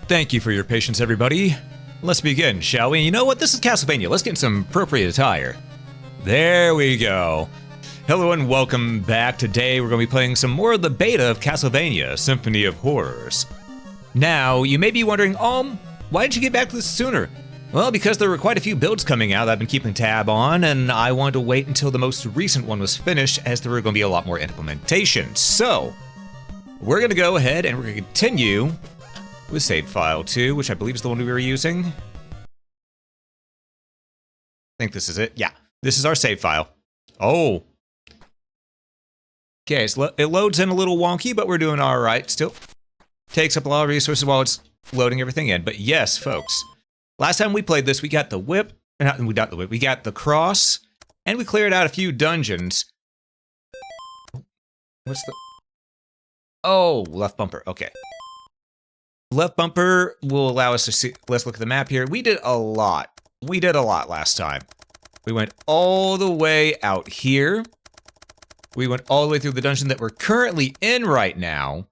Thank you for your patience, everybody. Let's begin, shall we? You know what? This is Castlevania. Let's get in some appropriate attire. There we go. Hello and welcome back. Today we're going to be playing some more of the beta of Castlevania, Symphony of Horrors. Now, you may be wondering, why didn't you get back to this sooner? Well, because there were quite a few builds coming out that I've been keeping tab on, and I wanted to wait until the most recent one was finished, as there were going to be a lot more implementation. So, we're going to go ahead and we're going to continue with save file 2, which I believe is the one we were using. I think this is it. Yeah, this is our save file. Oh. Okay, so it loads in a little wonky, but we're doing all right still. Takes up a lot of resources while it's loading everything in. But yes, folks, last time we played this, we got the whip, we got the cross, and we cleared out a few dungeons. What's the... Oh, left bumper, okay. Left bumper will allow us to see, let's look at the map here. We did a lot. We did a lot last time. We went all the way out here. We went all the way through the dungeon that we're currently in right now,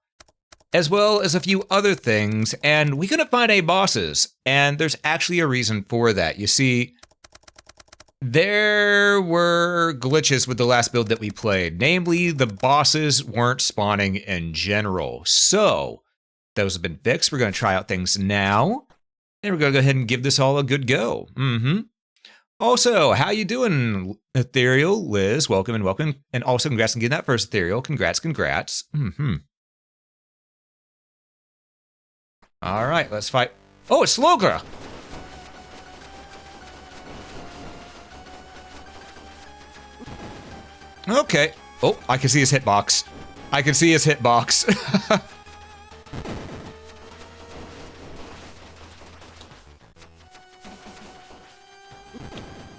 as well as a few other things, and we couldn't find any bosses, and there's actually a reason for that. You see, there were glitches with the last build that we played. Namely, the bosses weren't spawning in general. So, those have been fixed. We're going to try out things now, and we're going to go ahead and give this all a good go. Also, how you doing, Ethereal? Liz, welcome and welcome. And also, congrats on getting that first Ethereal. Congrats. All right, let's fight. Oh, it's Slogra! Okay. Oh, I can see his hitbox. I can see his hitbox.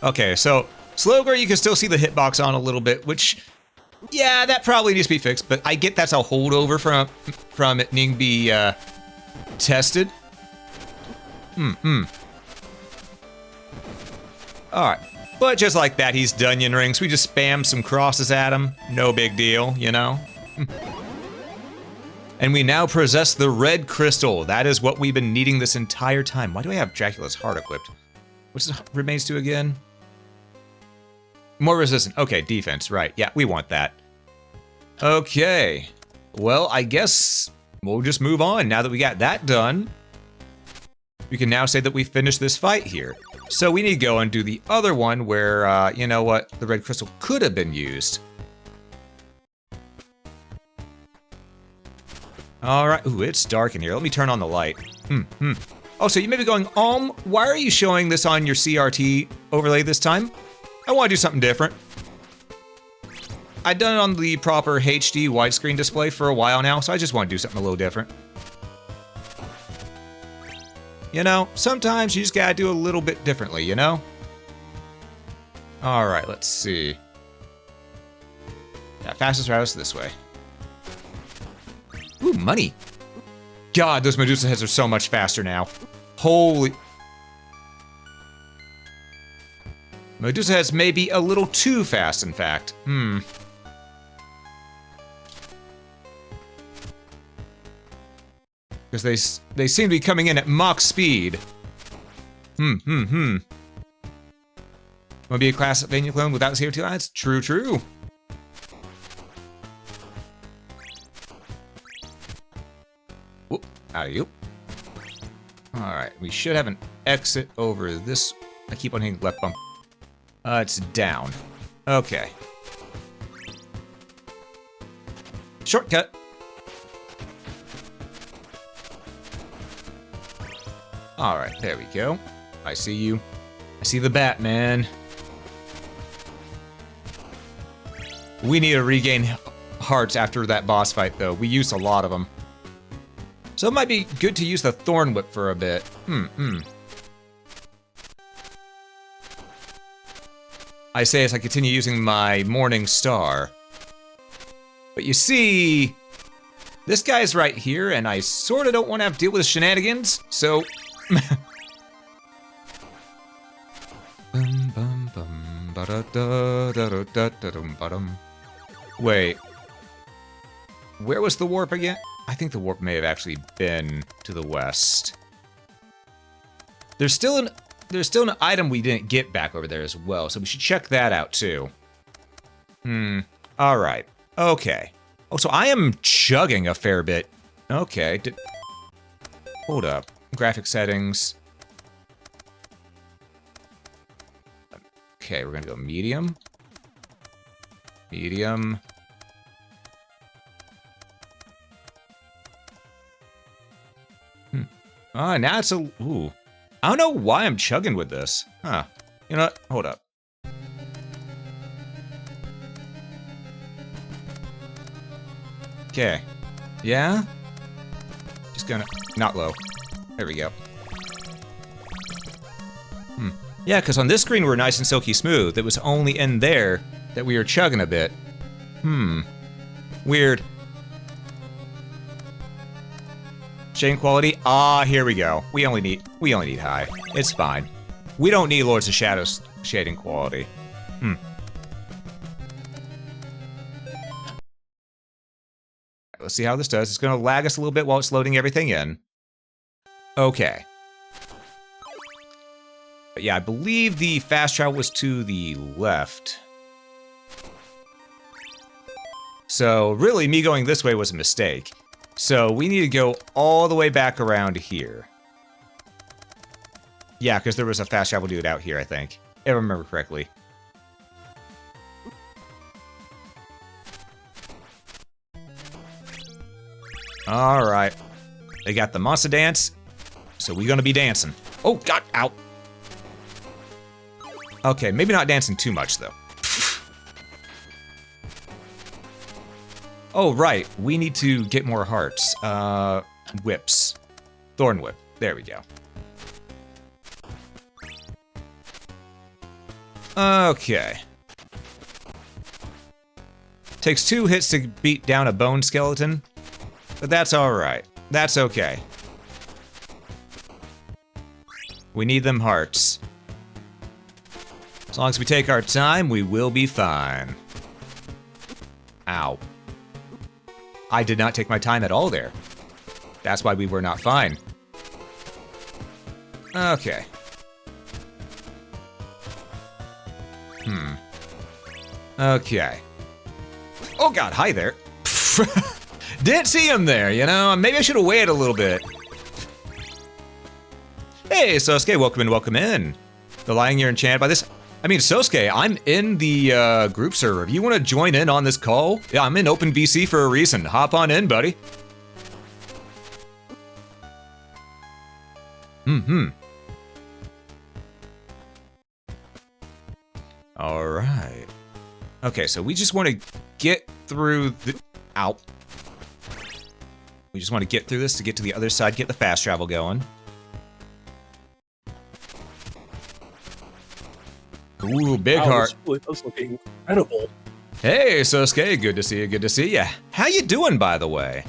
Okay, so Slogar, you can still see the hitbox on a little bit, which, yeah, that probably needs to be fixed, but I get that's a holdover from it needing to be tested. Alright, but just like that, he's Dunyan Rings. We just spam some crosses at him. No big deal, you know? And we now possess the red crystal. That is what we've been needing this entire time. Why do I have Dracula's heart equipped? What's the remains to again? More resistant. Okay, defense. Right. Yeah, we want that. Okay. Well, I guess we'll just move on. Now that we got that done, we can now say that we finished this fight here. So we need to go and do the other one where, you know what, the red crystal could have been used. All right. Ooh, it's dark in here. Let me turn on the light. Oh, so you may be going, why are you showing this on your CRT overlay this time? I want to do something different. I've done it on the proper HD widescreen display for a while now, so I just want to do something a little different. You know, sometimes you just gotta do a little bit differently, you know? Alright, let's see. Yeah, fastest route is this way. Ooh, money. God, those Medusa heads are so much faster now. Holy... Medusa heads may be a little too fast, in fact. Because they seem to be coming in at Mach speed. Wanna be a Castlevania clone without CR2 lines? True. Whoop, out of you. Alright, we should have an exit over this. I keep on hitting left bump. It's down. Okay. Shortcut. Alright, there we go. I see you. I see the Batman. We need to regain hearts after that boss fight, though. We used a lot of them. So it might be good to use the Thorn Whip for a bit. I say as I continue using my Morning Star. But you see, this guy's right here, and I sort of don't want to have to deal with shenanigans, so... Wait. Where was the warp again? I think the warp may have actually been to the west. There's still an item we didn't get back over there as well, so we should check that out too. All right. Okay. Oh, so I am chugging a fair bit. Okay. Hold up. Graphic settings. Okay, we're gonna go medium. Medium. Now it's a... Ooh. I don't know why I'm chugging with this. Huh. You know what? Hold up. Okay. Yeah? Just gonna... Not low. There we go. Yeah, because on this screen we're nice and silky smooth. It was only in there that we were chugging a bit. Weird. Shading quality? Ah, here we go. We only need high. It's fine. We don't need Lords of Shadows shading quality. Let's see how this does. It's gonna lag us a little bit while it's loading everything in. Okay. But yeah, I believe the fast travel was to the left. So really, me going this way was a mistake. So we need to go all the way back around here. Yeah, because there was a fast travel dude out here, I think. If I remember correctly. Alright. They got the monster dance, so we're gonna be dancing. Oh, God, ow. Okay, maybe not dancing too much, though. Oh, right. We need to get more hearts. Whips. Thorn whip. There we go. Okay. Takes 2 hits to beat down a bone skeleton, but that's alright. That's okay. We need them hearts. As long as we take our time, we will be fine. Ow. I did not take my time at all there. That's why we were not fine. Okay. Okay. Oh God, hi there. Didn't see him there, you know? Maybe I should have waited a little bit. Hey, Sosuke, welcome in, welcome in. The lying you're enchanted by this. I mean, Sosuke, I'm in the group server. If you want to join in on this call, yeah, I'm in OpenVC for a reason. Hop on in, buddy. All right. Okay, so we just want to get through the... Ow. We just want to get through this to get to the other side, get the fast travel going. Ooh, big heart. That's looking incredible. Hey, Sosuke, good to see you, good to see you. How you doing, by the way?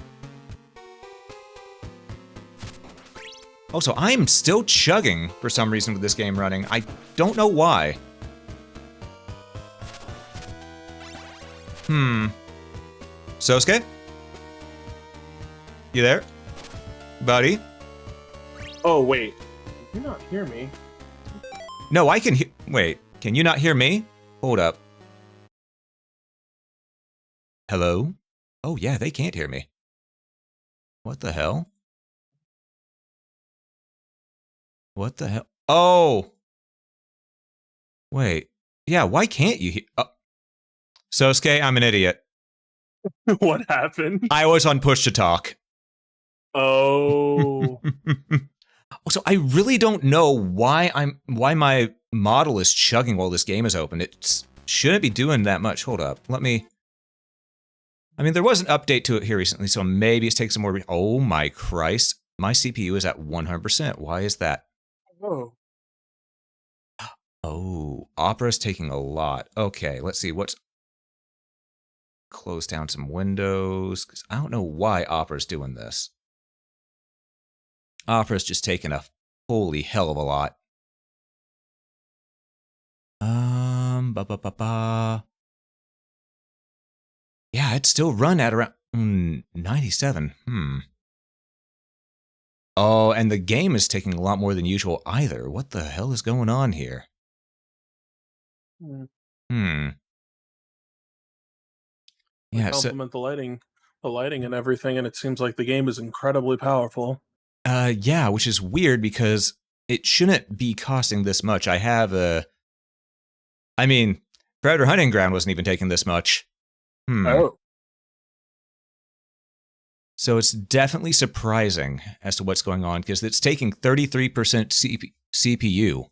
Oh, so I'm still chugging for some reason with this game running. I don't know why. Sosuke? You there? Buddy? Oh, wait. Can you not hear me? No, I can hear... Wait, can you not hear me? Hold up. Hello? Oh, yeah, they can't hear me. What the hell? What the hell? Oh! Wait. Yeah, why can't you hear... Sosuke, I'm an idiot. What happened? I was on push to talk. Oh. So I really don't know why my model is chugging while this game is open. It shouldn't be doing that much. Hold up. Let me... I mean, there was an update to it here recently, so maybe it's taking some more... Oh my Christ. My CPU is at 100%. Why is that? Oh. Oh, Opera's taking a lot. Okay, let's see. What's... Close down some windows, because I don't know why Opera's doing this. Opera's just taking a holy hell of a lot. Yeah, it's still run at around 97. Oh, and the game is taking a lot more than usual either. What the hell is going on here? Hmm. Yeah, Compliment the lighting and everything, and it seems like the game is incredibly powerful. yeah, which is weird because it shouldn't be costing this much. I mean, Predator Hunting Ground wasn't even taking this much. Oh, So it's definitely surprising as to what's going on because it's taking 33% CPU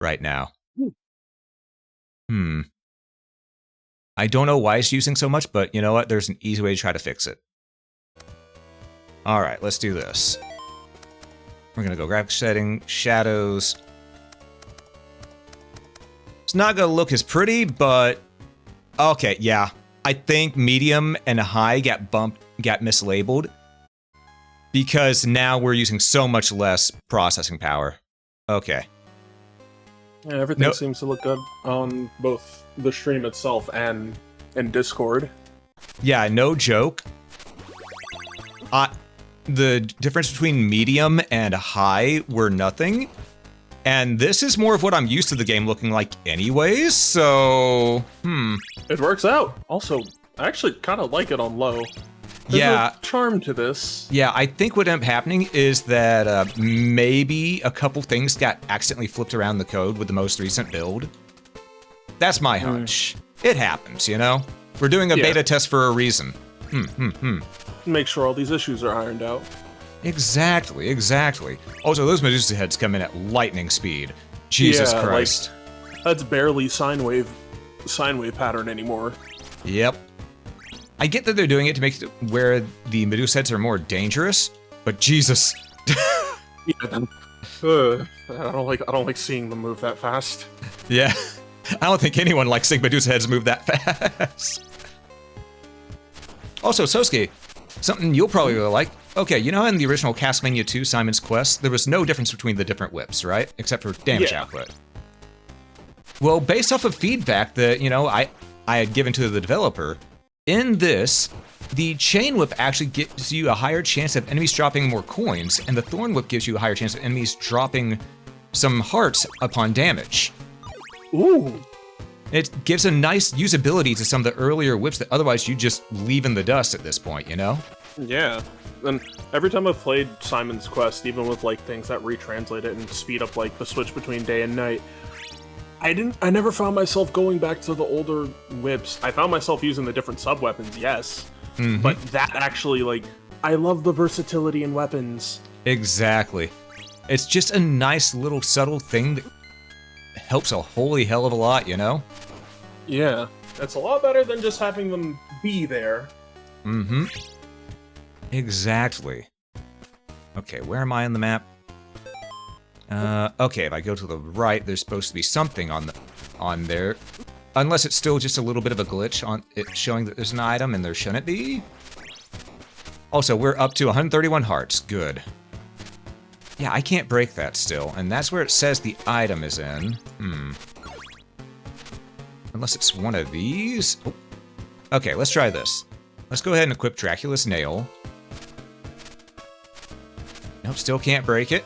right now. I don't know why it's using so much, but you know what? There's an easy way to try to fix it. All right, let's do this. We're going to go graphics setting, shadows. It's not going to look as pretty, but okay, yeah. I think medium and high got mislabeled because now we're using so much less processing power. Okay. yeah, everything seems to look good on both the stream itself and in Discord. Yeah, no joke. The difference between medium and high were nothing. And this is more of what I'm used to the game looking like anyways, so... It works out. Also, I actually kind of like it on low. There's a charm to this. Yeah, I think what ended up happening is that maybe a couple things got accidentally flipped around the code with the most recent build. That's my hunch. It happens, you know? We're doing a beta test for a reason. Make sure all these issues are ironed out. Exactly, exactly. Also, those Medusa heads come in at lightning speed. Jesus Christ. Like, that's barely sine wave pattern anymore. Yep. I get that they're doing it to make it where the Medusa heads are more dangerous, but Jesus. Yeah, I don't like seeing them move that fast. Yeah. I don't think anyone likes seeing Medusa heads move that fast. Also, Sosuke, something you'll probably really like. Okay, you know in the original Castlevania 2 Simon's Quest, there was no difference between the different whips, right? Except for damage output. Well, based off of feedback that, you know, I had given to the developer, in this, the chain whip actually gives you a higher chance of enemies dropping more coins, and the thorn whip gives you a higher chance of enemies dropping some hearts upon damage. Ooh. It gives a nice usability to some of the earlier whips that otherwise you just leave in the dust at this point, you know? Yeah. And every time I've played Simon's Quest, even with like things that retranslate it and speed up like the switch between day and night, I never found myself going back to the older whips. I found myself using the different sub-weapons, yes. But that actually, like, I love the versatility in weapons. Exactly. It's just a nice little subtle thing that helps a holy hell of a lot, you know? Yeah. It's a lot better than just having them be there. Exactly. Okay, where am I on the map? Okay, if I go to the right, there's supposed to be something on there. Unless it's still just a little bit of a glitch on it showing that there's an item and there shouldn't be. Also, we're up to 131 hearts. Good. Yeah, I can't break that still, and that's where it says the item is in. Unless it's one of these. Oh. Okay, let's try this. Let's go ahead and equip Dracula's Nail. Nope, still can't break it.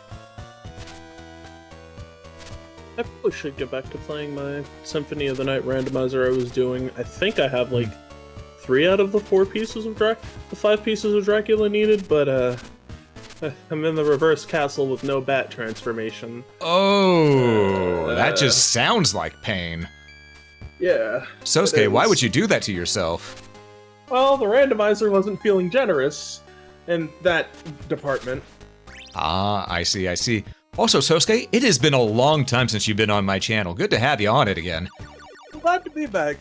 I probably should get back to playing my Symphony of the Night randomizer I was doing. I think I have like 3 out of the 4 pieces of the 5 pieces of Dracula needed, but I'm in the reverse castle with no bat transformation. Oh, that just sounds like pain. Yeah. Sosuke, why would you do that to yourself? Well, the randomizer wasn't feeling generous in that department. Ah, I see, I see. Also, Sosuke, it has been a long time since you've been on my channel. Good to have you on it again. I'm glad to be back.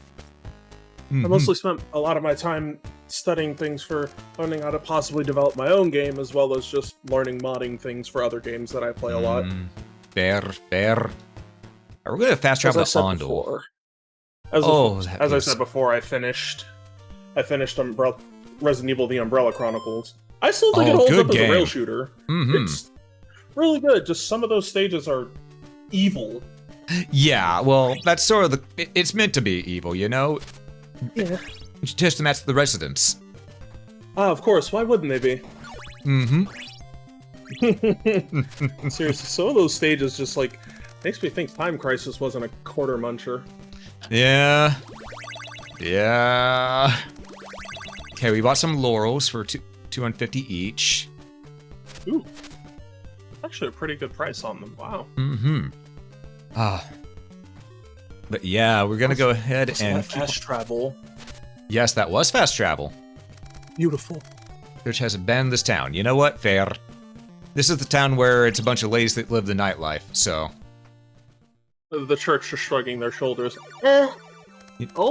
I mostly spent a lot of my time studying things for learning how to possibly develop my own game, as well as just learning modding things for other games that I play a lot. Fair. We're going to fast travel to Fondle. As I said before, I finished Resident Evil: The Umbrella Chronicles. I still think it holds up as a rail shooter. It's really good. Just some of those stages are evil. Yeah, well, that's sort of it's meant to be evil, you know? Yeah. Just to match the residents. Of course. Why wouldn't they be? Seriously, some of those stages just like makes me think Time Crisis wasn't a quarter muncher. Yeah. Yeah. Okay, we bought some laurels for 250 each. Ooh. Actually a pretty good price on them. Wow. Mm-hmm. But yeah, we're gonna go ahead and fast travel. Yes, that was fast travel. Beautiful. Which has abandoned this town. You know what? Fair. This is the town where it's a bunch of ladies that live the nightlife, so... The church just shrugging their shoulders. Oh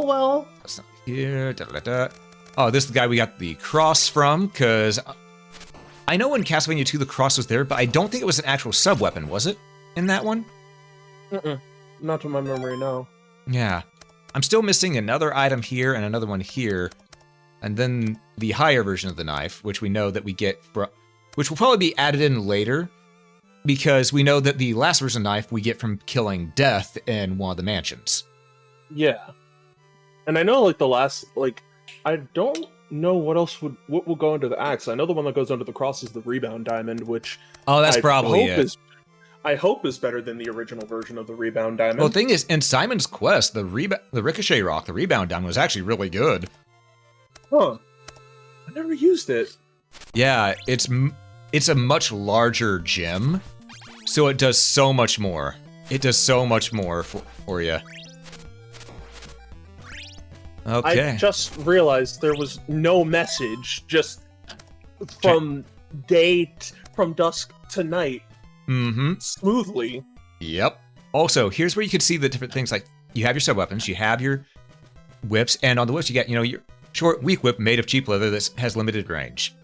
well. That's not here. Da, da, da. Oh, this is the guy we got the cross from, because... I know in Castlevania 2 the cross was there, but I don't think it was an actual sub-weapon, was it? In that one? Not to my memory, no. Yeah. I'm still missing another item here and another one here. And then the higher version of the knife, which we know that we get from... Which will probably be added in later, because we know that the last version of the knife we get from killing Death in one of the mansions. Yeah. And I know, like, the last... Like, I don't know what will go into the axe. I know the one that goes under the cross is the rebound diamond, which... Oh, that's probably it. I hope is better than the original version of the rebound diamond. Well, the thing is, in Simon's Quest, the ricochet rock, the rebound diamond, was actually really good. Huh. I never used it. Yeah, it's a much larger gem, so it does so much more. It does so much more for you. Okay. I just realized there was no message, just from from dusk to night. Mm-hmm. Smoothly. Yep. Also, here's where you can see the different things, like, you have your sub-weapons, you have your whips, and on the whips you get, your short, weak whip made of cheap leather that has limited range.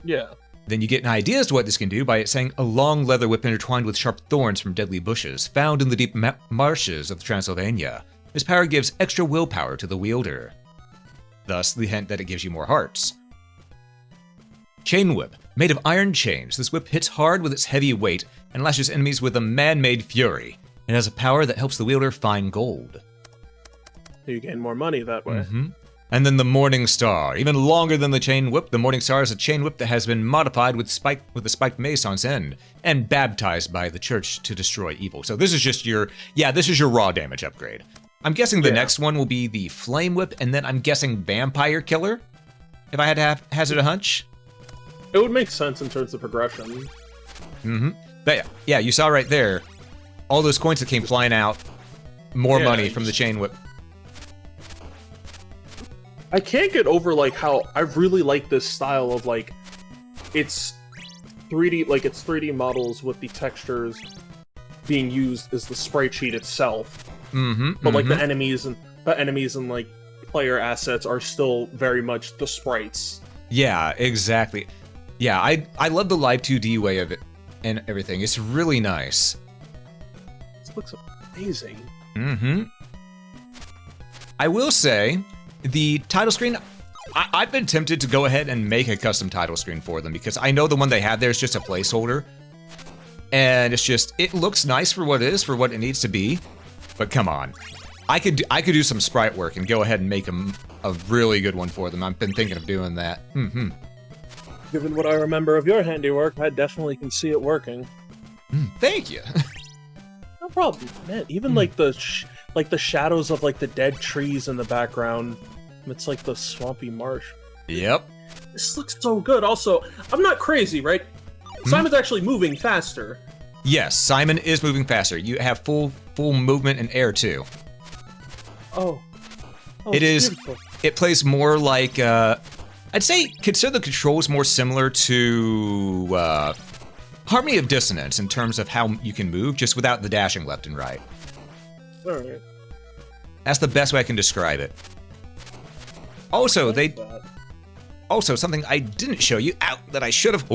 Yeah. Then you get an idea as to what this can do by it saying, a long leather whip intertwined with sharp thorns from deadly bushes, found in the deep marshes of Transylvania. This power gives extra willpower to the wielder. Thus, the hint that it gives you more hearts. Chain whip. Made of iron chains, this whip hits hard with its heavy weight and lashes enemies with a man-made fury. It has a power that helps the wielder find gold. You gain more money that way. Mm-hmm. And then the Morning Star. Even longer than the Chain Whip, the Morning Star is a chain whip that has been modified with a spiked mace on its end and baptized by the church to destroy evil. So this is just this is your raw damage upgrade. I'm guessing the next one will be the Flame Whip, and then I'm guessing Vampire Killer, if I had to hazard a hunch. It would make sense in terms of progression. Mm-hmm. But yeah, you saw right there, all those coins that came flying out, more money from the Chain Whip. I can't get over, like, how I really like this style of, like, it's 3D models with the textures being used as the sprite sheet itself. Mm-hmm. But, like, the enemies and, like, player assets are still very much the sprites. Yeah, exactly. Yeah, I love the live 2D way of it and everything. It's really nice. This looks amazing. Mm-hmm. I will say, the title screen, I've been tempted to go ahead and make a custom title screen for them, because I know the one they have there is just a placeholder. And it's just, it looks nice for what it is, for what it needs to be. But come on. I could do some sprite work and go ahead and make a really good one for them. I've been thinking of doing that. Mm-hmm. Given what I remember of your handiwork, I definitely can see it working. Thank you. No problem, man. Even like the shadows of like the dead trees in the background. It's like the swampy marsh. Yep. This looks so good. Also, I'm not crazy, right? Simon's actually moving faster. Yes, Simon is moving faster. You have full movement and air too. Oh it is. Beautiful. It plays more like. I'd say consider the controls more similar to Harmony of Dissonance in terms of how you can move, just without the dashing left and right. Alright. That's the best way I can describe it. Also, something I didn't show you that I should have.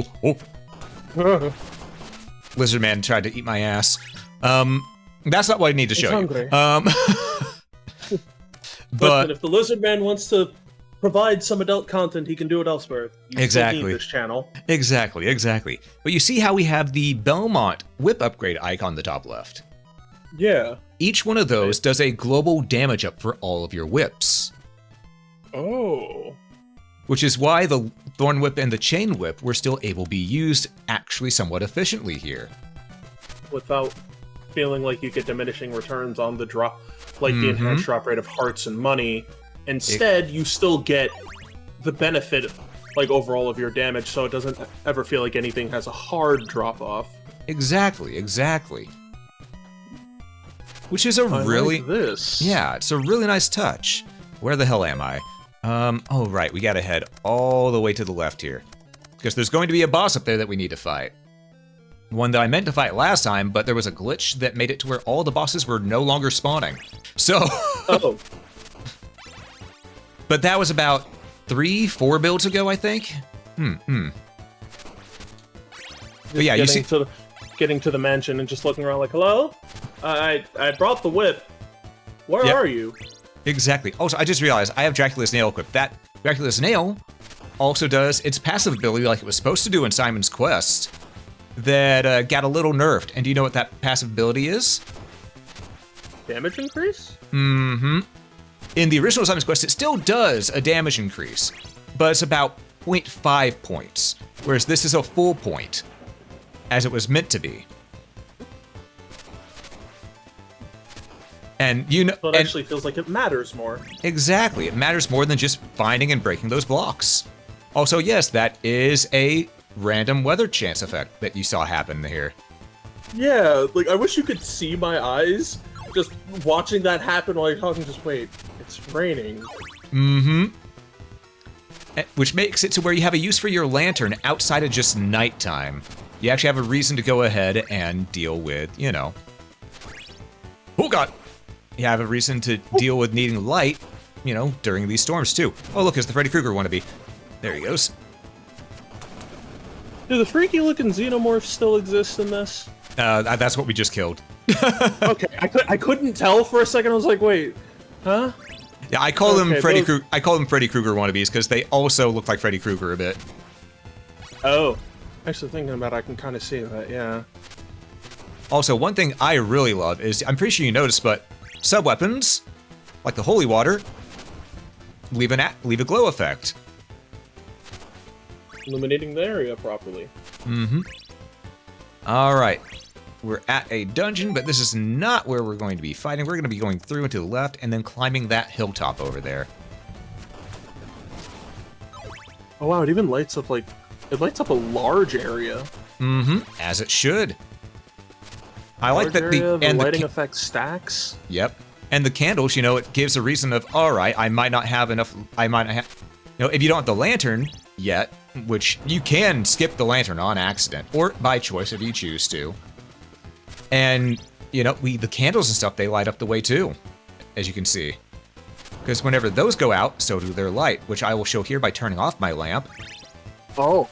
Lizard Man tried to eat my ass. That's not what I need to show you. But listen, if the Lizard Man wants to provide some adult content, he can do it elsewhere. You exactly. Still need this channel. Exactly. But you see how we have the Belmont whip upgrade icon on the top left? Yeah. Each one of those does a global damage up for all of your whips. Oh. Which is why the Thorn Whip and the Chain Whip were still able to be used actually somewhat efficiently here. Without feeling like you get diminishing returns on the drop, like the enhanced drop rate of hearts and money. Instead, you still get the benefit, like, overall of your damage, so it doesn't ever feel like anything has a hard drop-off. Exactly, exactly. Which is a really... like this. Yeah, it's a really nice touch. Where the hell am I? Oh, right, we gotta head all the way to the left here. Because there's going to be a boss up there that we need to fight. One that I meant to fight last time, but there was a glitch that made it to where all the bosses were no longer spawning. So... Oh. But that was about 3-4 builds ago, I think? But yeah, you see... Getting to the mansion and just looking around like, hello? I brought the whip. Where are you? Exactly. Also, I just realized I have Dracula's Nail equipped. That Dracula's Nail also does its passive ability like it was supposed to do in Simon's Quest that got a little nerfed. And do you know what that passive ability is? Damage increase? Mm-hmm. In the original Simon's Quest, it still does a damage increase, but it's about 0.5 points, whereas this is a full point, as it was meant to be. And you know, so it actually feels like it matters more. Exactly, it matters more than just finding and breaking those blocks. Also, yes, that is a random weather chance effect that you saw happen here. Yeah, like I wish you could see my eyes just watching that happen while you're talking. Just wait, it's raining. Mm-hmm. Which makes it to where you have a use for your lantern outside of just nighttime. You actually have a reason to go ahead and deal with, you know. Oh god! You have a reason to deal with needing light, you know, during these storms too. Oh look, it's the Freddy Krueger wannabe. There he goes. Do the freaky looking xenomorphs still exist in this? That's what we just killed. Okay, I couldn't tell for a second. I was like, wait, huh? Yeah, I call them Freddy Krueger. I call them Freddy Krueger wannabes because they also look like Freddy Krueger a bit. Oh, actually thinking about it, I can kind of see that. Yeah. Also, one thing I really love is I'm pretty sure you noticed, but sub-weapons like the holy water leave a glow effect, illuminating the area properly. Mm-hmm. All right. We're at a dungeon, but this is not where we're going to be fighting. We're going to be going through and to the left and then climbing that hilltop over there. Oh wow, it even lights up like... It lights up a large area. Mm-hmm. As it should. I large like that area, the lighting effect stacks. Yep. And the candles, you know, it gives a reason of, all right, I might not have enough... I might not have... You know, if you don't have the lantern yet, which you can skip the lantern on accident, or by choice if you choose to. And, you know, the candles and stuff, they light up the way too, as you can see. Because whenever those go out, so do their light, which I will show here by turning off my lamp. Oh.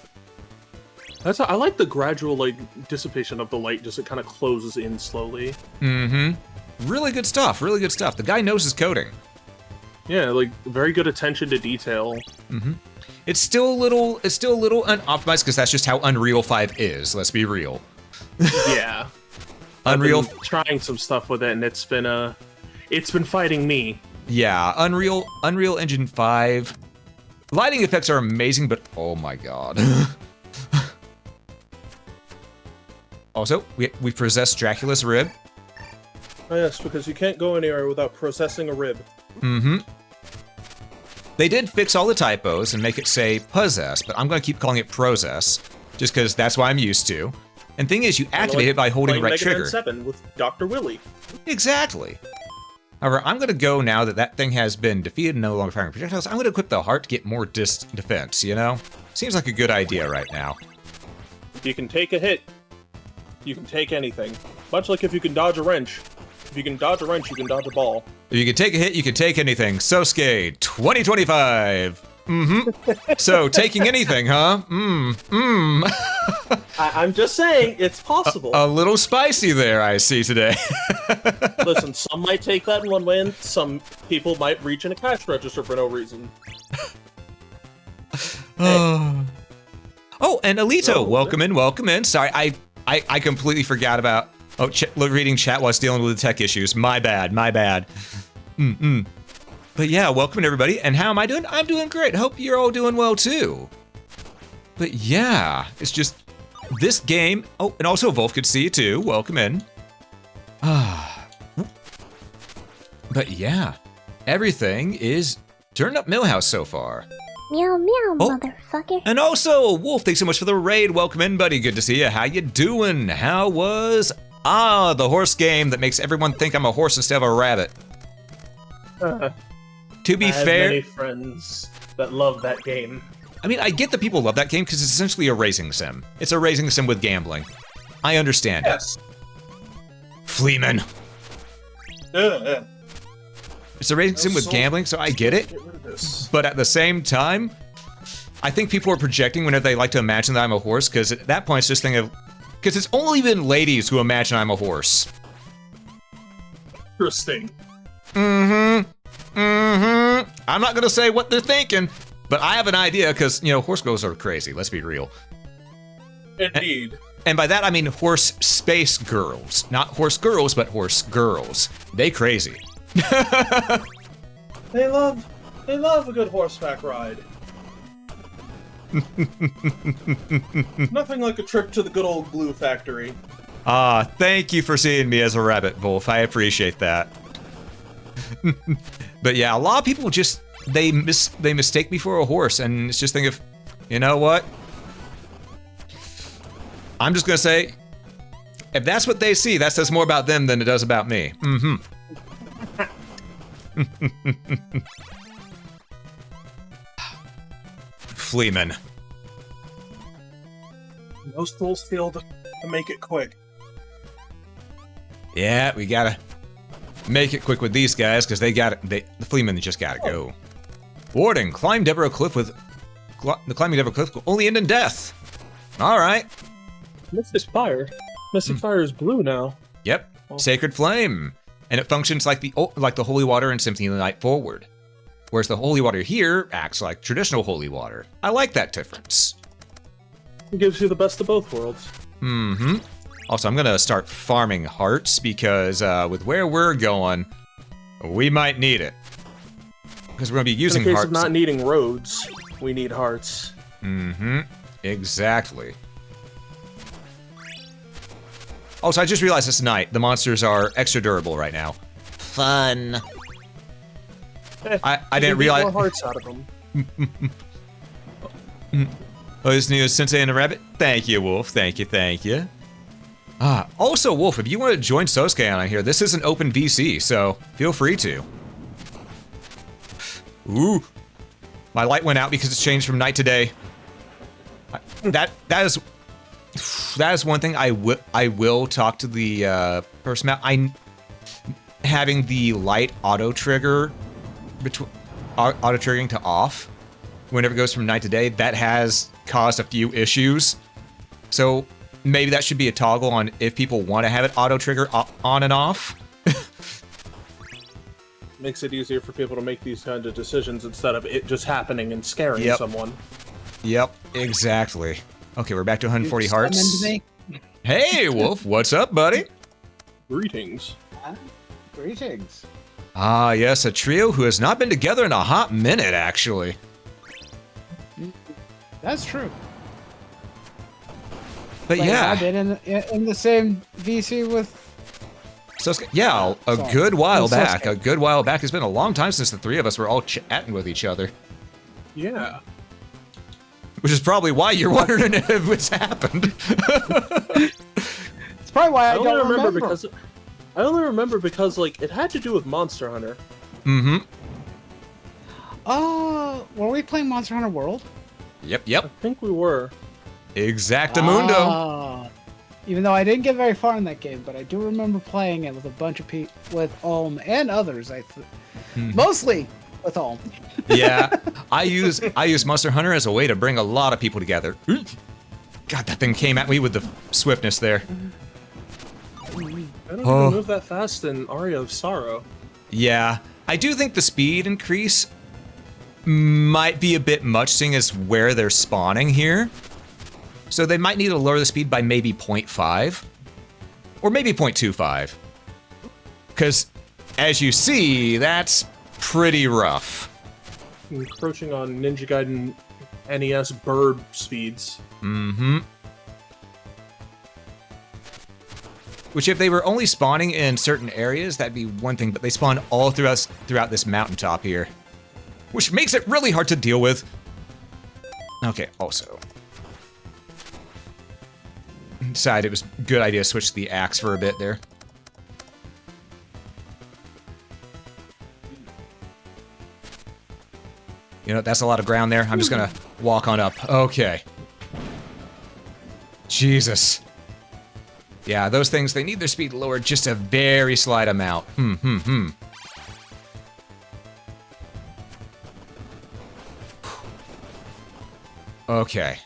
I like the gradual, like, dissipation of the light, just it kind of closes in slowly. Mm-hmm. Really good stuff, really good stuff. The guy knows his coding. Yeah, like, very good attention to detail. Mm-hmm. It's still a little unoptimized because that's just how Unreal 5 is, let's be real. Yeah. Unreal... I've been trying some stuff with it, and it's been fighting me. Yeah, Unreal Engine 5. Lighting effects are amazing, but oh my god. Also, we possess Dracula's rib. Oh yes, because you can't go anywhere without processing a rib. Mm-hmm. They did fix all the typos and make it say possess, but I'm going to keep calling it process, just because that's what I'm used to. And thing is, you activate it by holding the right trigger. Mega Man 7 with Dr. Willy. Exactly. However, I'm going to go now that that thing has been defeated and no longer firing projectiles. I'm going to equip the heart to get more defense, you know? Seems like a good idea right now. If you can take a hit, you can take anything. Much like if you can dodge a wrench. If you can dodge a wrench, you can dodge a ball. If you can take a hit, you can take anything. Sosuke 2025. Mm-hmm. So, taking anything, huh? I'm just saying, it's possible. A little spicy there, I see today. Listen, some might take that in one way, and some people might reach in a cash register for no reason. Hey. Oh, and Alito, welcome in. Sorry, I completely forgot about... Oh, reading chat while dealing with the tech issues. My bad. But yeah, welcome everybody. And how am I doing? I'm doing great. Hope you're all doing well too. But yeah, it's just this game. Oh, and also Wolf could see you too. Welcome in. Ah. But yeah, everything is turned up Millhouse so far. Meow meow, motherfucker. And also, Wolf, thanks so much for the raid. Welcome in, buddy. Good to see you. How you doing? How was the horse game that makes everyone think I'm a horse instead of a rabbit? To be I have fair, many friends that love that game. I mean, I get that people love that game because it's essentially a racing sim. It's a racing sim with gambling. I understand Yes. it. Fleeman. It's a racing sim with gambling, so I get it. Get rid of this. But at the same time, I think people are projecting whenever they like to imagine that I'm a horse, because at that point it's just thinking of, because it's only been ladies who imagine I'm a horse. Interesting. I'm not gonna say what they're thinking, but I have an idea, because, you know, horse girls are crazy, let's be real. Indeed. And by that I mean horse space girls. Not horse girls, but horse girls. They crazy. They love a good horseback ride. Nothing like a trip to the good old glue factory. Thank you for seeing me as a rabbit, Wolf. I appreciate that. But yeah, a lot of people just, they mistake me for a horse, and it's just think of, you know what? I'm just gonna say, if that's what they see, that says more about them than it does about me. Fleeman. Most tools fail to make it quick. Yeah, we gotta make it quick with these guys, because the Fleeman just gotta go. Warden, climb Deborah Cliff with... The climbing Deborah Cliff will only end in death. Alright. Mystic Fire. Mystic Fire is blue now. Yep. Sacred Flame. And it functions like the holy water in Symphony of the Night Forward. Whereas the holy water here acts like traditional holy water. I like that difference. It gives you the best of both worlds. Also, I'm gonna start farming hearts, because with where we're going, we might need it. Because we're gonna be using In the case hearts. of not needing roads, we need hearts. Exactly. Also, I just realized this night, the monsters are extra durable right now. Fun. I didn't realize. More hearts out of them. Oh, this new Sensei and a rabbit? Thank you, Wolf. Thank you. Also, Wolf, if you want to join Sosuke on here, this is an open VC, so feel free to. Ooh. My light went out because it's changed from night to day. That is one thing I will talk to the person about. Having the light auto triggering to off whenever it goes from night to day, that has caused a few issues. So maybe that should be a toggle on if people want to have it auto trigger on and off. Makes it easier for people to make these kinds of decisions instead of it just happening and scaring someone. Yep, exactly. Okay, we're back to 140 hearts. Me. Hey, Wolf, what's up, buddy? Greetings. Greetings. Ah, yes, a trio who has not been together in a hot minute, actually. That's true. But yeah. I've been in the same VC with. Sosuke, yeah, a good while back. A good while back. It's been a long time since the three of us were all chatting with each other. Yeah. Which is probably why you're wondering if it's happened. It's probably why I don't remember. I only remember because, like, it had to do with Monster Hunter. Were we playing Monster Hunter World? Yep. I think we were. Exactamundo. Even though I didn't get very far in that game, but I do remember playing it with a bunch of people, with Ulm and others. Mostly with Ulm. Yeah, I use Monster Hunter as a way to bring a lot of people together. God, that thing came at me with the swiftness there. I don't even move that fast in Aria of Sorrow. Yeah, I do think the speed increase might be a bit much, seeing as where they're spawning here. So they might need to lower the speed by maybe 0.5. Or maybe 0.25. Because, as you see, that's pretty rough. Encroaching on Ninja Gaiden NES bird speeds. Mm-hmm. Which, if they were only spawning in certain areas, that'd be one thing, but they spawn all throughout this mountaintop here. Which makes it really hard to deal with. Okay, also. Decided it was a good idea to switch to the axe for a bit there. You know, that's a lot of ground there. I'm just gonna walk on up. Okay. Jesus. Yeah, those things, they need their speed lowered just a very slight amount. Okay.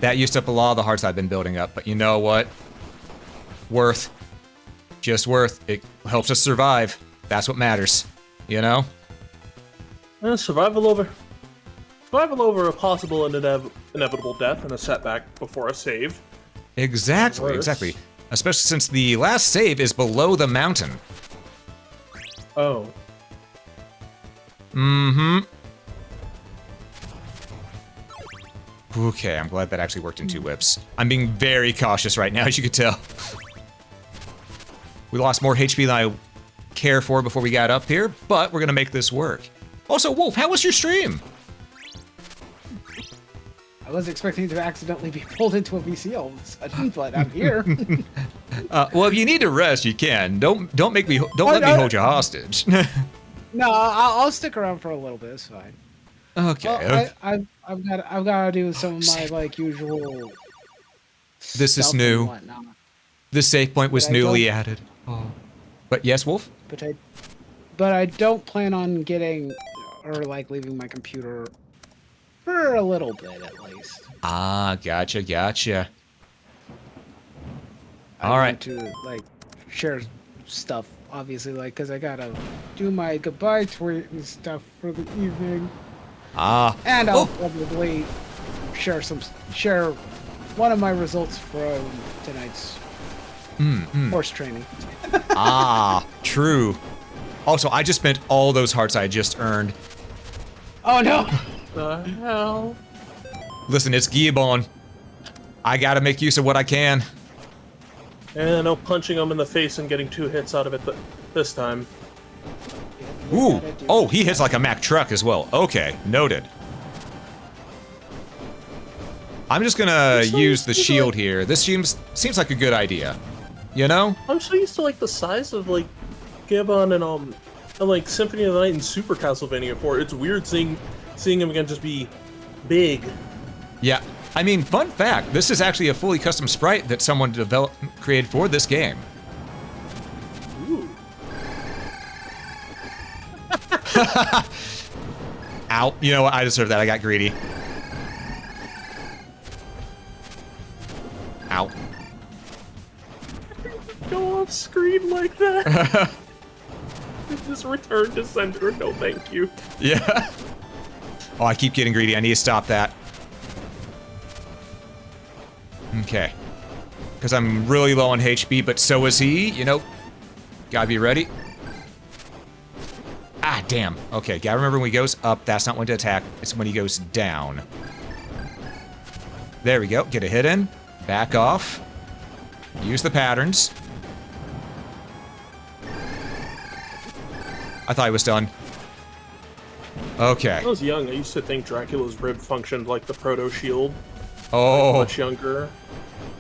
That used up a lot of the hearts I've been building up, but you know what? Worth. Just worth. It helps us survive. That's what matters. You know? Survival over a possible and inevitable death and a setback before a save. Exactly, exactly. Especially since the last save is below the mountain. Oh. Mm-hmm. Okay, I'm glad that actually worked in 2 whips. I'm being very cautious right now, as you could tell. We lost more HP than I care for before we got up here, but we're gonna make this work. Also, Wolf, how was your stream? I was expecting to accidentally be pulled into a VC all of a sudden, but I'm here. Well, if you need to rest, you can. Don't let me hold you hostage. No, I'll stick around for a little bit. It's fine. Okay. Well, I've got to do some of my like usual. This is new. This save point was newly added. Oh. But yes, Wolf. But I don't plan on getting or like leaving my computer for a little bit at least. Ah, gotcha. I All right. want to like share stuff, obviously, like because I gotta do my goodbye tweet and stuff for the evening. Ah. And I'll probably share one of my results from tonight's horse training. Ah, true. Also, I just spent all those hearts I just earned. Oh no! The hell? Listen, it's Gibbon. I gotta make use of what I can. And no punching him in the face and getting 2 hits out of it this time. Ooh. Oh, he hits like a Mack truck as well. Okay, noted. I'm just gonna use the shield here. This seems like a good idea. You know? I'm so used to like the size of like Gibbon and like Symphony of the Night and Super Castlevania 4. It's weird seeing him again just be big. Yeah. I mean, fun fact, this is actually a fully custom sprite that someone created for this game. Ooh. Ow. You know what? I deserve that. I got greedy. Ow. Go off screen like that. Just return to sender. No, thank you. Yeah. Oh, I keep getting greedy. I need to stop that. Okay. Because I'm really low on HP, but so is he. You know, gotta be ready. Ah, damn. Okay, gotta remember when he goes up, that's not when to attack. It's when he goes down. There we go. Get a hit in. Back off. Use the patterns. I thought I was done. Okay. When I was young, I used to think Dracula's rib functioned like the proto-shield. Oh. Much younger.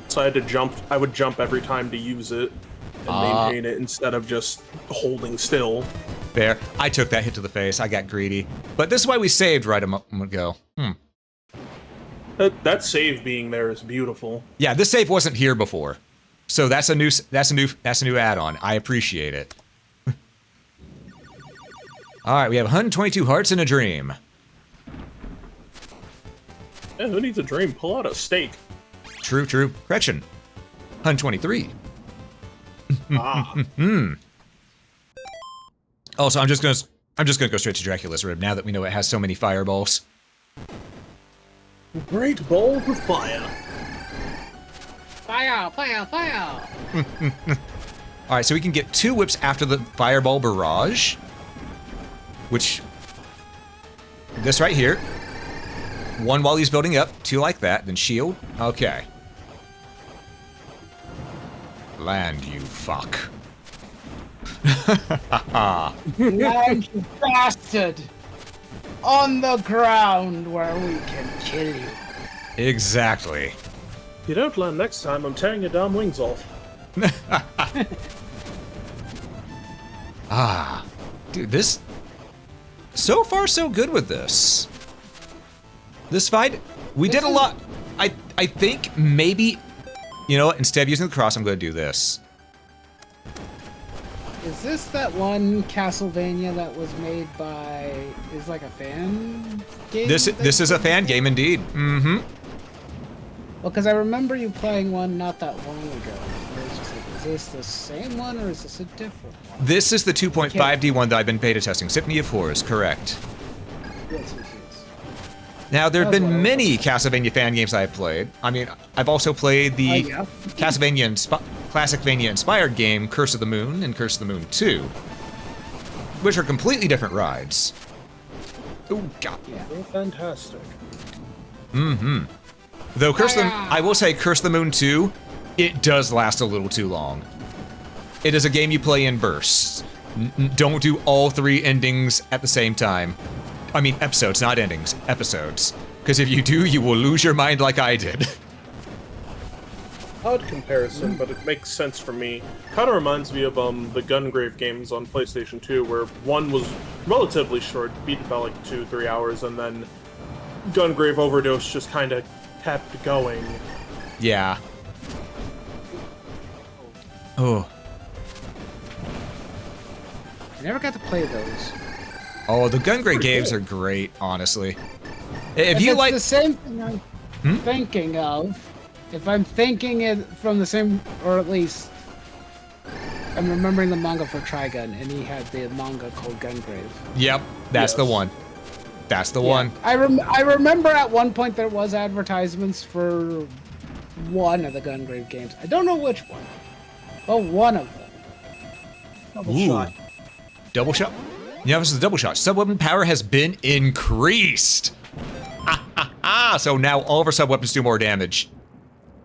So I would jump every time to use it and maintain it instead of just holding still. Fair. I took that hit to the face. I got greedy. But this is why we saved right a moment ago. That save being there is beautiful. Yeah, this save wasn't here before. So that's a new add-on. I appreciate it. All right, we have 122 hearts and a dream. Yeah, who needs a dream? Pull out a steak. True. Gretchen. 123. Ah. Also, I'm just gonna go straight to Dracula's rib now that we know it has so many fireballs. Great balls of fire. Fire! All right, so we can get 2 whips after the fireball barrage, which this right here. 1 while he's building up, 2 like that, then shield. Okay. Land, you fuck. Land, you bastard! On the ground where we can kill you. Exactly. If you don't land next time, I'm tearing your damn wings off. Ah. Dude, this... So far, so good with this. This fight, we did a lot. I think maybe... You know what? Instead of using the cross, I'm going to do this. Is this that one Castlevania that was made by... is like a fan game? This is a fan game indeed. Mm-hmm. Well, because I remember you playing one not that long ago. Where it's just like, is this the same one or is this a different one? This is the 2.5D one that I've been beta testing. Symphony of Horrors, correct. Yes. Now, there have That's been what I many Castlevania fan games I've played. I mean, I've also played the yeah. Castlevania Classicvania-inspired game Curse of the Moon and Curse of the Moon 2, which are completely different rides. Oh, God. Yeah. They're fantastic. Mm-hmm. Though I will say Curse of the Moon 2, it does last a little too long. It is a game you play in bursts. Don't do all 3 endings at the same time. I mean, episodes, not endings. Episodes. Because if you do, you will lose your mind like I did. Odd comparison, but it makes sense for me. Kind of reminds me of the Gungrave games on PlayStation 2, where one was relatively short, beat about like 2-3 hours, and then Gungrave Overdose just kind of kept going. Yeah. Oh. I never got to play those. Oh, the Gungrave games are great, honestly. If you it's like... the same thing I'm thinking of, if I'm thinking it from the same, or at least I'm remembering the manga for Trigun, and he had the manga called Gungrave. Yep, that's the Yes. one. That's the one. I remember at one point there was advertisements for one of the Gungrave games. I don't know which one, but one of them. Double Ooh. shot. Double shot? Yeah, this is a double shot. Sub-weapon power has been increased. So now all of our sub-weapons do more damage.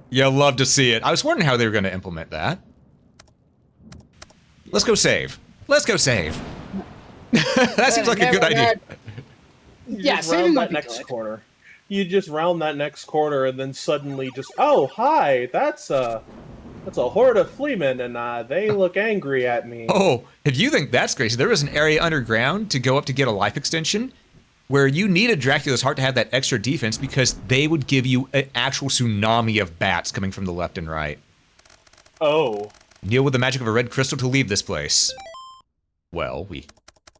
You'll love to see it. I was wondering how they were going to implement that. Let's go save. Let's go save. That seems like a good idea. Yeah, Just saving round might that be next good. corner. You just round that next corner, and then suddenly just, oh, hi, that's a horde of fleamen, and they look angry at me. Oh, if you think that's crazy, there was an area underground to go up to get a life extension where you needed Dracula's Heart to have that extra defense because they would give you an actual tsunami of bats coming from the left and right. Oh. Deal with the magic of a red crystal to leave this place. Well,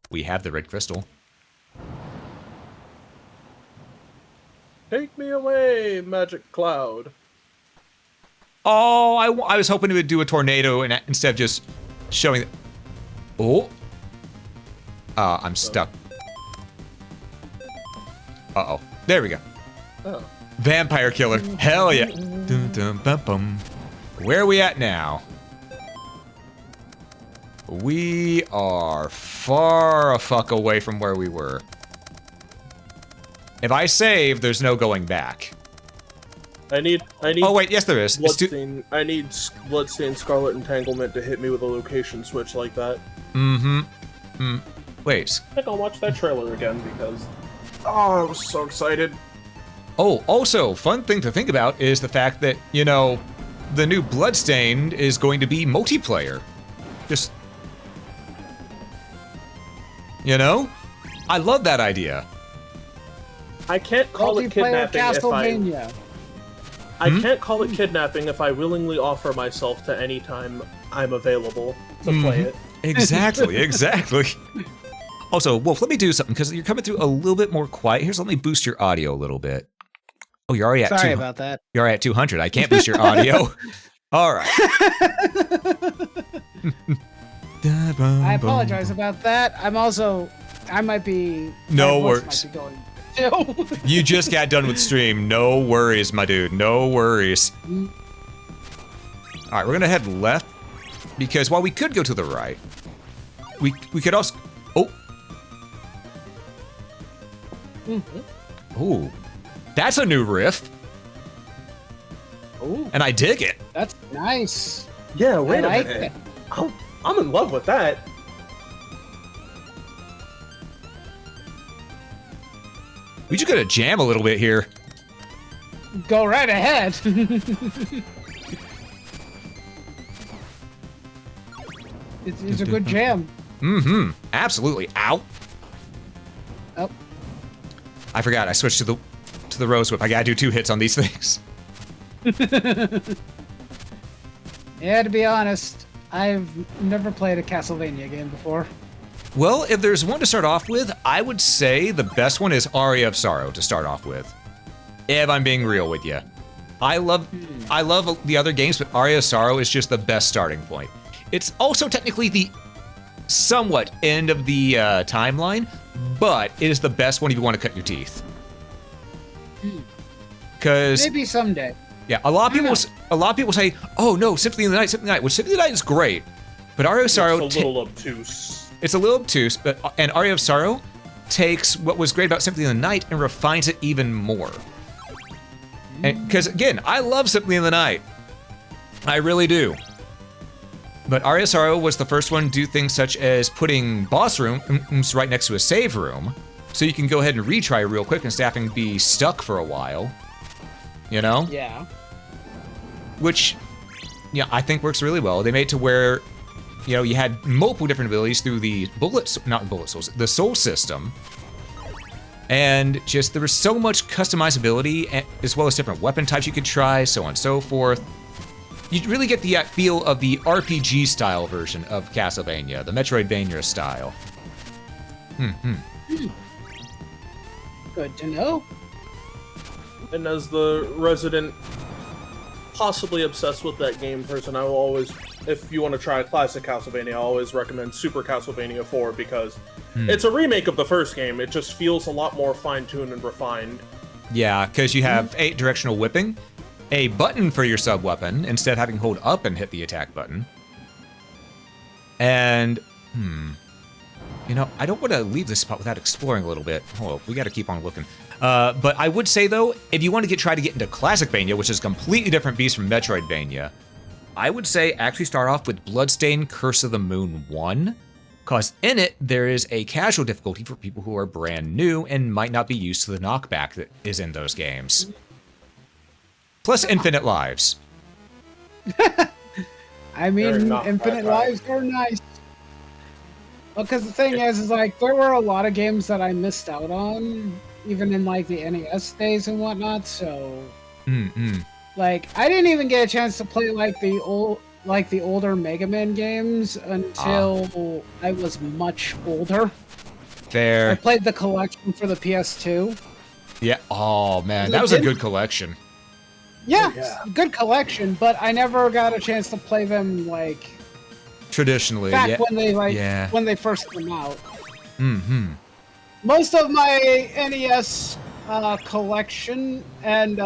we have the red crystal. Take me away, magic cloud. Oh, I was hoping it would do a tornado and instead of just showing... Oh. I'm stuck. Uh-oh. There we go. Oh. Vampire killer. Hell yeah. Dun, dun, bum, bum. Where are we at now? We are far a fuck away from where we were. If I save, there's no going back. I need. Oh wait, yes there is. It's I need Bloodstained Scarlet Entanglement to hit me with a location switch like that. Wait. I think I'll watch that trailer again because... Oh, I was so excited. Oh, also, fun thing to think about is the fact that, you know, the new Bloodstained is going to be multiplayer. Just... You know? I love that idea. I can't call it Multiplayer kidnapping if Castlevania. I can't call it kidnapping if I willingly offer myself to any time I'm available to play it. Exactly, exactly. Also, Wolf, let me do something, because you're coming through a little bit more quiet. Here's, let me boost your audio a little bit. Oh, you're already at Sorry about that. You're already at 200. I can't boost your audio. All right. I apologize about that. I might be... No my voice worries. might be going too. You just got done with stream. No worries, my dude. No worries. All right, we're going to head left, because while we could go to the right, we could also... Oh. Oh. That's a new riff, Ooh, and I dig it. that's nice. Yeah, wait a like minute. it. I'm in love with that. We just gotta jam a little bit here. Go right ahead. It's a good jam. Mm-hmm. Absolutely. Ow. Oh, I forgot. I switched to the rose whip. I gotta do 2 hits on these things. yeah. To be honest, I've never played a Castlevania game before. Well, if there's one to start off with, I would say the best one is Aria of Sorrow to start off with. If I'm being real with you. I love the other games, but Aria of Sorrow is just the best starting point. It's also technically the somewhat end of the timeline, but it is the best one if you want to cut your teeth. Because Maybe someday. yeah, a lot of people say, "Oh no, Symphony of the Night," which Symphony of the Night is great, but Aria of Sorrow It's a little obtuse. it's a little obtuse, and Aria of Sorrow takes what was great about Symphony of the Night and refines it even more. Because again, I love Symphony of the Night, I really do. But Aria of Sorrow was the first one to do things such as putting boss rooms right next to a save room, so you can go ahead and retry real quick instead of having to be stuck for a while. You know? Yeah. Which, yeah, I think works really well. They made it to where, you know, you had multiple different abilities through the the soul system. And just, there was so much customizability, as well as different weapon types you could try, so on and so forth. You really get the feel of the RPG style version of Castlevania, the Metroidvania style. Good to know. And as the resident, possibly obsessed with that game person, I will always, if you want to try a classic Castlevania, I always recommend Super Castlevania 4 because it's a remake of the first game. It just feels a lot more fine-tuned and refined. Yeah, because you have 8 directional whipping, a button for your sub-weapon, instead of having to hold up and hit the attack button. And, you know, I don't want to leave this spot without exploring a little bit. Hold up, we got to keep on looking. But I would say, though, if you want to try to get into Classicvania, which is a completely different beast from Metroidvania, I would say actually start off with Bloodstained Curse of the Moon 1, because in it, there is a casual difficulty for people who are brand new and might not be used to the knockback that is in those games. Plus infinite lives. I mean, infinite lives are nice. Well, because the thing is like, there were a lot of games that I missed out on, even in like the NES days and whatnot. So, like, I didn't even get a chance to play like the older Mega Man games until I was much older. Fair. I played the collection for the PS2. Yeah. Oh man, that was a good collection. Yeah, good collection, but I never got a chance to play them like Traditionally, back when they when they first came out. Most of my NES collection and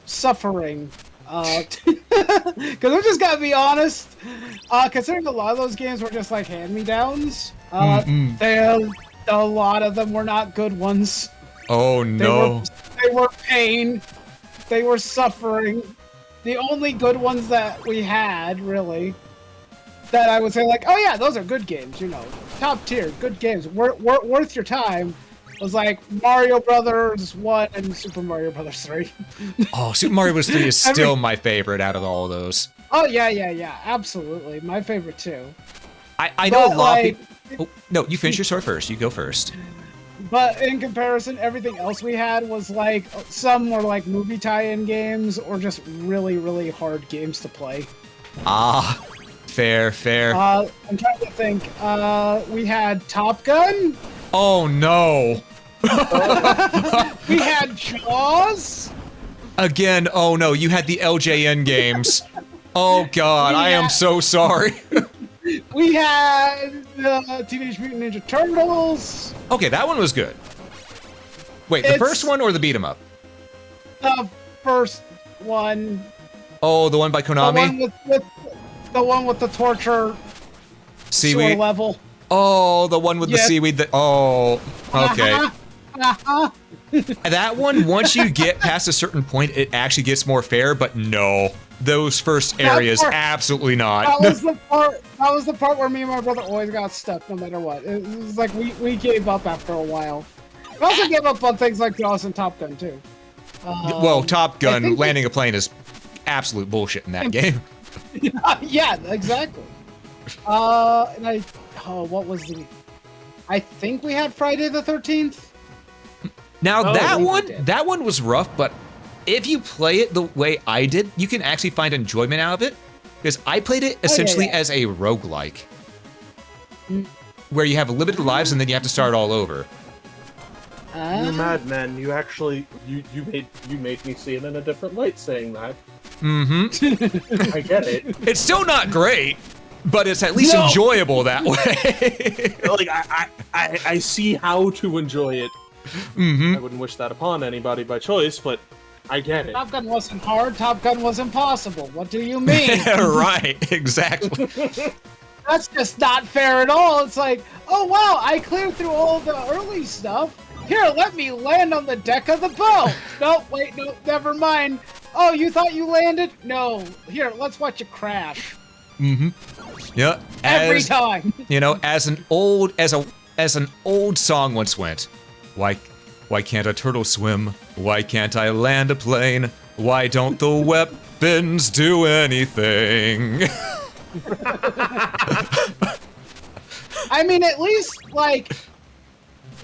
suffering, because I'm just gotta be honest, considering a lot of those games were just like hand-me-downs, a lot of them were not good ones. Oh no. They were pain. They were suffering. The only good ones that we had, really, that I would say like, oh yeah, those are good games, you know, top tier, good games, worth your time, was like Mario Brothers 1 and Super Mario Brothers 3. Oh, Super Mario Bros. 3 is still my favorite out of all of those. Oh yeah, absolutely, my favorite too. I know a lot of people. Oh, no, you finish your story first. You go first. But in comparison, everything else we had was like, some were like movie tie-in games or just really, really hard games to play. Ah, fair. I'm trying to think. We had Top Gun. Oh no. We had Jaws. Again, oh no, you had the LJN games. Oh god, I am so sorry. We had Teenage Mutant Ninja Turtles. Okay, that one was good. Wait, the first one or the beat 'em up? The first one. Oh, the one by Konami? The one with the torture seaweed level. Oh, the one with the seaweed that. Oh, okay. That one, once you get past a certain point, it actually gets more fair, but no. Those first areas, absolutely not. That was the part where me and my brother always got stuck no matter what. It was like we gave up after a while. We also gave up on things like Jaws and Top Gun too. Well, Top Gun, landing a plane is absolute bullshit in that game. Yeah, exactly. And what was the... I think we had Friday the 13th. Now that one was rough, but if you play it the way I did, you can actually find enjoyment out of it. Because I played it essentially as a roguelike. Where you have limited lives and then you have to start all over. You're mad, man. You actually you made me see it in a different light saying that. Mm-hmm. I get it. It's still not great, but it's at least enjoyable that way. Like I see how to enjoy it. Mm-hmm. I wouldn't wish that upon anybody by choice, but I get it. Top Gun wasn't hard. Top Gun was impossible. What do you mean? Right, exactly. That's just not fair at all. It's like, oh wow, I cleared through all the early stuff. Here, let me land on the deck of the boat. No, wait, no, never mind. Oh, you thought you landed? No. Here, let's watch it crash. Mm-hmm. Yeah. Every time. You know, as an old song once went, why can't a turtle swim? Why can't I land a plane? Why don't the weapons do anything? I mean, at least, like,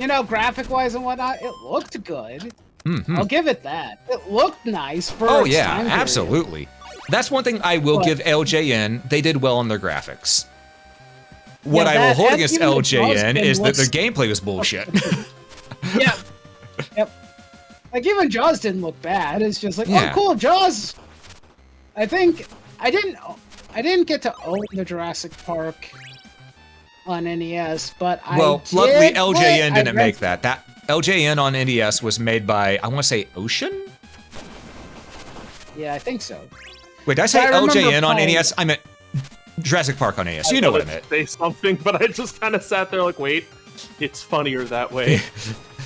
you know, graphic-wise and whatnot, it looked good. Mm-hmm. I'll give it that. It looked nice for Oh its yeah, time period. absolutely. That's one thing I will give LJN. They did well on their graphics. What I will hold against LJN is that their gameplay was bullshit. Yep. Yep. Like, even Jaws didn't look bad. It's just like, oh, cool, Jaws. I think I didn't get to own the Jurassic Park on NES, but luckily LJN didn't make that. That LJN on NES was made by, I want to say, Ocean? Yeah, I think so. Wait, did I say LJN on NES? I meant Jurassic Park on NES. You know what I meant. Say something, but I just kind of sat there like, wait, it's funnier that way.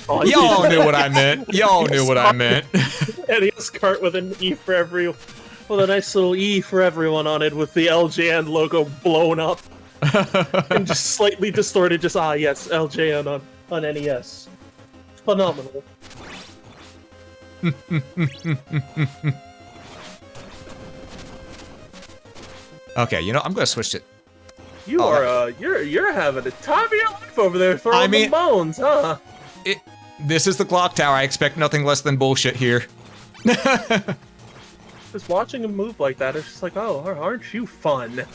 Y'all knew what I meant. Y'all knew what I meant. NES cart with an E for every... Well, a nice little E for everyone on it with the LJN logo blown up. And just slightly distorted, just, yes, LJN on NES. Phenomenal. Okay, you know, I'm gonna switch it. You are, you're having a time of your life over there throwing the bones, huh? This is the clock tower. I expect nothing less than bullshit here. Just watching him move like that, it's just like, oh, aren't you fun?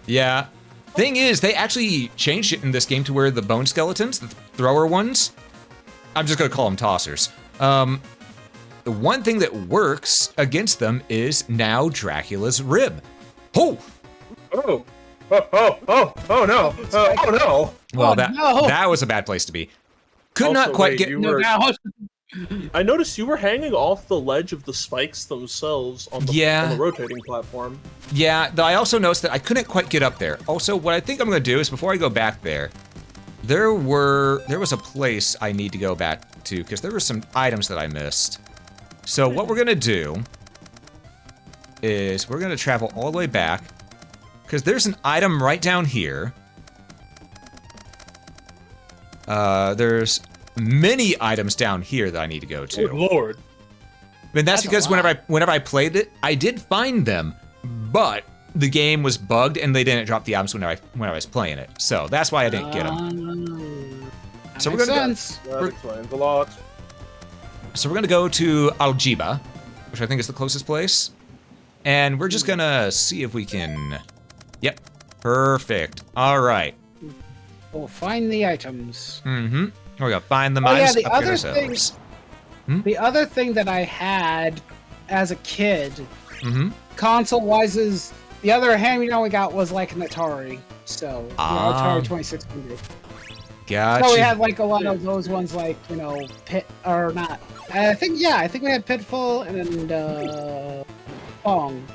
Yeah. Thing is, they actually changed it in this game to where the bone skeletons, the thrower ones, I'm just gonna call them tossers. The one thing that works against them is now Dracula's rib. Oh! Oh! Oh no! Oh no! Well, that was a bad place to be. Could not quite get... I noticed you were hanging off the ledge of the spikes themselves on the rotating platform. Yeah, though I also noticed that I couldn't quite get up there. Also, what I think I'm going to do is before I go back there, there was a place I need to go back to because there were some items that I missed. So what we're going to do is we're going to travel all the way back because there's an item right down here. There's many items down here that I need to go to. Good lord. And that's because whenever I played it, I did find them, but the game was bugged and they didn't drop the items when I was playing it. So that's why I didn't get them. So we're gonna that explains a lot. So we're gonna go to Algiba, which I think is the closest place, and we're just gonna see if we can. Yep, perfect. All right. We'll find the items. Mm-hmm. We're gonna find the mines. The other thing that I had as a kid, console-wise, is the other hand-me-down we got was like an Atari. So Atari 2600. Gotcha. So we had like a lot of those ones, like I think we had Pitfall and Pong.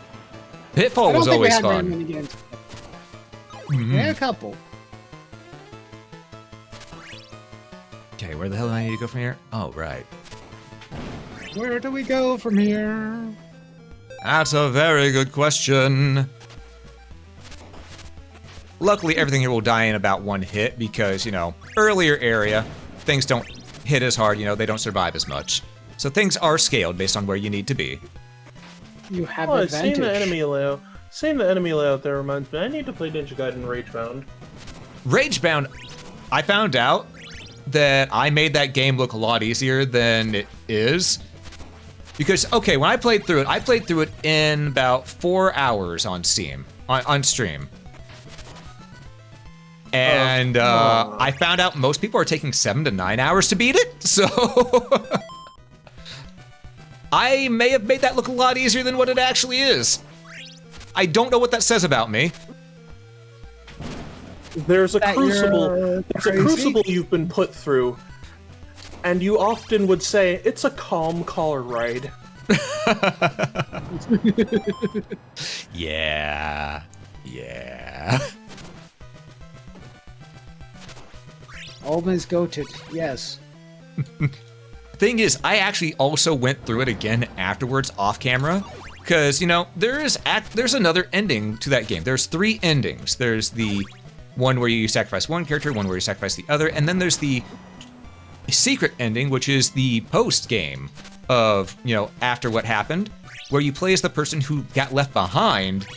Pitfall was always fun. We had a couple. Okay, where the hell do I need to go from here? Oh, right. Where do we go from here? That's a very good question. Luckily, everything here will die in about one hit because, you know, earlier area, things don't hit as hard, you know, they don't survive as much. So things are scaled based on where you need to be. You have Oh, advantage. seeing the enemy layout there reminds me, I need to play Ninja Gaiden Ragebound. Ragebound, I found out that I made that game look a lot easier than it is. Because, okay, when I played through it in about 4 hours on Steam, on stream. And I found out most people are taking 7 to 9 hours to beat it, so I may have made that look a lot easier than what it actually is. I don't know what that says about me. There's a That crucible. you're There's a crazy? crucible you've been put through, and you often would say it's a calm car ride. Yeah. Always goated, yes. Thing is, I actually also went through it again afterwards off camera. Because, you know, there's another ending to that game. There's 3 endings. There's the one where you sacrifice one character, one where you sacrifice the other, and then there's the secret ending, which is the post game of, you know, after what happened, where you play as the person who got left behind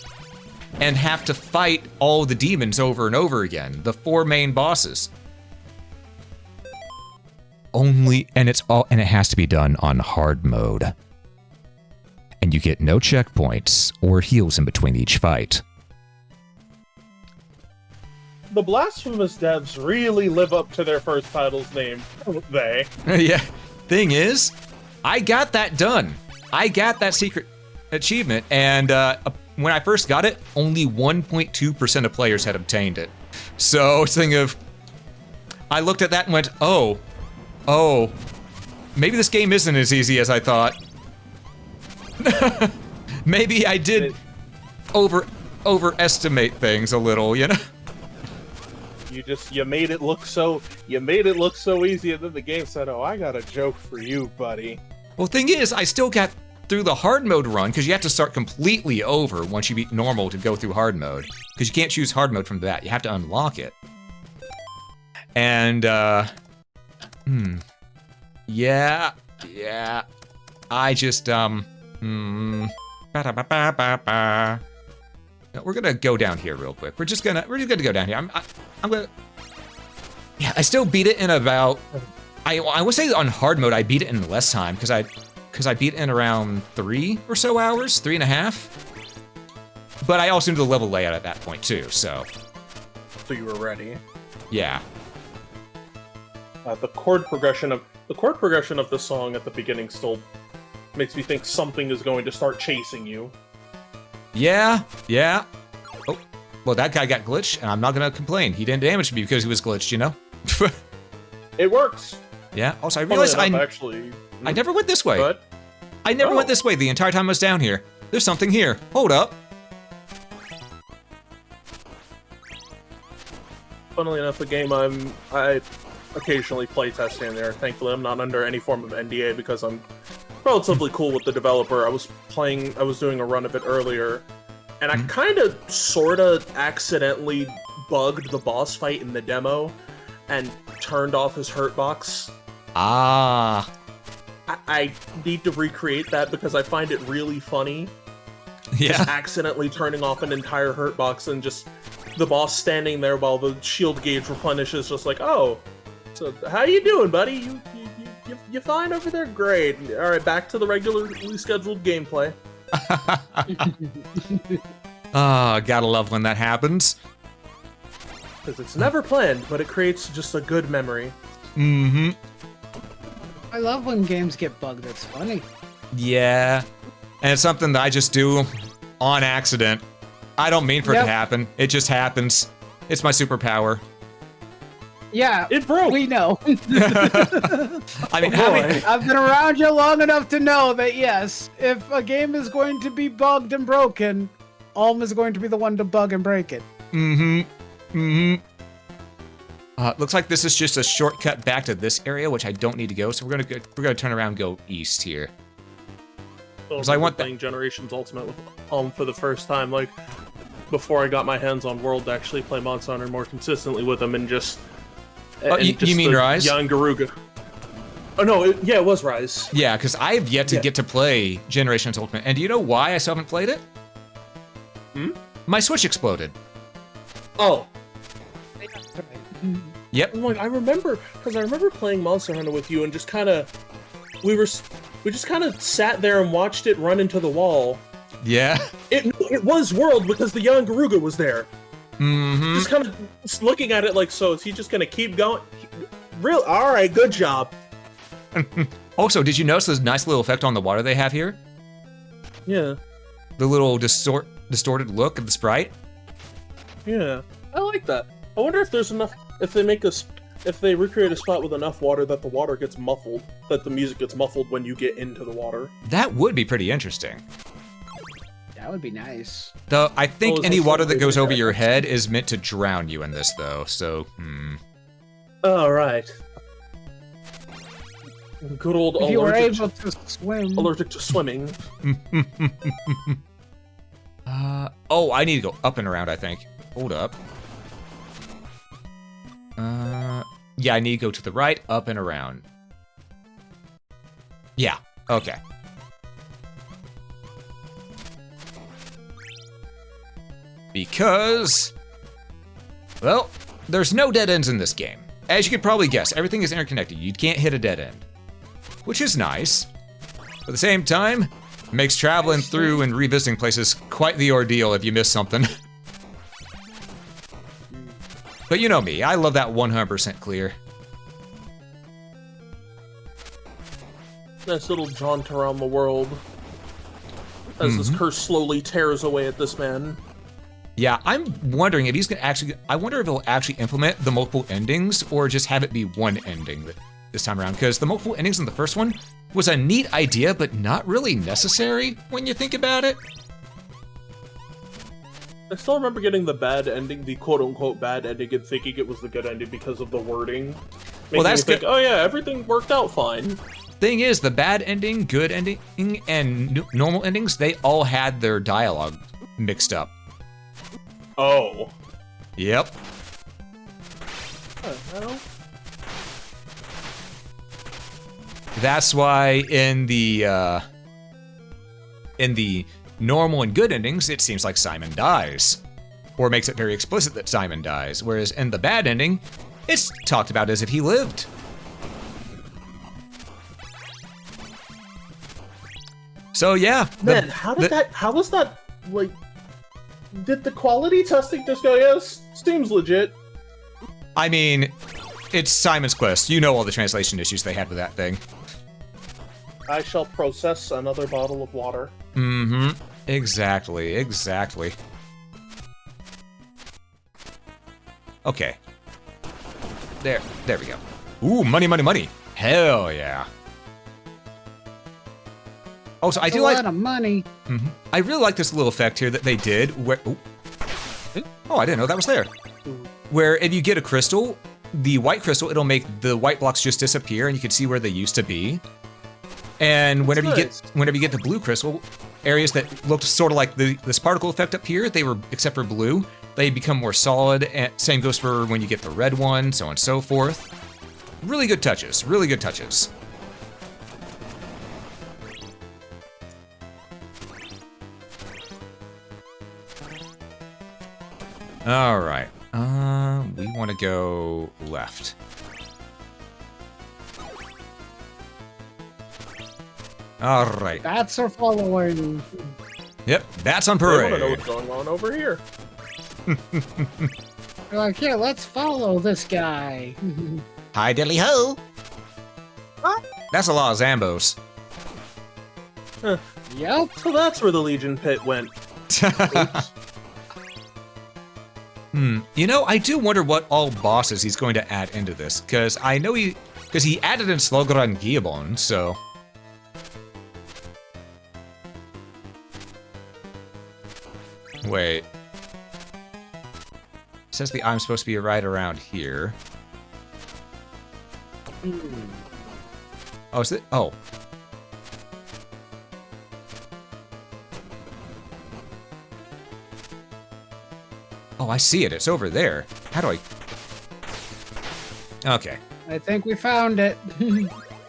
and have to fight all the demons over and over again, the 4 main bosses. And it has to be done on hard mode. And you get no checkpoints or heals in between each fight. The Blasphemous devs really live up to their first title's name, don't they? Yeah. Thing is, I got that done. I got that secret achievement, and when I first got it, only 1.2% of players had obtained it. So, I looked at that and went, oh, maybe this game isn't as easy as I thought. Maybe I did overestimate things a little, you know? You made it look so easy, and then the game said, "Oh, I got a joke for you, buddy." Well, thing is, I still got through the hard mode run, because you have to start completely over once you beat normal to go through hard mode. Because you can't choose hard mode from that, you have to unlock it. And, yeah, I just, we're gonna go down here real quick. We're just gonna go down here. I'm gonna, yeah, I still beat it in about, I would say on hard mode, I beat it in less time, because I beat it in around 3 or so hours, 3.5. But I also knew the level layout at that point too, so. So you were ready. Yeah. The chord progression of the song at the beginning still makes me think something is going to start chasing you. Yeah. Oh, well, that guy got glitched, and I'm not gonna complain. He didn't damage me because he was glitched, you know? It works. Yeah, also, I realized I never went this way. But I never went this way the entire time I was down here. There's something here. Hold up. funnily enough, the game I occasionally play test in there. Thankfully, I'm not under any form of NDA because I'm relatively cool with the developer. I was doing a run of it earlier, and I kind of, sort of accidentally bugged the boss fight in the demo and turned off his hurt box. Ah. I need to recreate that because I find it really funny. Yeah. Just accidentally turning off an entire hurt box and just the boss standing there while the shield gauge replenishes, just like, oh, so how you doing, buddy? You fine over there? Great. All right, back to the regularly scheduled gameplay. Ah, gotta love when that happens. Because it's never planned, but it creates just a good memory. Mm-hmm. I love when games get bugged. It's funny. Yeah. And it's something that I just do on accident. I don't mean for it to happen. It just happens. It's my superpower. Yeah, It broke! we know. I mean, I've been around you long enough to know that yes, if a game is going to be bugged and broken, Alm is going to be the one to bug and break it. Looks like this is just a shortcut back to this area, which I don't need to go. So we're gonna turn around and go east here. still Because I want playing Generations Ultimate with for the first time, like, before I got my hands on World to actually play Monster Hunter more consistently with him, and just... Oh, you mean Rise? Young Garuga. Oh, no, it was Rise. Yeah, because I have yet to get to play Generations Ultimate. And do you know why I still haven't played it? My Switch exploded. Oh. Yep. I'm like, I remember playing Monster Hunter with you and just kind of... We just kind of sat there and watched it run into the wall. Yeah. It was World because the young Garuga was there. Mm-hmm. Just kind of looking at it like, so is he just going to keep going? Real? All right, good job. Also, did you notice this nice little effect on the water they have here? Yeah. The little distorted look of the sprite? Yeah. I like that. I wonder if there's enough... If they recreate a spot with enough water that the water gets muffled, that the music gets muffled when you get into the water. That would be pretty interesting. That would be nice. Though, I think is any that water that goes over something- your head is meant to drown you in this, though, so, All right. Good old If you were allergic, able to swim. allergic to swimming. Oh, I need to go up and around, I think. Hold up. Yeah, I need to go to the right, up and around. Yeah, okay. Because... Well, there's no dead ends in this game. As you could probably guess, everything is interconnected. You can't hit a dead end. Which is nice. But at the same time, it makes traveling through and revisiting places quite the ordeal if you miss something. But you know me, I love that 100% clear. Nice little jaunt around the world. As this curse slowly tears away at this man. Yeah, I'm wondering if he's gonna actually... I wonder if he'll actually implement the multiple endings or just have it be one ending this time around. Because the multiple endings in the first one was a neat idea, but not really necessary when you think about it. I still remember getting the bad ending, the quote-unquote bad ending, and thinking it was the good ending because of the wording. Well, that's me think, oh yeah, everything worked out fine. Thing is, the bad ending, good ending, and normal endings, they all had their dialogue mixed up. Oh. Yep. What the hell? That's why in the normal and good endings, it seems like Simon dies. Or makes it very explicit that Simon dies. Whereas in the bad ending, it's talked about as if he lived. So yeah. Man, how was that, like, did the quality testing just go, yes, seems legit? I mean, it's Simon's Quest. You know all the translation issues they had with that thing. I shall process another bottle of water. Mm-hmm. Exactly, exactly. Okay. There we go. Ooh, money, money, money. Hell yeah. Also, I do like... a lot of money. I really like this little effect here that they did where... Oh, I didn't know that was there. Where if you get a crystal, the white crystal, it'll make the white blocks just disappear and you can see where they used to be. And whenever you get the blue crystal, areas that looked sort of like this particle effect up here, they were, except for blue, they become more solid. And same goes for when you get the red one, so on and so forth. Really good touches, really good touches. All right, we want to go left. All right. Bats are following. Yep, bats on I want to know parade. what's going on over here. They're like, here, let's follow this guy. Hi, diddly ho. That's a lot of Zambos. Yep. So that's where the Legion pit went. You know, I do wonder what all bosses he's going to add into this, because I know he added in Slogger and Giabon, so. Wait. It says I'm supposed to be right around here. Oh, is it? Oh. Oh, I see it. It's over there. How do I... Okay. I think we found it.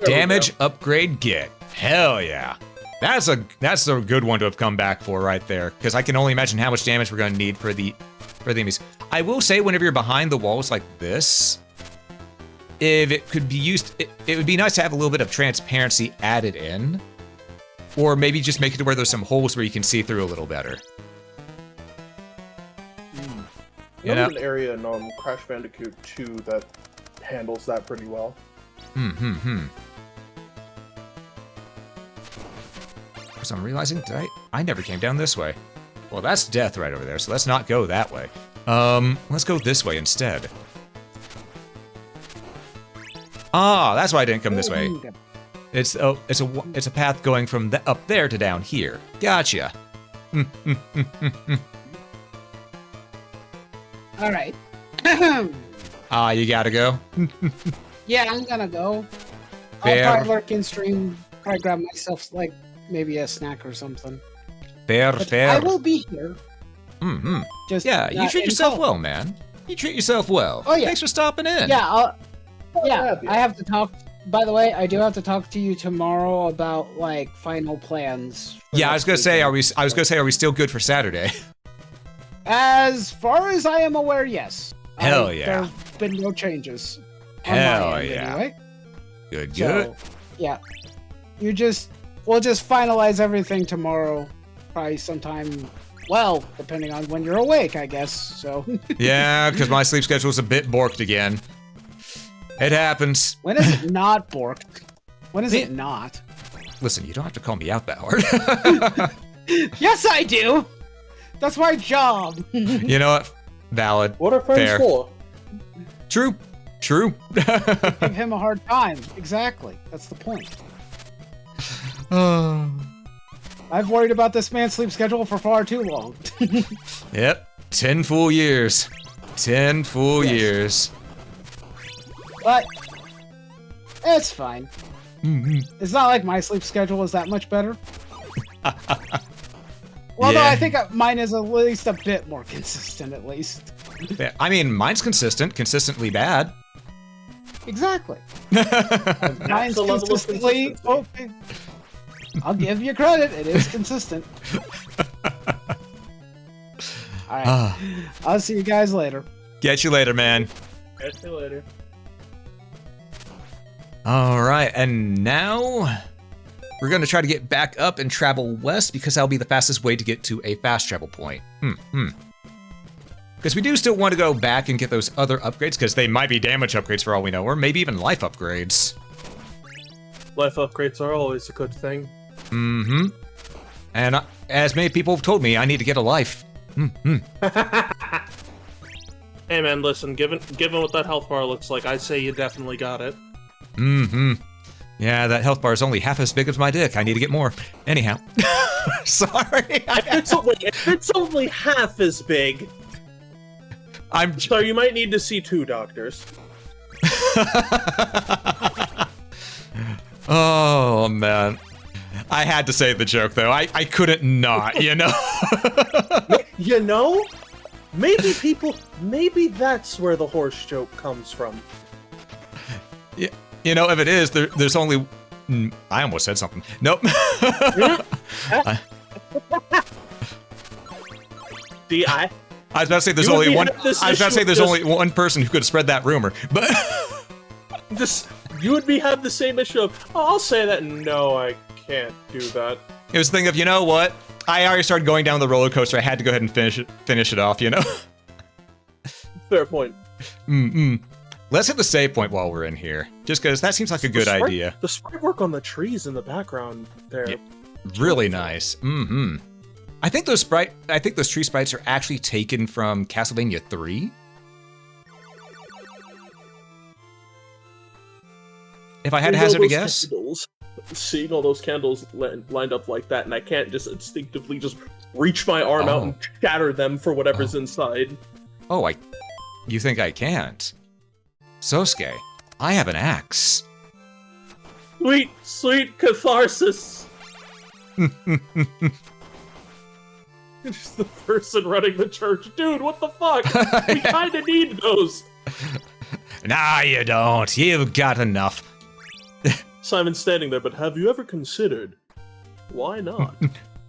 Damage upgrade get. Hell yeah. That's a good one to have come back for right there, because I can only imagine how much damage we're going to need for the enemies. I will say, whenever you're behind the walls like this, if it could be used, it would be nice to have a little bit of transparency added in, or maybe just make it to where there's some holes where you can see through a little better. There's an area in Crash Bandicoot 2 that handles that pretty well. So I'm realizing, I never came down this way. Well, that's death right over there, so let's not go that way. Let's go this way instead. Ah, that's why I didn't come this way. It's a path going from up there to down here. Gotcha. All right. You gotta go. Yeah, I'm gonna go. Fair. I'll probably lurk in stream. Probably grab myself like maybe a snack or something. Fair. I will be here. Just Yeah, you treat yourself well, man. You treat yourself well. Oh yeah. Thanks for stopping in. Yeah. I have to talk. By the way, I do have to talk to you tomorrow about like final plans. Yeah, I was gonna say, are we still good for Saturday? As far as I am aware, yes. Hell yeah. There've been no changes. On Hell my end, yeah. Anyway. Good. So, yeah. We'll just finalize everything tomorrow. Probably sometime, well, depending on when you're awake, I guess, so. Yeah, because my sleep schedule's a bit borked again. It happens. When is it not borked? When is it not? Listen, you don't have to call me out that hard. Yes, I do! That's my job! You know what? Valid. What are friends Fair. for? True. Give him a hard time. Exactly. That's the point. I've worried about this man's sleep schedule for far too long. Yep. 10 full years. 10 full years. But it's fine. It's not like my sleep schedule is that much better. Although I think mine is at least a bit more consistent, at least. Yeah, I mean, mine's consistently bad. Exactly. Mine's consistently okay. I'll give you credit. It is consistent. All right. I'll see you guys later. Get you later, man. Catch you later. All right, and now we're going to try to get back up and travel west because that'll be the fastest way to get to a fast travel point. Because we do still want to go back and get those other upgrades, because they might be damage upgrades for all we know, or maybe even life upgrades. Life upgrades are always a good thing. And as many people have told me, I need to get a life. Hey man, listen, given what that health bar looks like, I'd say you definitely got it. Yeah, that health bar is only half as big as my dick. I need to get more. Anyhow. Sorry. If it's only half as big, so you might need to see 2 doctors. Oh, man. I had to say the joke, though. I couldn't not, you know? You know? Maybe that's where the horse joke comes from. Yeah. You know, if it is, there's only... I almost said something. Nope. See, I was about to say there's only one. I was about to say there's only one person who could have spread that rumor, but you would have the same issue of, oh, I'll say that. No, I can't do that. It was the thing of, you know what? I already started going down the roller coaster. I had to go ahead and finish it off. You know. Fair point. Let's hit the save point while we're in here, just because that seems like a good idea. The sprite work on the trees in the background there. Yeah, really nice. I think those tree sprites are actually taken from Castlevania 3. If I had to hazard a guess. Seeing all those candles lined up like that, and I can't just instinctively just reach my arm out and shatter them for whatever's inside. Oh, you think I can't? Sosuke, I have an axe. Sweet catharsis. Just the person running the church. Dude, what the fuck? We kinda need those. Nah, you don't. You've got enough. Simon's standing there, but have you ever considered why not?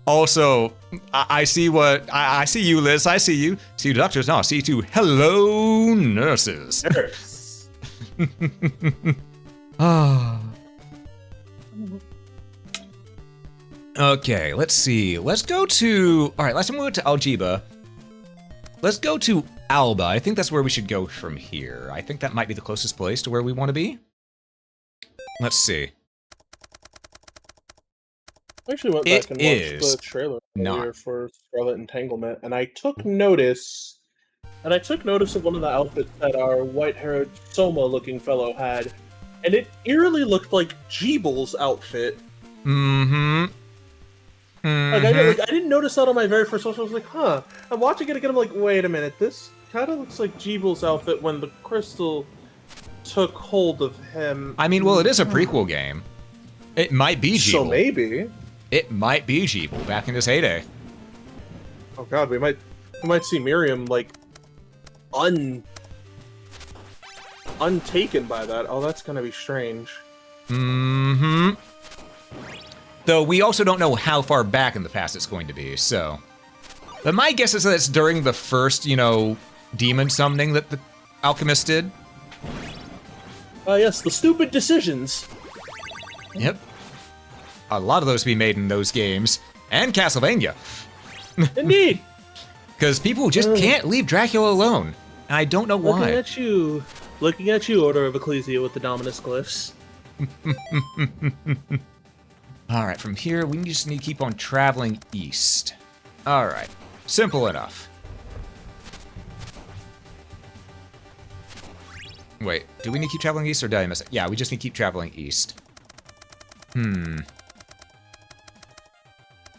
Also, I see what I see you, Liz. I see you. See you, doctors. No, I see you too. Hello, nurses. Nurse. Ah. Okay, let's see. Let's go to. All right, last time we went to Algiba. Let's go to Alba. I think that's where we should go from here. I think that might be the closest place to where we want to be. Let's see. I actually went back and watched the trailer earlier for Scarlet Entanglement, and I took notice. And I took notice of one of the outfits that our white-haired Soma-looking fellow had, and it eerily looked like Jeeble's outfit. Mm-hmm. Like, I didn't notice that on my very first watch. I was like, huh. I'm watching it again. I'm like, wait a minute. This kind of looks like Jeeble's outfit when the crystal took hold of him. I mean, well, it is a prequel game. It might be Jeeble. So maybe. It might be Jeeble back in his heyday. Oh god, we might see Miriam like untaken by that. Oh, that's gonna be strange. Mm-hmm. Though we also don't know how far back in the past it's going to be, so. But my guess is that it's during the first, demon summoning that the alchemist did. Yes, the stupid decisions. Yep. A lot of those to be made in those games. And Castlevania. Indeed. Because people just can't leave Dracula alone. And I don't know why. Looking at you, Order of Ecclesia with the Dominus glyphs. Alright, from here, we just need to keep on traveling east. Alright, simple enough. Wait, do we need to keep traveling east or did I miss it? Yeah, we just need to keep traveling east.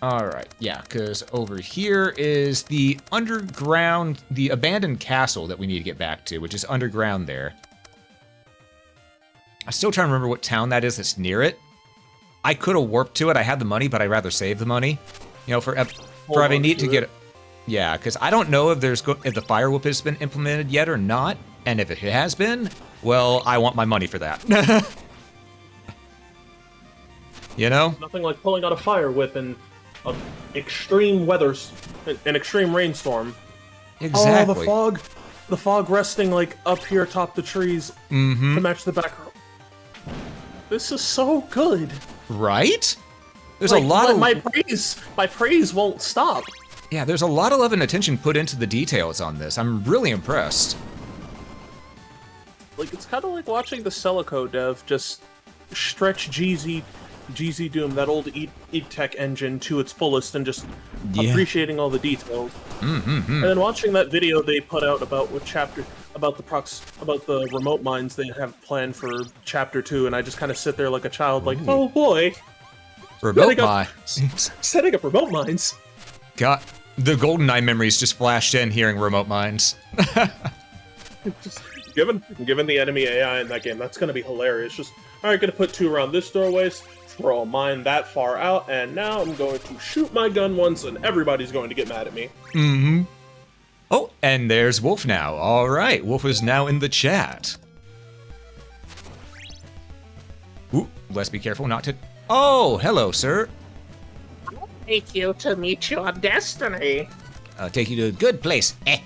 Alright, yeah, because over here is the underground, the abandoned castle that we need to get back to, which is underground there. I'm still trying to remember what town that is that's near it. I could have warped to it. I had the money, but I'd rather save the money. For if I need to get it. Yeah, because I don't know if if the fire whip has been implemented yet or not. And if it has been, well, I want my money for that. Nothing like pulling out a fire whip in an extreme an extreme rainstorm. Exactly. Oh, the fog resting like up here atop the trees to match the background. This is so good. Right? There's a lot of my praise won't stop. Yeah, there's a lot of love and attention put into the details on this. I'm really impressed. Like, it's kind of like watching the Celico dev just stretch GZ Doom, that old Eat Tech engine, to its fullest and just appreciating all the details. And then watching that video they put out about the remote mines they have planned for Chapter 2, and I just kind of sit there like a child, like, oh boy. Remote mines. Setting up remote mines. God, the GoldenEye memories just flashed in hearing remote mines. Just given the enemy AI in that game, that's going to be hilarious. Just, alright, going to put 2 around this doorway, throw a mine that far out, and now I'm going to shoot my gun once, and everybody's going to get mad at me. Oh, and there's Wolf now. All right, Wolf is now in the chat. Ooh, let's be careful not to... Oh, hello, sir. I'll take you to meet your destiny. I'll take you to a good place. And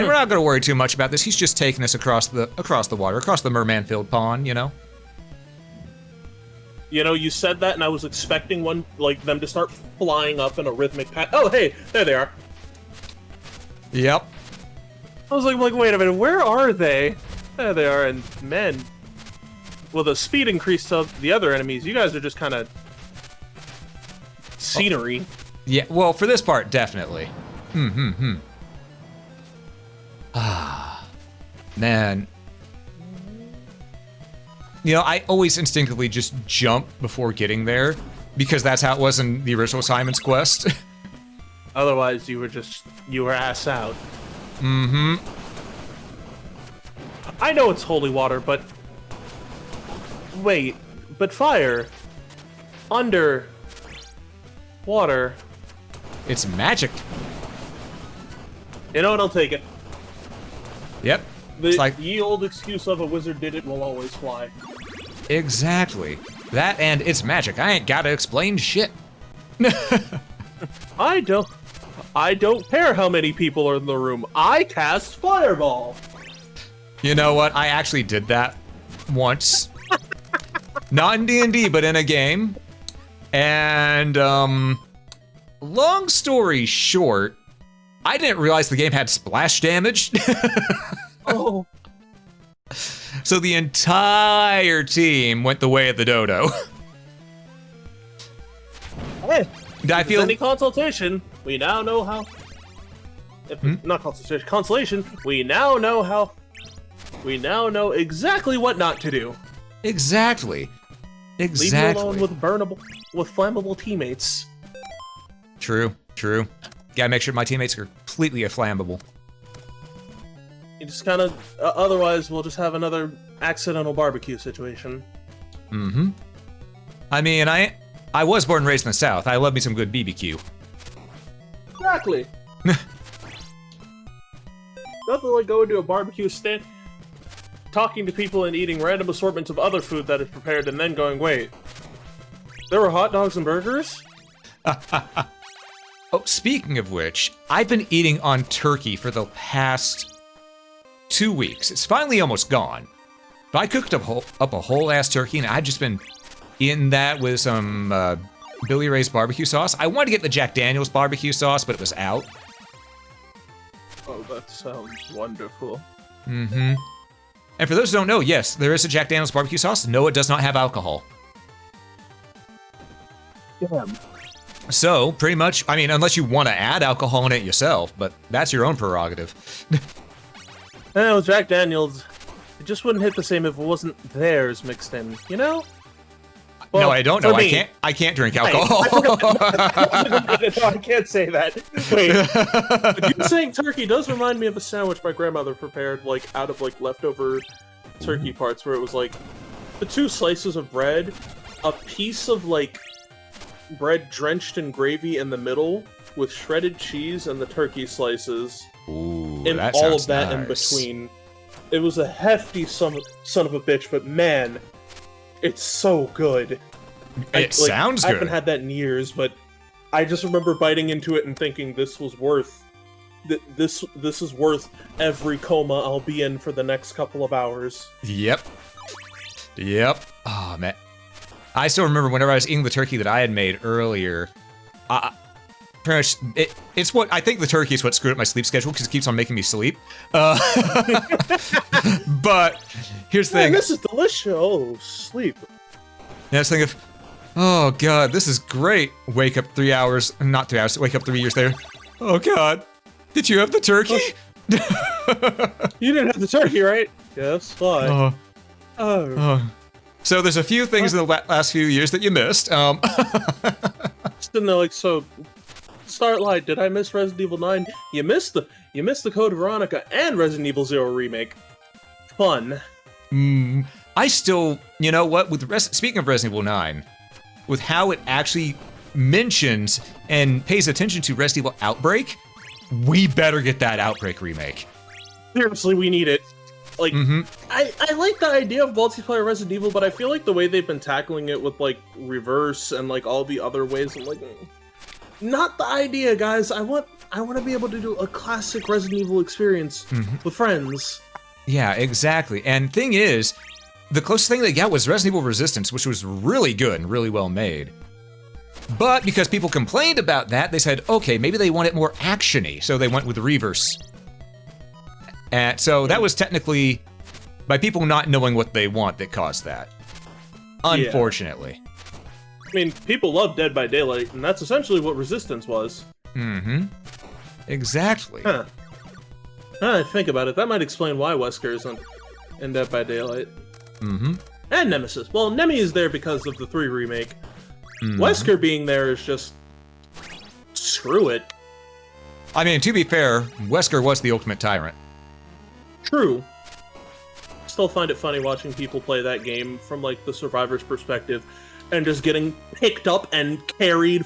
we're not going to worry too much about this. He's just taking us across the water, across the Mermanfield Pond, You said that, and I was expecting them to start flying up in a rhythmic pattern. Oh, hey, there they are. Yep. I was like, wait a minute, where are they? There they are, and man, well, the speed increase of the other enemies, you guys are just kind of scenery. Yeah, well, for this part, definitely. Ah, man. I always instinctively just jump before getting there, because that's how it was in the original Simon's Quest. Otherwise, you were ass out. I know it's holy water, but... Wait, but fire? under water. It's magic. You know what? I'll take it. Yep. The It's like ye old excuse of a wizard did it will always fly. exactly that, and it's magic. I ain't gotta explain shit. I don't care how many people are in the room. I cast fireball. You know what? I actually did that once. Not in D&D, but in a game. And, long story short, I didn't realize the game had splash damage. Oh. So the entire team went the way of the dodo. Hey, I feel any consultation, we now know how. Not consultation, consolation. We now know how. We now know exactly what not to do. exactly. Leave me alone with flammable teammates. True. Gotta make sure my teammates are completely flammable. You just kind of. Otherwise, we'll just have another accidental barbecue situation. Mm-hmm. I mean, I was born and raised in the South. I love me some good BBQ. Exactly. Nothing like going to a barbecue stand, talking to people and eating random assortments of other food that is prepared, and then going, wait, there were hot dogs and burgers? Oh, speaking of which, I've been eating on turkey for the past 2 weeks. It's finally almost gone. But I cooked up a whole ass turkey, and I've just been eating that with some Billy Ray's barbecue sauce. I wanted to get the Jack Daniel's barbecue sauce, but it was out. Oh, that sounds wonderful. Mm-hmm. And for those who don't know, yes, there is a Jack Daniel's barbecue sauce. No, it does not have alcohol. Damn. So, pretty much, I mean, unless you want to add alcohol in it yourself, but that's your own prerogative. And with Jack Daniels, it just wouldn't hit the same if it wasn't theirs mixed in, you know? Well, no, I don't know. for me- I can't drink alcohol. I can't say that. Wait, you saying turkey does remind me of a sandwich my grandmother prepared, like, out of, like, leftover turkey parts, where it was, like, the 2 slices of bread, a piece of, like, bread drenched in gravy in the middle, with shredded cheese and the turkey slices, Ooh, and that all sounds of that in nice. between. It was a hefty son of a bitch, but man, it's so good. Sounds I good. haven't had that in years, but I just remember biting into it and thinking this was worth this is worth every coma I'll be in for the next couple of hours. Yep. Oh, man. I still remember whenever I was eating the turkey that I had made earlier. Pretty much, it's what I think the turkey is what screwed up my sleep schedule because it keeps on making me sleep. But here's the Man, thing. this is delicious. Oh, sleep. I was thinking of, oh god, this is great. Wake up 3 hours, not 3 hours. Wake up 3 years later. Oh god, did you have the turkey? You didn't have the turkey, right? Yes. Why? Oh. So there's a few things in the last few years that you missed. Sitting there like, so Starlight, did I miss Resident Evil 9? You missed the Code Veronica and Resident Evil 0 remake. Fun. I still, you know what? Speaking of Resident Evil 9, with how it actually mentions and pays attention to Resident Evil Outbreak, we better get that Outbreak remake. Seriously, we need it. Like, I like the idea of multiplayer Resident Evil, but I feel like the way they've been tackling it with, like, reverse and, like, all the other ways, I'm like, not the idea, guys. I want to be able to do a classic Resident Evil experience with friends. Yeah, exactly. And thing is, the closest thing they got was Resident Evil Resistance, which was really good and really well made. But because people complained about that, they said, okay, maybe they want it more action-y, so they went with the reverse. And so that was technically by people not knowing what they want that caused that. Unfortunately. Yeah. I mean, people love Dead by Daylight, and that's essentially what Resistance was. Exactly. Huh. Now I think about it, that might explain why Wesker isn't in Dead by Daylight. And Nemesis. Well, Nemi is there because of the 3 remake. Wesker being there is just... screw it. I mean, to be fair, Wesker was the ultimate tyrant. True. Still find it funny watching people play that game from, like, the survivor's perspective. and just getting picked up and carried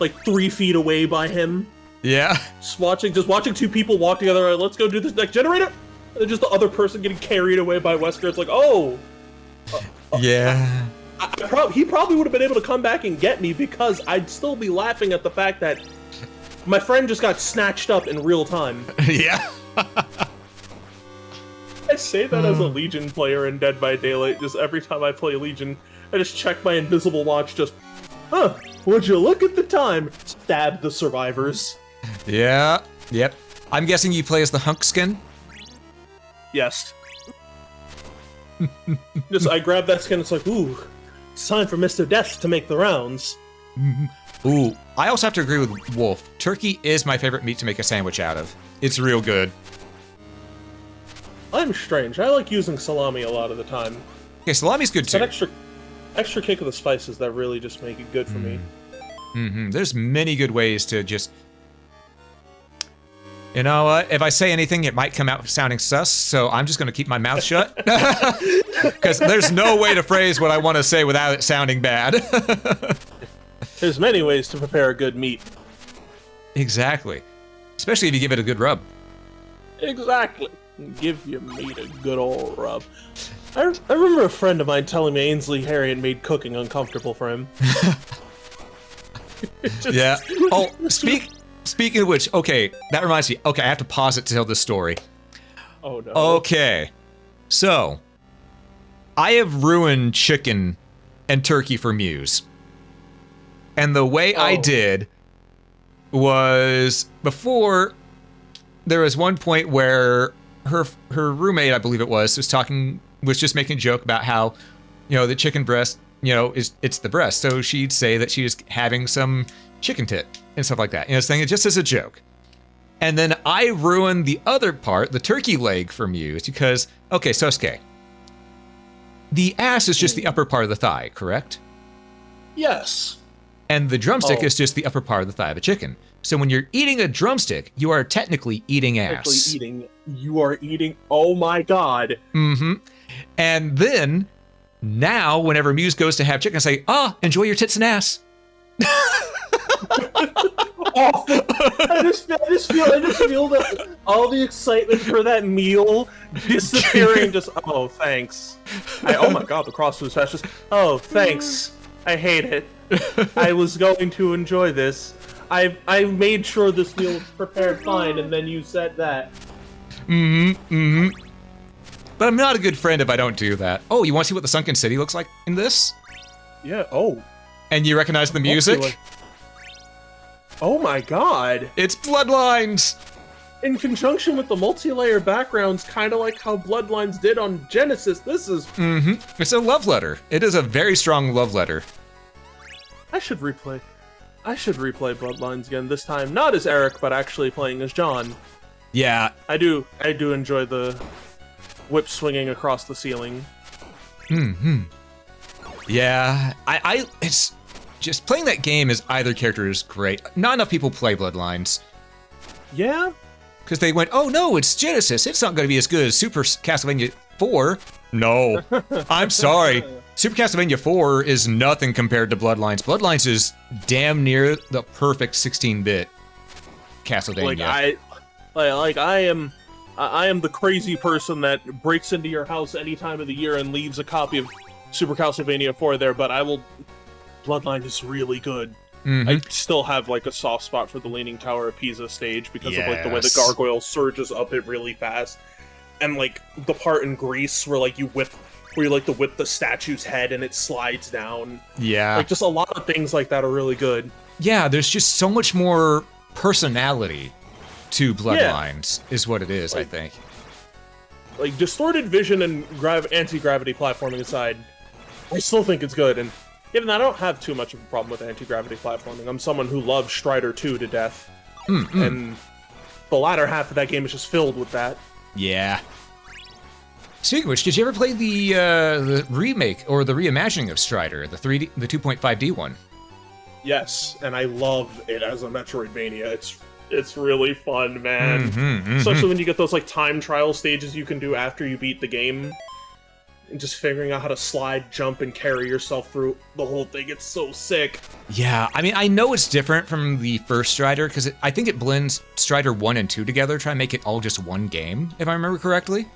like 3 feet away by him. Yeah. Just watching 2 people walk together. Like, let's go do this next generator. And then just the other person getting carried away by Wesker. It's like, oh. Yeah. He probably would have been able to come back and get me because I'd still be laughing at the fact that my friend just got snatched up in real time. Yeah. I say that as a Legion player in Dead by Daylight. Just every time I play Legion, I just check my invisible watch. Just, would you look at the time? Stab the survivors. Yeah. Yep. I'm guessing you play as the hunk skin? Yes. Just I grab that skin. It's like, ooh, it's time for Mr. Death to make the rounds. Ooh, I also have to agree with Wolf. Turkey is my favorite meat to make a sandwich out of. It's real good. I'm strange. I like using salami a lot of the time. Okay, salami's good too. That extra kick of the spices that really just make it good for me. There's many good ways to just... You know what? If I say anything, it might come out sounding sus, so I'm just going to keep my mouth shut. Because there's no way to phrase what I want to say without it sounding bad. There's many ways to prepare a good meat. Exactly. Especially if you give it a good rub. Exactly. Give your meat a good old rub. I remember a friend of mine telling me Ainsley Harriott made cooking uncomfortable for him. Yeah. Oh, speaking of which, okay, that reminds me. Okay, I have to pause it to tell this story. Oh no. Okay. So, I have ruined chicken and turkey for Muse. And the way I did was before there was one point where her roommate, I believe it was just making a joke about how, you know, the chicken breast, you know, it's the breast. So she'd say that she was having some chicken tit and stuff like that. You know, saying it just as a joke. And then I ruined the other part, the turkey leg for Muse, because, okay, Sosuke, the ass is just the upper part of the thigh, correct? Yes. And the drumstick is just the upper part of the thigh of a chicken. So when you're eating a drumstick, you are technically eating ass. You are eating, oh my god. Mm-hmm. And then, now, whenever Muse goes to have chicken, I say, enjoy your tits and ass. I just feel that all the excitement for that meal disappearing. Just thanks. Oh my god, the cross was fast. Just thanks. I hate it. I was going to enjoy this. I made sure this meal was prepared fine, and then you said that. But I'm not a good friend if I don't do that. Oh, you want to see what the Sunken City looks like in this? Yeah. And you recognize the music? Oh my god. It's Bloodlines! In conjunction with the multi-layer backgrounds, kind of like how Bloodlines did on Genesis, this is... It's a love letter. It is a very strong love letter. I should replay Bloodlines again, this time not as Eric, but actually playing as John. Yeah. I do enjoy the whip swinging across the ceiling. Yeah, it's just playing that game as either character is great. Not enough people play Bloodlines. Yeah? Because they went, oh no, it's Genesis. It's not going to be as good as Super Castlevania 4. No, I'm sorry. Super Castlevania 4 is nothing compared to Bloodlines. Bloodlines is damn near the perfect 16-bit Castlevania. I am the crazy person that breaks into your house any time of the year and leaves a copy of Super Castlevania 4 there, but Bloodline is really good. I still have like a soft spot for the Leaning Tower of Pisa stage because of like the way the gargoyle surges up it really fast. And like the part in Greece where you like to whip the statue's head and it slides down. Yeah. Like just a lot of things like that are really good. Yeah, there's just so much more personality to Bloodlines is what it is, I think. Like distorted vision and anti-gravity platforming aside, I still think it's good, and given that I don't have too much of a problem with anti-gravity platforming, I'm someone who loves Strider 2 to death, and the latter half of that game is just filled with that. Yeah. Speaking of which, did you ever play the remake or the reimagining of Strider, the 2.5D one? Yes, and I love it as a Metroidvania. It's really fun, man. Especially when you get those like time trial stages you can do after you beat the game. and just figuring out how to slide, jump, and carry yourself through the whole thing. It's so sick. Yeah, I mean, I know it's different from the first Strider, because I think it blends Strider 1 and 2 together, try and make it all just one game, if I remember correctly.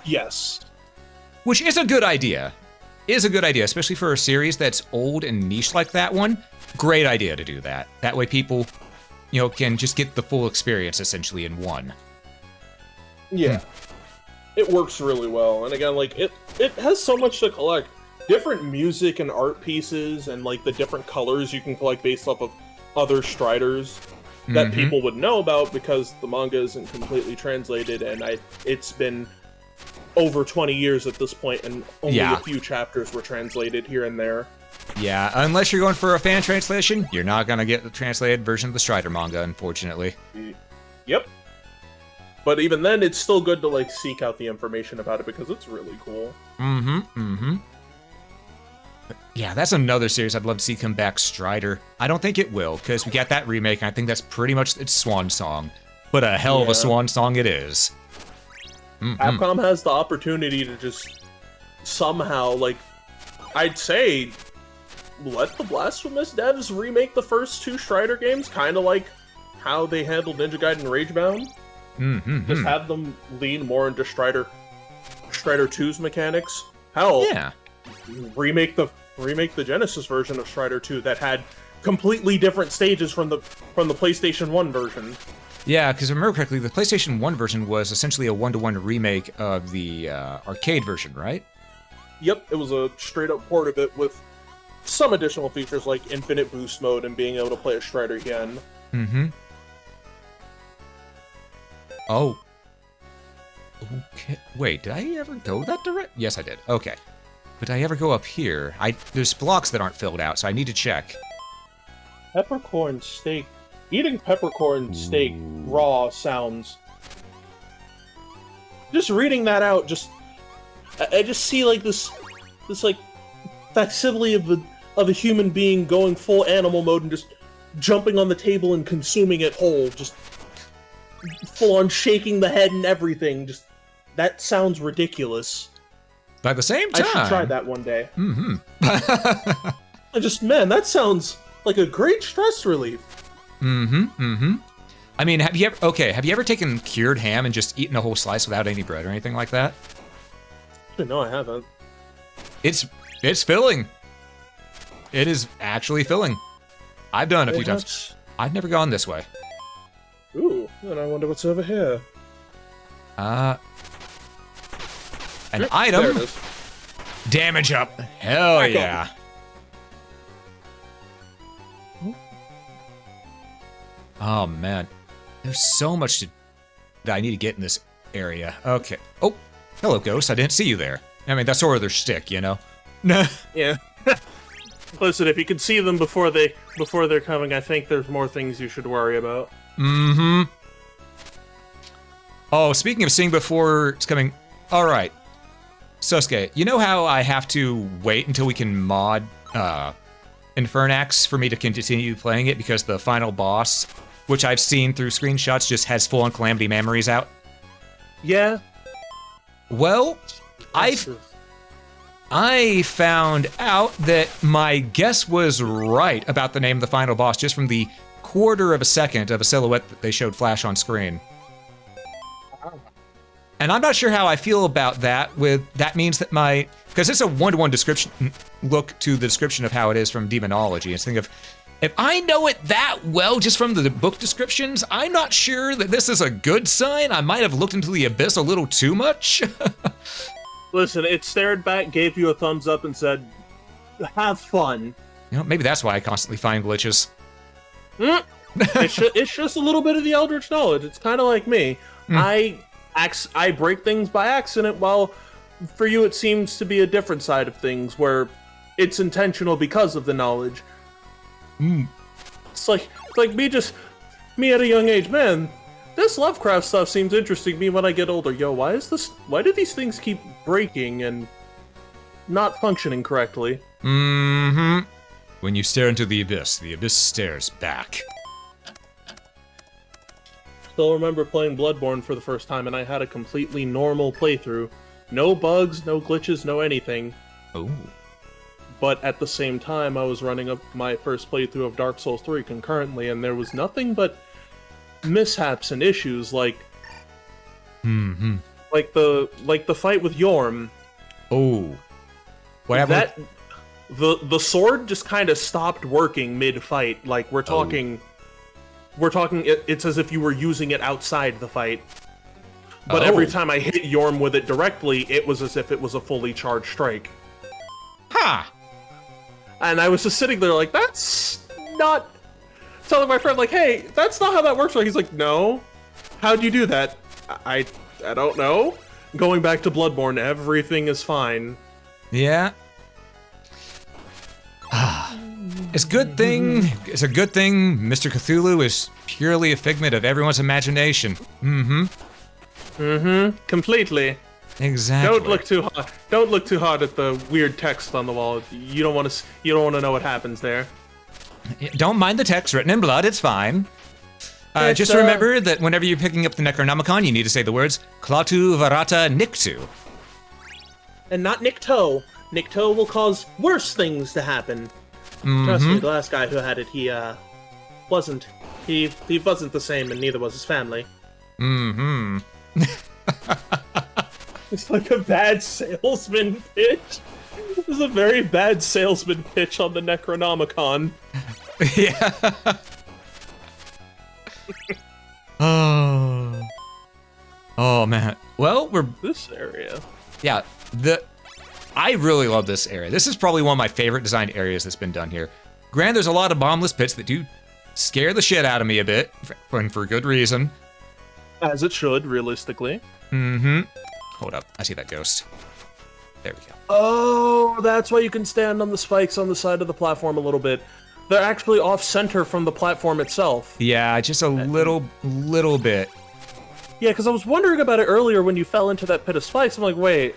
Yes. Which is a good idea. Is a good idea, especially for a series that's old and niche like that one. Great idea to do that. That way people, can just get the full experience, essentially, in one. Yeah. It works really well, and again, like, it has so much to collect. Different music and art pieces, and, like, the different colors you can collect based off of other Striders that people would know about, because the manga isn't completely translated, and it's been over 20 years at this point, and only a few chapters were translated here and there. Yeah, unless you're going for a fan translation, you're not going to get the translated version of the Strider manga, unfortunately. Yep. But even then, it's still good to, like, seek out the information about it, because it's really cool. Yeah, that's another series I'd love to see come back, Strider. I don't think it will, because we got that remake, and I think that's pretty much its swan song. But a hell of a swan song it is. Capcom has the opportunity to just somehow, like, I'd say, let the Blasphemous devs remake the first two Strider games, kind of like how they handled Ninja Gaiden Ragebound. Just have them lean more into Strider 2's mechanics. Hell, remake the Genesis version of Strider 2 that had completely different stages from the PlayStation 1 version. Yeah, because if I remember correctly, the PlayStation 1 version was essentially a one-to-one remake of the arcade version, right? Yep, it was a straight-up port of it with some additional features like infinite boost mode and being able to play a Strider again. Oh. Okay. Wait, did I ever go that direct? Yes, I did. Okay. But did I ever go up here? There's blocks that aren't filled out, so I need to check. Peppercorn steak. Eating peppercorn steak raw sounds... Just reading that out, I just see like this like facsimile of a human being going full animal mode and just jumping on the table and consuming it whole, just full on shaking the head and everything. Just that sounds ridiculous. By the same time, I should try that one day. Man, that sounds like a great stress relief. I mean, have you ever taken cured ham and just eaten a whole slice without any bread or anything like that? No, I haven't. It's filling. It is actually filling. I've done it a few times. I've never gone this way. Ooh, and I wonder what's over here. An item. There it is. Damage up. Hell Back yeah. Oh man, there's so much that I need to get in this area. Okay. Oh, hello, Ghost. I didn't see you there. I mean, that's sort of their shtick, you know. Yeah. Listen, if you can see them before they're coming, I think there's more things you should worry about. Oh, speaking of seeing before it's coming, all right. Sosuke, you know how I have to wait until we can mod Infernax for me to continue playing it because the final boss, which I've seen through screenshots, just has full-on Calamity Memories out? Yeah. Well, I found out that my guess was right about the name of the final boss just from the quarter of a second of a silhouette that they showed flash on screen. And I'm not sure how I feel about that. That means that because it's a one-to-one description look to the description of how it is from Demonology. It's thinking of, if I know it that well just from the book descriptions, I'm not sure that this is a good sign. I might have looked into the abyss a little too much. Listen, it stared back, gave you a thumbs up, and said, "Have fun." You know, maybe that's why I constantly find glitches. It's just a little bit of the Eldritch knowledge. It's kind of like me. I break things by accident, while for you it seems to be a different side of things, where it's intentional because of the knowledge. It's like me at a young age, man. This Lovecraft stuff seems interesting to me when I get older. Yo, why do these things keep breaking and not functioning correctly? When you stare into the abyss stares back. Still remember playing Bloodborne for the first time, and I had a completely normal playthrough. No bugs, no glitches, no anything. Oh. But at the same time, I was running up my first playthrough of Dark Souls 3 concurrently, and there was nothing but mishaps and issues, like Mm-hmm. like the fight with Yorm. Oh. What happened? The sword just kind of stopped working mid-fight. Like we're talking, it's as if you were using it outside the fight. But every time I hit Yorm with it directly, it was as if it was a fully charged strike. Ha! And I was just sitting there like, that's not... Telling my friend, like, hey, that's not how that works. He's like, no. How'd you do that? I don't know. Going back to Bloodborne, everything is fine. Yeah. It's a good thing Mr. Cthulhu is purely a figment of everyone's imagination. Mm-hmm. Mm-hmm. Completely. Exactly. Don't look too hard at the weird text on the wall. You don't want to know what happens there. Don't mind the text written in blood, it's fine. Just remember that whenever you're picking up the Necronomicon, you need to say the words Klaatu Varata Niktu. And not Nikto. Nikto will cause worse things to happen. Mm-hmm. Trust me, the last guy who had it, he wasn't the same, and neither was his family. Mm-hmm. It's like a bad salesman pitch. This is a very bad salesman pitch on the Necronomicon. Yeah. Oh man. Well, This area. Yeah, I really love this area. This is probably one of my favorite designed areas that's been done here. Granted, there's a lot of bombless pits that do scare the shit out of me a bit, and for good reason. As it should, realistically. Mm-hmm. Hold up, I see that ghost. There we go. Oh, that's why you can stand on the spikes on the side of the platform a little bit. They're actually off-center from the platform itself. Yeah, just a little bit. Yeah, because I was wondering about it earlier when you fell into that pit of spikes. I'm like, wait,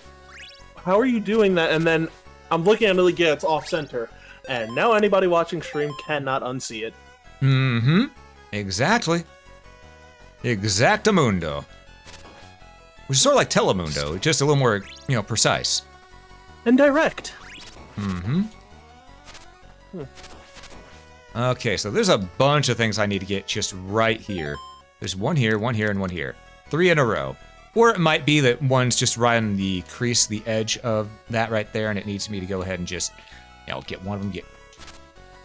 how are you doing that? And then I'm looking at it like, yeah, it's off-center. And now anybody watching stream cannot unsee it. Mm-hmm. Exactly. Exactamundo. Which is sort of like Telemundo, just a little more, precise. And direct. Mm-hmm. Okay, so there's a bunch of things I need to get just right here. There's one here, and one here. 3 in a row. Or it might be that one's just right on the crease, the edge of that right there, and it needs me to go ahead and just, get one of them.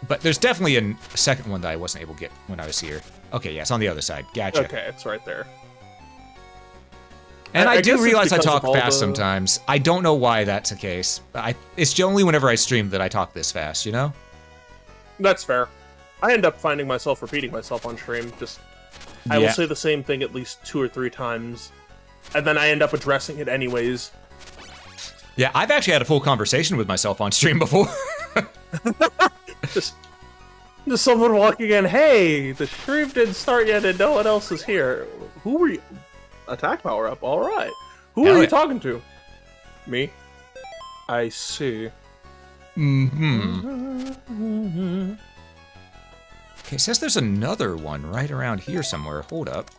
But there's definitely a second one that I wasn't able to get when I was here. Okay, yeah, it's on the other side. Gotcha. Okay, it's right there. And I do guess realize I it's because talk of all fast sometimes. I don't know why that's the case. It's only whenever I stream that I talk this fast, That's fair. I end up finding myself repeating myself on stream. I will say the same thing at least 2 or 3 times, and then I end up addressing it anyways. Yeah, I've actually had a full conversation with myself on stream before. just someone walking in, hey, the stream didn't start yet and no one else is here. Who were you? Attack power up, alright. Who are you talking to? Me? I see. Mm-hmm. Okay, it says there's another one right around here somewhere. Hold up.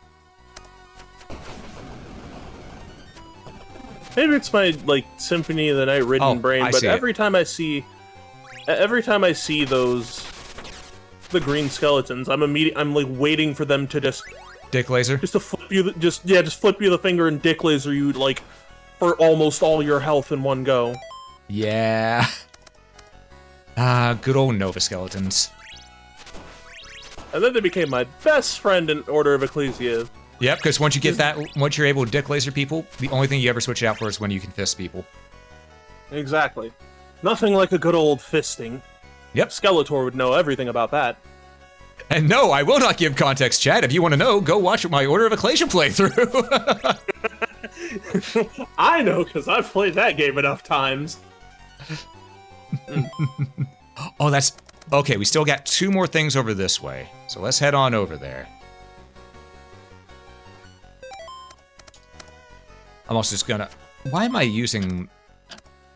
Maybe it's my Symphony of the Night ridden brain, but every time I see those the green skeletons, I'm waiting for them to just dick laser. Just to flip you just flip you the finger and dick laser you for almost all your health in one go. Yeah. Good old Nova skeletons. And then they became my best friend in Order of Ecclesia. Yep, because once you're able to dick laser people, the only thing you ever switch it out for is when you can fist people. Exactly. Nothing like a good old fisting. Yep. Skeletor would know everything about that. And no, I will not give context, Chad. If you want to know, go watch my Order of Ecclesia playthrough. I know, because I've played that game enough times. Oh, that's... Okay, we still got 2 more things over this way. So let's head on over there. I'm also just gonna... Why am I using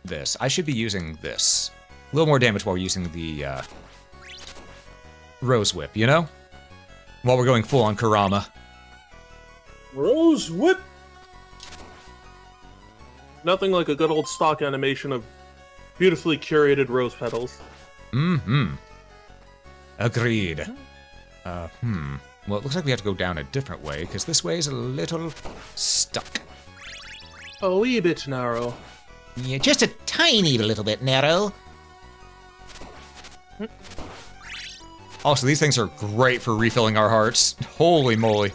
this? I should be using this. A little more damage while we're using the Rose Whip, While we're going full on Kurama. Rose Whip! nothing like a good old stock animation of beautifully curated rose petals. Mm-hmm. Agreed. Well, it looks like we have to go down a different way, because this way is a little stuck. A wee bit narrow. Yeah, just a tiny little bit narrow. Also, these things are great for refilling our hearts. Holy moly.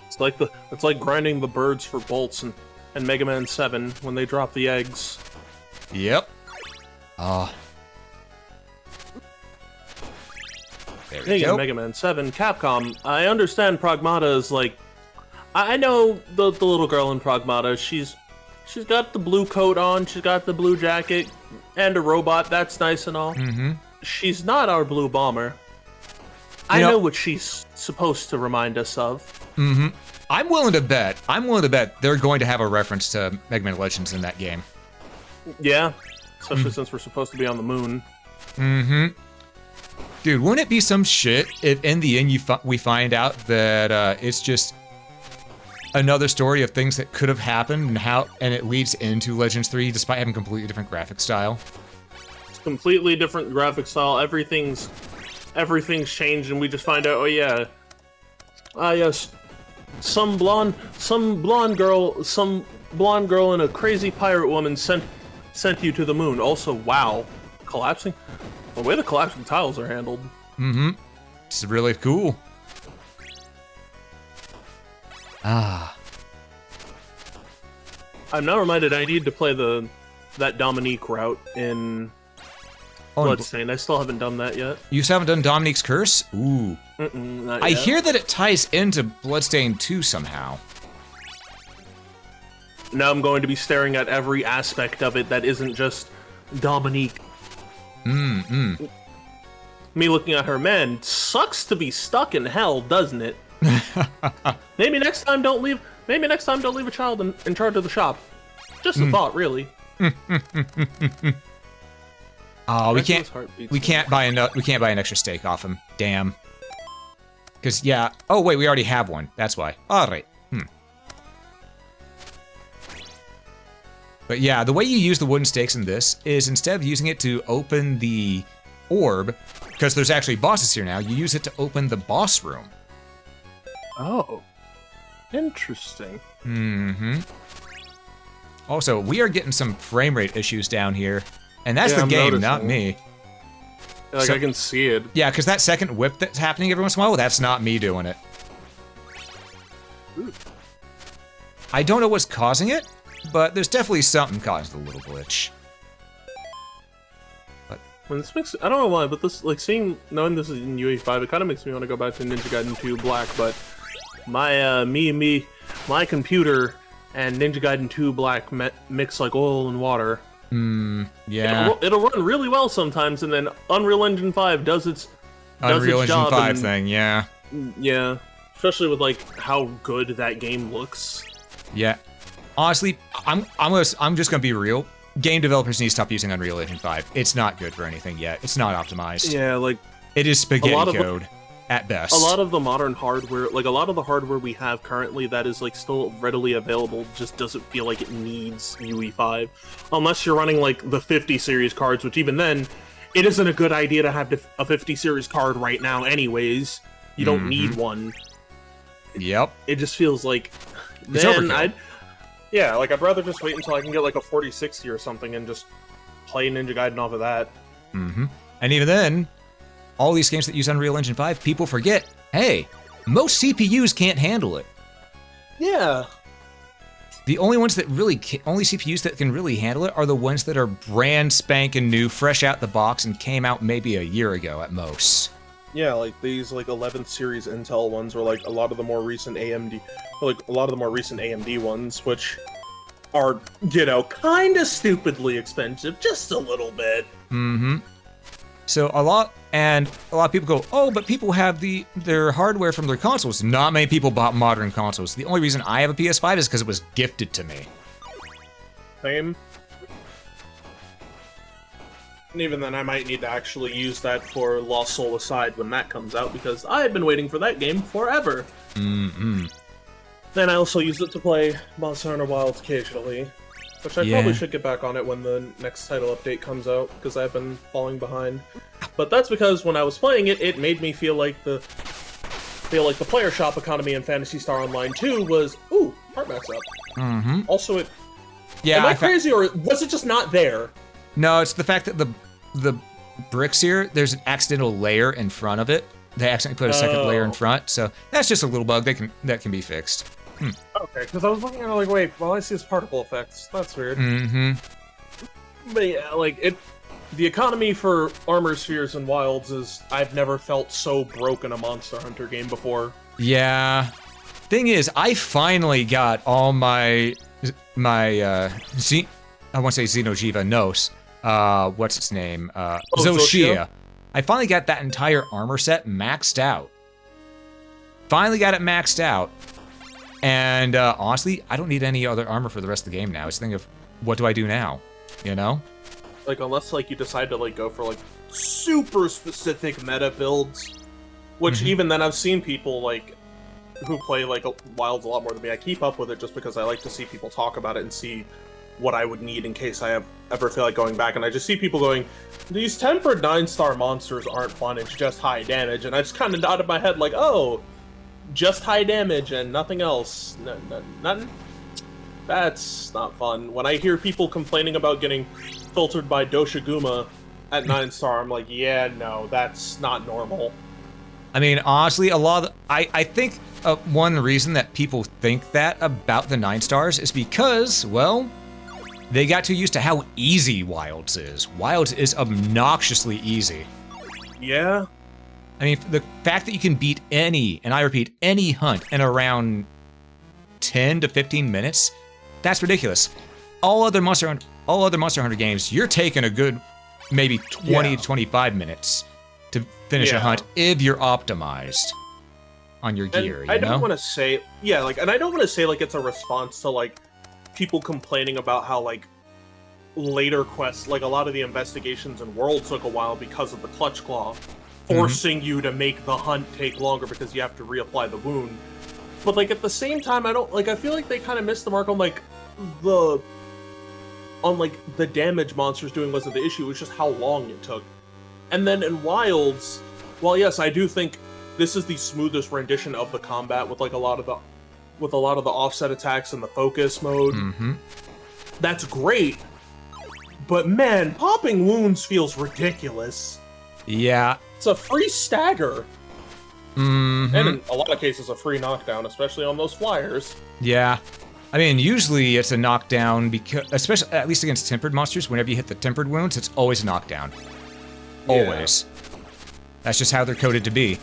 It's like grinding the birds for bolts and Mega Man 7 when they drop the eggs. Yep. Ah. There we Speaking go. of Mega Man 7, Capcom, I understand Pragmata is like... I know the little girl in Pragmata, she's got the blue coat on, she's got the blue jacket, and a robot, that's nice and all. Mm-hmm. She's not our blue bomber. I know what she's supposed to remind us of. Mm-hmm. I'm willing to bet they're going to have a reference to Mega Man Legends in that game. Yeah, especially since we're supposed to be on the moon. Mm-hmm. Dude, wouldn't it be some shit if in the end we find out that it's just another story of things that could have happened and it leads into Legends 3 despite having completely different graphic style? It's completely different graphic style. Everything's changed, and we just find out, oh yeah, yes, some blonde girl and a crazy pirate woman sent you to the moon. Also, wow, collapsing. The way the collapsing tiles are handled. Mm-hmm. It's really cool. Ah. I'm now reminded I need to play that Dominique route in Bloodstained. I still haven't done that yet. You still haven't done Dominique's Curse? Ooh. Not I yet. hear that it ties into Bloodstained 2 somehow. Now I'm going to be staring at every aspect of it that isn't just Dominique. Mm-hmm. Me looking at her, man, sucks to be stuck in hell, doesn't it? Maybe next time don't leave a child in charge of the shop. Just a thought, really. Oh, we can't buy an extra steak off him. Damn. Cause yeah. Oh wait, we already have one. That's why. All right. But yeah, the way you use the wooden stakes in this is instead of using it to open the orb, because there's actually bosses here now, you use it to open the boss room. Oh. Interesting. Mm-hmm. Also, we are getting some frame rate issues down here, and that's the I'm game, noticing. not me. Like, I can see it. Yeah, because that second whip that's happening every once in a while, that's not me doing it. Ooh. I don't know what's causing it, but there's definitely something causing the little glitch. But When this makes, I don't know why, but this, like, knowing this is in UE5, it kind of makes me want to go back to Ninja Gaiden 2 Black, but my, my computer and Ninja Gaiden 2 Black mix like oil and water. Yeah. It'll run really well sometimes, and then Unreal Engine 5 does its Unreal Engine job 5 thing, yeah. Yeah. Especially with, like, how good that game looks. Yeah. Honestly, I'm just gonna be real. Game developers need to stop using Unreal Engine 5. It's not good for anything yet. It's not optimized. Yeah, like, it is spaghetti code at best. a lot of the modern hardware, like a lot of the hardware we have currently that is like still readily available, just doesn't feel like it needs UE5, unless you're running like the 50 series cards, which even then, it isn't a good idea to have a 50 series card right now. Anyways, you don't need one. Yep. It just feels like, It's man, overkill. I'd rather just wait until I can get like a 4060 or something and just play Ninja Gaiden off of that. Mm-hmm. And even then, all these games that use Unreal Engine 5, people forget, hey, most CPUs can't handle it. Yeah. The only ones that only CPUs that can really handle it are the ones that are brand spanking new, fresh out the box, and came out maybe a year ago at most. Yeah, like these like 11th series Intel ones, or like a lot of the more recent AMD, ones, which are, you know, kind of stupidly expensive, just a little bit. Mm-hmm. So a lot of people go, oh, but people have their hardware from their consoles. Not many people bought modern consoles. The only reason I have a PS5 is because it was gifted to me. Same. And even then, I might need to actually use that for Lost Soul Aside when that comes out, because I've been waiting for that game forever. Mm-hmm. Then I also use it to play Monster Hunter Wilds occasionally. Which I probably should get back on it when the next title update comes out, because I've been falling behind. But that's because when I was playing it, it made me feel like the player shop economy in Phantasy Star Online 2 was, ooh, heart max up. Mm-hmm. Also, it... Yeah, am I crazy, or was it just not there? No, it's the fact that the bricks here, there's an accidental layer in front of it. They accidentally put a second layer in front, so that's just a little bug that can be fixed. Okay, because I was looking at it like, wait, well, I see this particle effects. That's weird. Mm-hmm. But yeah, like, the economy for armor spheres and wilds is... I've never felt so broke in a Monster Hunter game before. Yeah. Thing is, I finally got all my I want to say Xenojiva Nos. What's its name? Zoshia. I finally got that entire armor set maxed out. Finally got it maxed out. And honestly, I don't need any other armor for the rest of the game now. I was thinking of, what do I do now? You know? Like, unless, like, you decide to, like, go for, like, super specific meta builds. Which, even then, I've seen people, like, who play, like, Wilds a lot more than me. I keep up with it just because I like to see people talk about it and see what I would need in case I ever feel like going back. And I just see people going, these tempered 9-star monsters aren't fun, it's just high damage. And I just kind of nodded my head like, oh, just high damage and nothing else. Nothing? That's not fun. When I hear people complaining about getting filtered by Doshiguma at 9-star, I'm like, yeah, no, that's not normal. I mean, honestly, I think one reason that people think that about the 9 stars is because, well, they got too used to how easy Wilds is. Wilds is obnoxiously easy. Yeah? I mean, the fact that you can beat any, and I repeat, any hunt in around 10 to 15 minutes, that's ridiculous. All other Monster Hunter games, you're taking a good maybe 20 to 25 minutes to finish a hunt if you're optimized on your gear, and I don't want to say, and I don't want to say, like, it's a response to, like, people complaining about how, like, later quests, like, a lot of the investigations in World took a while because of the Clutch Claw, forcing you to make the hunt take longer because you have to reapply the wound. But, like, at the same time, I feel like they kind of missed the mark on, like, the damage monsters doing wasn't the issue, it was just how long it took. And then in Wilds, while yes, I do think this is the smoothest rendition of the combat with, like, a lot of the offset attacks and the focus mode. That's great. But man, popping wounds feels ridiculous. Yeah. It's a free stagger. And in a lot of cases, a free knockdown, especially on those flyers. Yeah. I mean, usually it's a knockdown because, especially at least against tempered monsters, whenever you hit the tempered wounds, it's always a knockdown. Always. That's just how they're coded to be.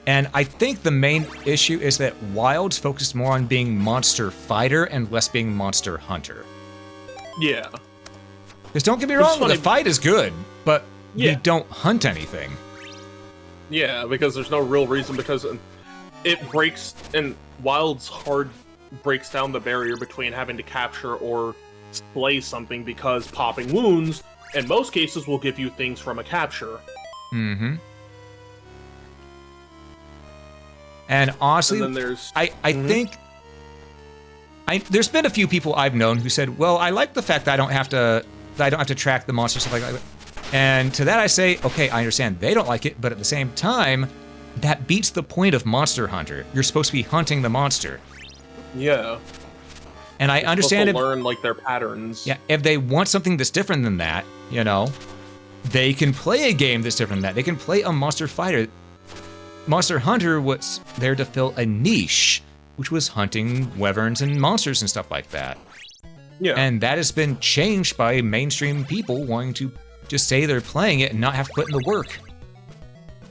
And I think the main issue is that Wilds focused more on being monster fighter and less being monster hunter. Yeah. Because don't get me wrong, the fight is good, but you don't hunt anything. Yeah, because there's no real reason, because it breaks, and Wilds hard breaks down the barrier between having to capture or slay something, because popping wounds, in most cases, will give you things from a capture. And honestly, and then there's, I think there's been a few people I've known who said, well, I like the fact that I don't have to track the monster, stuff like that. And to that I say, okay, I understand they don't like it, but at the same time, that beats the point of Monster Hunter. You're supposed to be hunting the monster. Yeah. And I understand if learn, like, their patterns. Yeah, if they want something that's different than that, you know, they can play a game that's different than that. They can play a monster fighter. Monster Hunter was there to fill a niche, which was hunting wyverns and monsters and stuff like that. Yeah. And that has been changed by mainstream people wanting to just say they're playing it and not have to put in the work.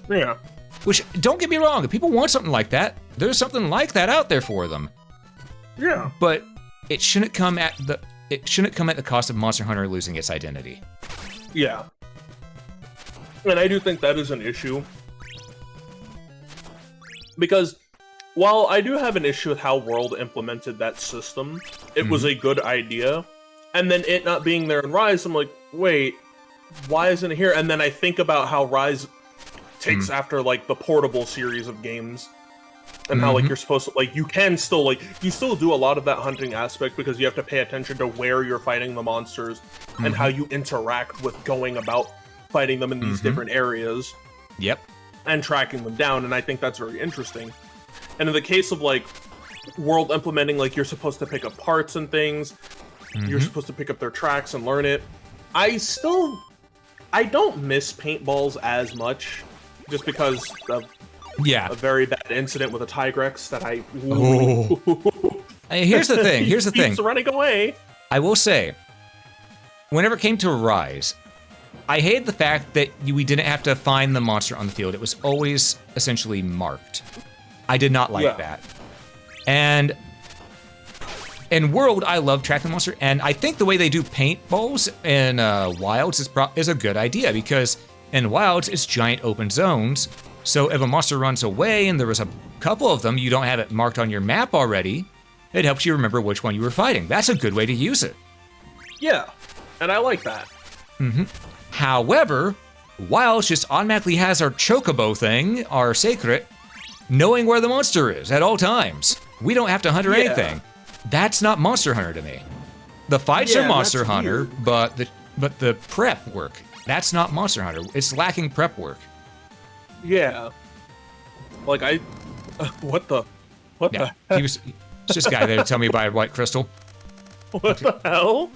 Yeah. Which, don't get me wrong, if people want something like that, there's something like that out there for them. Yeah. But it shouldn't come at the cost of Monster Hunter losing its identity. Yeah. And I do think that is an issue. Because while I do have an issue with how World implemented that system, it was a good idea. And then it not being there in Rise, I'm like, wait, why isn't it here? And then I think about how Rise takes after, like, the portable series of games. and how like you're supposed to like you can still like you still do a lot of that hunting aspect because you have to pay attention to where you're fighting the monsters and how you interact with going about fighting them in these different areas. Yep. And tracking them down, and I think that's very interesting. And in the case of like world implementing, like you're supposed to pick up parts and things, you're supposed to pick up their tracks and learn it. I don't miss paintballs as much, just because of a very bad incident with a Tigrex that I. Hey, here's the thing. Here's the thing. Keeps running away. I will say, whenever it came to Rise, I hated the fact that we didn't have to find the monster on the field. It was always essentially marked. I did not like that. And in World, I love tracking the monster, and I think the way they do paintballs in Wilds is a good idea, because in Wilds, it's giant open zones, so if a monster runs away and there was a couple of them, you don't have it marked on your map already, it helps you remember which one you were fighting. That's a good way to use it. Yeah, and I like that. However, Wilds just automatically has our chocobo thing, our secret, knowing where the monster is at all times. We don't have to hunt or anything. That's not Monster Hunter to me. The fights are Monster Hunter, but the prep work, that's not Monster Hunter. It's lacking prep work. Yeah. Like what the He was it's just a guy there to tell me about White Crystal. What the hell?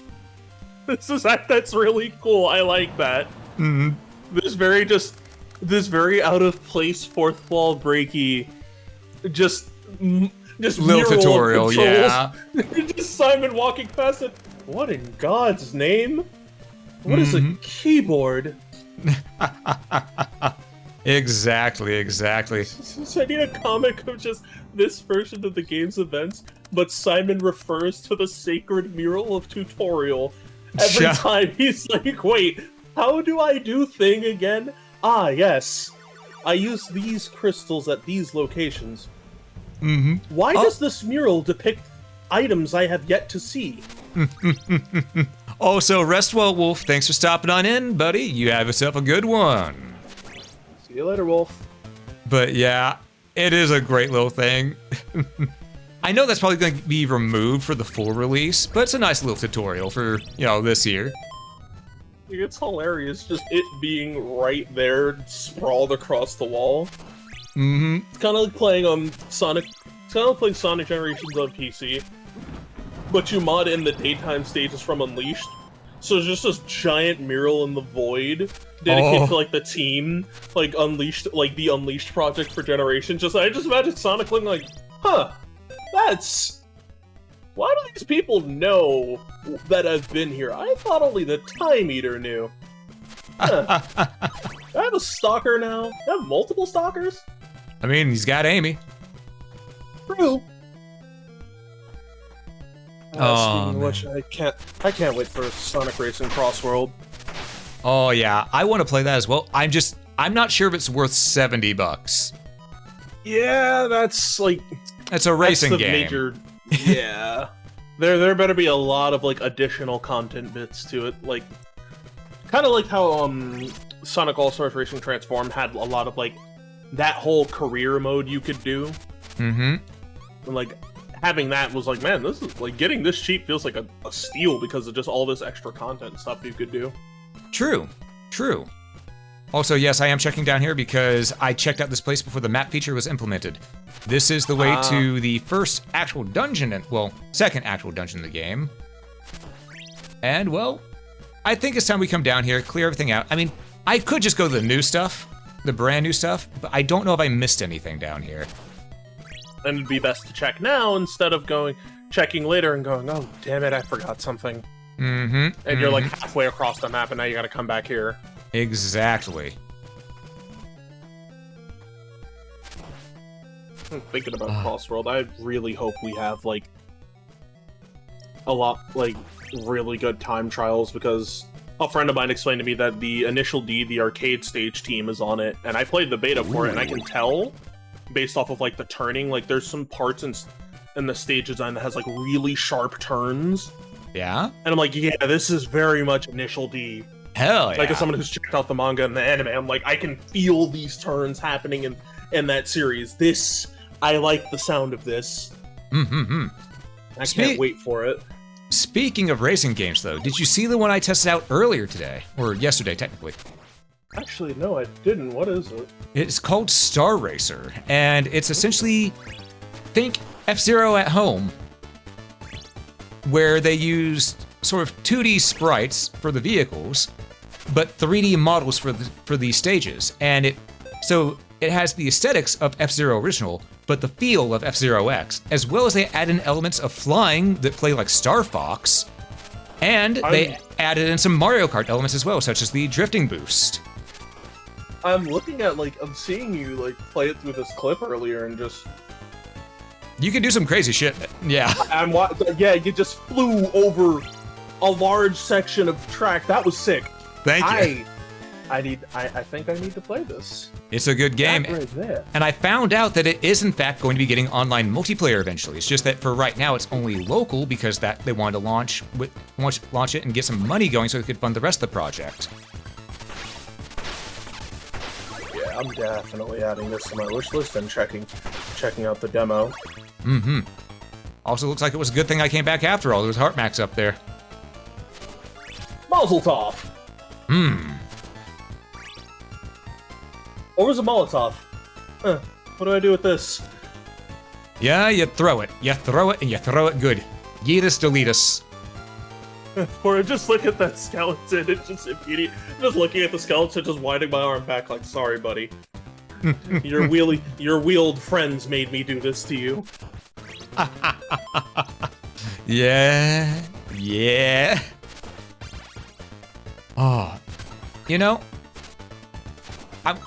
That's really cool. I like that. This very out of place fourth wall breaky, just little tutorial, yeah. Just Simon walking past it. What in God's name? What is a keyboard? Exactly. So I need a comic of just this version of the game's events, but Simon refers to the sacred mural of tutorial every time. He's like, wait, how do I do thing again? Ah, yes. I use these crystals at these locations. Why does this mural depict items I have yet to see? Also, rest well, Wolf. Thanks for stopping on in, buddy. You have yourself a good one. See you later, Wolf. But yeah, it is a great little thing. I know that's probably going to be removed for the full release, but it's a nice little tutorial for, this year. It's hilarious, just it being right there, sprawled across the wall. It's kind of like playing Sonic. It's kind of playing Sonic Generations on PC, but you mod in the daytime stages from Unleashed. So it's just this giant mural in the void dedicated to like the team, like Unleashed, like the Unleashed project for Generations. I just imagine Sonic looking like, huh, that's. Why do these people know that I've been here? I thought only the Time Eater knew. Huh. Do I have a stalker now? Do I have multiple stalkers? I mean, he's got Amy. True. Oh, which, I can't wait for Sonic Racing Crossworld. Oh yeah, I want to play that as well. I'm not sure if it's worth $70. Yeah, that's like. It's a racing game. Major. Yeah. There better be a lot of like additional content bits to it, like kind of like how Sonic All-Stars Racing Transformed had a lot of like that whole career mode you could do. And like having that was like, man, this is like getting this cheap feels like a steal because of just all this extra content and stuff you could do. True. Also, yes, I am checking down here because I checked out this place before the map feature was implemented. This is the way to the first actual dungeon, second actual dungeon in the game. And, well, I think it's time we come down here, clear everything out. I mean, I could just go to the new stuff, the brand new stuff, but I don't know if I missed anything down here. And it'd be best to check now instead of checking later and going, oh, damn it, I forgot something. And you're like halfway across the map and now you gotta come back here. Exactly. Thinking about Crossworld, I really hope we have like a lot like really good time trials, because a friend of mine explained to me that the Initial D, the arcade stage team, is on it, and I played the beta for it, and I can tell based off of like the turning, like there's some parts in the stage design that has like really sharp turns. Yeah? And I'm like, yeah, this is very much Initial D. Hell yeah. Like, as someone who's checked out the manga and the anime, I'm like, I can feel these turns happening in that series. This I like the sound of this. Mm-hmm. I can't wait for it. Speaking of racing games, though, did you see the one I tested out earlier today? Or yesterday, technically. Actually, no, I didn't. What is it? It's called Star Racer, and it's essentially, think F-Zero at home, where they used sort of 2D sprites for the vehicles, but 3D models for the stages. And it has the aesthetics of F-Zero original, but the feel of F-Zero X, as well as they add in elements of flying that play like Star Fox, and they added in some Mario Kart elements as well, such as the drifting boost. I'm looking at, I'm seeing you, play it through this clip earlier and just... You can do some crazy shit, yeah. Yeah, you just flew over a large section of track. That was sick. Thank you. I think I need to play this. It's a good game. That right there. And I found out that it is in fact going to be getting online multiplayer eventually. It's just that for right now it's only local because they wanted to launch it and get some money going so they could fund the rest of the project. Yeah, I'm definitely adding this to my wish list and checking out the demo. Mm-hmm. Also looks like it was a good thing I came back after all. There was Heart Max up there. Mazel tov! Or was it Molotov? What do I do with this? Yeah, you throw it. You throw it and you throw it good. Yeetus deletus. Or just look at that skeleton. It's just immediate. Just looking at the skeleton, just winding my arm back like, sorry, buddy. Your wheeled friends made me do this to you. Yeah. Yeah. Oh. You know, I'm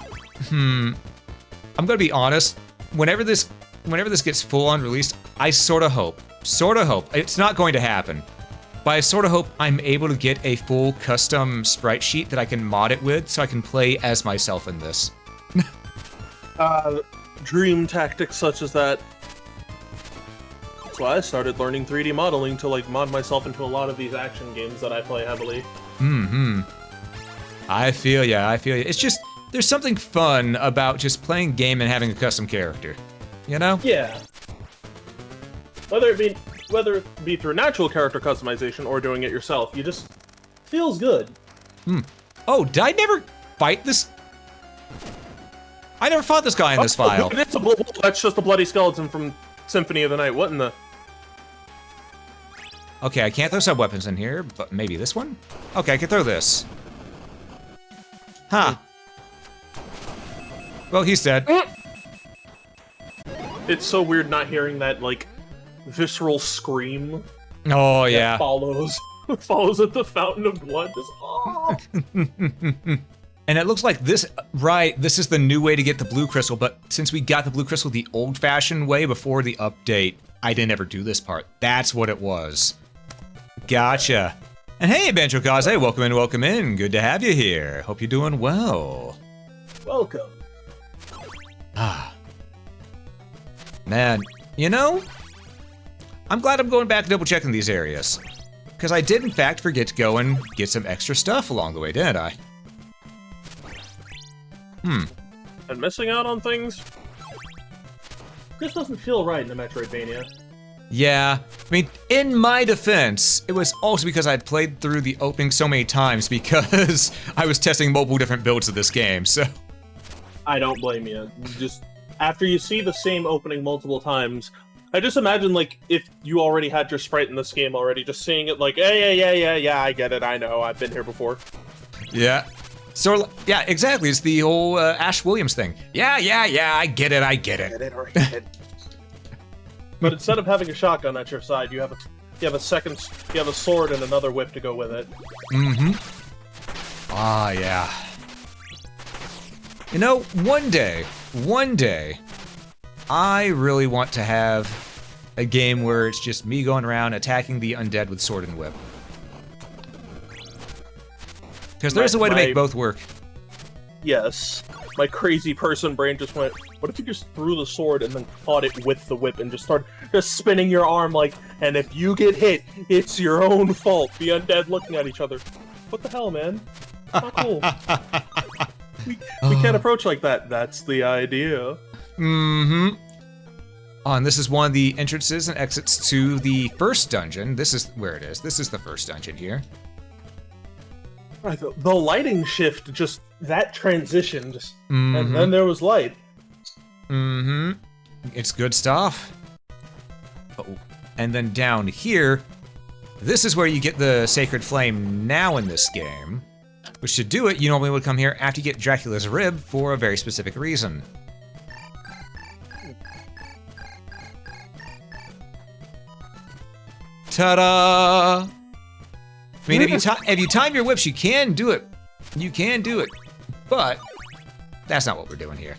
gonna be honest. Whenever this gets full on released, I sort of hope, it's not going to happen, but I sort of hope I'm able to get a full custom sprite sheet that I can mod it with so I can play as myself in this. Dream tactics such as that. That's why I started learning 3D modeling to mod myself into a lot of these action games that I play heavily. Mm-hmm. I feel ya. It's just, there's something fun about just playing a game and having a custom character, you know? Yeah. Whether it be through natural character customization or doing it yourself, you just feels good. Oh, did I never fight this? I never fought this guy in this file. That's just a bloody skeleton from Symphony of the Night. What in the... Okay, I can't throw sub-weapons in here, but maybe this one? Okay, I can throw this. Huh. Well, he's dead. It's so weird not hearing that, visceral scream. Oh, yeah. Follows at the fountain of blood. Just, oh. And it looks like this is the new way to get the blue crystal, but since we got the blue crystal the old-fashioned way before the update, I didn't ever do this part. That's what it was. Gotcha. And hey, Banjo Kaze, welcome in. Good to have you here. Hope you're doing well. Welcome. Man, you know, I'm glad I'm going back and double-checking these areas. Because I did, in fact, forget to go and get some extra stuff along the way, didn't I? And missing out on things? This doesn't feel right in a Metroidvania. Yeah, I mean, in my defense, it was also because I'd played through the opening so many times because I was testing multiple different builds of this game, so... I don't blame you. Just, after you see the same opening multiple times, I just imagine, if you already had your sprite in this game already, just seeing it yeah, I get it, I know, I've been here before. Yeah. So, yeah, exactly, it's the whole Ash Williams thing. Yeah, I get it. But instead of having a shotgun at your side, you have a sword and another whip to go with it. Ah, yeah. You know, one day, I really want to have a game where it's just me going around attacking the undead with sword and whip. Because there's a way to make both work. Yes. My crazy person brain just went, what if you just threw the sword and then caught it with the whip and just started spinning your arm and if you get hit, it's your own fault. The undead looking at each other. What the hell, man? Not cool. we can't approach like that. That's the idea. and this is one of the entrances and exits to the first dungeon. This is where it is. This is the first dungeon here. Right, the lighting shift, just that transition, just and then there was light. It's good stuff. Oh, and then down here, this is where you get the Sacred Flame now in this game. Which to do it, you normally would come here after you get Dracula's Rib for a very specific reason. Ta-da! I mean, if you time your whips, you can do it. You can do it. But that's not what we're doing here.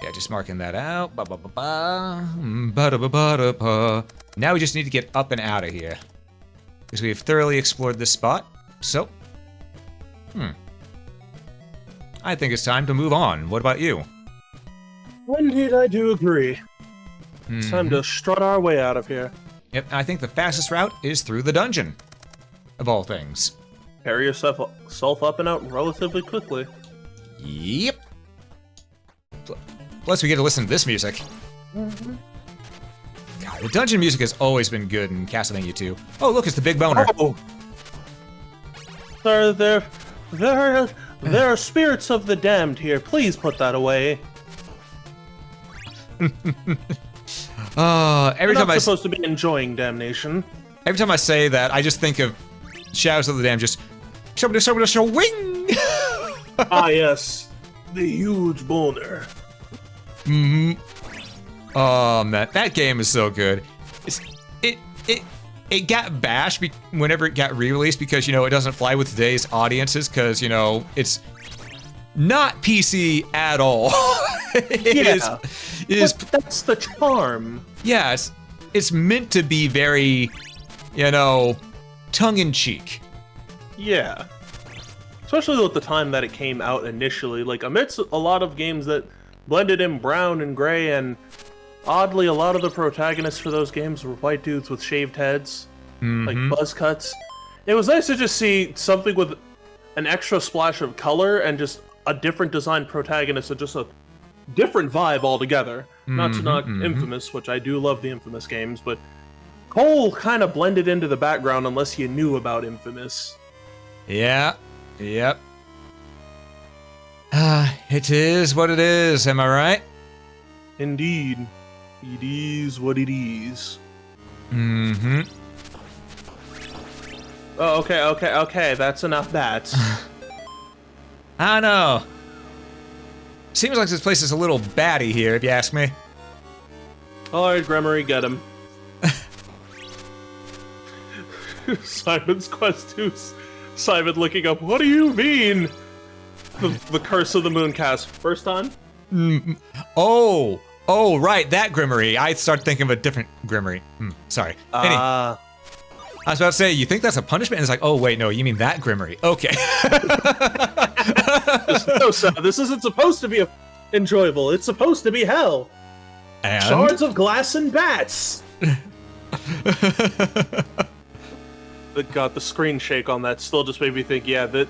Yeah, just marking that out. Ba-ba-ba-ba. Ba-da-ba-ba-da-ba. Now we just need to get up and out of here. Because we've thoroughly explored this spot. So, I think it's time to move on. What about you? Indeed, I do agree. It's time to strut our way out of here. Yep, I think the fastest route is through the dungeon. Of all things. Carry yourself up and out relatively quickly. Yep. Plus, we get to listen to this music. God, the dungeon music has always been good in Castlevania 2. Oh, look, it's the big boner. Oh. Sir, there are spirits of the damned here. Please put that away. Every time I'm supposed to be enjoying damnation. Every time I say that, I just think of Shadows of the Dam just wing. Ah, yes, the huge boner. Oh man, that game is so good. It got bashed whenever it got re-released because it doesn't fly with today's audiences because it's not PC at all. It is. But that's the charm. Yeah, it's meant to be very, tongue-in-cheek. Yeah. Especially with the time that it came out initially. Like, amidst a lot of games that blended in brown and gray, and oddly, a lot of the protagonists for those games were white dudes with shaved heads, like buzz cuts. It was nice to just see something with an extra splash of color and just a different designed protagonist and just a different vibe altogether. Not to knock Infamous, which I do love the Infamous games, but Cole kind of blended into the background unless you knew about Infamous. Yeah. Yep. It is what it is, am I right? Indeed. It is what it is. Oh, okay, that's enough bats. I don't know. Seems like this place is a little batty here, if you ask me. Alright, Gremory, get him. Simon's Quest 2. Simon looking up, what do you mean? The Curse of the Mooncast. First time? Oh, right, that Grimory. I started thinking of a different Grimory. Sorry. I was about to say, you think that's a punishment? And it's like, oh, wait, no, you mean that Grimory. Okay. No, sir, this isn't supposed to be enjoyable. It's supposed to be hell. And? Shards of glass and bats. God, the screen shake on that still just made me think, yeah, that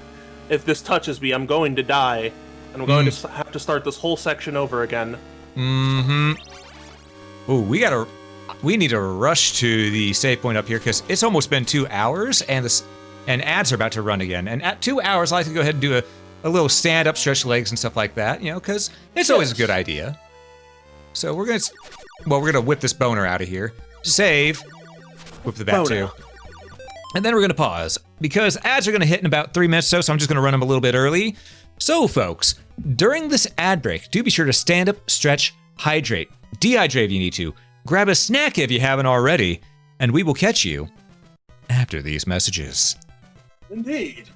if this touches me, I'm going to die. And I'm going to have to start this whole section over again. Oh, we need to rush to the save point up here because it's almost been 2 hours and ads are about to run again. And at 2 hours, I like to go ahead and do a little stand up, stretch legs and stuff like that, because it's always a good idea. So we're gonna whip this boner out of here. Save. Whip the bat too. And then we're gonna pause because ads are gonna hit in about 3 minutes so I'm just gonna run them a little bit early. So folks, during this ad break, do be sure to stand up, stretch, hydrate, dehydrate if you need to, grab a snack if you haven't already, and we will catch you after these messages. Indeed.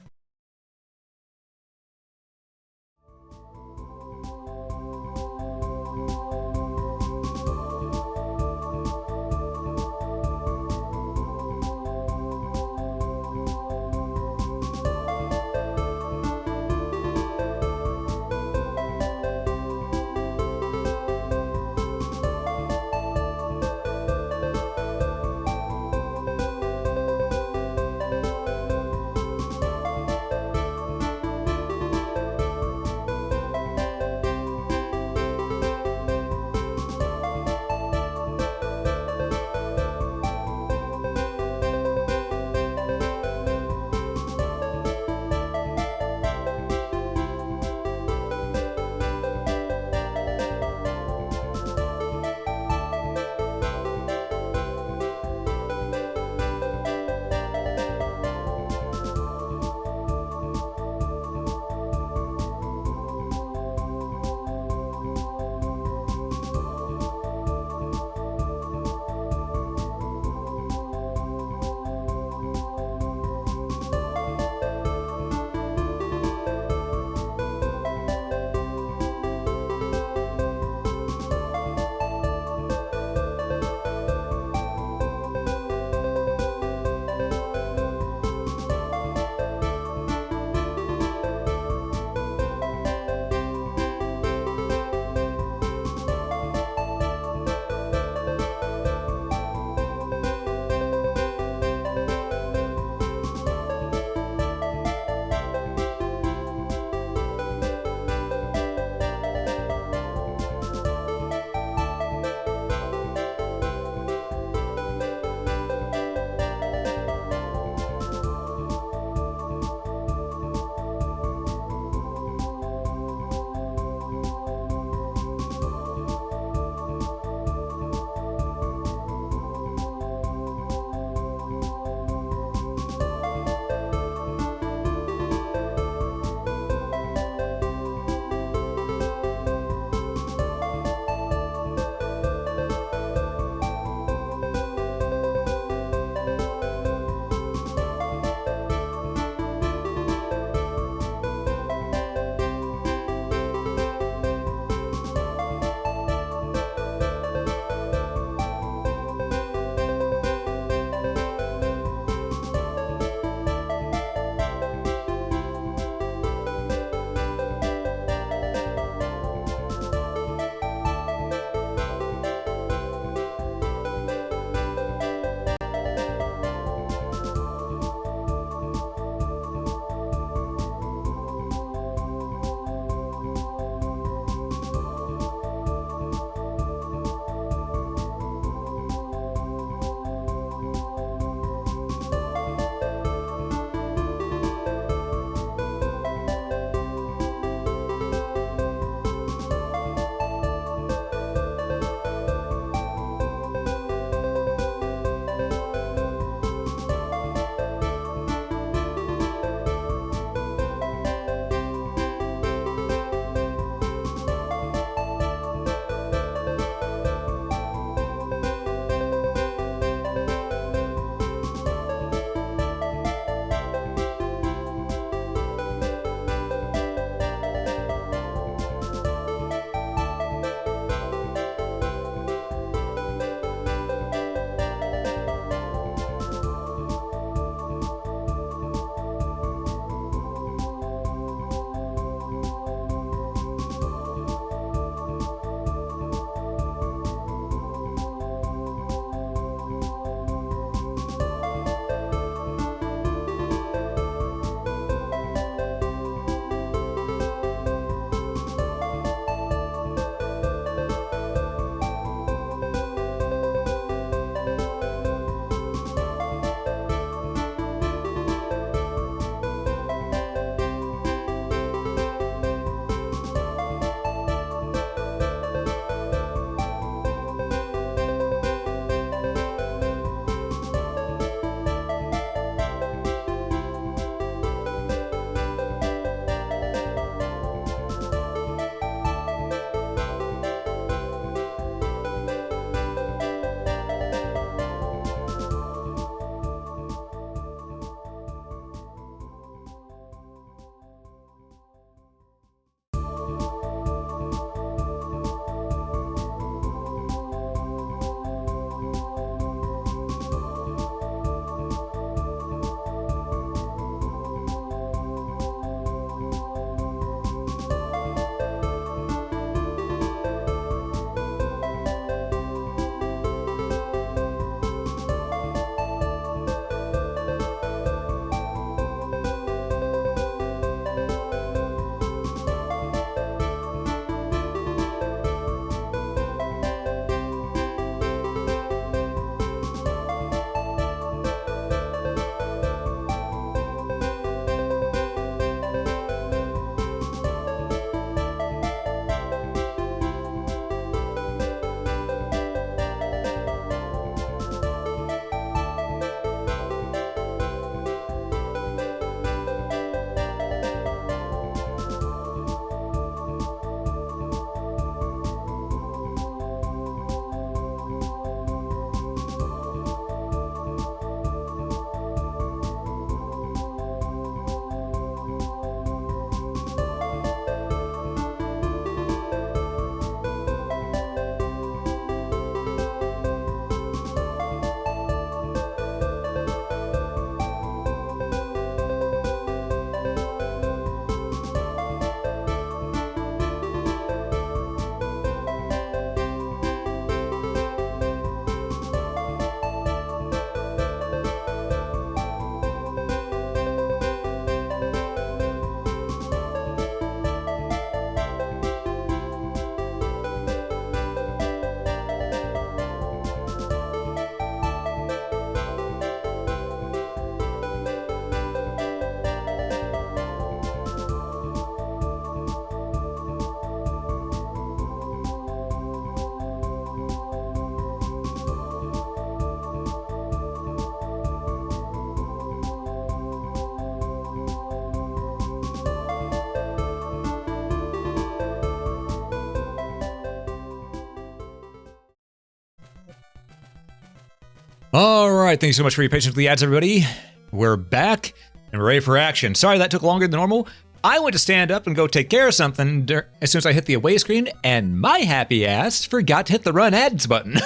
All right, thanks so much for your patience with the ads, everybody. We're back and we're ready for action. Sorry that took longer than normal. I went to stand up and go take care of something as soon as I hit the away screen, and my happy ass forgot to hit the run ads button.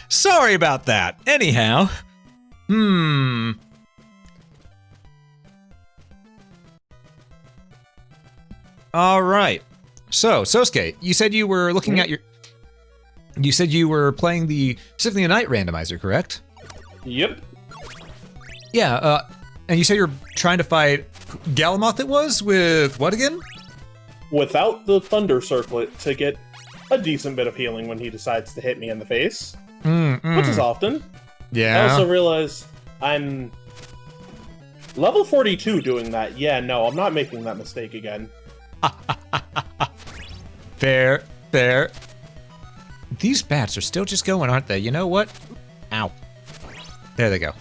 Sorry about that. Anyhow, all right. So, Sosuke, you said you were looking at your... You said you were playing the Symphony of Night randomizer, correct? Yep. Yeah, and you said you're trying to fight Galamoth it was? With what again? Without the Thunder Circlet to get a decent bit of healing when he decides to hit me in the face. Which is often. Yeah. I also realize I'm level 42 doing that. Yeah, no, I'm not making that mistake again. Fair. These bats are still just going, aren't they? You know what? Ow. There they go.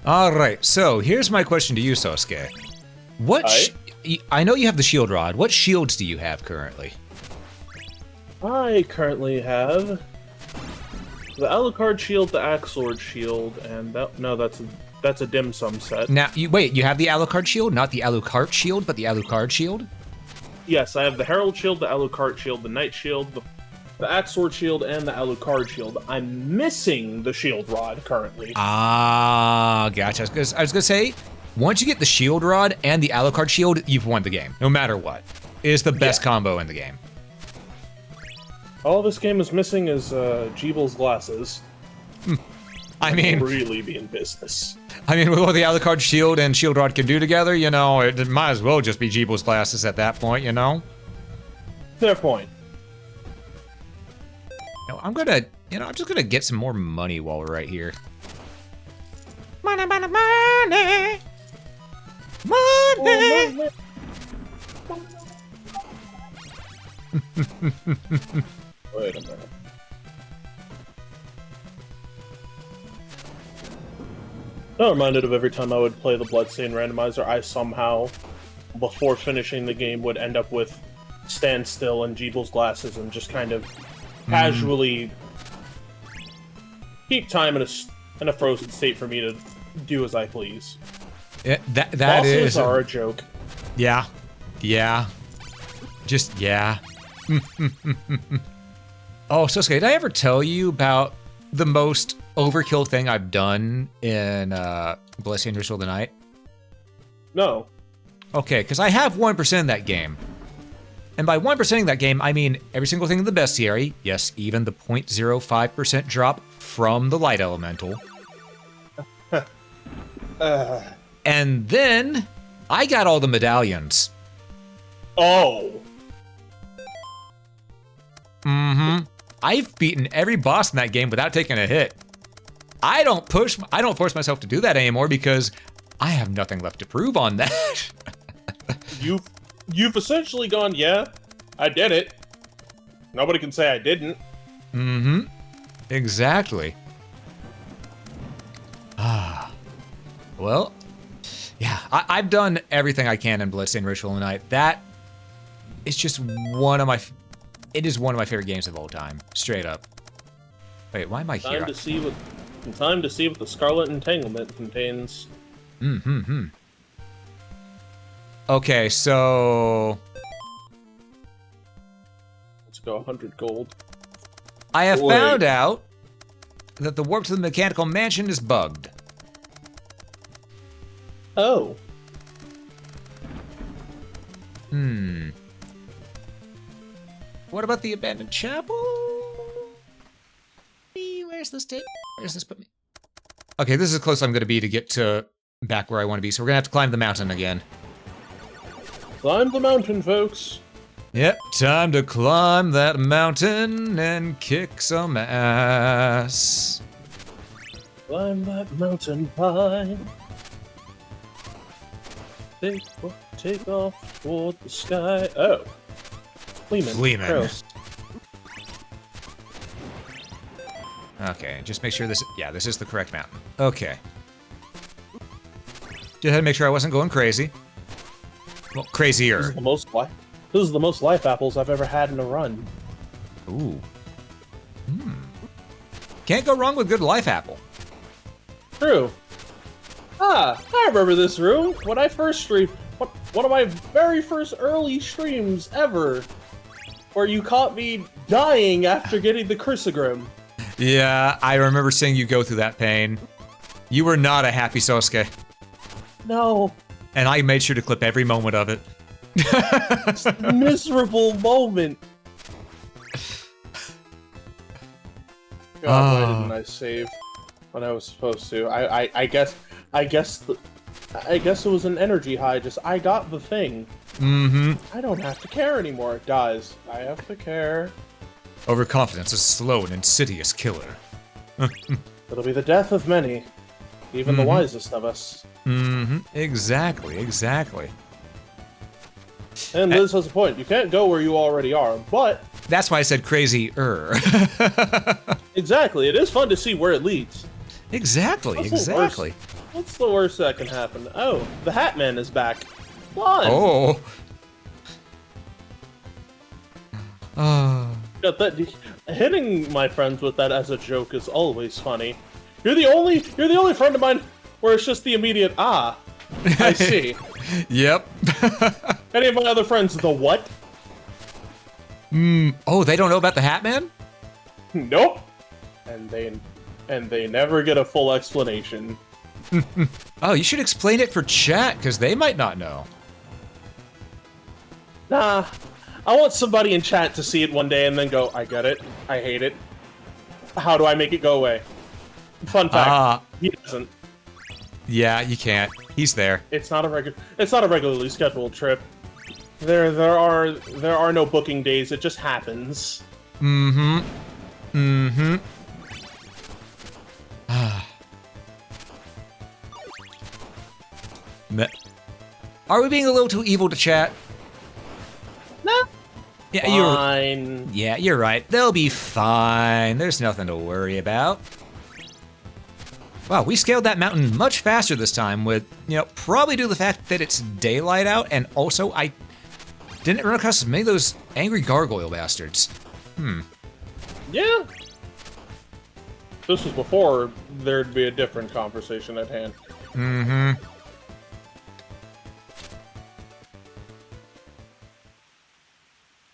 All right, so here's my question to you, Sosuke. I know you have the shield rod. What shields do you have currently? I currently have the Alucard shield, the Axe Sword shield, and that's a dim sum set. Now, you have the Alucard shield, not the Alucard shield, but the Alucard shield? Yes, I have the Herald shield, the Alucard shield, the Knight shield, the Axe Sword shield, and the Alucard shield. I'm missing the shield rod currently. Ah, gotcha. I was gonna say, once you get the shield rod and the Alucard shield, you've won the game, no matter what. It is the best combo in the game. All this game is missing is Jeebel's glasses. I mean, really be in business. I mean, with what the Alucard shield and shield rod can do together, you know, it might as well just be Jeebel's glasses at that point, you know? Fair point. No, I'm just gonna get some more money while we're right here. Money! Wait a minute. I'm reminded of every time I would play the Bloodstain randomizer, I somehow, before finishing the game, would end up with Standstill and Jeebel's glasses and just kind of casually keep time in a frozen state for me to do as I please. Yeah, that Bosses is are a joke. Yeah. Just yeah. Oh, Sosuke, did I ever tell you about the most overkill thing I've done in Blessing Ritual of the Night? No. Okay, because I have 1% in that game. And by 1%ing that game, I mean every single thing in the bestiary. Yes, even the 0.05% drop from the Light Elemental. And then I got all the medallions. Oh. I've beaten every boss in that game without taking a hit. I don't force myself to do that anymore because I have nothing left to prove on that. You've essentially gone, yeah, I did it. Nobody can say I didn't. Exactly. Well, yeah, I've done everything I can in Bloodstained Ritual of the Night. That is just one of my favorite games of all time, straight up. Wait, why am I here? Time to see what the Scarlet Entanglement contains. Okay, so Let's go 100 gold. I have found out that the warp to the mechanical mansion is bugged. Oh. What about the abandoned chapel? Where's this tape? Where's this put me? Okay, this is as close I'm going to be to get to back where I want to be, so we're going to have to climb the mountain again. Climb the mountain, folks. Yep, time to climb that mountain and kick some ass. Climb that mountain high. Take off toward the sky. Oh. Fleeman. Gross. Okay, just make sure this is the correct mountain. Okay. Just had to make sure I wasn't going crazy. Well, crazier. This is the most This is the most life apples I've ever had in a run. Ooh. Can't go wrong with good life apple. True. Ah, I remember this room. When I first streamed, one of my very first early streams ever, where you caught me dying after getting the Chrysogrim. Yeah, I remember seeing you go through that pain. You were not a happy Sosuke. No. And I made sure to clip every moment of it. Miserable moment. God, why didn't I save when I was supposed to? I guess it was an energy high. Just I got the thing. Mm-hmm. I don't have to care anymore, guys. I have to care. Overconfidence is a slow and insidious killer. It'll be the death of many, even the wisest of us. Mm-hmm. Exactly. And Liz has a point. You can't go where you already are, but that's why I said crazy-er. Exactly. It is fun to see where it leads. Exactly. What's the worst that can happen? Oh, the Hat Man is back. Fun. Oh. Got that. Hitting my friends with that as a joke is always funny. You're the only friend of mine where it's just the immediate ah. I see. Yep. Any of my other friends, the what? Oh, they don't know about the Hat Man? Nope. And they never get a full explanation. Oh, you should explain it for chat, because they might not know. Nah. I want somebody in chat to see it one day and then go, I get it. I hate it. How do I make it go away? Fun fact. He doesn't. Yeah, you can't. He's there. It's not a regularly scheduled trip. There are no booking days. It just happens. Mm-hmm. Are we being a little too evil to chat? Nah. Yeah, Fine. you're right. They'll be fine. There's nothing to worry about. Wow, we scaled that mountain much faster this time with, probably due to the fact that it's daylight out, and also I didn't run across as many of those angry gargoyle bastards. Yeah. This was before there'd be a different conversation at hand. Mm-hmm.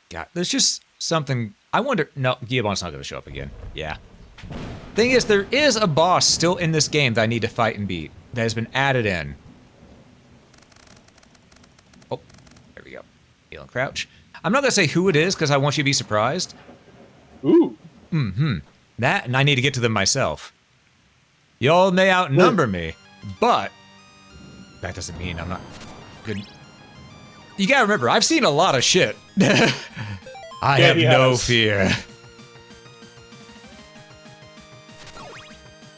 God, there's just something... I wonder... No, Giabon's not going to show up again. Yeah. Thing is, there is a boss still in this game that I need to fight and beat. That has been added in. Oh, there we go. Heal and crouch. I'm not going to say who it is, because I want you to be surprised. Ooh. Mm-hmm. That, and I need to get to them myself. Y'all may outnumber me, but... that doesn't mean I'm not good... You gotta remember, I've seen a lot of shit. I have no fear.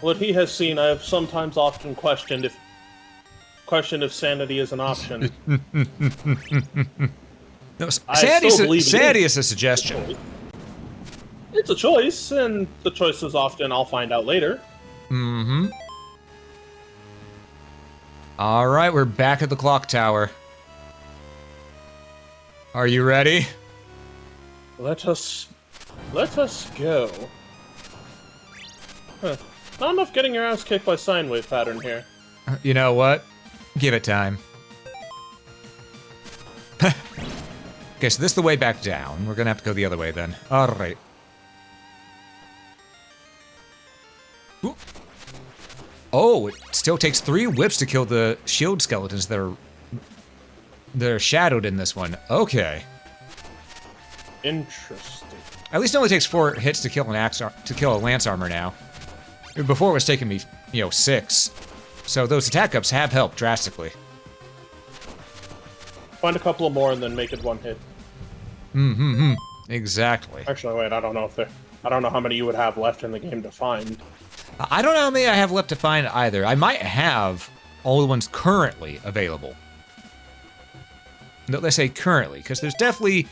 What he has seen, I have sometimes often questioned if sanity is an option. No, sanity is a suggestion. It's a choice, and the choice is often I'll find out later. Mm-hmm. Alright, we're back at the clock tower. Are you ready? Let us go. Huh. Not enough getting your ass kicked by sine wave pattern here. You know what? Give it time. Okay, so this is the way back down. We're gonna have to go the other way then. Alright. Oh, it still takes 3 whips to kill the shield skeletons that are shadowed in this one. Okay. Interesting. At least it only takes 4 hits to kill a lance armor now. Before it was taking me, 6. So those attack ups have helped drastically. Find a couple more and then make it 1 hit. Mm-hmm. Exactly. Actually, wait, I don't know how many you would have left in the game to find. I don't know how many I have left to find either. I might have all the ones currently available. No, let's say currently, because there's definitely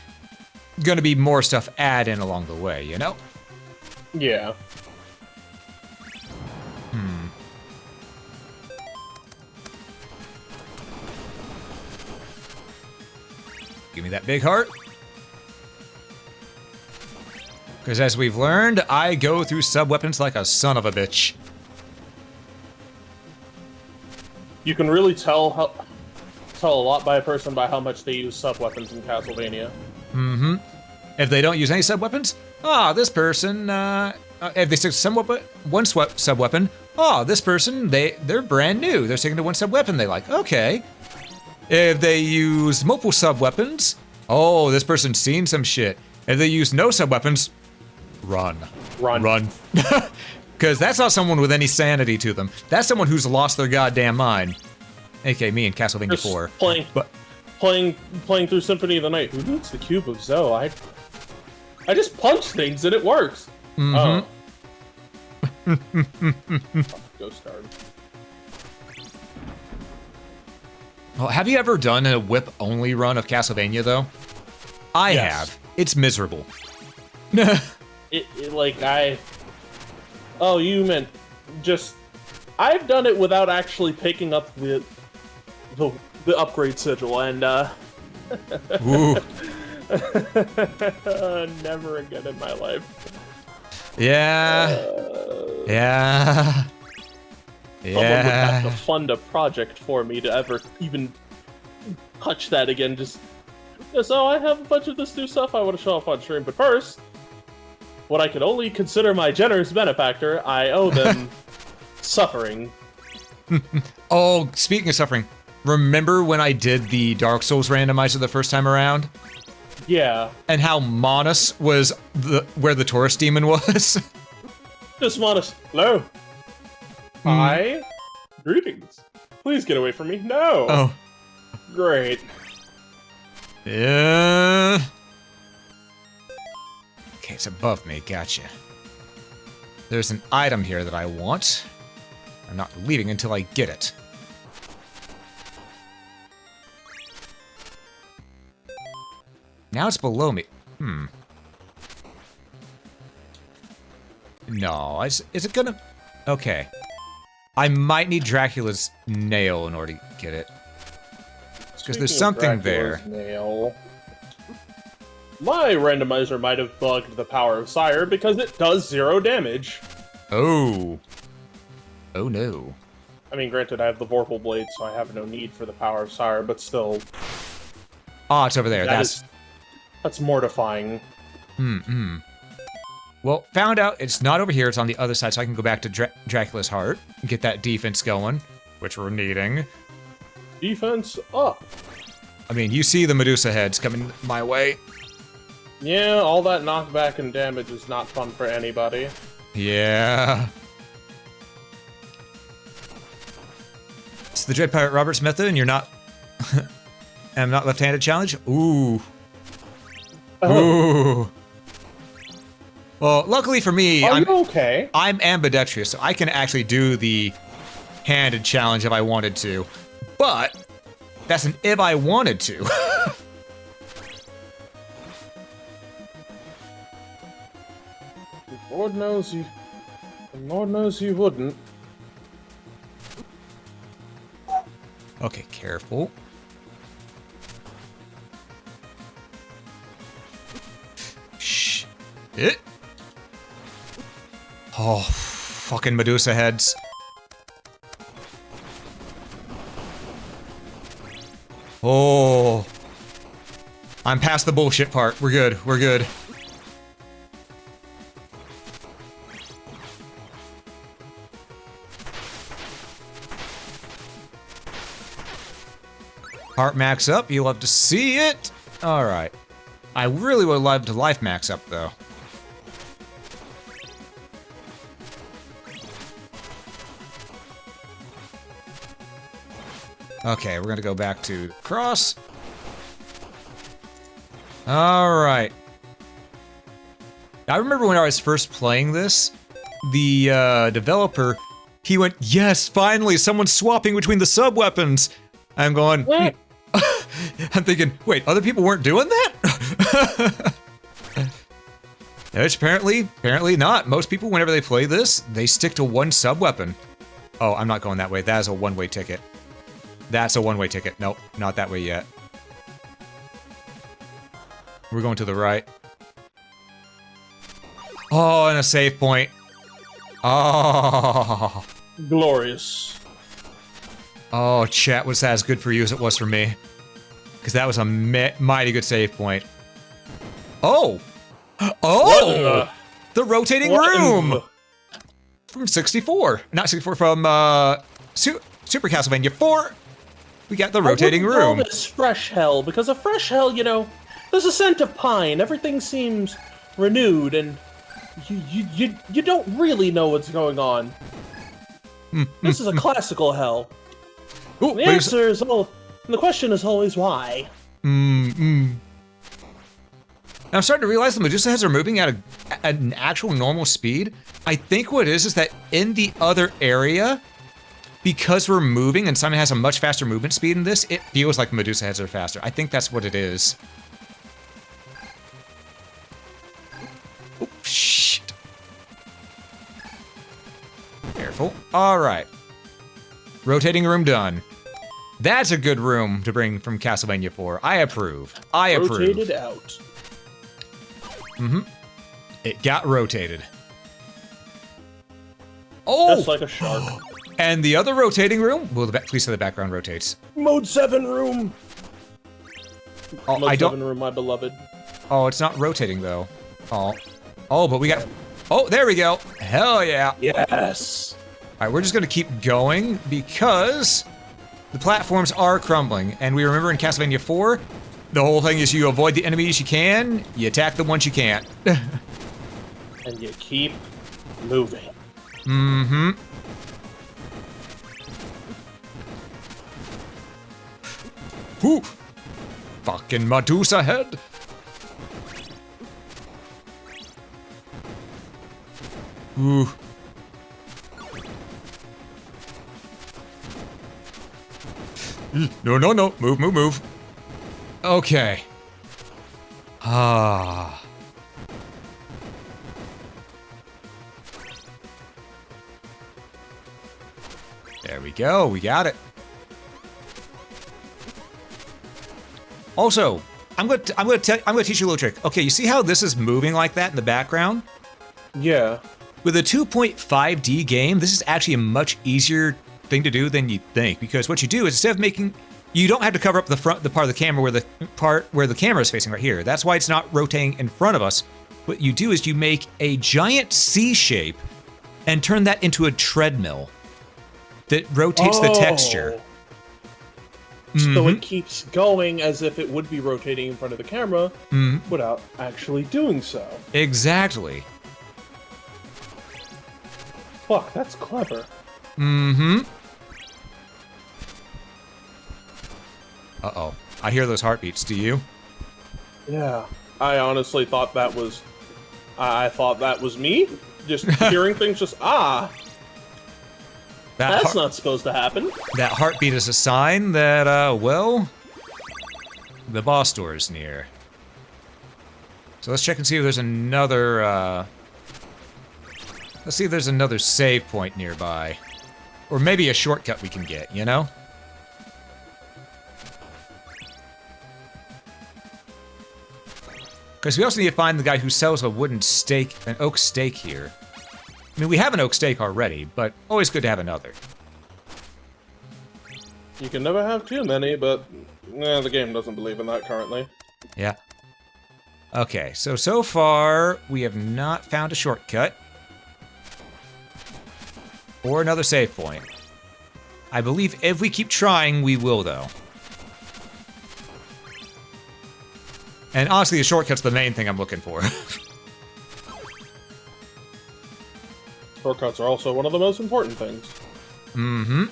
gonna be more stuff add in along the way, Yeah. Give me that big heart. Because as we've learned, I go through sub-weapons like a son of a bitch. You can really tell a lot by a person by how much they use sub-weapons in Castlevania. Mm-hmm. If they don't use any sub-weapons, this person, if they stick to one sub-weapon, this person, they're brand new. They're sticking to one sub-weapon they like. Okay. If they use multiple sub-weapons, this person's seen some shit. If they use no sub-weapons, run. Because that's not someone with any sanity to them. That's someone who's lost their goddamn mind. AKA me in Castlevania Just 4. Playing through Symphony of the Night. Who needs the Cube of Zoe? I just punch things and it works. Mm-hmm. Ghost Guard. Well, have you ever done a whip-only run of Castlevania, though? I have. It's miserable. Oh, you meant just... I've done it without actually picking up the upgrade sigil, and, Ooh. never again in my life. Yeah. Yeah. Someone would have to fund a project for me to ever even touch that again. So I have a bunch of this new stuff I want to show off on stream, but first, what I could only consider my generous benefactor, I owe them suffering. Oh, speaking of suffering, remember when I did the Dark Souls randomizer the first time around? Yeah. And how Monas was where the tourist demon was? Just Monas. Hello. Hi. Greetings. Please get away from me. No. Oh. Great. Yeah. Okay, it's above me. Gotcha. There's an item here that I want. I'm not leaving until I get it. Now it's below me. No, is it gonna... Okay. I might need Dracula's nail in order to get it. Because there's something there. Nail. My randomizer might have bugged the power of Sire because it does 0 damage. Oh. Oh no. I mean, granted, I have the Vorpal Blade, so I have no need for the power of Sire, but still... Oh, it's over there. That's mortifying. Well, found out it's not over here. It's on the other side, so I can go back to Dracula's Heart and get that defense going, which we're needing. Defense up. I mean, you see the Medusa heads coming my way. Yeah, all that knockback and damage is not fun for anybody. Yeah. It's the Dread Pirate Roberts method, and you're not... I'm not left-handed challenge? Ooh. Ooh. Well, luckily for me, Are you okay? I'm ambidextrous, so I can actually do the handed challenge if I wanted to. But that's an if I wanted to. Lord knows you. Lord knows you wouldn't. Okay, careful. Shh. It. Oh, fucking Medusa heads. Oh. I'm past the bullshit part. We're good. We're good. Heart max up. You love to see it. All right. I really would love to life max up, though. Okay, we're gonna go back to cross. All right. I remember when I was first playing this, the developer, he went, "Yes, finally, someone's swapping between the sub-weapons." I'm going, What? I'm thinking, wait, other people weren't doing that? Which apparently not. Most people, whenever they play this, they stick to one sub-weapon. Oh, I'm not going that way. That is a one-way ticket. That's a one-way ticket. Nope, not that way yet. We're going to the right. Oh, and a save point. Oh. Glorious. Oh, chat, was that as good for you as it was for me? Because that was a mighty good save point. Oh! Oh! The rotating room! From 64. Not 64, from Super Castlevania 4. We got the rotating room. I wouldn't call this fresh hell, because a fresh hell, you know, there's a scent of pine. Everything seems renewed, and you don't really know what's going on. This is a classical hell. Ooh, The answer is the question is always why. I'm starting to realize the Medusa heads are moving at an actual normal speed. I think what it is that in the other area, because we're moving and Simon has a much faster movement speed in this, it feels like the Medusa heads are faster. I think that's what it is. Oh, shit. Careful. All right. Rotating room done. That's a good room to bring from Castlevania 4. I approve. I approve. Rotated out. It got rotated. Oh! Just like a shark. And the other rotating room? Well, please say the background rotates. Mode 7 room! Oh, Mode I don't... 7 room, my beloved. Oh, it's not rotating, though. Oh. Oh, but we got... Oh, there we go. Hell yeah. Yes! All right, we're just going to keep going because the platforms are crumbling. And we remember in Castlevania 4, the whole thing is you avoid the enemies you can, you attack the ones you can't. And you keep moving. Mm-hmm. Whew. Fucking Medusa head. Ooh. No, no, no. Move, move, move. Okay. Ah. There we go. We got it. Also, I'm gonna teach you a little trick. Okay, you see how this is moving like that in the background? Yeah. With a 2.5D game, this is actually a much easier thing to do than you think, because what you do is instead of making, you don't have to cover up the part of the camera where the camera is facing right here. That's why it's not rotating in front of us. What you do is you make a giant C shape and turn that into a treadmill that rotates the texture. So it keeps going as if it would be rotating in front of the camera without actually doing so. Exactly. Fuck, that's clever. Mm-hmm. Uh-oh. I hear those heartbeats. Do you? Yeah. I honestly thought that was... I thought that was me. Just hearing things just, that's not supposed to happen. That heartbeat is a sign that, well, the boss door is near. So let's check and see if there's another, let's see if there's another save point nearby. Or maybe a shortcut we can get, you know? Because we also need to find the guy who sells a wooden stake, an oak stake here. I mean, we have an oak stake already, but always good to have another. You can never have too many, but the game doesn't believe in that currently. Yeah. Okay, so far, we have not found a shortcut. Or another save point. I believe if we keep trying, we will, though. And honestly, the shortcut's the main thing I'm looking for. Shortcuts are also one of the most important things. Mm-hmm.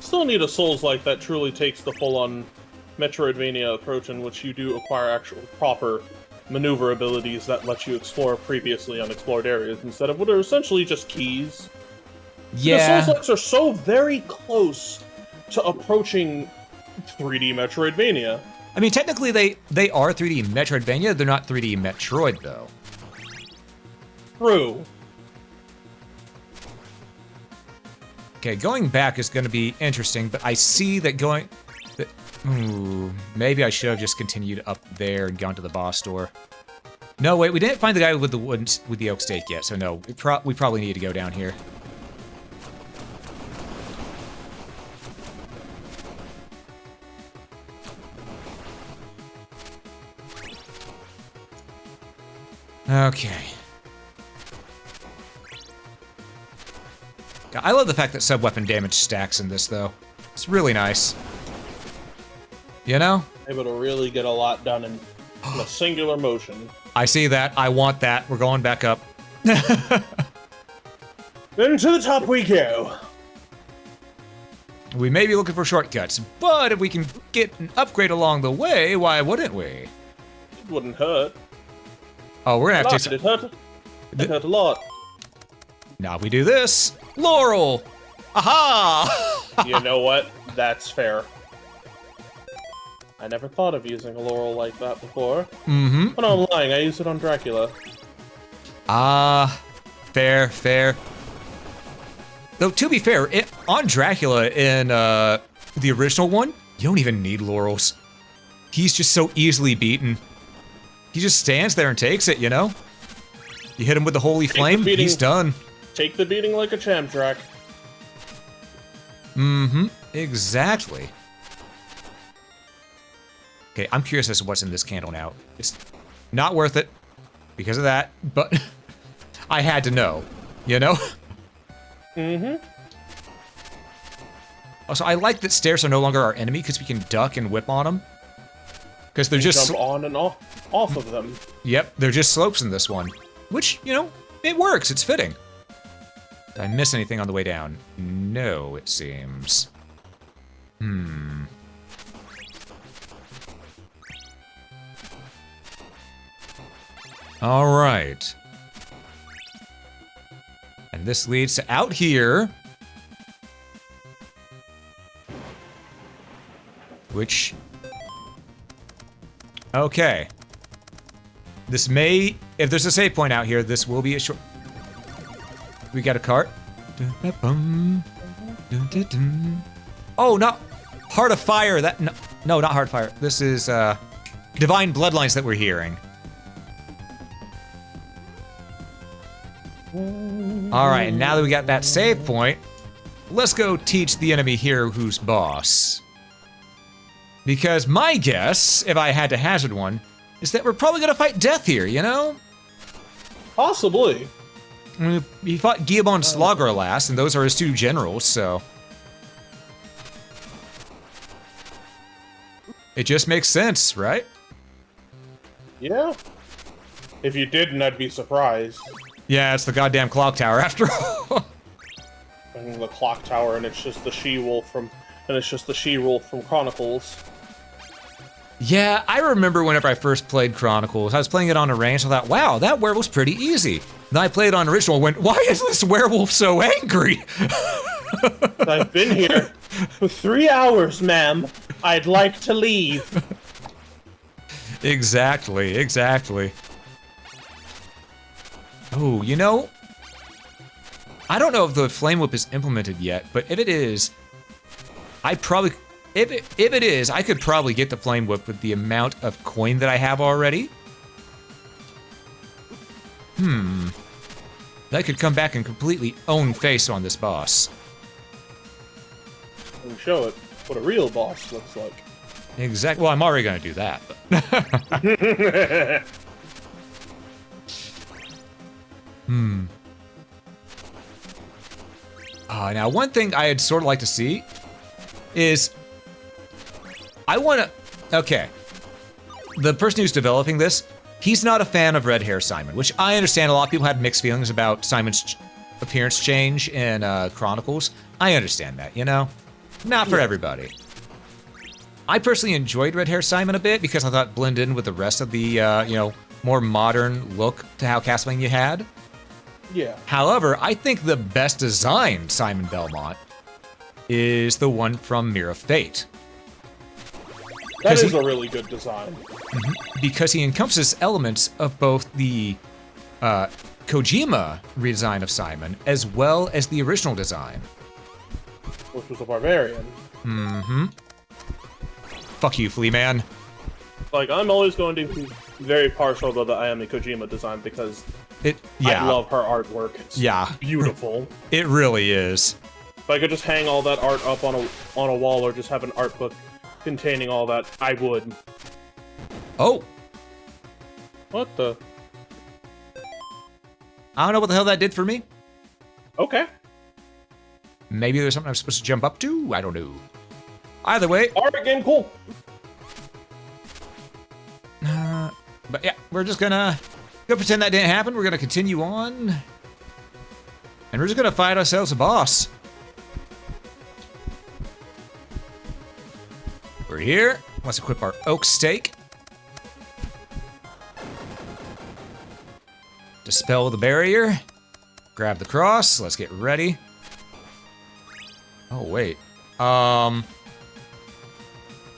Still need a Souls-like that truly takes the full-on Metroidvania approach in which you do acquire actual proper maneuver abilities that let you explore previously unexplored areas instead of what are essentially just keys. Yeah. The Souls-likes are so very close to approaching 3D Metroidvania. I mean, technically, they are 3D Metroidvania. They're not 3D Metroid, though. True. Okay, going back is going to be interesting, but I see that going... Ooh, maybe I should have just continued up there and gone to the boss door. No, wait, we didn't find the guy with the oak stake yet, so no, we probably need to go down here. Okay. I love the fact that sub-weapon damage stacks in this, though. It's really nice. You know? Able to really get a lot done in a singular motion. I see that. I want that. We're going back up. Then to the top we go. We may be looking for shortcuts, but if we can get an upgrade along the way, why wouldn't we? It wouldn't hurt. Oh, we're gonna have to... It hurt. It hurt a lot. Now if we do this... Laurel! Aha! You know what? That's fair. I never thought of using a laurel like that before. Mm-hmm. But I'm lying, I used it on Dracula. Ah, fair, fair. Though, to be fair, on Dracula in the original one, you don't even need laurels. He's just so easily beaten. He just stands there and takes it, you know? You hit him with the holy flame, he's done. Take the beating like a champ, Drac. Mm-hmm, exactly. Okay, I'm curious as to what's in this candle now. It's not worth it because of that, but I had to know, you know? Mm-hmm. Also, I like that stairs are no longer our enemy because we can duck and whip on them. Because they're just... Jump on and off of them. Yep, they're just slopes in this one. Which, you know, it works, it's fitting. Did I miss anything on the way down? No, it seems. All right. And this leads to out here. Which... Okay. This may... If there's a save point out here, this will be a short... We got a cart. Oh, not Heart of Fire. That no, not Heart of Fire. This is Divine Bloodlines that we're hearing. All right, and now that we got that save point, let's go teach the enemy here who's boss. Because my guess, if I had to hazard one, is that we're probably gonna fight death here. You know? Possibly. He fought Giabon Slogger last, and those are his two generals, so... It just makes sense, right? Yeah. If you didn't, I'd be surprised. Yeah, it's the goddamn clock tower after all. And the clock tower, and it's just the she-wolf from... And it's just the she-wolf from Chronicles. Yeah, I remember whenever I first played Chronicles, I was playing it on Arranged, I thought, wow, that werewolf's pretty easy. Then I played on Original and went, why is this werewolf so angry? I've been here for 3 hours, ma'am. I'd like to leave. Exactly, exactly. Oh, you know, I don't know if the Flame Whip is implemented yet, but if it is, I probably... If it is, I could probably get the Flame Whip with the amount of coin that I have already. I could come back and completely own face on this boss. And show it what a real boss looks like. Exactly. Well, I'm already going to do that. But now, one thing I'd sort of like to see is... I want to... Okay. The person who's developing this, he's not a fan of red hair Simon, which I understand a lot of people had mixed feelings about Simon's appearance change in Chronicles. I understand that, you know? Not for everybody. I personally enjoyed red hair Simon a bit because I thought it blended in with the rest of the, you know, more modern look to how Castlevania had. Yeah. However, I think the best designed Simon Belmont is the one from Mirror of Fate. That is a really good design. Because he encompasses elements of both the Kojima redesign of Simon as well as the original design. which was a barbarian. Mm-hmm. Fuck you, Flea Man. Like, I'm always going to be very partial to the Ayami Kojima design because Yeah. I love her artwork. It's beautiful. It really is. If I could just hang all that art up on a wall or just have an art book containing all that, I would. Oh! What the? I don't know what the hell that did for me. Okay. Maybe there's something I'm supposed to jump up to? I don't know. Either way. Art game, cool. But yeah, we're just gonna pretend that didn't happen. We're gonna continue on. And we're just gonna fight ourselves a boss. We're here. Let's equip our oak stake. Dispel the barrier. Grab the cross. Let's get ready. Oh, wait.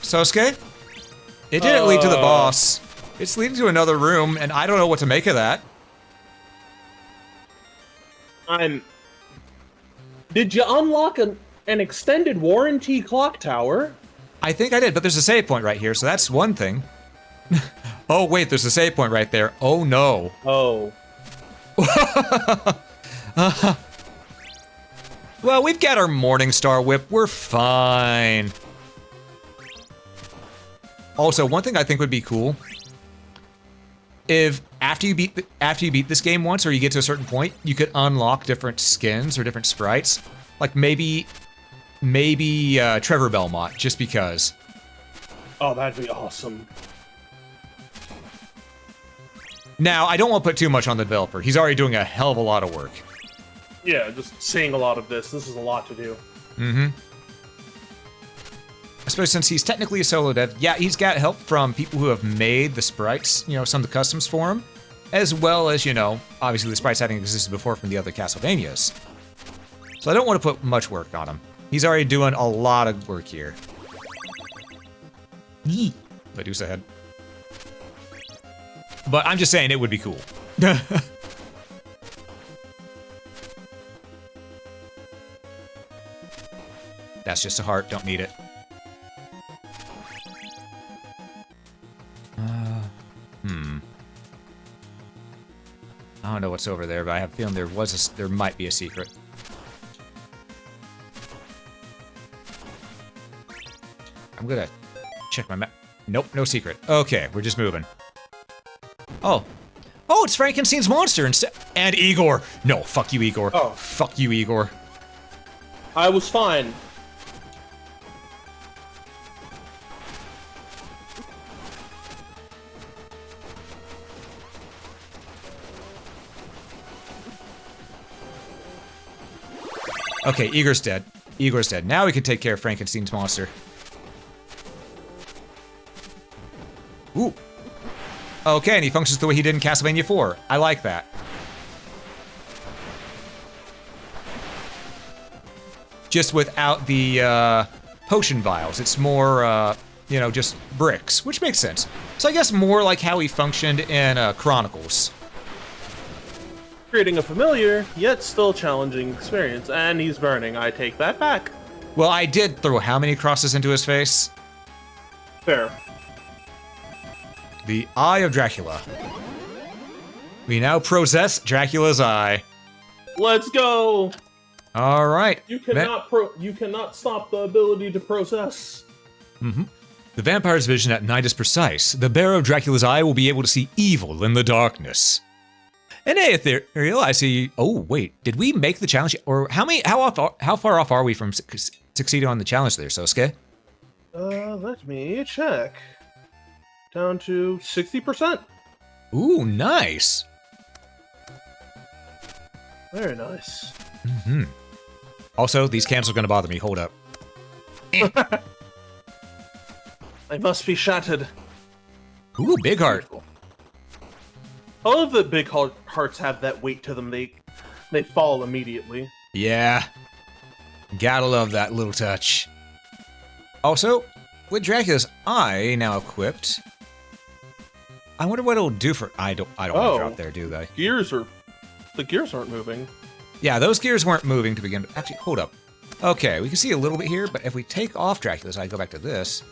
Sosuke? It didn't lead to the boss. It's leading to another room, and I don't know what to make of that. Did you unlock an extended warranty clock tower? I think I did, but there's a save point right here, so that's one thing. Oh, wait, there's a save point right there. Oh, no. Oh. Well, we've got our Morningstar Whip. We're fine. Also, one thing I think would be cool, if after you beat this game once, or you get to a certain point, you could unlock different skins or different sprites. Like maybe Trevor Belmont, just because. Oh, that'd be awesome. Now, I don't want to put too much on the developer. He's already doing a hell of a lot of work. Yeah, just seeing a lot of this. This is a lot to do. Mm-hmm. I suppose since he's technically a solo dev, yeah, he's got help from people who have made the sprites, you know, some of the customs for him, as well as, you know, obviously the sprites having existed before from the other Castlevanias. So I don't want to put much work on him. He's already doing a lot of work here. Medusa head. But I'm just saying it would be cool. That's just a heart, don't need it. I don't know what's over there, but I have a feeling there might be a secret. I'm gonna check my map. Nope, no secret. Okay, we're just moving. Oh. Oh, it's Frankenstein's monster instead. And Igor. No, fuck you, Igor. Oh. Fuck you, Igor. I was fine. Okay, Igor's dead. Igor's dead. Now we can take care of Frankenstein's monster. Ooh. Okay, and he functions the way he did in Castlevania 4. I like that. Just without the potion vials. It's more, you know, just bricks, which makes sense. So I guess more like how he functioned in Chronicles. Creating a familiar, yet still challenging experience, and he's burning. I take that back. Well, I did throw how many crosses into his face? Fair. The Eye of Dracula. We now possess Dracula's eye. Let's go. All right. You cannot stop the ability to process. Mm-hmm. The vampire's vision at night is precise. The bearer of Dracula's eye will be able to see evil in the darkness. And hey, Ethereal, I see. Oh wait, did we make the challenge? Or how far off are we from succeeding on the challenge there, Sosuke? Let me check. Down to 60%. Ooh, nice. Very nice. Mm-hmm. Also, these candles are gonna bother me. Hold up. They must be shattered. Ooh, big heart. I love that big hearts have that weight to them. They fall immediately. Yeah. Gotta love that little touch. Also, with Dracula's eye now equipped, I wonder what it'll do for. I don't want to drop there, do they? The gears aren't moving. Yeah, those gears weren't moving to begin with. Actually, hold up. Okay, we can see a little bit here, but if we take off Dracula's eye, go back to this.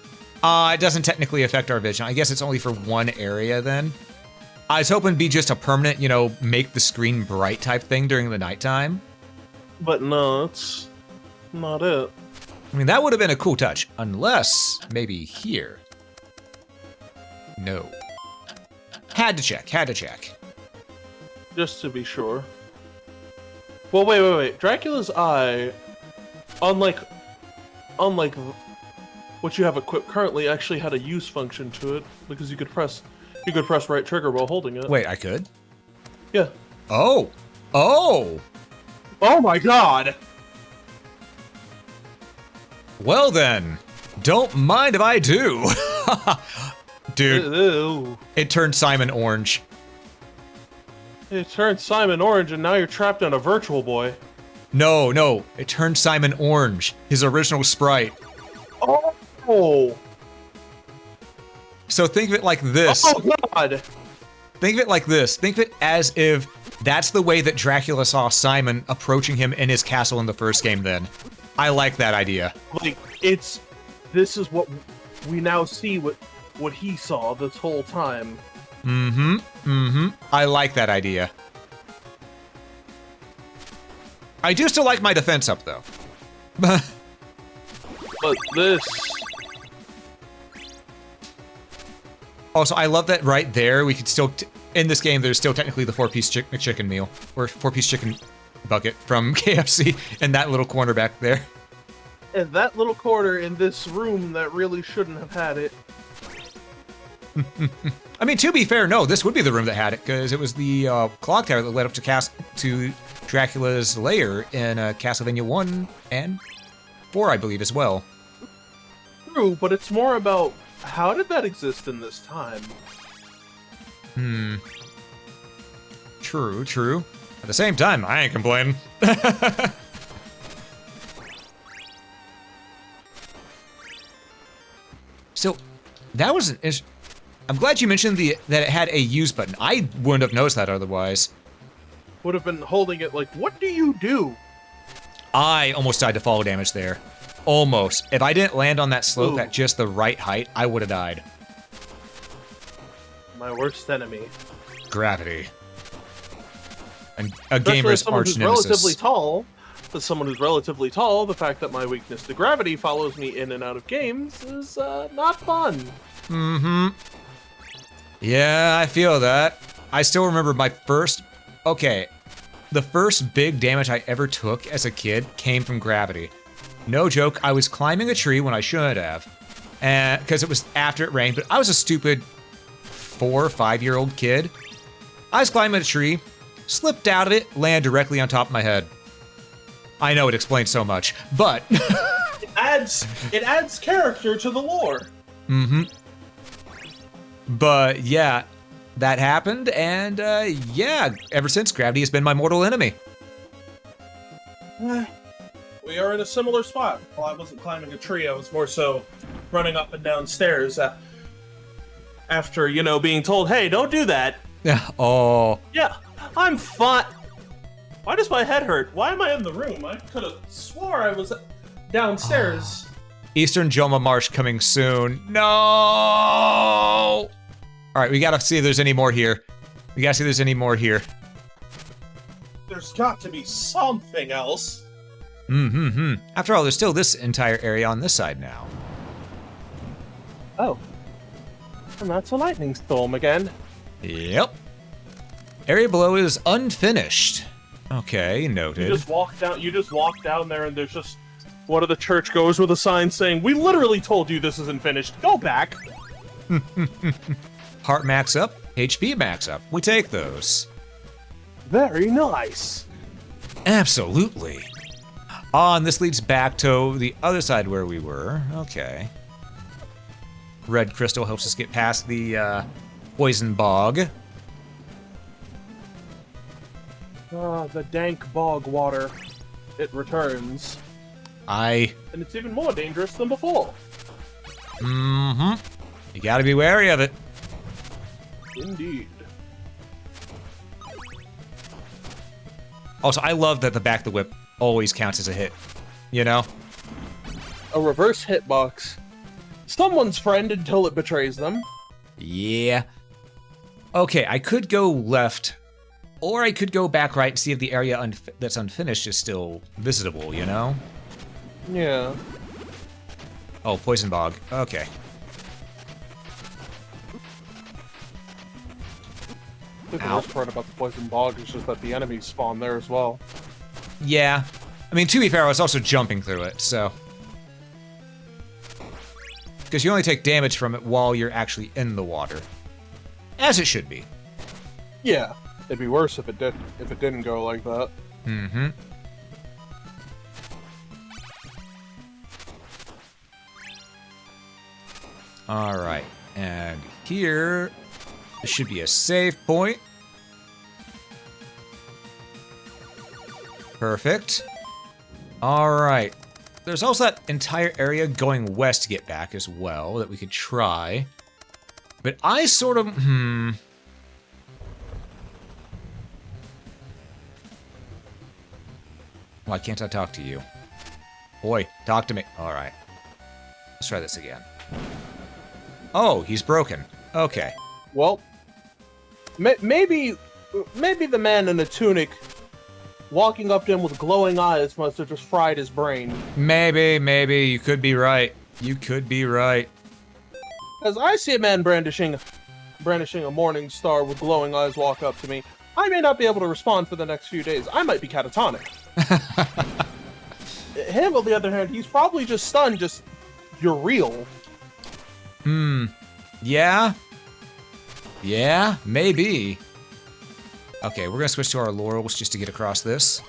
It doesn't technically affect our vision. I guess it's only for one area then. I was hoping to be just a permanent, you know, make the screen bright type thing during the nighttime. But no, it's not it. I mean, that would have been a cool touch, unless maybe here. No. Had to check, had to check. Just to be sure. Well, wait. Dracula's eye, unlike what you have equipped currently, actually had a use function to it because you could press right trigger while holding it. Wait, I could? Yeah. Oh! Oh! Oh my god! Well then, don't mind if I do. Dude, Ew. it turned Simon orange. It turned Simon orange and now you're trapped in a Virtual Boy. No, it turned Simon orange, his original sprite. Oh! So think of it like this. Oh god! Think of it like this. Think of it as if that's the way that Dracula saw Simon approaching him in his castle in the first game then. I like that idea. Like, this is what we now see what he saw this whole time. I like that idea. I do still like my defense up, though. But this... Also, I love that right there, we could still... in this game, there's still technically the 4-piece McChicken meal. Or 4-piece chicken bucket from KFC in that little corner back there. And that little corner in this room that really shouldn't have had it. I mean, to be fair, no, this would be the room that had it, because it was the clock tower that led up to Dracula's lair in Castlevania 1 and 4, I believe, as well. True, but it's more about how did that exist in this time? True. At the same time, I ain't complaining. So, that was an I'm glad you mentioned that it had a use button. I wouldn't have noticed that otherwise. Would have been holding it like, what do you do? I almost died to fall damage there. Almost. If I didn't land on that slope at just the right height, I would have died. My worst enemy. Gravity. And a gamer's arch nemesis. Relatively tall. As someone who's relatively tall, the fact that my weakness to gravity follows me in and out of games is not fun. Yeah, I feel that. I still remember my first... Okay, the first big damage I ever took as a kid came from gravity. No joke, I was climbing a tree when I shouldn't have. Because it was after it rained, but I was a stupid 4 or 5-year-old kid. I was climbing a tree, slipped out of it, landed directly on top of my head. I know it explains so much, but... it adds character to the lore. But yeah, that happened, and yeah, ever since, gravity has been my mortal enemy. We are in a similar spot. While I wasn't climbing a tree, I was more so running up and down stairs after, you know, being told, hey, don't do that. Yeah. Oh. Yeah, I'm fine. Why does my head hurt? Why am I in the room? I could have swore I was downstairs. Eastern Joma Marsh coming soon. No! All right, we gotta see if there's any more here. There's got to be something else. After all, there's still this entire area on this side now. Oh. And that's a lightning storm again. Yep. Area below is unfinished. Okay, noted. You just walk down there and there's just one of the churchgoers with a sign saying, we literally told you this isn't finished. Go back. Heart max up, HP max up. We take those. Very nice. Absolutely. And this leads back to the other side where we were. Okay. Red crystal helps us get past the poison bog. Ah, the dank bog water. It returns. And it's even more dangerous than before. You gotta be wary of it. Indeed. Also, I love that the back of the whip always counts as a hit. you know? A reverse hitbox. Someone's friend until it betrays them. Yeah. Okay, I could go left, or I could go back right and see if the area that's unfinished is still visitable, you know? Yeah. Oh, poison bog. Okay. I think the worst part about the poison bog is just that the enemies spawn there as well. Yeah. I mean, to be fair, I was also jumping through it, so... Because you only take damage from it while you're actually in the water. As it should be. Yeah. It'd be worse if it didn't go like that. Mm-hmm. Alright, and here should be a save point. Perfect. Alright. There's also that entire area going west to get back as well that we could try. But I sort of... Why can't I talk to you? Boy, talk to me. Alright. Let's try this again. Oh, he's broken. Okay. Well, maybe the man in the tunic walking up to him with glowing eyes must have just fried his brain. Maybe. You could be right. You could be right. As I see a man brandishing a morning star with glowing eyes walk up to me, I may not be able to respond for the next few days. I might be catatonic. Him, on the other hand, he's probably just stunned, you're real. Yeah? Yeah, maybe. Okay, we're gonna switch to our laurels just to get across this.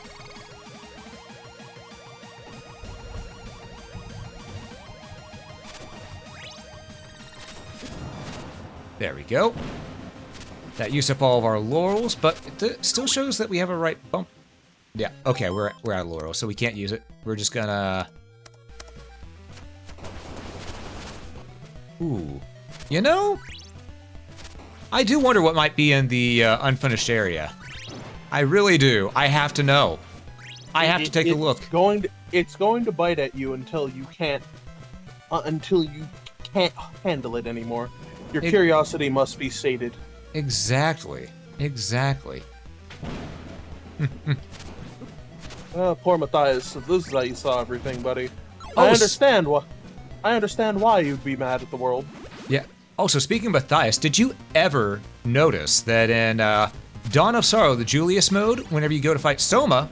There we go. That used up all of our laurels, but it still shows that we have a right bump. Yeah, okay, we're out of laurels, so we can't use it. We're just gonna... Ooh. You know? I do wonder what might be in the unfinished area. I really do. I have to know. I have to take a look. It's going to bite at you until you can't handle it anymore. Your curiosity must be sated. Exactly. Exactly. Poor Matthias. This is how you saw everything, buddy. Oh, I understand why you'd be mad at the world. Yeah. Also, speaking of Matthias, did you ever notice that in Dawn of Sorrow, the Julius mode, whenever you go to fight Soma,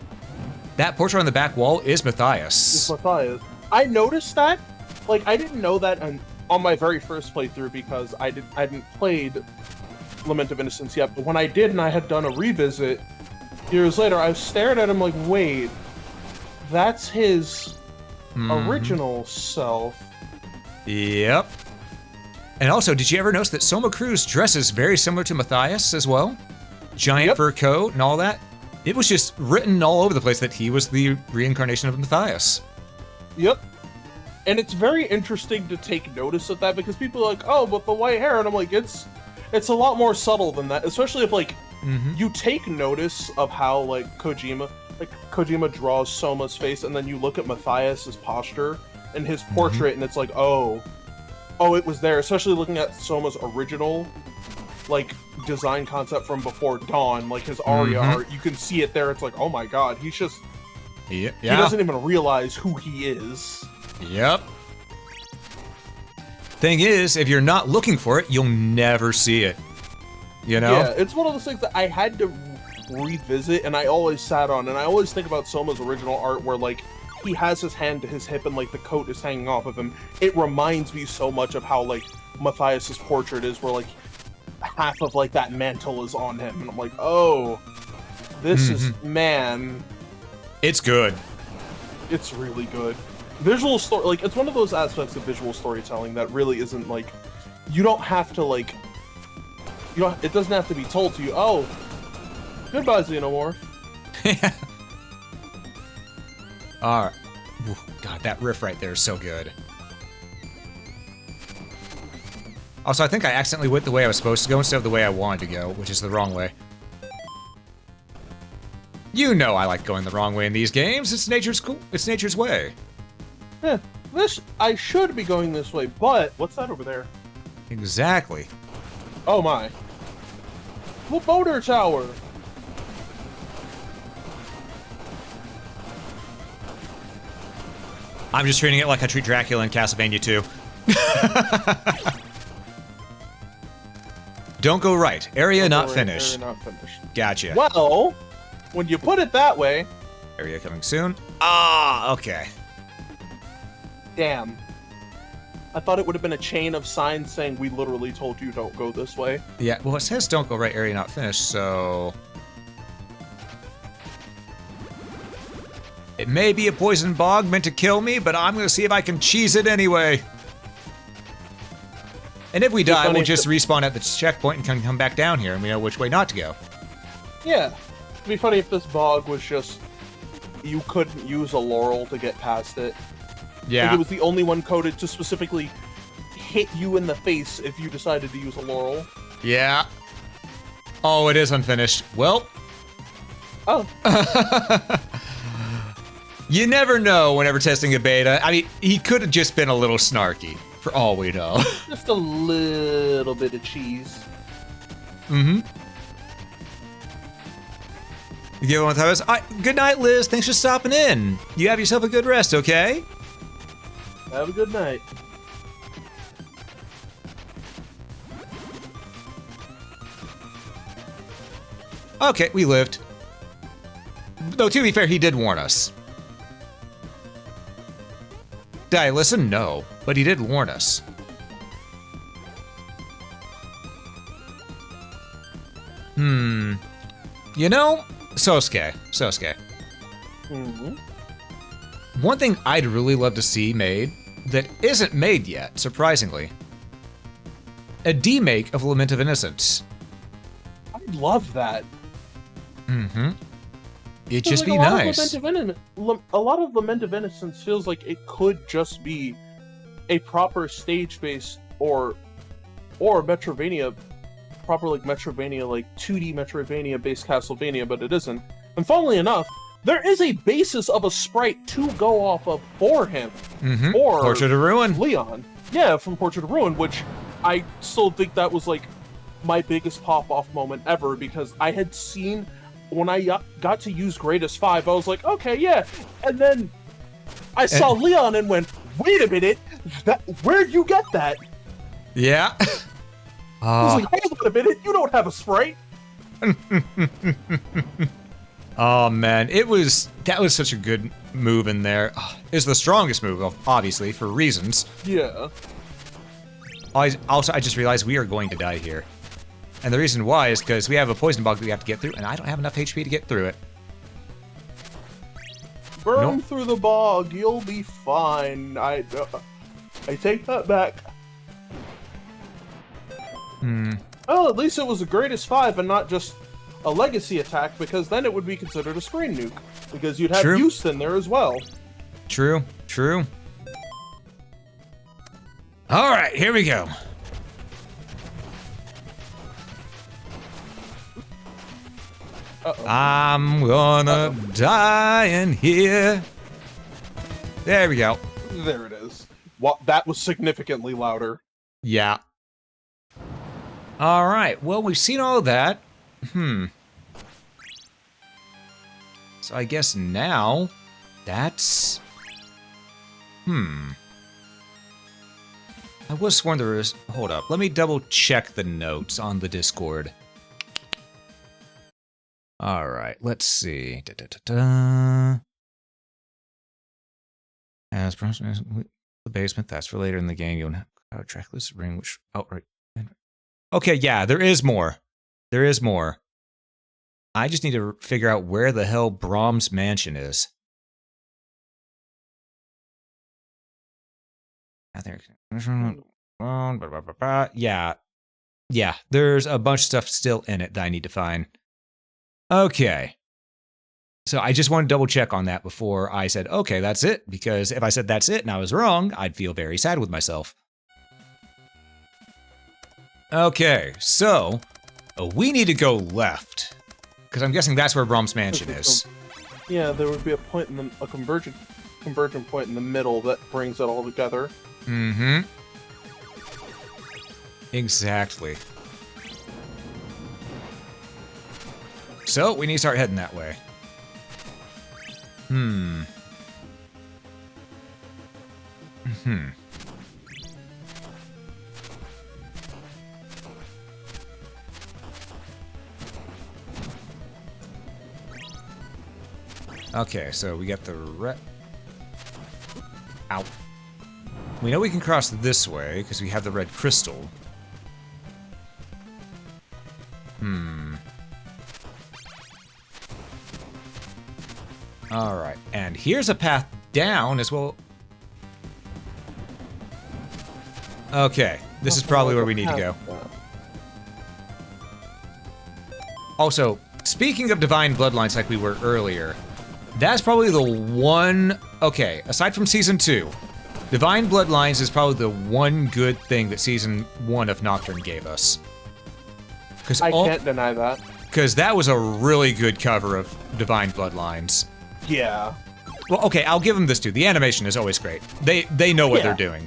that portrait on the back wall is Matthias? It's Matthias. I noticed that. Like, I didn't know that on my very first playthrough because I hadn't played Lament of Innocence yet. But when I did and I had done a revisit years later, I stared at him like, wait, that's his original self. Yep. And also, did you ever notice that Soma Cruz dresses very similar to Matthias as well? Giant fur coat and all that? It was just written all over the place that he was the reincarnation of Matthias. Yep. And it's very interesting to take notice of that because people are like, oh, but the white hair, and I'm like, it's a lot more subtle than that, especially if like you take notice of how like Kojima draws Soma's face and then you look at Matthias's posture and his portrait and it's like, oh, it was there, especially looking at Soma's original like design concept from before Dawn, like his Arya art, you can see it there. It's like, oh my god, he's just he doesn't even realize who he is. Yep. Thing is, if you're not looking for it, you'll never see it. You know? Yeah, it's one of those things that I had to revisit and I always sat on, and I always think about Soma's original art where like he has his hand to his hip and like the coat is hanging off of him. It reminds me so much of how like Matthias's portrait is, where like half of like that mantle is on him, and I'm like, oh, this is, man, it's good. It's really good. Visual story, like, it's one of those aspects of visual storytelling that really isn't like, you don't have to like, it doesn't have to be told to you. Oh, goodbye, Xenomorph. Alright. God, that riff right there is so good. Also, I think I accidentally went the way I was supposed to go instead of the way I wanted to go, which is the wrong way. You know I like going the wrong way in these games. It's nature's cool. It's nature's way. Yeah, I should be going this way, but what's that over there? Exactly. Oh my. The boater tower. I'm just treating it like I treat Dracula in Castlevania 2. Don't go right. Area not finished. Area not finished. Gotcha. Well, when you put it that way. Area coming soon. Ah, okay. Damn. I thought it would have been a chain of signs saying we literally told you don't go this way. Yeah, well, it says don't go right, area not finished, so... It may be a poison bog meant to kill me, but I'm gonna see if I can cheese it anyway. And if we die, we'll just respawn at the checkpoint and can come back down here, and we know which way not to go. Yeah. It'd be funny if this bog was just... You couldn't use a laurel to get past it. Yeah. Like it was the only one coded to specifically hit you in the face if you decided to use a laurel. Yeah. Oh, it is unfinished. Well. Oh. You never know whenever testing a beta. I mean, he could have just been a little snarky, for all we know. Just a little bit of cheese. Mm-hmm. You give one time. Good night, Liz. Thanks for stopping in. You have yourself a good rest, okay? Have a good night. Okay, we lived. Though, to be fair, he did warn us. Did I listen? No. But he did warn us. You know, Sosuke. Mm-hmm. One thing I'd really love to see made that isn't made yet, surprisingly. A demake of Lament of Innocence. I love that. Mm-hmm. It'd just be a lot nice. Of a lot of Lament of Innocence feels like it could just be a proper stage-based or Metrovania, proper like Metrovania, like 2D Metrovania-based Castlevania, but it isn't. And funnily enough, there is a basis of a sprite to go off of for him. Mm-hmm. Or Portrait of Ruin. Leon. Yeah, from Portrait of Ruin, which I still think that was like my biggest pop-off moment ever, because I had seen when I got to use Greatest 5, I was like, okay, yeah. And then I saw Leon and went, wait a minute, where'd you get that? Yeah. I was like, hold on a minute, you don't have a sprite. Oh man, that was such a good move in there. It's the strongest move, obviously, for reasons. Yeah. I just realized we are going to die here. And the reason why is because we have a poison bog that we have to get through, and I don't have enough HP to get through it. Burn through the bog, you'll be fine. I take that back. Well, at least it was the Greatest 5 and not just a legacy attack, because then it would be considered a screen nuke, because you'd have use in there as well. True. Alright, here we go. I'm gonna die in here. There we go. There it is. Well, that was significantly louder. Yeah. Alright, well, we've seen all that. So I guess now, that's... I was sworn there was... Hold up, let me double check the notes on the Discord. Alright, let's see. As the basement, that's for later in the game. You'll have a trackless ring, which outright... Okay, yeah, there is more. There is more. I just need to figure out where the hell Brahms' mansion is. Yeah, there's a bunch of stuff still in it that I need to find. Okay. So I just want to double check on that before I said, okay, that's it. Because if I said that's it and I was wrong, I'd feel very sad with myself. Okay, so we need to go left. Because I'm guessing that's where Brahms Mansion is. Yeah, there would be a point in a convergent point in the middle that brings it all together. Mm-hmm. Exactly. So, we need to start heading that way. Okay, so we got the Ow. We know we can cross this way, because we have the red crystal. Alright, and here's a path down as well. Okay, this is probably where we need to go. Also, speaking of divine bloodlines like we were earlier, that's probably the one... Okay, aside from Season 2, Divine Bloodlines is probably the one good thing that Season 1 of Nocturne gave us. I can't deny that. Because that was a really good cover of Divine Bloodlines. Yeah. Well, okay, I'll give them this too. The animation is always great. They know what they're doing.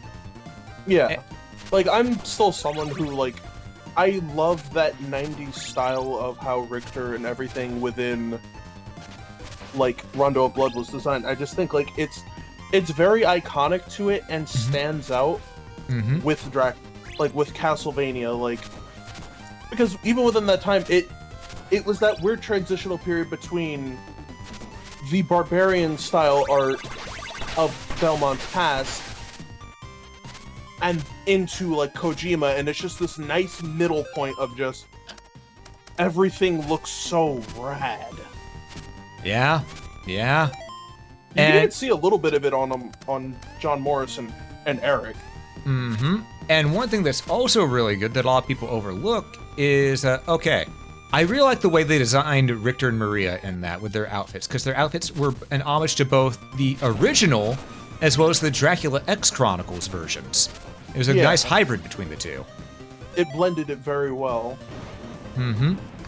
Yeah. Like, I'm still someone who, like, I love that 90s style of how Richter and everything within, like, Rondo of Blood was designed. I just think, like, it's very iconic to it and stands out with with Castlevania, like, because even within that time, it was that weird transitional period between the barbarian style art of Belmont's past and into, like, Kojima, and it's just this nice middle point of just everything looks so rad. Yeah, yeah. You did see a little bit of it on John Morrison and Eric. And one thing that's also really good that a lot of people overlook is, okay, I really like the way they designed Richter and Maria in that with their outfits, because their outfits were an homage to both the original as well as the Dracula X Chronicles versions. It was a nice hybrid between the two. It blended it very well.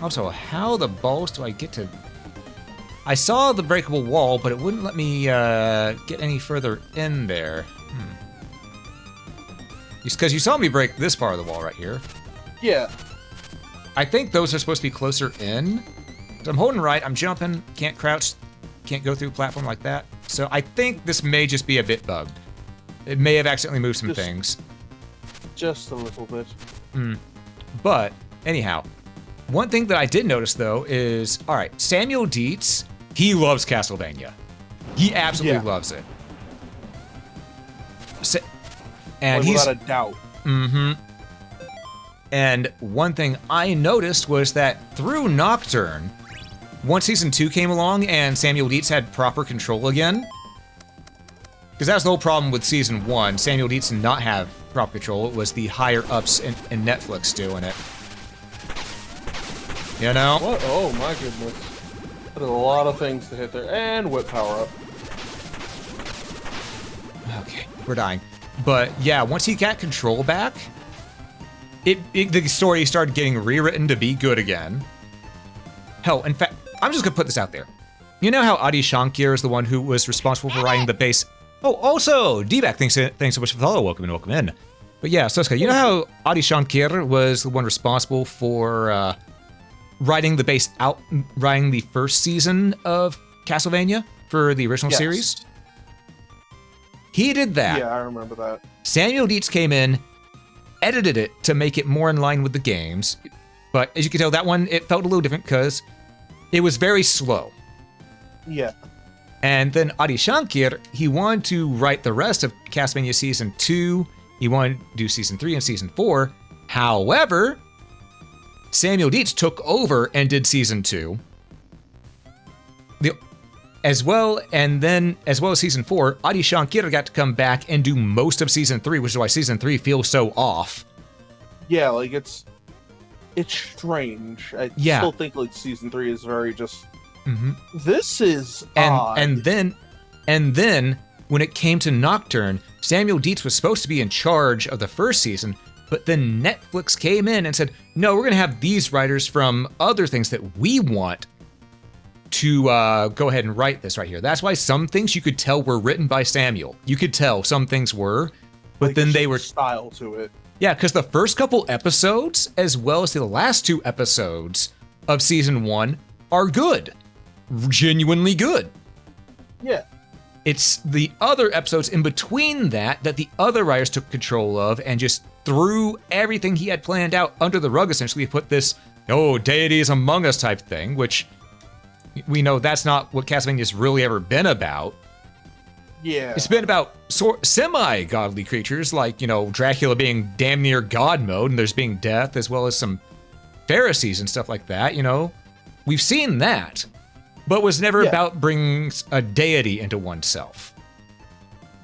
Also, how the balls do I get to... I saw the breakable wall, but it wouldn't let me get any further in there. Because you saw me break this part of the wall right here. Yeah. I think those are supposed to be closer in. So I'm holding right, I'm jumping, can't crouch, can't go through a platform like that. So I think this may just be a bit bugged. It may have accidentally moved some things. Just a little bit. But, anyhow, one thing that I did notice, though, is, alright, Samuel Dietz, he loves Castlevania. He absolutely loves it. And without a doubt. And one thing I noticed was that through Nocturne, once Season 2 came along and Samuel Dietz had proper control again, because that was the whole problem with Season 1, Samuel Dietz did not have proper control. It was the higher-ups in Netflix doing it. You know? What? Oh my goodness. There's a lot of things to hit there. And whip power up. Okay, we're dying. But yeah, once he got control back, the story started getting rewritten to be good again. Hell, in fact, I'm just gonna put this out there. You know how Adi Shankar is the one who was responsible for writing the base... Oh, also, D-Back, thanks so much for the follow. Welcome in. But yeah, Soska, you know how Adi Shankar was the one responsible for writing the first season of Castlevania for the original series? He did that. Yeah, I remember that. Samuel Dietz came in, edited it to make it more in line with the games. But as you can tell, that one, it felt a little different because it was very slow. Yeah. And then Adi Shankar, he wanted to write the rest of Castlevania Season 2. He wanted to do Season 3 and Season 4. However, Samuel Dietz took over and did Season 2. As well as Season 4, Adi Shankar got to come back and do most of Season 3, which is why Season 3 feels so off. Yeah, like it's strange. I still think like Season 3 is very just... This is odd. And then when it came to Nocturne, Samuel Dietz was supposed to be in charge of the first season, but then Netflix came in and said, no, we're going to have these writers from other things that we want to go ahead and write this right here. That's why some things you could tell were written by Samuel. You could tell some things were, but Like, then there's they just were... a style to it. Yeah, because the first couple episodes, as well as the last 2 episodes of season 1, are good. Genuinely good. Yeah. It's the other episodes in between that the other writers took control of and just threw everything he had planned out under the rug, essentially. Put this, deities among us type thing, which we know that's not what Castlevania's really ever been about. Yeah. It's been about semi-godly creatures, like, Dracula being damn near god mode, and there's being death, as well as some Pharisees and stuff like that, We've seen that, but was never about bringing a deity into oneself.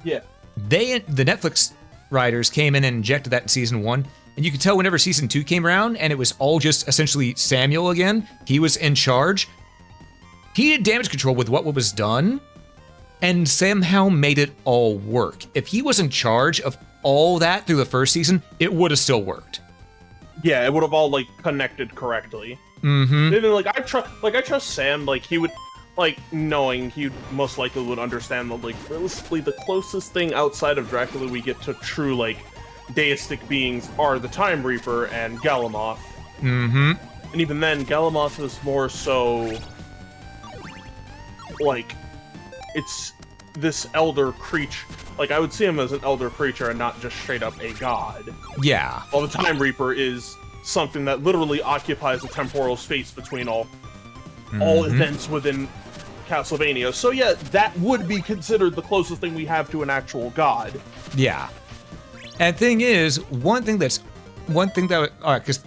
Yeah. The Netflix writers came in and injected that in season 1, and you could tell whenever season 2 came around, and it was all just essentially Samuel again. He was in charge. He did damage control with what was done, and somehow made it all work. If he was in charge of all that through the first season, it would have still worked. Yeah, it would have all connected correctly. Mm-hmm. Even I trust Sam. He would knowing he most likely would understand that realistically the closest thing outside of Dracula we get to true deistic beings are the Time Reaper and Galamoth. Mm-hmm. And even then, Galamoth is more so it's this elder creature. I would see him as an elder creature and not just straight up a god. Yeah. While the Time Reaper is something that literally occupies the temporal space between all events within Castlevania. So yeah, that would be considered the closest thing we have to an actual god. Yeah. And thing is, because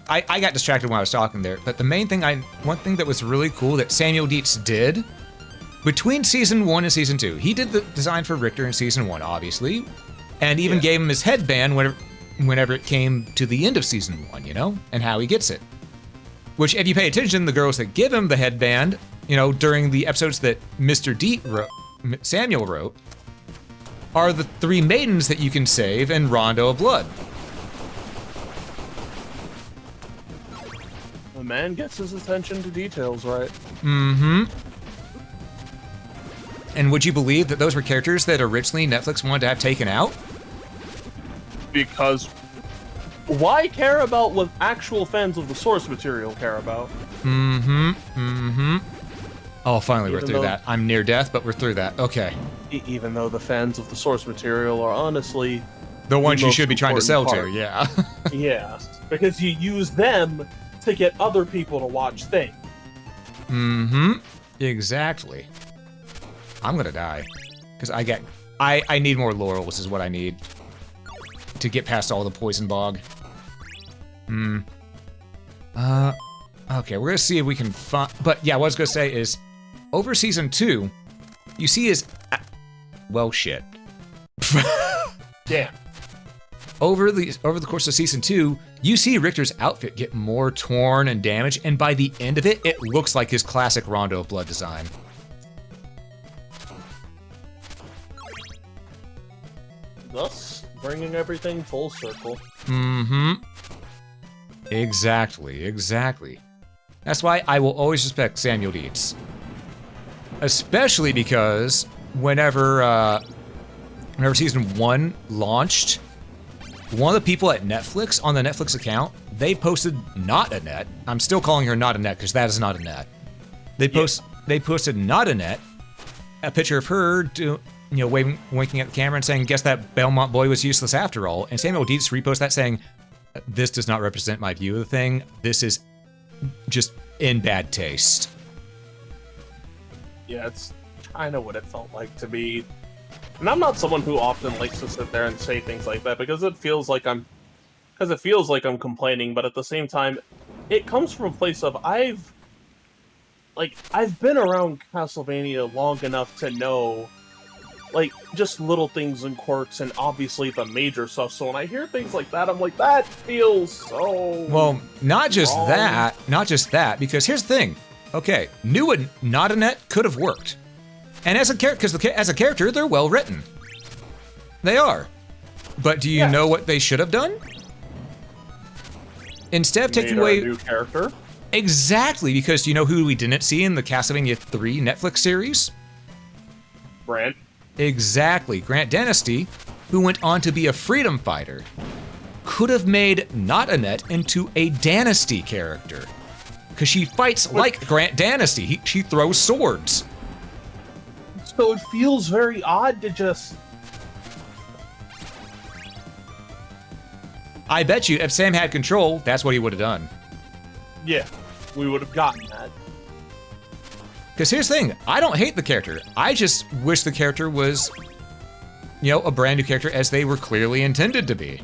I got distracted when I was talking there, but the main thing one thing that was really cool that Samuel Dietz did between season 1 and season 2, he did the design for Richter in season 1, obviously, and even gave him his headband whenever it came to the end of season 1, and how he gets it. Which, if you pay attention, the girls that give him the headband, during the episodes that Mr. Samuel wrote, are the 3 maidens that you can save in Rondo of Blood. The man gets his attention to details right. Mm-hmm. And would you believe that those were characters that originally Netflix wanted to have taken out? Because why care about what actual fans of the source material care about? Mm-hmm. Mm-hmm. Oh, finally we're through that. I'm near death, but we're through that. Okay. Even though the fans of the source material are honestly the ones you should be trying to sell part. to, yeah. Yeah, because you use them to get other people to watch things. Mm-hmm. Exactly. I'm gonna die. Because I need more laurels is what I need. To get past all the poison bog. Okay, we're gonna see if we can find... But yeah, what I was gonna say is, over season 2, you see his... Well, shit. Damn. Over the course of season 2, you see Richter's outfit get more torn and damaged, and by the end of it, it looks like his classic Rondo of Blood design. Thus, bringing everything full circle. Mm-hmm. Exactly. That's why I will always respect Samuel Dietz. Especially because whenever season 1 launched, one of the people at Netflix, on the Netflix account, they posted not Annette. I'm still calling her not Annette because that is not Annette. They posted not Annette, a picture of her winking at the camera and saying, "Guess that Belmont boy was useless after all." And Samuel Dietz reposted that saying, "This does not represent my view of the thing. This is just in bad taste." Yeah, it's kind of what it felt like to me. And I'm not someone who often likes to sit there and say things like that because it feels like I'm complaining, but at the same time, it comes from a place of I've been around Castlevania long enough to know just little things and quirks and obviously the major stuff. So when I hear things like that, I'm like, that feels so... Well, not just wrong. that, because here's the thing. Okay, new and not Annette could have worked. And as a character, they're well written. They are. But do you know what they should have done? Instead of taking away... a new character? Exactly, because you know who we didn't see in the Castlevania 3 Netflix series? Brand. Exactly, Grant Dynasty, who went on to be a freedom fighter, could have made not Annette into a Dynasty character. Because she fights like Grant Dynasty. She throws swords. So it feels very odd to just... I bet you if Sam had control, that's what he would have done. Yeah, we would have gotten that. Because here's the thing, I don't hate the character. I just wish the character was, you know, a brand new character as they were clearly intended to be.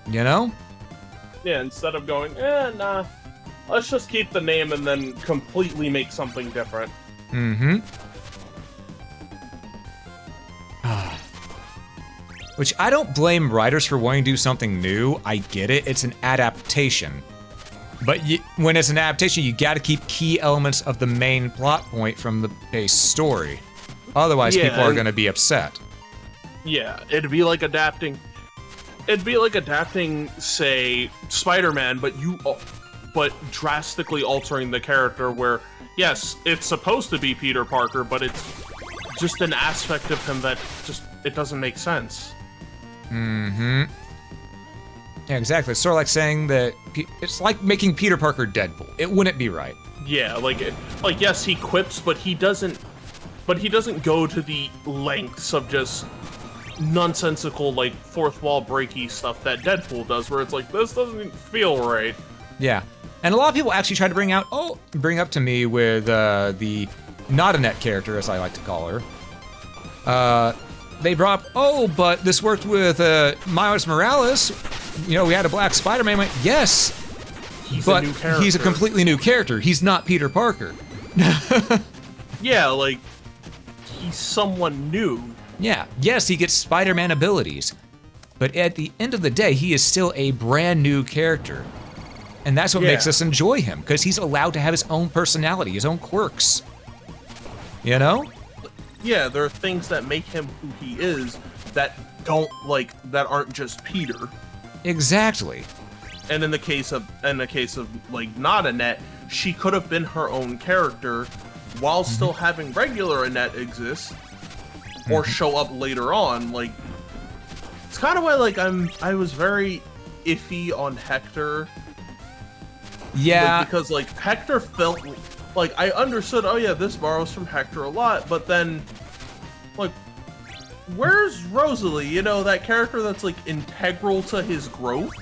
You know? Yeah, instead of going, nah, let's just keep the name and then completely make something different. Mm-hmm. Which I don't blame writers for wanting to do something new. I get it, it's an adaptation. But when it's an adaptation, you gotta keep key elements of the main plot point from the base story. Otherwise, people are gonna be upset. Yeah, it'd be like adapting... It'd be like adapting, say, Spider-Man, but drastically altering the character where, yes, it's supposed to be Peter Parker, but it's just an aspect of him that it doesn't make sense. Mm-hmm. Yeah, exactly. It's sort of like saying that it's like making Peter Parker Deadpool. It wouldn't be right. Yeah, like yes, he quips, but he doesn't go to the lengths of just nonsensical, like, fourth wall breaky stuff that Deadpool does, where it's like, this doesn't feel right. Yeah, and a lot of people actually try to bring up to me with the not Annette character, as I like to call her. They brought up, but this worked with Miles Morales. You know, we had a black Spider-Man. Went, yes, but he's a completely new character. He's not Peter Parker. Yeah, like, he's someone new. Yeah, yes, he gets Spider-Man abilities, but at the end of the day, he is still a brand new character. And that's what makes us enjoy him, because he's allowed to have his own personality, his own quirks. You know? Yeah, there are things that make him who he is that aren't just Peter. Exactly. And in the case of like not Annette, she could have been her own character while still having regular Annette exist or show up later on. Like, it's kind of why I was very iffy on Hector. Yeah. Like, because like Hector felt like I understood, oh yeah, this borrows from Hector a lot, but then like, where's Rosalie? You know, that character that's like integral to his growth.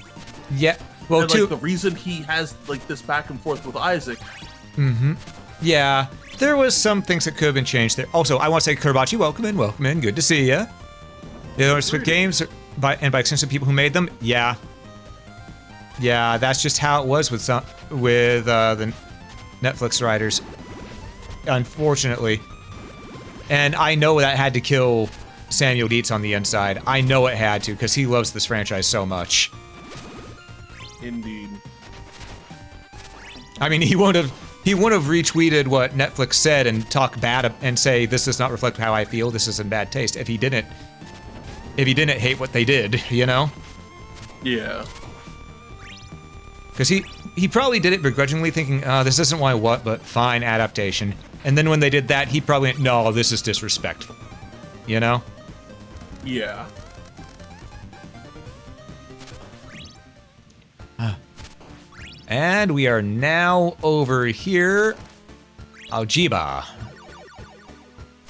Yeah. Well, and, like, the reason he has like this back and forth with Isaac. Mm-hmm. Yeah. There was some things that could have been changed there. Also, I want to say, Kurbachi, welcome in. Good to see ya. You know, Squid Games, by extension, people who made them. Yeah. Yeah, that's just how it was with the Netflix writers, unfortunately. And I know that had to kill Samuel Dietz on the inside. I know it had to, because he loves this franchise so much. Indeed. I mean, he wouldn't have retweeted what Netflix said and talk bad and say this does not reflect how I feel. This is in bad taste. If he didn't hate what they did, you know? Yeah. Because he probably did it begrudgingly, thinking, this isn't what I want, but fine, adaptation. And then when they did that, he probably went, no, this is disrespectful. You know? Yeah. And we are now over here, Aljiba,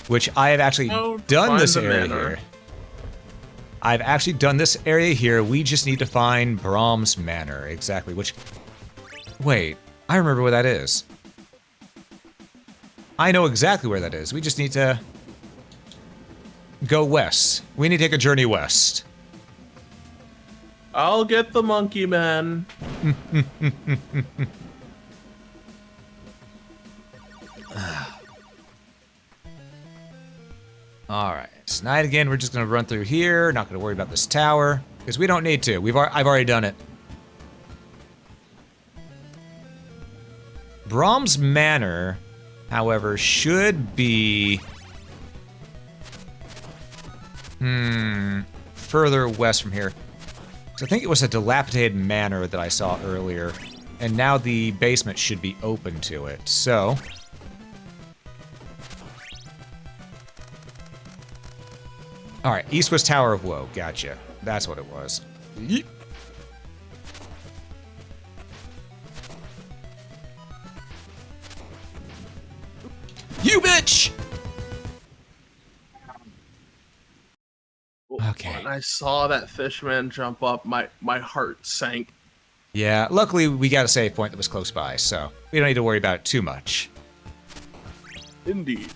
which I have actually done this area here. I've actually done this area here. We just need to find Brahms Manor, exactly, which... Wait, I remember where that is. I know exactly where that is. We just need to go west. We need to take a journey west. I'll get the monkey man. Alright, tonight again, we're just gonna run through here. Not gonna worry about this tower, because we don't need to. I've already done it. Brahms Manor, however, should be... further west from here. So I think it was a dilapidated manor that I saw earlier, and now the basement should be open to it, so... Alright, East was Tower of Woe, gotcha. That's what it was. Yeet. You bitch! Okay. When I saw that fishman jump up, my heart sank. Yeah, luckily we got a save point that was close by, so we don't need to worry about it too much. Indeed.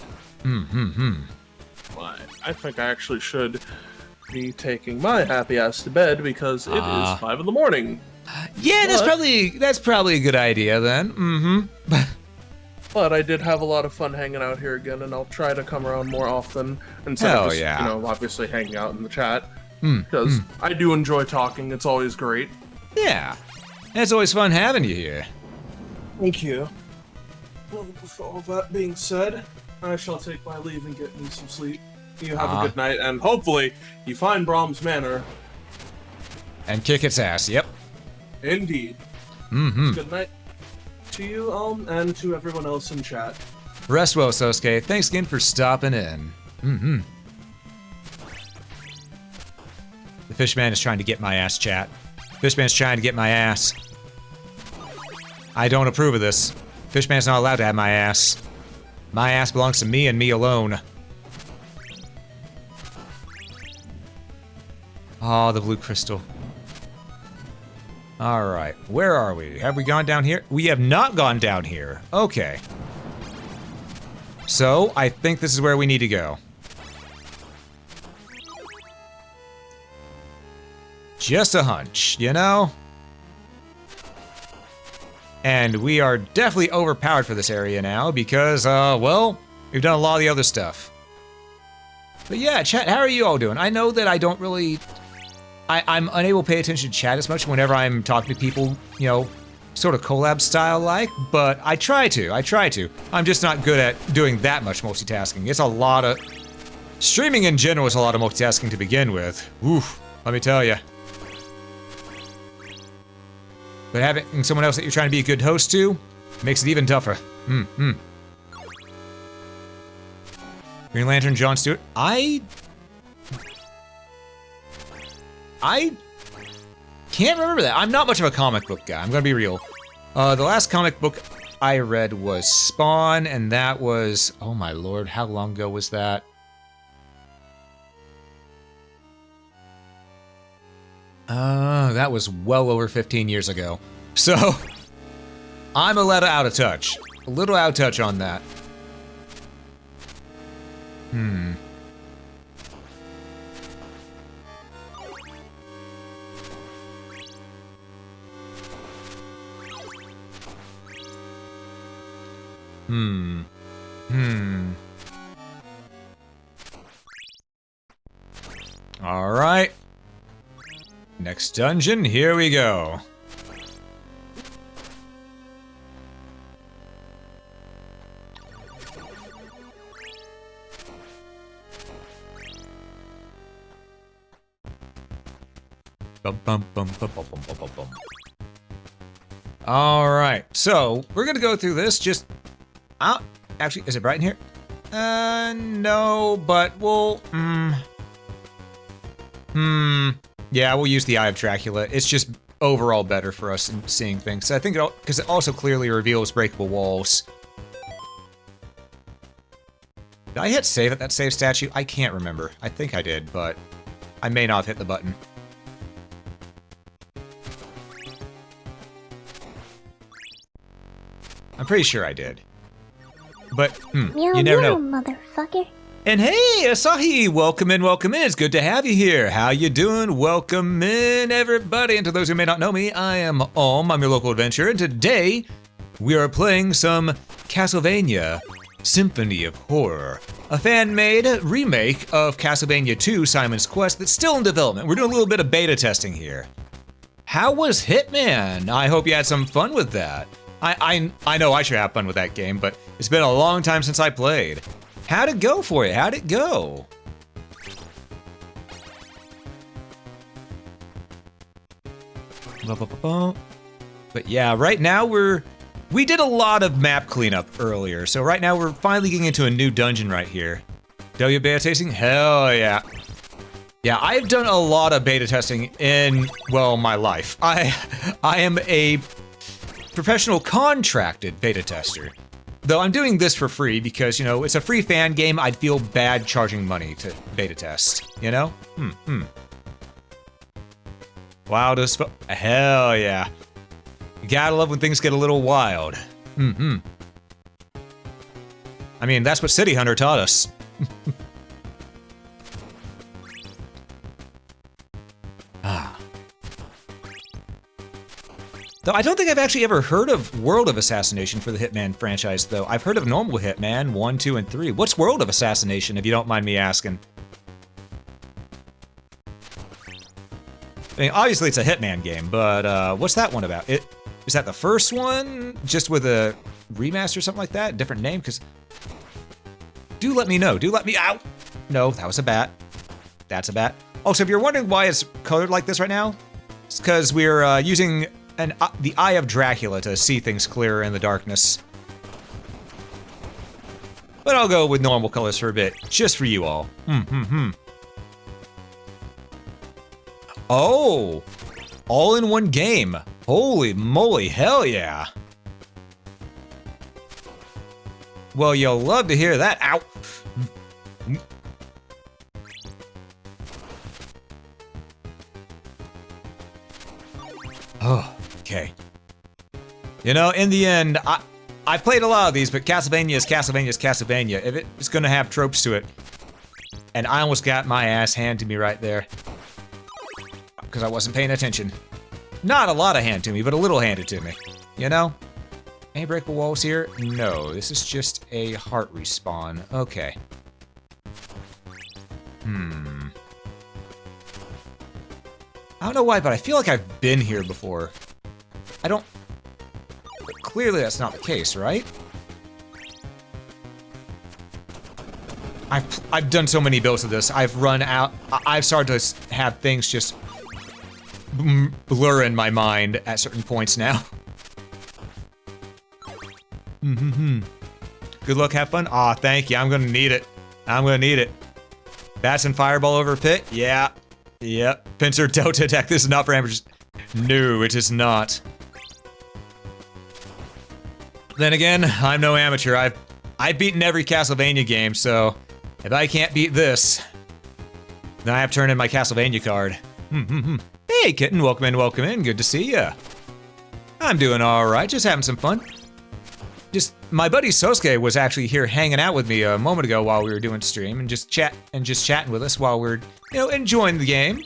Why? I think I actually should be taking my happy ass to bed because it is 5 in the morning. Yeah, that's probably a good idea then. But I did have a lot of fun hanging out here again, and I'll try to come around more often instead of just, obviously hanging out in the chat. Because I do enjoy talking, it's always great. Yeah, it's always fun having you here. Thank you. Well, with all that being said, I shall take my leave and get me some sleep. You have a good night, and hopefully you find Brahms Manor. And kick its ass, yep. Indeed. Good night to you, and to everyone else in chat. Rest well, Sosuke. Thanks again for stopping in. The fishman is trying to get my ass, chat. Fishman's trying to get my ass. I don't approve of this. Fishman's not allowed to have my ass. My ass belongs to me and me alone. Oh, the blue crystal. Alright, where are we? Have we gone down here? We have not gone down here. Okay. So, I think this is where we need to go. Just a hunch, you know? And we are definitely overpowered for this area now because, well, we've done a lot of the other stuff. But yeah, chat, how are you all doing? I know that I don't really... I'm unable to pay attention to chat as much whenever I'm talking to people, you know, sort of collab style like, but I try to. I'm just not good at doing that much multitasking. It's a lot of... Streaming in general is a lot of multitasking to begin with. Oof, let me tell you. But having someone else that you're trying to be a good host to makes it even tougher. Green Lantern, John Stewart. I can't remember that. I'm not much of a comic book guy. I'm gonna be real. The last comic book I read was Spawn, and that was... Oh my lord, how long ago was that? That was well over 15 years ago. So, I'm a little out of touch. A little out of touch on that. All right. Next dungeon, here we go. All right, so we're gonna go through this. Just, actually, is it bright in here? No, but we'll, yeah, we'll use the Eye of Dracula. It's just overall better for us in seeing things. I think because it also clearly reveals breakable walls. Did I hit save at that save statue? I can't remember. I think I did, but I may not have hit the button. I'm pretty sure I did. But, you never know. Motherfucker. And hey, Asahi, welcome in, welcome in. It's good to have you here. How you doing? Welcome in, everybody. And to those who may not know me, I am I'm your local adventurer, and today we are playing some Castlevania Symphony of Horror, a fan-made remake of Castlevania 2 Simon's Quest that's still in development. We're doing a little bit of beta testing here. How was Hitman? I hope you had some fun with that. I know I should have fun with that game, but it's been a long time since I played. How'd it go for you? How'd it go? But yeah, right now we did a lot of map cleanup earlier, so right now we're finally getting into a new dungeon right here. W beta testing? Hell yeah. Yeah, I've done a lot of beta testing in, well, my life. I am a professional contracted beta tester. Though I'm doing this for free because, you know, it's a free fan game. I'd feel bad charging money to beta test, you know? Wow, hell yeah. You gotta love when things get a little wild. I mean, that's what City Hunter taught us. Though I don't think I've actually ever heard of World of Assassination for the Hitman franchise, though. I've heard of normal Hitman 1, 2, and 3. What's World of Assassination, if you don't mind me asking? I mean, obviously it's a Hitman game, but what's that one about? Is that the first one, just with a remaster or something like that? Different name? Because do let me know. Do let me out. No, that was a bat. That's a bat. Oh, so if you're wondering why it's colored like this right now, it's because we're using the Eye of Dracula to see things clearer in the darkness. But I'll go with normal colors for a bit, just for you all. Oh, all in one game. Holy moly, hell yeah. Well, you'll love to hear that. Ow. Oh, okay. You know, in the end, I played a lot of these, but Castlevania is Castlevania is Castlevania. If it's gonna have tropes to it. And I almost got my ass handed to me right there. Because I wasn't paying attention. Not a lot of hand to me, but a little handed to me. You know? Any breakable walls here? No, this is just a heart respawn. Okay. I don't know why, but I feel like I've been here before. I don't... But clearly that's not the case, right? I've done so many builds of this. I've run out... I've started to have things just blur in my mind at certain points now. Good luck, have fun. Aw, thank you. I'm gonna need it. I'm gonna need it. Bats and fireball over pit? Yeah. Yep. Pincer Delta attack. This is not for amateurs. No, it is not. Then again, I'm no amateur. I've beaten every Castlevania game, so if I can't beat this, then I have to turn in my Castlevania card. Hey, kitten, welcome in, good to see ya. I'm doing alright, just having some fun. My buddy Sosuke was actually here hanging out with me a moment ago while we were doing stream and just chatting with us while we're, you know, enjoying the game.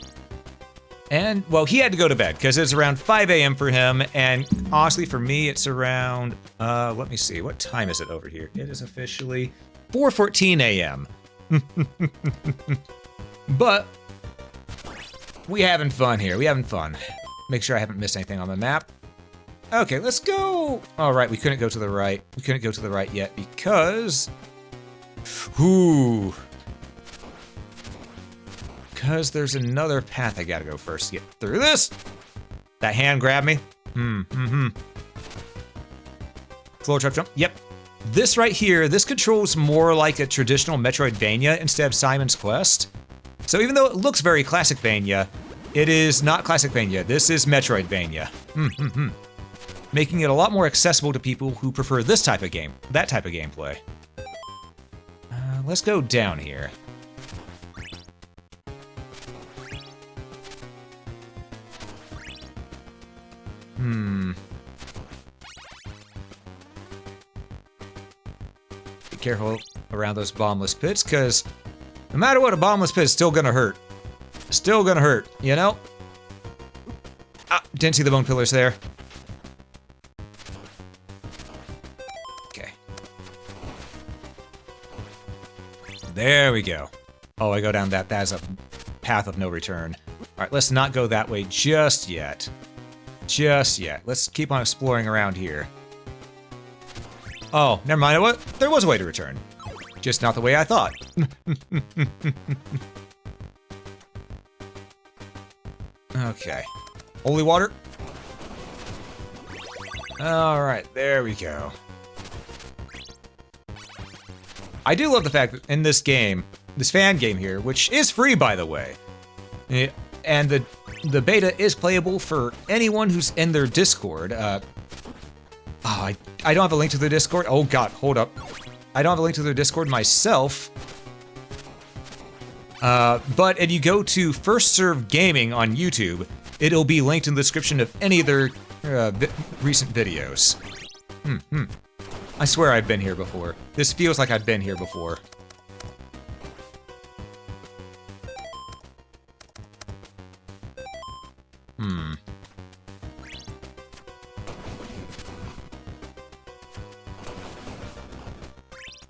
And, well, he had to go to bed because it's around 5 a.m. for him, and honestly, for me, it's around, let me see, what time is it over here? It is officially 4:14 a.m. But we having fun here. We having fun. Make sure I haven't missed anything on the map. Okay, let's go. All right, we couldn't go to the right. We couldn't go to the right yet because... Because there's another path I gotta go first to get through this. That hand grabbed me. Floor trap jump. Yep. This right here, this controls more like a traditional Metroidvania instead of Simon's Quest. So even though it looks very Classicvania, it is not Classicvania. This is Metroidvania. Making it a lot more accessible to people who prefer this type of game, that type of gameplay. Let's go down here. Be careful around those bombless pits, because no matter what, a bombless pit is still gonna hurt. Still gonna hurt, you know? Ah, didn't see the bone pillars there. There we go. Oh, I go down that. That's a path of no return. All right, let's not go that way just yet. Just yet. Let's keep on exploring around here. Oh, never mind. What? There was a way to return. Just not the way I thought. Okay. Holy water. All right, there we go. I do love the fact that in this game, this fan game here, which is free by the way, and the beta is playable for anyone who's in their Discord. I don't have a link to their Discord. Oh god, hold up. I don't have a link to their Discord myself. But if you go to First Serve Gaming on YouTube, it'll be linked in the description of any of their recent videos. I swear I've been here before. This feels like I've been here before.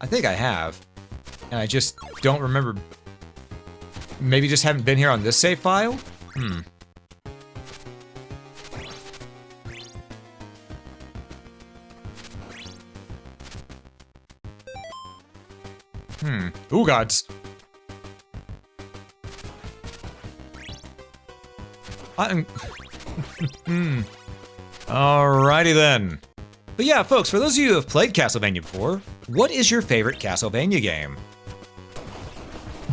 I think I have. And I just don't remember. Maybe just haven't been here on this save file? Ooh, gods. Alrighty then. But yeah, folks, for those of you who have played Castlevania before, what is your favorite Castlevania game?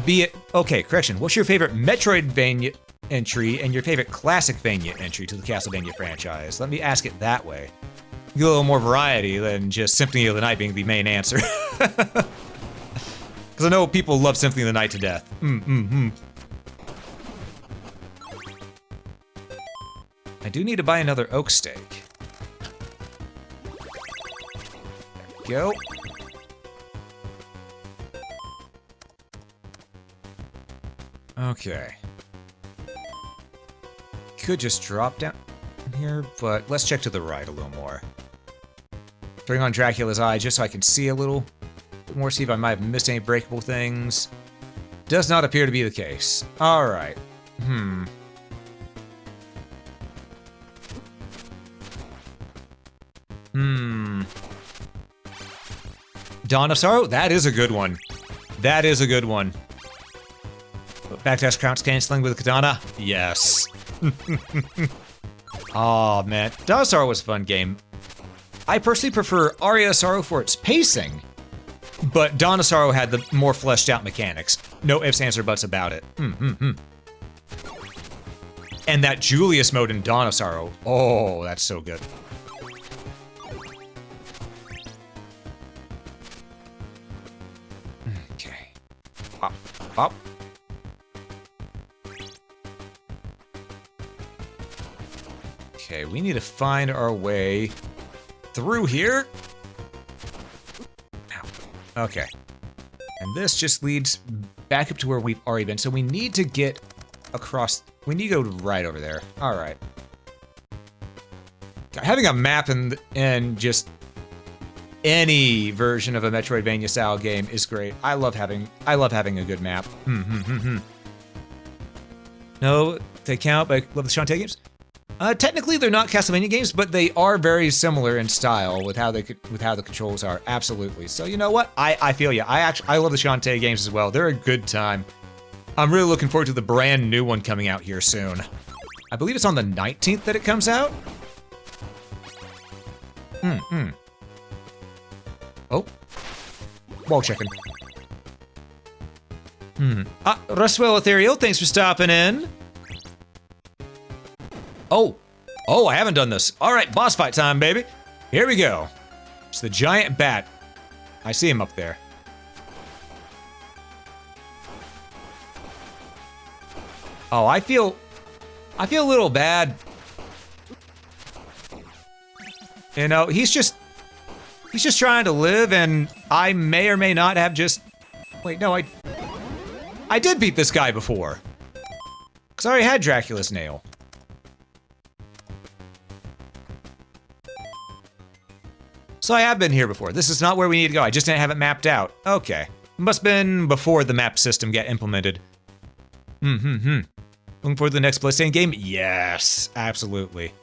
Be it, okay, correction, what's your favorite Metroidvania entry and your favorite Classicvania entry to the Castlevania franchise? Let me ask it that way. Get a little more variety than just Symphony of the Night being the main answer. Because I know people love Symphony of the Night to death. I do need to buy another oak stake. There we go. Okay. Could just drop down here, but let's check to the right a little more. Turning on Dracula's eye just so I can see a little bit more, see if I might have missed any breakable things. Does not appear to be the case. Alright. Dawn of Sorrow? That is a good one. That is a good one. Backdash counts canceling with a katana? Yes. Oh man, Dawn of Sorrow was a fun game. I personally prefer Aria of Sorrow for its pacing, but Dawn of Sorrow had the more fleshed out mechanics. No ifs, ands, or buts about it. And that Julius mode in Dawn of Sorrow, oh, that's so good. Okay. Pop, pop. Okay, we need to find our way through here. Ow. Okay. And this just leads back up to where we've already been. So we need to get across. We need to go right over there. All right. Having a map and just any version of a Metroidvania style game is great. I love having a good map. No, they count, but I love the Shantae games. Technically, they're not Castlevania games, but they are very similar in style with how the controls are. Absolutely. So you know what? I feel ya. I love the Shantae games as well. They're a good time. I'm really looking forward to the brand new one coming out here soon. I believe it's on the 19th that it comes out. Oh, wall checking. Rustwell Ethereal, thanks for stopping in. Oh, I haven't done this. All right, boss fight time, baby. Here we go. It's the giant bat. I see him up there. Oh, I feel a little bad. You know, he's just trying to live, and I may or may not have just. Wait, no, I did beat this guy before. Because I already had Dracula's nail. So I have been here before. This is not where we need to go. I just didn't have it mapped out. Okay. Must have been before the map system got implemented. Looking forward to the next Bloodstained game? Yes, absolutely.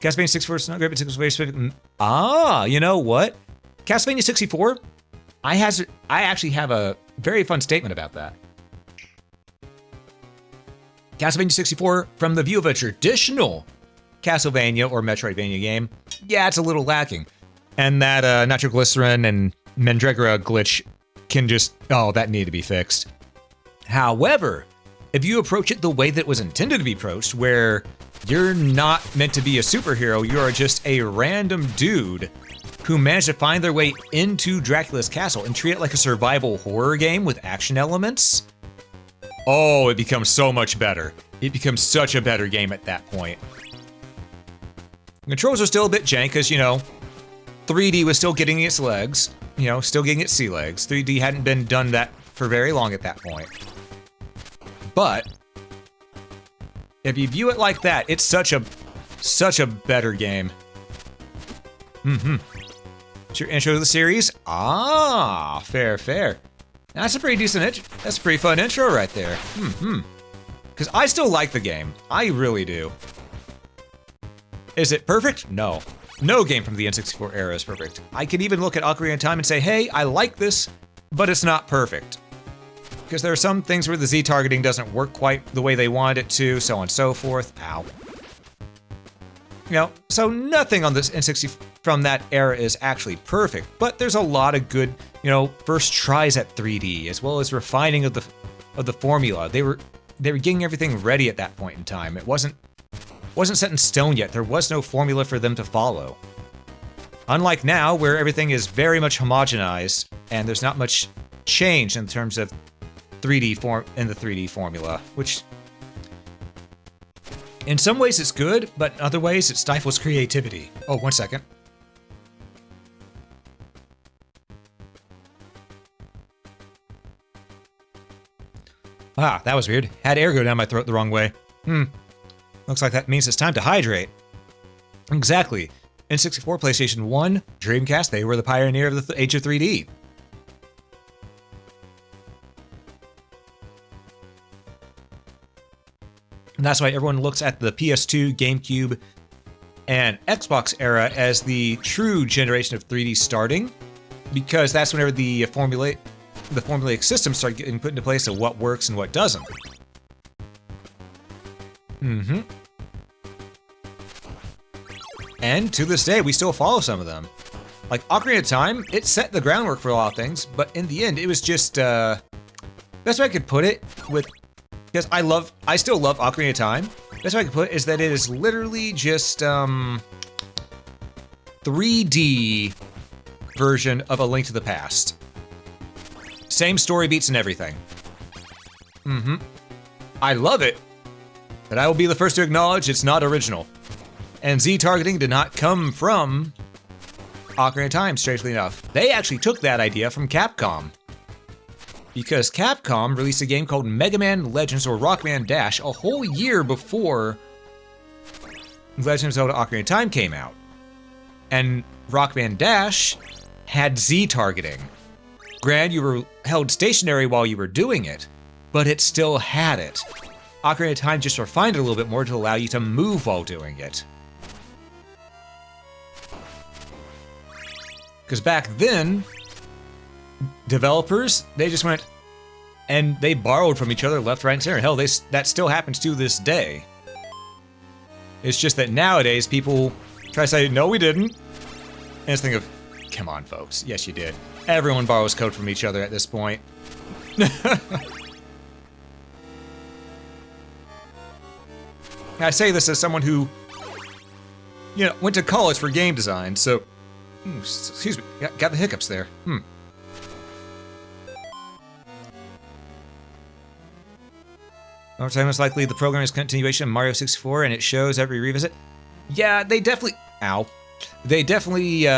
Castlevania 64 is not great, but 64 is very specific. Ah, you know what? Castlevania 64, I actually have a very fun statement about that. Castlevania 64, from the view of a traditional Castlevania or Metroidvania game, yeah, it's a little lacking. And that nitroglycerin and mandragora glitch can just, oh, that needed to be fixed. However, if you approach it the way that it was intended to be approached, where you're not meant to be a superhero, you are just a random dude who managed to find their way into Dracula's castle and treat it like a survival horror game with action elements, oh, it becomes so much better. It becomes such a better game at that point. The controls are still a bit jank, because, you know, 3D was still getting its legs, you know, still getting its sea legs. 3D hadn't been done that for very long at that point. But if you view it like that, it's such a better game. It's your intro to the series? Ah, fair. That's a pretty decent that's a pretty fun intro right there. Because I still like the game. I really do. Is it perfect? No. No game from the N64 era is perfect. I could even look at Ocarina of Time and say, hey, I like this, but it's not perfect. Because there are some things where the Z targeting doesn't work quite the way they wanted it to, so on and so forth. Ow. You know, so nothing on this N64 from that era is actually perfect, but there's a lot of good, you know, first tries at 3D, as well as refining of the formula. They were getting everything ready at that point in time. It wasn't set in stone yet. There was no formula for them to follow. Unlike now, where everything is very much homogenized and there's not much change in terms of 3D formula, which in some ways it's good, but in other ways it stifles creativity. Oh, 1 second. Ah, that was weird. Had air go down my throat the wrong way. Looks like that means it's time to hydrate. Exactly. N64, PlayStation 1, Dreamcast, they were the pioneer of the age of 3D. And that's why everyone looks at the PS2, GameCube, and Xbox era as the true generation of 3D starting, because that's whenever the formulaic systems start getting put into place of what works and what doesn't. And to this day, we still follow some of them. Like Ocarina of Time, it set the groundwork for a lot of things, but in the end, it was just, best way I could put it, because I still love Ocarina of Time. Best way I could put it is that it is literally just, 3D version of A Link to the Past. Same story beats and everything. I love it, but I will be the first to acknowledge it's not original. And Z targeting did not come from Ocarina of Time, strangely enough. They actually took that idea from Capcom. Because Capcom released a game called Mega Man Legends or Rockman Dash a whole year before Legend of Zelda Ocarina of Time came out. And Rockman Dash had Z targeting. Granted, you were held stationary while you were doing it, but it still had it. Ocarina of Time just refined it a little bit more to allow you to move while doing it. Because back then, developers, they just went and they borrowed from each other left, right, and center. Hell, that still happens to this day. It's just that nowadays people try to say, no, we didn't. And it's think of, come on, folks. Yes, you did. Everyone borrows code from each other at this point. I say this as someone who, you know, went to college for game design, so... excuse me, got the hiccups there. Over time, most likely the program is a continuation of Mario 64, and it shows every revisit. Yeah, they definitely... Ow. They definitely,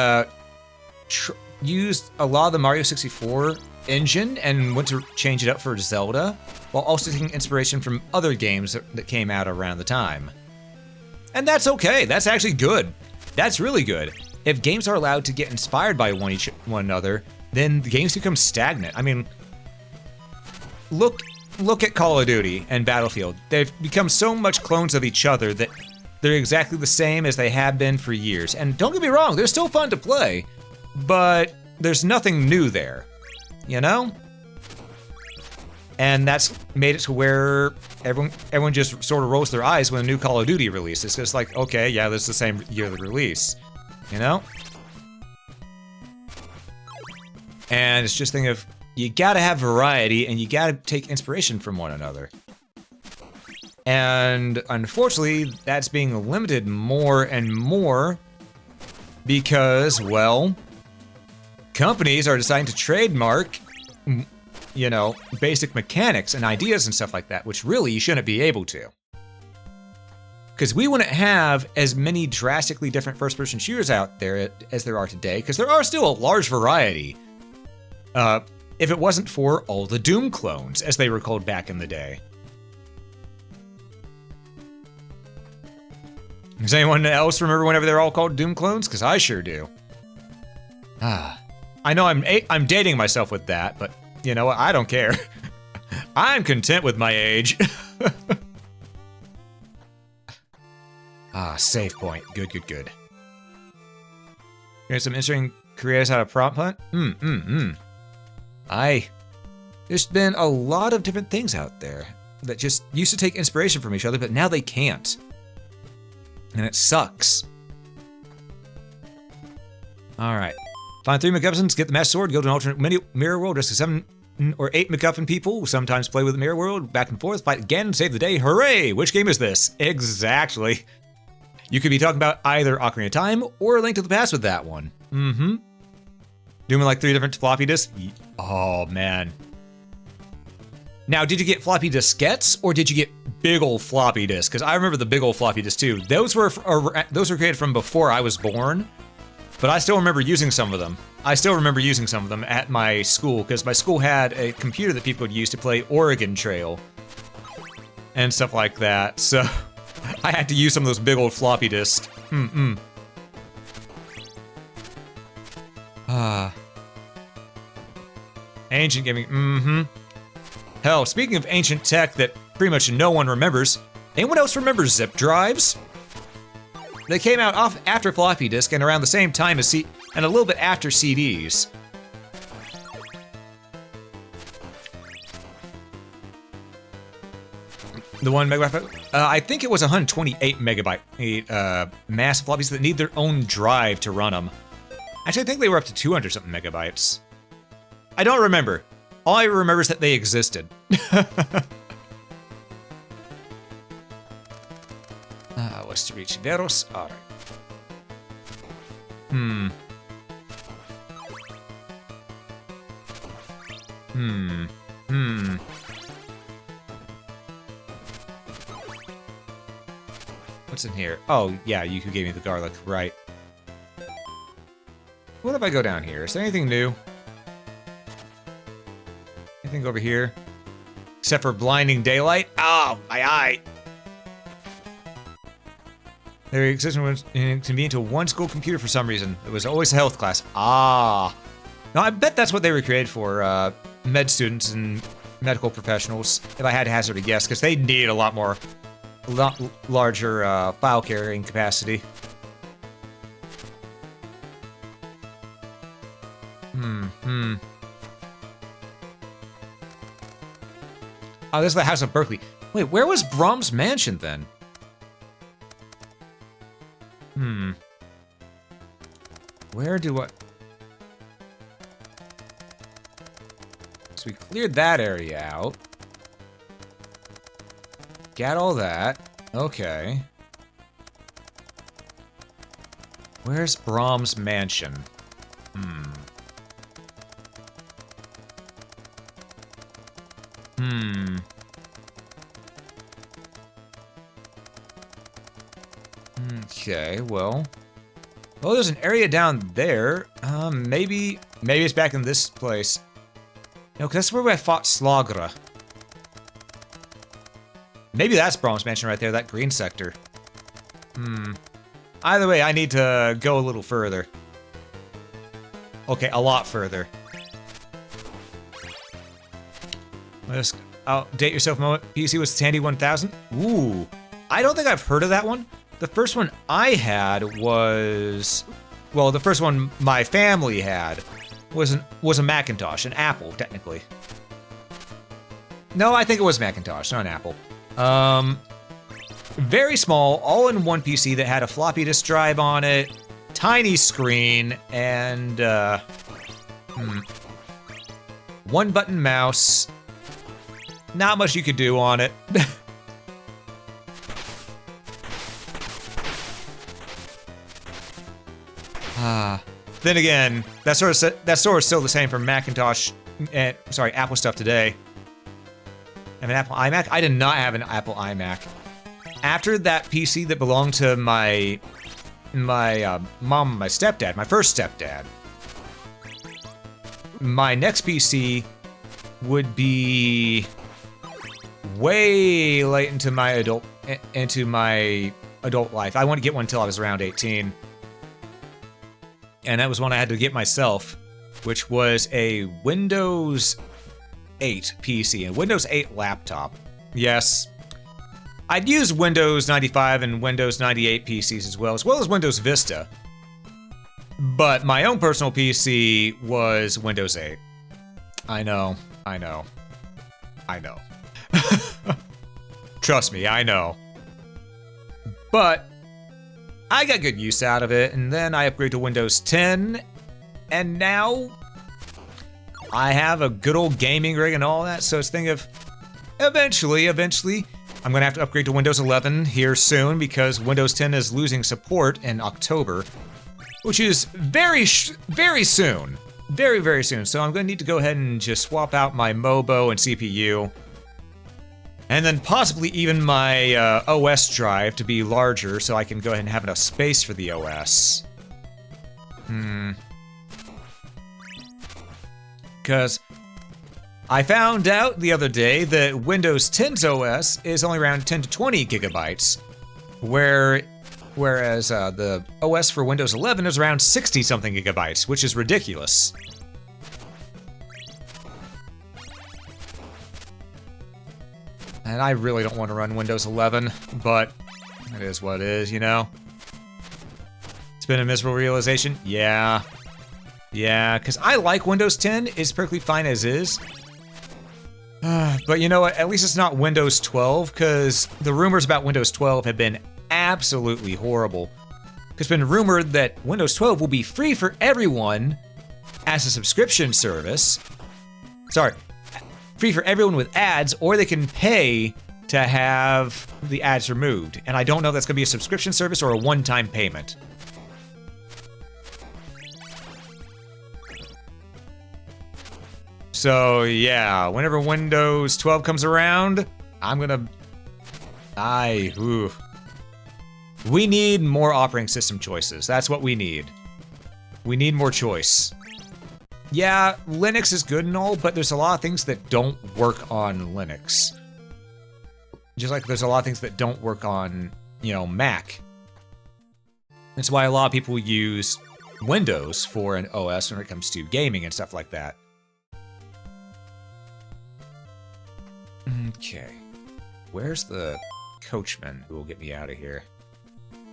used a lot of the Mario 64 engine and went to change it up for Zelda, while also taking inspiration from other games that came out around the time. And that's okay. That's actually good. That's really good. If games are allowed to get inspired by one another, then the games become stagnant. I mean, look at Call of Duty and Battlefield. They've become so much clones of each other that they're exactly the same as they have been for years. And don't get me wrong, they're still fun to play, but there's nothing new there, you know? And that's made it to where everyone just sort of rolls their eyes when a new Call of Duty releases. It's like, okay, yeah, this is the same year of the release. You know? And it's just thing of, you gotta have variety and you gotta take inspiration from one another. And unfortunately, that's being limited more and more because, well, companies are deciding to trademark, you know, basic mechanics and ideas and stuff like that, which really you shouldn't be able to. Because we wouldn't have as many drastically different first-person shooters out there as there are today, because there are still a large variety. If it wasn't for all the Doom clones, as they were called back in the day. Does anyone else remember whenever they're all called Doom clones? Because I sure do. I know I'm dating myself with that, but you know what? I don't care. I'm content with my age. Save point. Good, good, good. Here's some interesting creators how to prompt hunt. There's been a lot of different things out there that just used to take inspiration from each other, but now they can't. And it sucks. Alright. Find 3 MacGuffins, get the Master Sword, go to an alternate mirror world, rescue 7 or 8 MacGuffin people who sometimes play with the mirror world, back and forth, fight again, save the day, hooray! Which game is this? Exactly. You could be talking about either Ocarina of Time or A Link to the Past with that one. Doing like 3 different floppy disks? Oh, man. Now, did you get floppy diskettes, or did you get big ol' floppy disks? Because I remember the big ol' floppy disks too. Those were created from before I was born, but I still remember using some of them. I still remember using some of them at my school, because my school had a computer that people would use to play Oregon Trail and stuff like that. So I had to use some of those big old floppy disks. Ancient gaming. Hell, speaking of ancient tech that pretty much no one remembers, anyone else remember zip drives? They came out after floppy disk and around the same time as and a little bit after CDs. The 1 megabyte, I think it was 128 megabyte massive floppies that need their own drive to run them. Actually, I think they were up to 200 something megabytes. I don't remember. All I remember is that they existed. Was to reach Veros? Alright. What's in here? Oh, yeah, you gave me the garlic, right. What if I go down here? Is there anything new? Anything over here? Except for blinding daylight? Oh, my eye! There existed was convenient to one school computer for some reason. It was always a health class. Ah. No, I bet that's what they were created for, med students and medical professionals, if I had to hazard a guess, because they need a lot larger file carrying capacity. Oh, this is the House of Berkeley. Wait, where was Brahms' mansion then? Where do I... So we cleared that area out. Got all that. Okay. Where's Brahms' mansion? Okay, well, there's an area down there. Maybe it's back in this place. No, because that's where I fought Slagra. Maybe that's Brahms' mansion right there, that green sector. Either way, I need to go a little further. Okay, a lot further. Let's update yourself a moment. PC was Tandy 1000. Ooh, I don't think I've heard of that one. The first one I had was, well, the first one my family had was a Macintosh, an Apple, technically. No, I think it was Macintosh, not an Apple. Very small, all-in-one PC that had a floppy disk drive on it, tiny screen and one button mouse. Not much you could do on it. Then again, that's sort of still the same for Macintosh. Sorry, Apple stuff today. I have an Apple iMac. I did not have an Apple iMac. After that PC that belonged to my mom and my stepdad, my first stepdad, my next PC would be way late into my adult life. I wanted to get one until I was around 18. And that was one I had to get myself, which was a Windows 8 PC, a Windows 8 laptop. Yes, I'd use Windows 95 and Windows 98 PCs as well as Windows Vista. But my own personal PC was Windows 8. I know. Trust me, I know. But I got good use out of it, and then I upgraded to Windows 10, and now I have a good old gaming rig and all that, so it's thinking of eventually, I'm gonna have to upgrade to Windows 11 here soon because Windows 10 is losing support in October, which is very soon. Very soon. So I'm gonna need to go ahead and just swap out my MOBO and CPU. And then possibly even my OS drive to be larger so I can go ahead and have enough space for the OS. Because I found out the other day that Windows 10's OS is only around 10 to 20 gigabytes, whereas the OS for Windows 11 is around 60-something gigabytes, which is ridiculous. And I really don't want to run Windows 11, but it is what it is, you know? It's been a miserable realization. Yeah, because I like Windows 10. It's perfectly fine as is. But you know what? At least it's not Windows 12, because the rumors about Windows 12 have been absolutely horrible. It's been rumored that Windows 12 will be free for everyone as a subscription service. Sorry. Free for everyone with ads, or they can pay to have the ads removed. And I don't know if that's going to be a subscription service or a one-time payment. So yeah, whenever Windows 12 comes around, I'm gonna... We need more operating system choices. That's what we need. We need more choice. Yeah, Linux is good and all, but there's a lot of things that don't work on Linux. Just like there's a lot of things that don't work on, you know, Mac. That's why a lot of people use Windows for an OS when it comes to gaming and stuff like that. Okay. Where's the coachman who will get me out of here?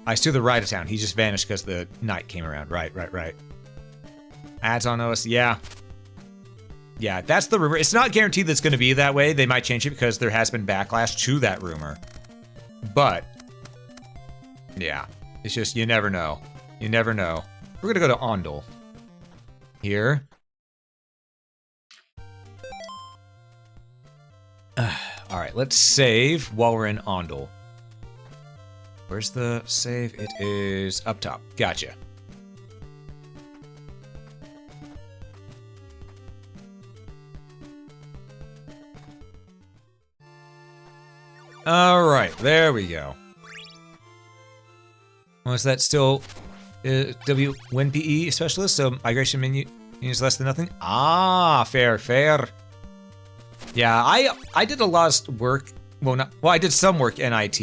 He's to the right of town. He just vanished because the night came around. Right. Ads on OS, yeah. Yeah, that's the rumor. It's not guaranteed that it's going to be that way. They might change it because there has been backlash to that rumor. But, yeah. It's just, you never know. You never know. We're going to go to Ondel. Here. Alright, let's save while we're in Ondel. Where's the save? It is up top. Gotcha. Alright, there we go. Was that still WinPE specialist? So migration menu is less than nothing? Ah, fair. Yeah, I did a lot of work. I did some work in IT,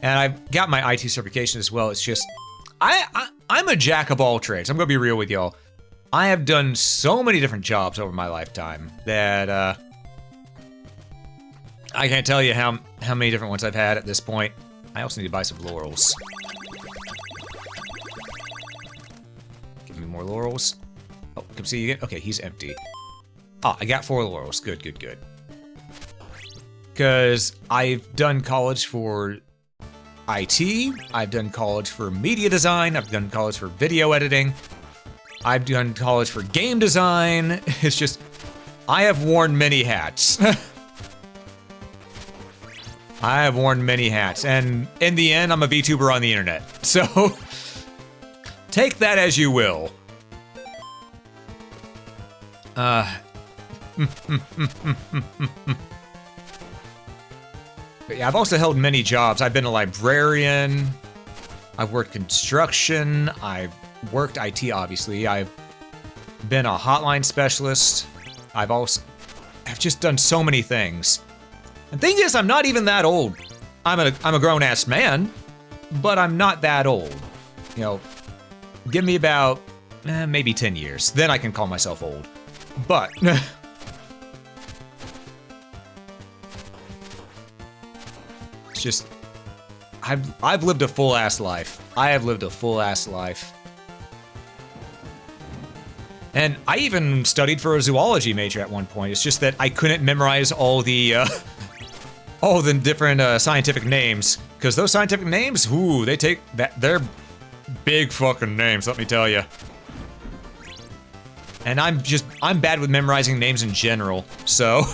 and I got my IT certification as well. It's just, I'm a jack of all trades. I'm gonna be real with y'all. I have done so many different jobs over my lifetime that I can't tell you how many different ones I've had at this point. I also need to buy some laurels. Give me more laurels. Oh, come see you again. Okay, he's empty. Oh, I got 4 laurels. Good. Because I've done college for... IT. I've done college for media design. I've done college for video editing. I've done college for game design. It's just, I have worn many hats. I have worn many hats, and in the end, I'm a VTuber on the internet. So, take that as you will. But yeah, I've also held many jobs. I've been a librarian. I've worked construction. I've worked IT, obviously. I've been a hotline specialist. I've just done so many things. And thing is, I'm not even that old. I'm a grown-ass man, but I'm not that old. You know, give me about maybe 10 years. Then I can call myself old. But it's just, I've lived a full-ass life. I have lived a full-ass life. And I even studied for a zoology major at one point. It's just that I couldn't memorize all the different scientific names, because those scientific names, ooh, they're big fucking names, let me tell you. And I'm bad with memorizing names in general, so.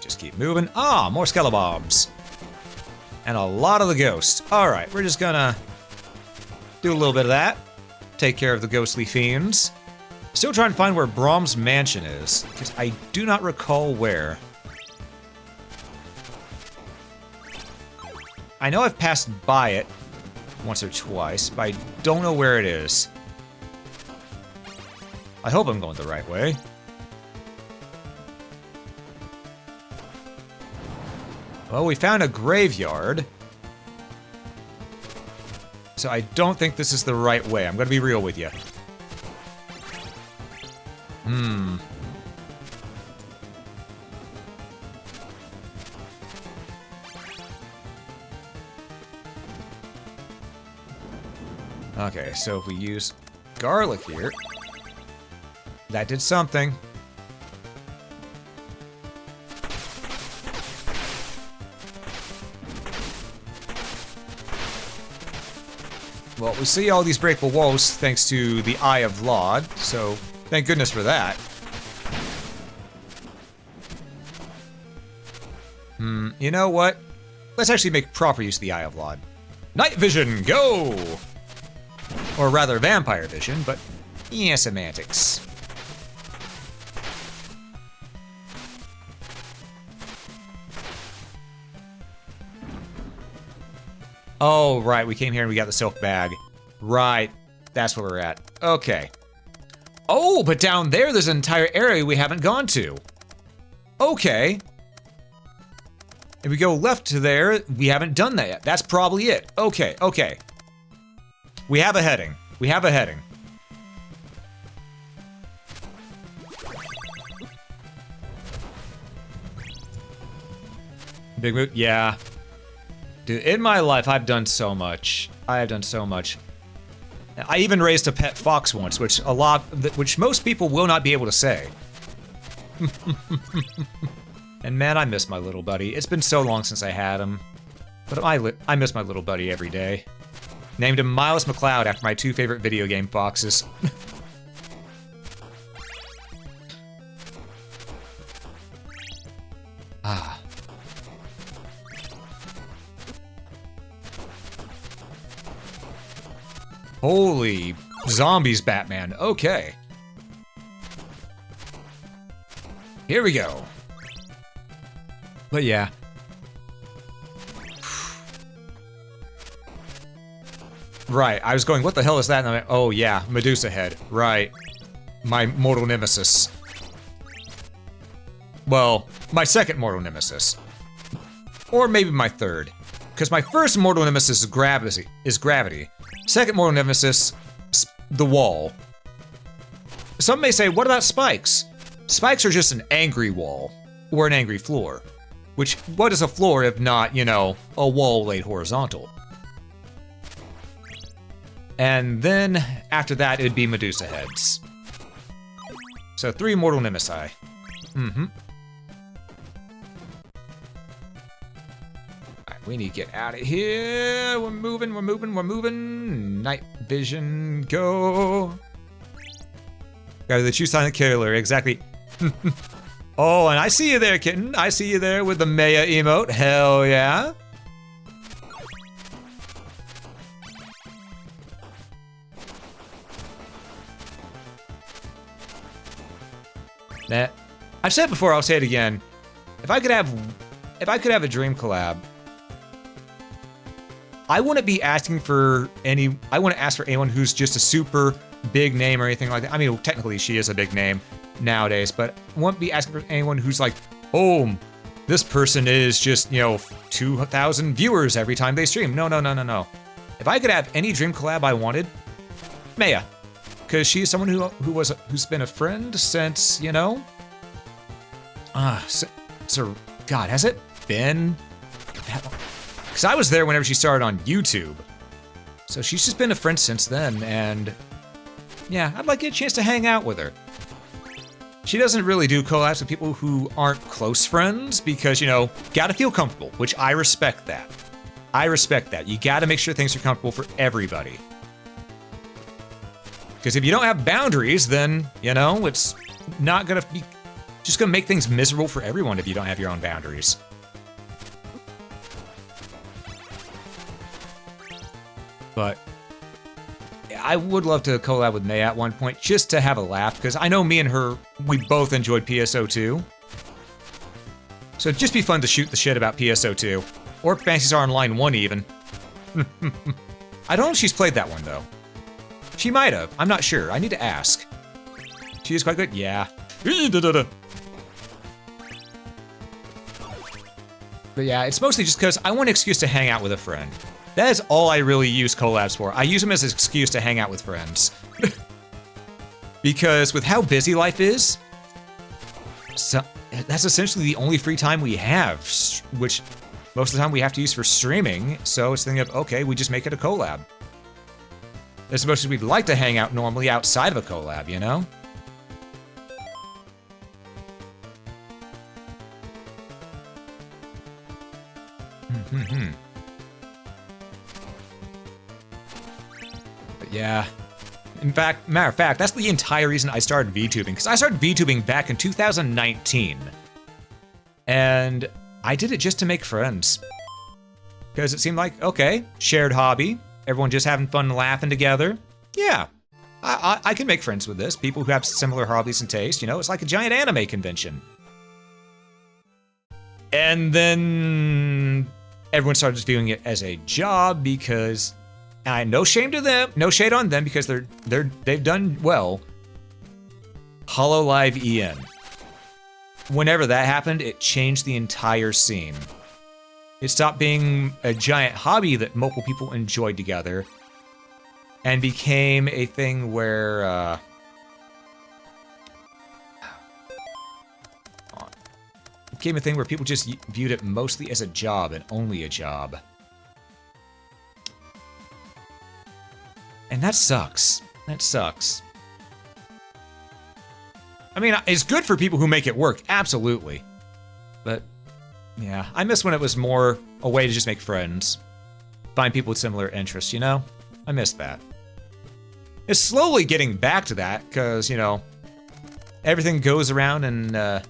Just keep moving. Ah, more skelebobs. And a lot of the ghosts. Alright, we're just gonna do a little bit of that. Take care of the ghostly fiends. Still trying to find where Brahm's mansion is, because I do not recall where. I know I've passed by it once or twice, but I don't know where it is. I hope I'm going the right way. Well, we found a graveyard. So I don't think this is the right way. I'm gonna be real with you. Okay, so if we use garlic here, that did something. Well, we see all these breakable walls thanks to the Eye of Laud, so thank goodness for that. You know what? Let's actually make proper use of the Eye of Laud. Night vision, go! Or rather, vampire vision, but yeah, semantics. Oh, right, we came here and we got the silk bag. Right, that's where we're at. Okay. Oh, but down there's an entire area we haven't gone to. Okay. If we go left to there, we haven't done that yet. That's probably it. Okay, okay. We have a heading. We have a heading. Big move? Yeah. Dude, in my life, I've done so much. I have done so much. I even raised a pet fox once, which most people will not be able to say. And man, I miss my little buddy. It's been so long since I had him. But I miss my little buddy every day. Named him Miles McLeod after my two favorite video game foxes. Ah. Holy zombies, Batman. Okay. Here we go. But yeah. Right, I was going, what the hell is that? And I went, oh yeah, Medusa head. Right. My mortal nemesis. Well, my second mortal nemesis. Or maybe my third. Because my first mortal nemesis is gravity. Second mortal nemesis, the wall. Some may say, what about spikes? Spikes are just an angry wall. Or an angry floor. Which, what is a floor if not, you know, a wall laid horizontal? And then after that, it'd be Medusa heads. So 3 mortal nemesis. Mm-hmm. Alright, we need to get out of here. We're moving, we're moving, we're moving. Night vision, go. Got the true silent killer, exactly. Oh, and I see you there, kitten. I see you there with the Maya emote. Hell yeah. Nah. I've said it before, I'll say it again. If I could have a dream collab, I wouldn't ask for anyone who's just a super big name or anything like that. I mean, technically she is a big name nowadays, but I won't be asking for anyone who's like, oh, this person is just, 2,000 viewers every time they stream. No. If I could have any dream collab I wanted, Maya. Because she's someone who's been a friend since, so God, has it been? Because I was there whenever she started on YouTube. So she's just been a friend since then, and yeah, I'd like to get a chance to hang out with her. She doesn't really do collabs with people who aren't close friends because, gotta feel comfortable, which I respect that. I respect that. You gotta make sure things are comfortable for everybody. Because if you don't have boundaries, then, it's not gonna be, just gonna make things miserable for everyone if you don't have your own boundaries. But I would love to collab with May at one point, just to have a laugh, because I know me and her, we both enjoyed PSO2. So it'd just be fun to shoot the shit about PSO2. Or Fantasy Star Online 1 even. I don't know if she's played that one, though. She might have. I'm not sure. I need to ask. She is quite good? Yeah. But yeah, it's mostly just because I want an excuse to hang out with a friend. That is all I really use collabs for. I use them as an excuse to hang out with friends. Because with how busy life is, so that's essentially the only free time we have, which most of the time we have to use for streaming. So it's thinking of, okay, we just make it a collab. As much as we'd like to hang out normally outside of a collab, But yeah. Matter of fact, that's the entire reason I started VTubing, because I started VTubing back in 2019. And I did it just to make friends. Because it seemed like, okay, shared hobby. Everyone just having fun and laughing together. Yeah, I can make friends with this. People who have similar hobbies and taste, it's like a giant anime convention. And then everyone started just viewing it as a job because, no shame to them, no shade on them because they've done well. HoloLive EN. Whenever that happened, it changed the entire scene. It stopped being a giant hobby that multiple people enjoyed together and became a thing where, people just viewed it mostly as a job and only a job. And that sucks. That sucks. I mean, it's good for people who make it work, absolutely. But yeah, I miss when it was more a way to just make friends. Find people with similar interests, I miss that. It's slowly getting back to that, because, everything goes around and,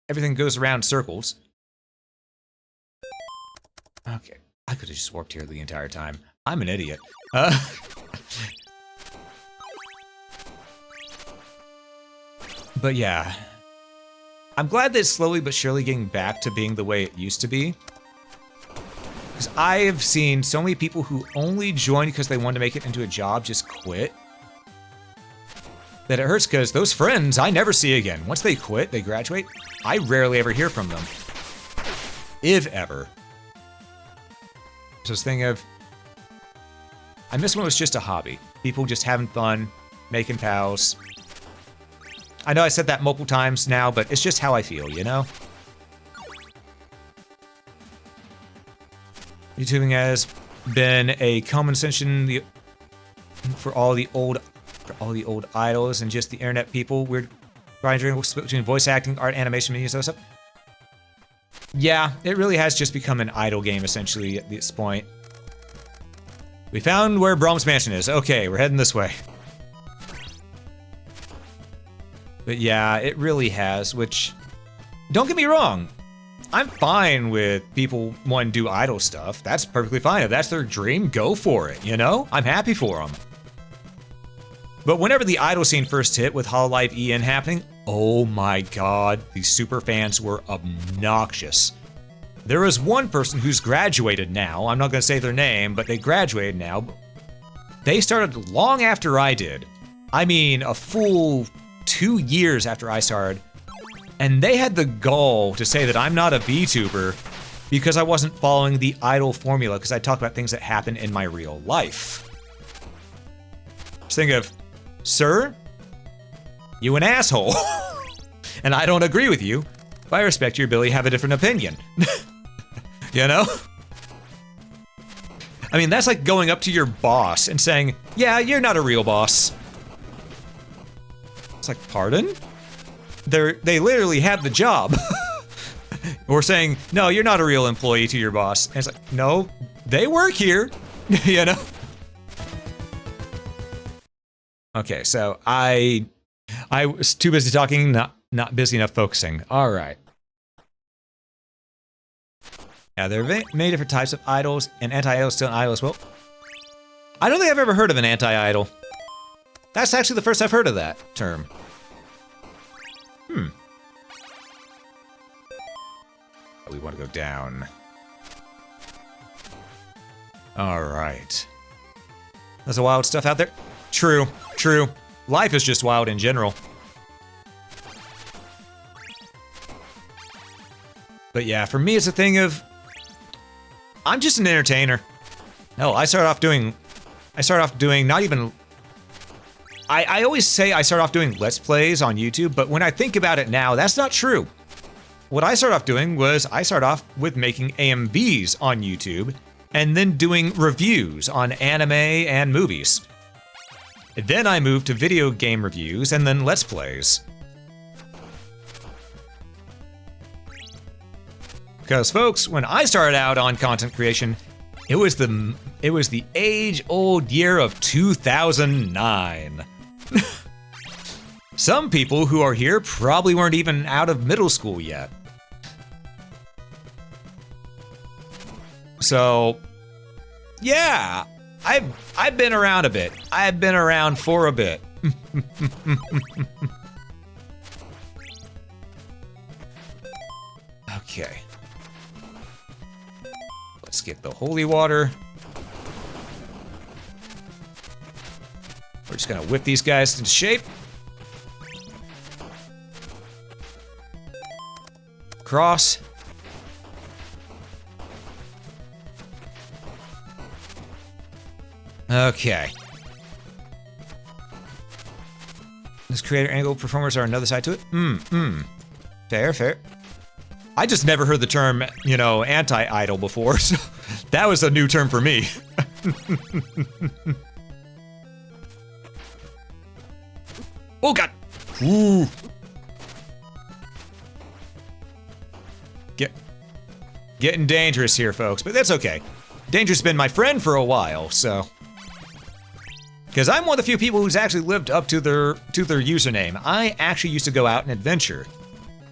everything goes around circles. Okay, I could have just warped here the entire time. I'm an idiot. But yeah. I'm glad that it's slowly but surely getting back to being the way it used to be. Because I have seen so many people who only joined because they wanted to make it into a job just quit. That it hurts because those friends I never see again. Once they quit, they graduate, I rarely ever hear from them. If ever. So this thing of, I miss when it was just a hobby. People just having fun, making pals. I know I said that multiple times now, but it's just how I feel, YouTubing has been a common sensation for all the old idols and just the internet people. Weird grinding split between voice acting, art, animation, media, stuff. Yeah, it really has just become an idol game essentially at this point. We found where Brahms Mansion is. Okay, we're heading this way. But yeah, it really has, which, don't get me wrong, I'm fine with people wanting to do idol stuff. That's perfectly fine. If that's their dream, go for it, you know? I'm happy for them. But whenever the idol scene first hit with Hololive EN happening, oh my god, these super fans were obnoxious. There was one person who's graduated now. I'm not going to say their name, but they graduated now. They started long after I did. I mean, a full 2 years after I started. And they had the gall to say that I'm not a VTuber because I wasn't following the idol formula because I talk about things that happen in my real life. Just think of, sir, you an asshole. And I don't agree with you, but I respect your ability to have a different opinion. You know? I mean, that's like going up to your boss and saying, yeah, you're not a real boss. It's like, pardon? They literally have the job. Or saying, no, you're not a real employee to your boss. And it's like, no, they work here. You know? Okay, so I was too busy talking, not busy enough focusing. All right. Yeah, there are many different types of idols, and anti-idol is still an idol as well. I don't think I've ever heard of an anti-idol. That's actually the first I've heard of that term. We want to go down. All right. There's a wild stuff out there. True, true. Life is just wild in general. But yeah, for me, it's a thing of, I'm just an entertainer. No, I start off doing not even, I always say I start off doing Let's Plays on YouTube, but when I think about it now, that's not true. What I started off doing was I started off with making AMVs on YouTube and then doing reviews on anime and movies. Then I moved to video game reviews and then Let's Plays. Because folks, when I started out on content creation, it was the age-old year of 2009. Some people who are here probably weren't even out of middle school yet. So, yeah, I've been around a bit. I've been around for a bit. Okay. Let's get the holy water. We're just gonna whip these guys into shape. Cross. Okay. This creator angle performers are another side to it. Fair, fair. I just never heard the term, you know, anti-idol before, so that was a new term for me. Oh god! Ooh. Getting dangerous here, folks, but that's okay. Danger's been my friend for a while, so. Because I'm one of the few people who's actually lived up to their username. I actually used to go out and adventure.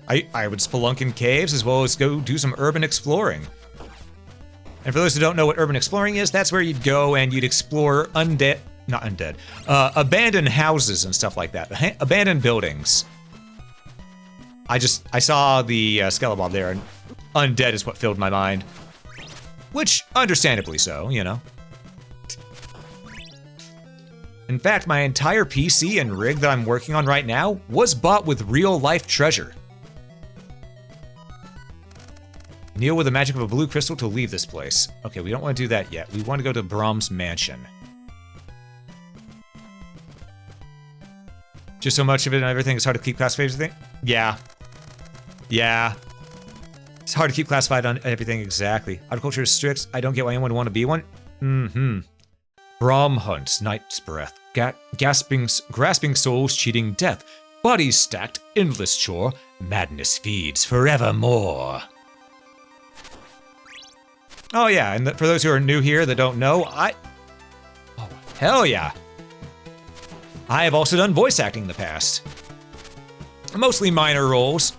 I would spelunk in caves as well as go do some urban exploring. And for those who don't know what urban exploring is, that's where you'd go and you'd explore abandoned houses and stuff like that. Abandoned buildings. I saw the skeleton there, and undead is what filled my mind. Which, understandably so, you know. In fact, my entire PC and rig that I'm working on right now was bought with real-life treasure. Kneel with the magic of a blue crystal to leave this place. Okay, we don't want to do that yet. We want to go to Brahms Mansion. Just so much of it and everything is hard to keep class favorites, I think? Yeah. Yeah. It's hard to keep classified on everything exactly. Agriculture is strict. I don't get why anyone would want to be one. Mm-hmm. Brom hunt, night's breath, grasping souls, cheating death. Bodies stacked, endless chore. Madness feeds forevermore. Oh yeah, and for those who are new here that don't know, oh, hell yeah. I have also done voice acting in the past. Mostly minor roles,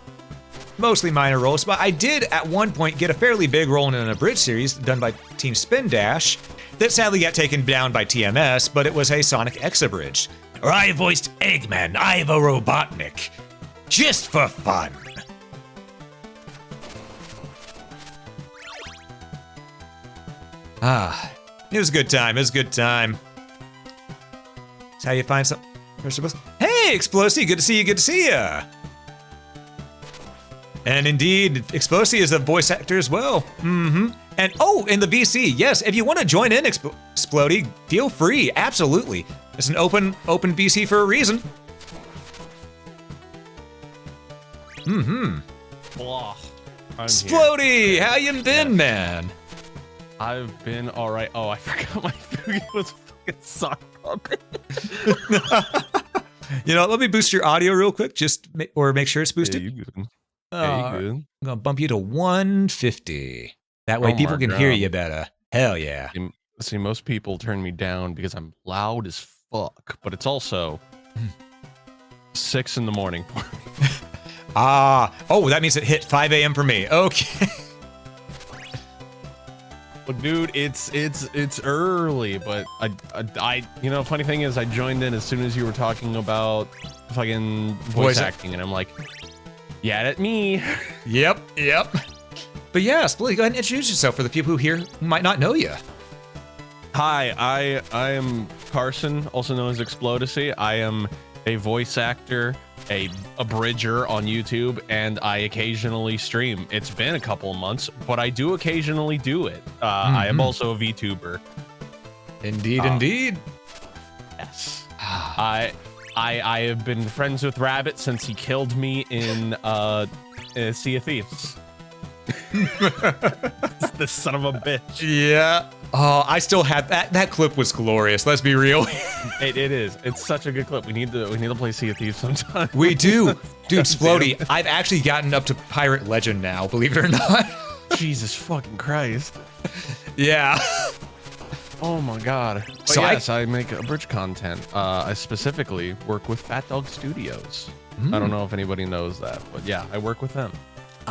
but I did at one point get a fairly big role in an abridged series done by Team Spin Dash that sadly got taken down by TMS, but it was a Sonic X abridged. Or I voiced Eggman, Ivo Robotnik, just for fun. Ah, it was a good time, That's how you find some... Hey, Explosi, good to see ya. And indeed, Explosi is a voice actor as well. Mm-hmm. And oh, in the VC, yes, if you want to join in, Explody, feel free, absolutely. It's an open VC for a reason. Mm-hmm. Blah. Splody, how you been, man? I've been all right. Oh, I forgot my food was a fucking sock puppet. You know, let me boost your audio real quick, or make sure it's boosted. Yeah, you good. Oh, Yeah, you good. I'm gonna bump you to 150. That way people can hear you better. Hell yeah. See, most people turn me down because I'm loud as fuck, but it's also 6 in the morning. Oh, that means it hit 5 a.m. for me. Okay. Look, dude, it's early, but I you know, funny thing is I joined in as soon as you were talking about fucking voice acting, and I'm like, yeah, that's me. Yep. But yeah, Splitty, go ahead and introduce yourself for the people who might not know you. Hi, I am Carson, also known as Explodacy. I am a voice actor, a abridger on YouTube, and I occasionally stream. It's been a couple of months, but I do occasionally do it. I am also a VTuber. Indeed. Yes. I have been friends with Rabbit since he killed me in Sea of Thieves. This son of a bitch. Yeah. Oh, I still have that clip was glorious. Let's be real. It is. It's such a good clip. We need to play Sea of Thieves sometime. We do. Dude, Splody, I've actually gotten up to Pirate Legend now, believe it or not. Jesus fucking Christ. Yeah. Oh my god. But So yes, I make abridged content. I specifically work with Fat Dog Studios. I don't know if anybody knows that, but yeah, I work with them.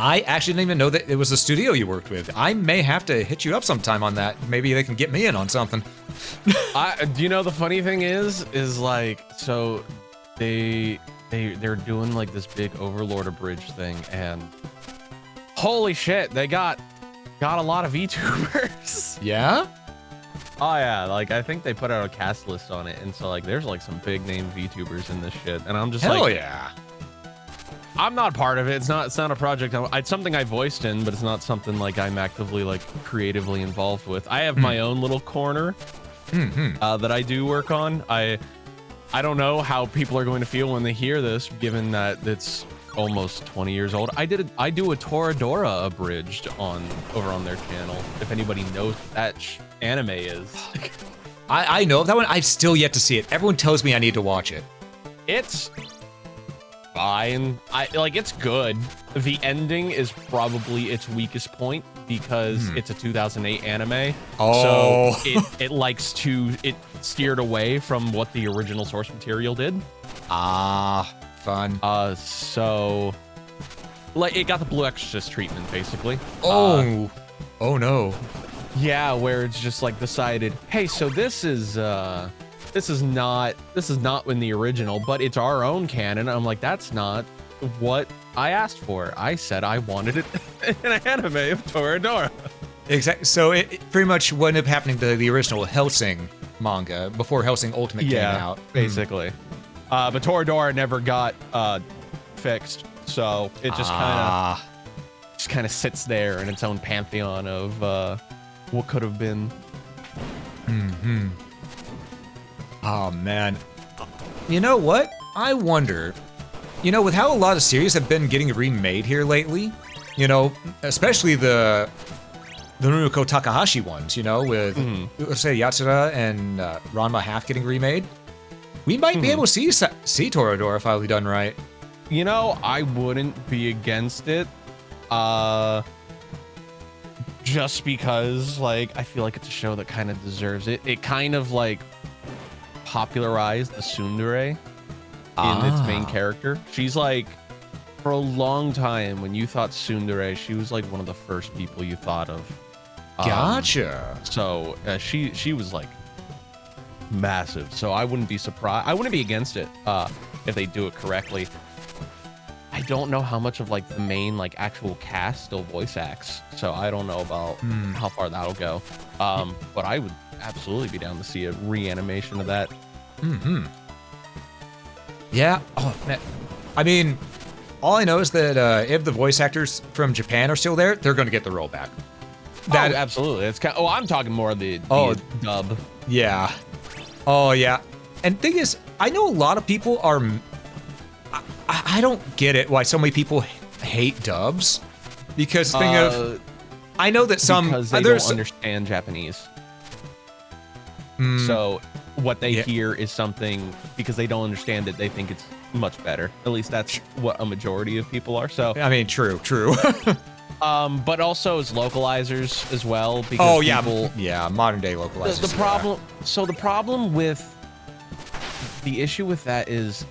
I actually didn't even know that it was a studio you worked with. I may have to hit you up sometime on that. Maybe they can get me in on something. Do you know the funny thing is like, so they're doing like this big Overlord abridged thing, and holy shit, they got a lot of VTubers. Yeah? Oh yeah, like I think they put out a cast list on it, and so like there's like some big name VTubers in this shit, and I'm just Hell like, yeah. I'm not part of it. It's not a project. It's something I voiced in, but it's not something like I'm actively like creatively involved with. I have my own little corner that I do work on. I don't know how people are going to feel when they hear this, given that it's almost 20 years old. I do a Toradora abridged over on their channel. If anybody knows what that anime is. I know of that one. I've still yet to see it. Everyone tells me I need to watch it. It's fine. It's good. The ending is probably its weakest point because it's a 2008 anime. Oh. So it steered away from what the original source material did. Fun. So like it got the Blue Exorcist treatment basically. Oh no. Yeah, where it's just like decided, hey, so this is not in the original, but it's our own canon. I'm like, that's not what I asked for. I said I wanted it in an anime of Toradora. Exactly. So it pretty much what ended up happening to the original Hellsing manga before Hellsing Ultimate came out. Basically. But Toradora never got fixed, so it just kind of sits there in its own pantheon of what could have been. Oh man. You know what? I wonder, with how a lot of series have been getting remade here lately, You know, especially the Ruko Takahashi ones, you know, with, let's say, Yatsura and Ranma Half getting remade. We might be able to see Toradora if I was done right. You know, I wouldn't be against it. Just because, like, I feel like it's a show that kind of deserves it. It kind of, like, popularized the tsundere in its main character. She's, like, for a long time, when you thought tsundere, she was, like, one of the first people you thought of. Gotcha. So, she was, like, massive. So I wouldn't be surprised. I wouldn't be against it if they do it correctly. I don't know how much of like the main like actual cast still voice acts, so I don't know about how far that'll go. But I would absolutely be down to see a reanimation of that. Yeah. Oh, man. I mean, all I know is that if the voice actors from Japan are still there, they're going to get the role back. That absolutely. It's kind of, I'm talking more of the dub. Yeah. Oh yeah. And thing is, I know a lot of people are. I don't get it why so many people hate dubs, because thing of, I know that some because they don't understand Japanese. So what they hear is something, because they don't understand it, they think it's much better. At least that's what a majority of people are. So I mean, true. But also as localizers as well. Because modern day localizers. The problem. So the problem with the issue with that is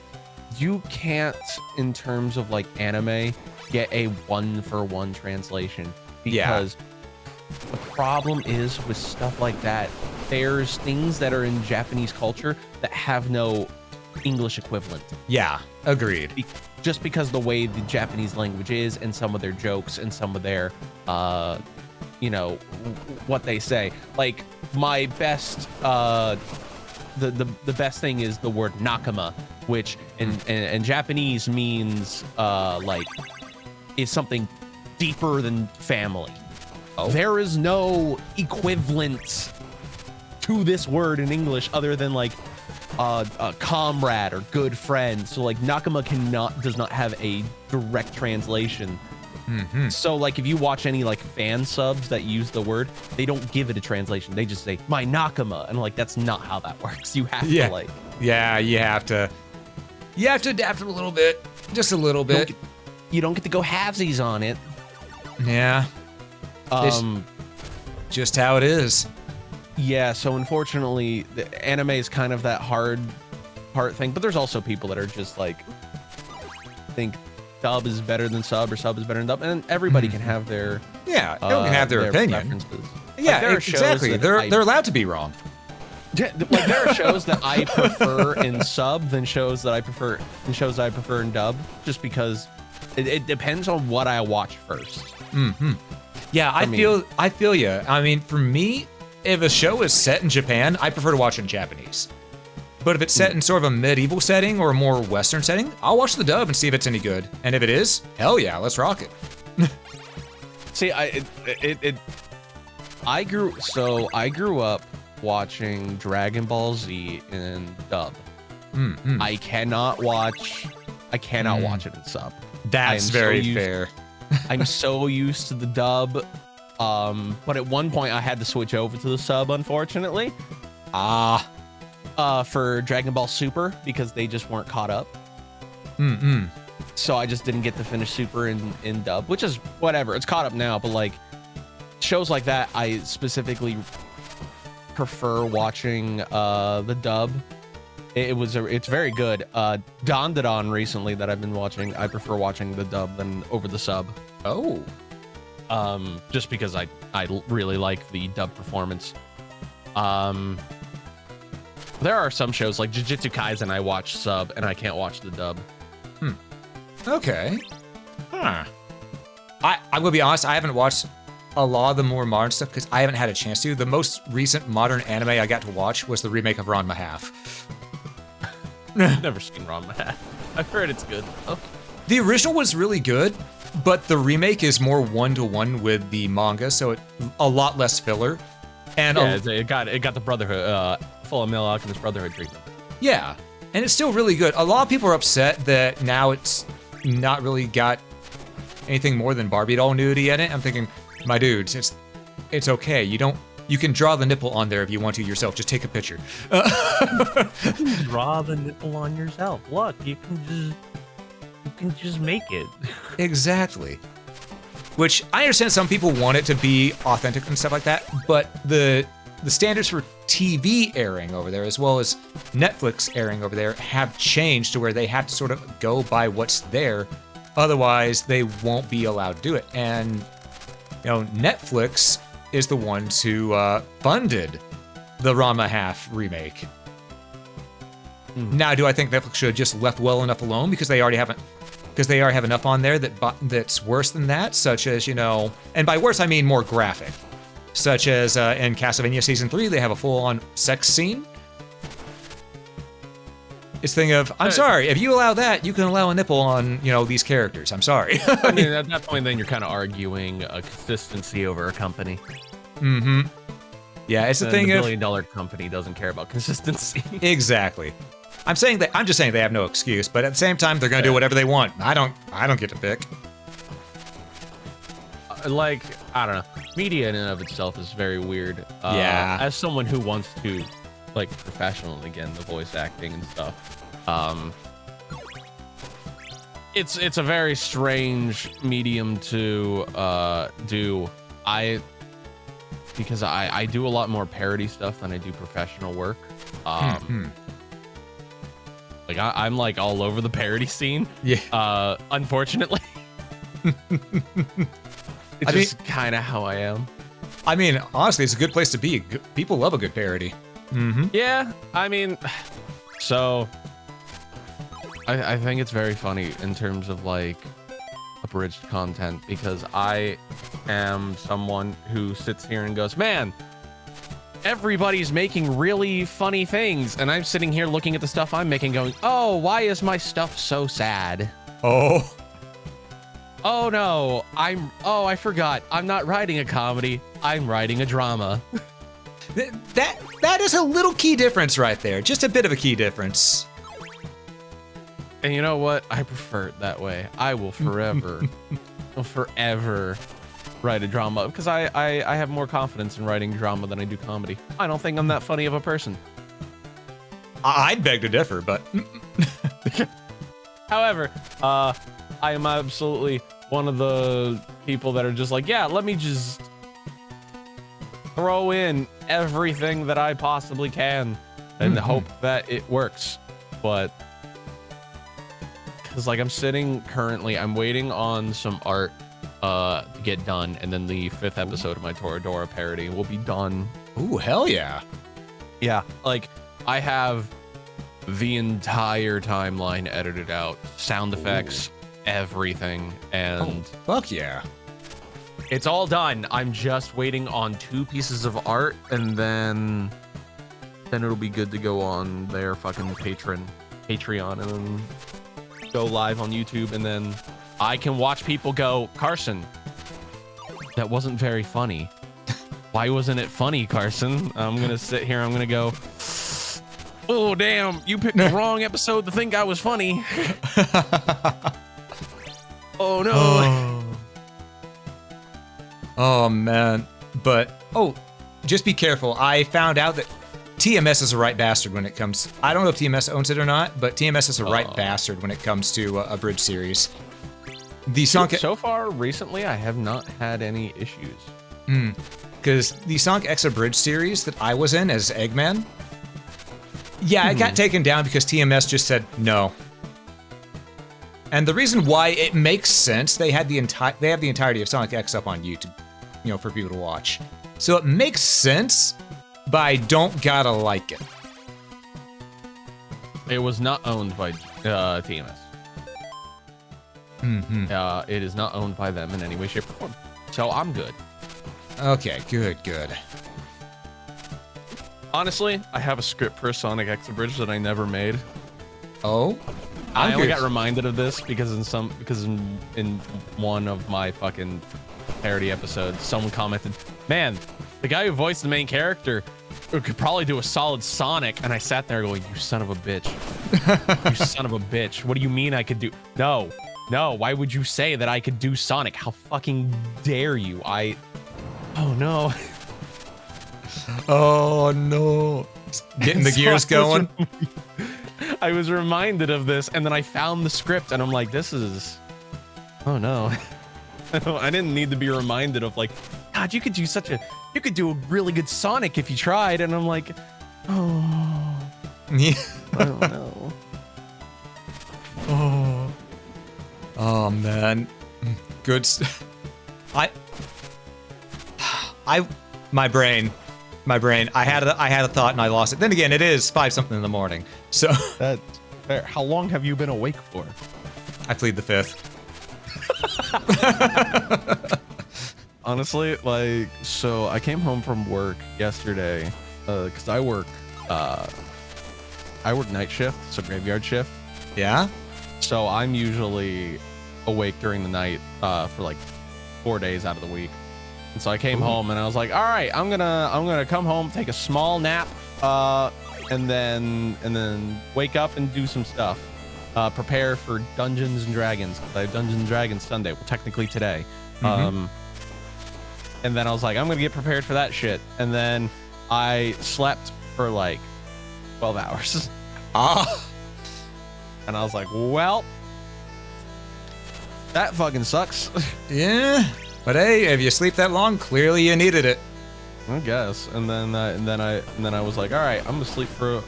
you can't, in terms of like anime, get a 1-for-1 translation, because the problem is with stuff like that, there's things that are in Japanese culture that have no English equivalent. Yeah, agreed. Just because the way the Japanese language is, and some of their jokes and some of their, you know, what they say. Like my best, the best thing is the word nakama, which in Japanese means like is something deeper than family. There is no equivalent to this word in English other than like a comrade or good friend. So like nakama does not have a direct translation. So like if you watch any like fan subs that use the word, they don't give it a translation. They just say my nakama, and like that's not how that works. You have to like you have to adapt it a little bit, just a little bit. You don't get to go halvesies on it. Yeah. Just how it is. Yeah, so unfortunately, the anime is kind of that hard part thing, but there's also people that are just like think dub is better than sub, or sub is better than dub, and everybody can have their everyone can have their opinion. Preferences. Yeah, like, exactly. They're allowed to be wrong. Like there are shows that I prefer in sub than shows that I prefer in dub, just because it depends on what I watch first. Yeah, I feel you. I mean, for me, if a show is set in Japan, I prefer to watch it in Japanese. But if it's set in sort of a medieval setting or a more Western setting, I'll watch the dub and see if it's any good. And if it is, hell yeah, let's rock it. See, I grew up watching Dragon Ball Z in dub. I cannot watch it in sub. That's very fair. I'm so used to the dub. But at one point I had to switch over to the sub, unfortunately. For Dragon Ball Super, because they just weren't caught up. So I just didn't get to finish Super in dub, which is whatever. It's caught up now, but like shows like that, I specifically prefer watching the dub. It's very good. Dandadan recently that I've been watching, I prefer watching the dub than over the sub. Oh. Just because I really like the dub performance. There are some shows like Jujutsu Kaisen I watch sub and I can't watch the dub. Okay. Huh. I'm gonna be honest, I haven't watched a lot of the more modern stuff because I haven't had a chance to. The most recent modern anime I got to watch was the remake of Ranma Half. I've never seen Ranma Half. I've heard it's good. Oh. The original was really good, but the remake is more one-to-one with the manga, so a lot less filler. And it got the Brotherhood, Full Metal Alchemist Brotherhood treatment. Yeah, and it's still really good. A lot of people are upset that now it's not really got anything more than Barbie doll nudity in it, I'm thinking, my dudes, it's okay. You can draw the nipple on there if you want to yourself. Just take a picture. Draw the nipple on yourself. Look, you can just make it. Exactly. Which I understand some people want it to be authentic and stuff like that, but the standards for TV airing over there, as well as Netflix airing over there, have changed to where they have to sort of go by what's there. Otherwise, they won't be allowed to do it. And, Netflix is the ones who funded the Ranma half remake. Now, do I think Netflix should have just left well enough alone because they already have enough on there that's worse than that, such as, and by worse I mean more graphic, such as in Castlevania Season 3, they have a full-on sex scene. It's thing of, I'm sorry, if you allow that, you can allow a nipple on, these characters. I'm sorry. I mean, at that point, then you're kind of arguing a consistency over a company. Mm-hmm. Yeah, it's the thing of... of... $1 billion company doesn't care about consistency. Exactly. I'm just saying they have no excuse, but at the same time, they're going to do whatever they want. I don't get to pick. I don't know. Media in and of itself is very weird. Yeah. As someone who wants to, professionally, again, the voice acting and stuff, it's a very strange medium to do. Because I do a lot more parody stuff than I do professional work. I'm all over the parody scene. Yeah. Unfortunately. It's just kind of how I am. I mean, honestly, it's a good place to be. People love a good parody. Mm-hmm. Yeah, I mean, so I think it's very funny in terms of abridged content, because I am someone who sits here and goes, man, everybody's making really funny things, and I'm sitting here looking at the stuff I'm making going, oh, why is my stuff so sad? Oh no, I forgot. I'm not writing a comedy. I'm writing a drama. That is a little key difference right there. Just a bit of a key difference. And you know what? I prefer it that way. I will forever write a drama, because I have more confidence in writing drama than I do comedy. I don't think I'm that funny of a person. I'd beg to differ, but... However, I am absolutely one of the people that are just yeah, let me just throw in everything that I possibly can and hope that it works. But because I'm sitting currently, I'm waiting on some art to get done, and then the 5th episode of my Toradora parody will be done. Ooh, hell yeah. Yeah, I have the entire timeline edited out, sound effects, everything, and fuck yeah, it's all done. I'm just waiting on 2 pieces of art, and then it'll be good to go on their fucking Patreon, and then go live on YouTube, and then I can watch people go, Carson, that wasn't very funny. Why wasn't it funny, Carson? I'm gonna sit here, I'm gonna go, oh damn, you picked the wrong episode to think I was funny. Oh no. Oh man. But just be careful. I found out that TMS is a right bastard when it comes. I don't know if TMS owns it or not, but TMS is a right bastard when it comes to a bridge series. The Sonic. So far, recently, I have not had any issues. Because the Sonic X Bridge series that I was in as Eggman, yeah, it got taken down because TMS just said no. And the reason why, it makes sense. They have the entirety of Sonic X up on YouTube, for people to watch. So it makes sense, but I don't gotta like it. It was not owned by TMS. It is not owned by them in any way, shape, or form. So I'm good. Okay, good. Honestly, I have a script for a Sonic X Bridge that I never made. Oh? I only got reminded of this because in one of my fucking parody episodes, someone commented, man, the guy who voiced the main character could probably do a solid Sonic. And I sat there going, you son of a bitch. You son of a bitch. What do you mean I could do? No, No, why would you say that I could do Sonic? How fucking dare you? Oh no. Oh no. Getting the gears going. I was reminded of this, and then I found the script, and I'm like, this is... Oh no. I didn't need to be reminded of like, God, you could do a really good Sonic if you tried, and I'm like, oh, Yeah. I don't know. Oh man. Good. My brain. I had a thought and I lost it. Then again, it is 5 something in the morning. So That's fair. How long have you been awake for? I plead the 5th. Honestly, like, so I came home from work yesterday, because I work night shift, so graveyard shift. Yeah? So I'm usually awake during the night, for like 4 days out of the week. And so I came home and I was like, all right, I'm gonna come home, take a small nap, and then wake up and do some stuff. Prepare for Dungeons and Dragons. I have Dungeons and Dragons Sunday, well, technically today. And then I was like, I'm gonna get prepared for that shit. And then I slept for like 12 hours. And I was like, well, that fucking sucks. Yeah. But hey, if you sleep that long, clearly you needed it. I guess. And then I was like, all right, I'm gonna sleep for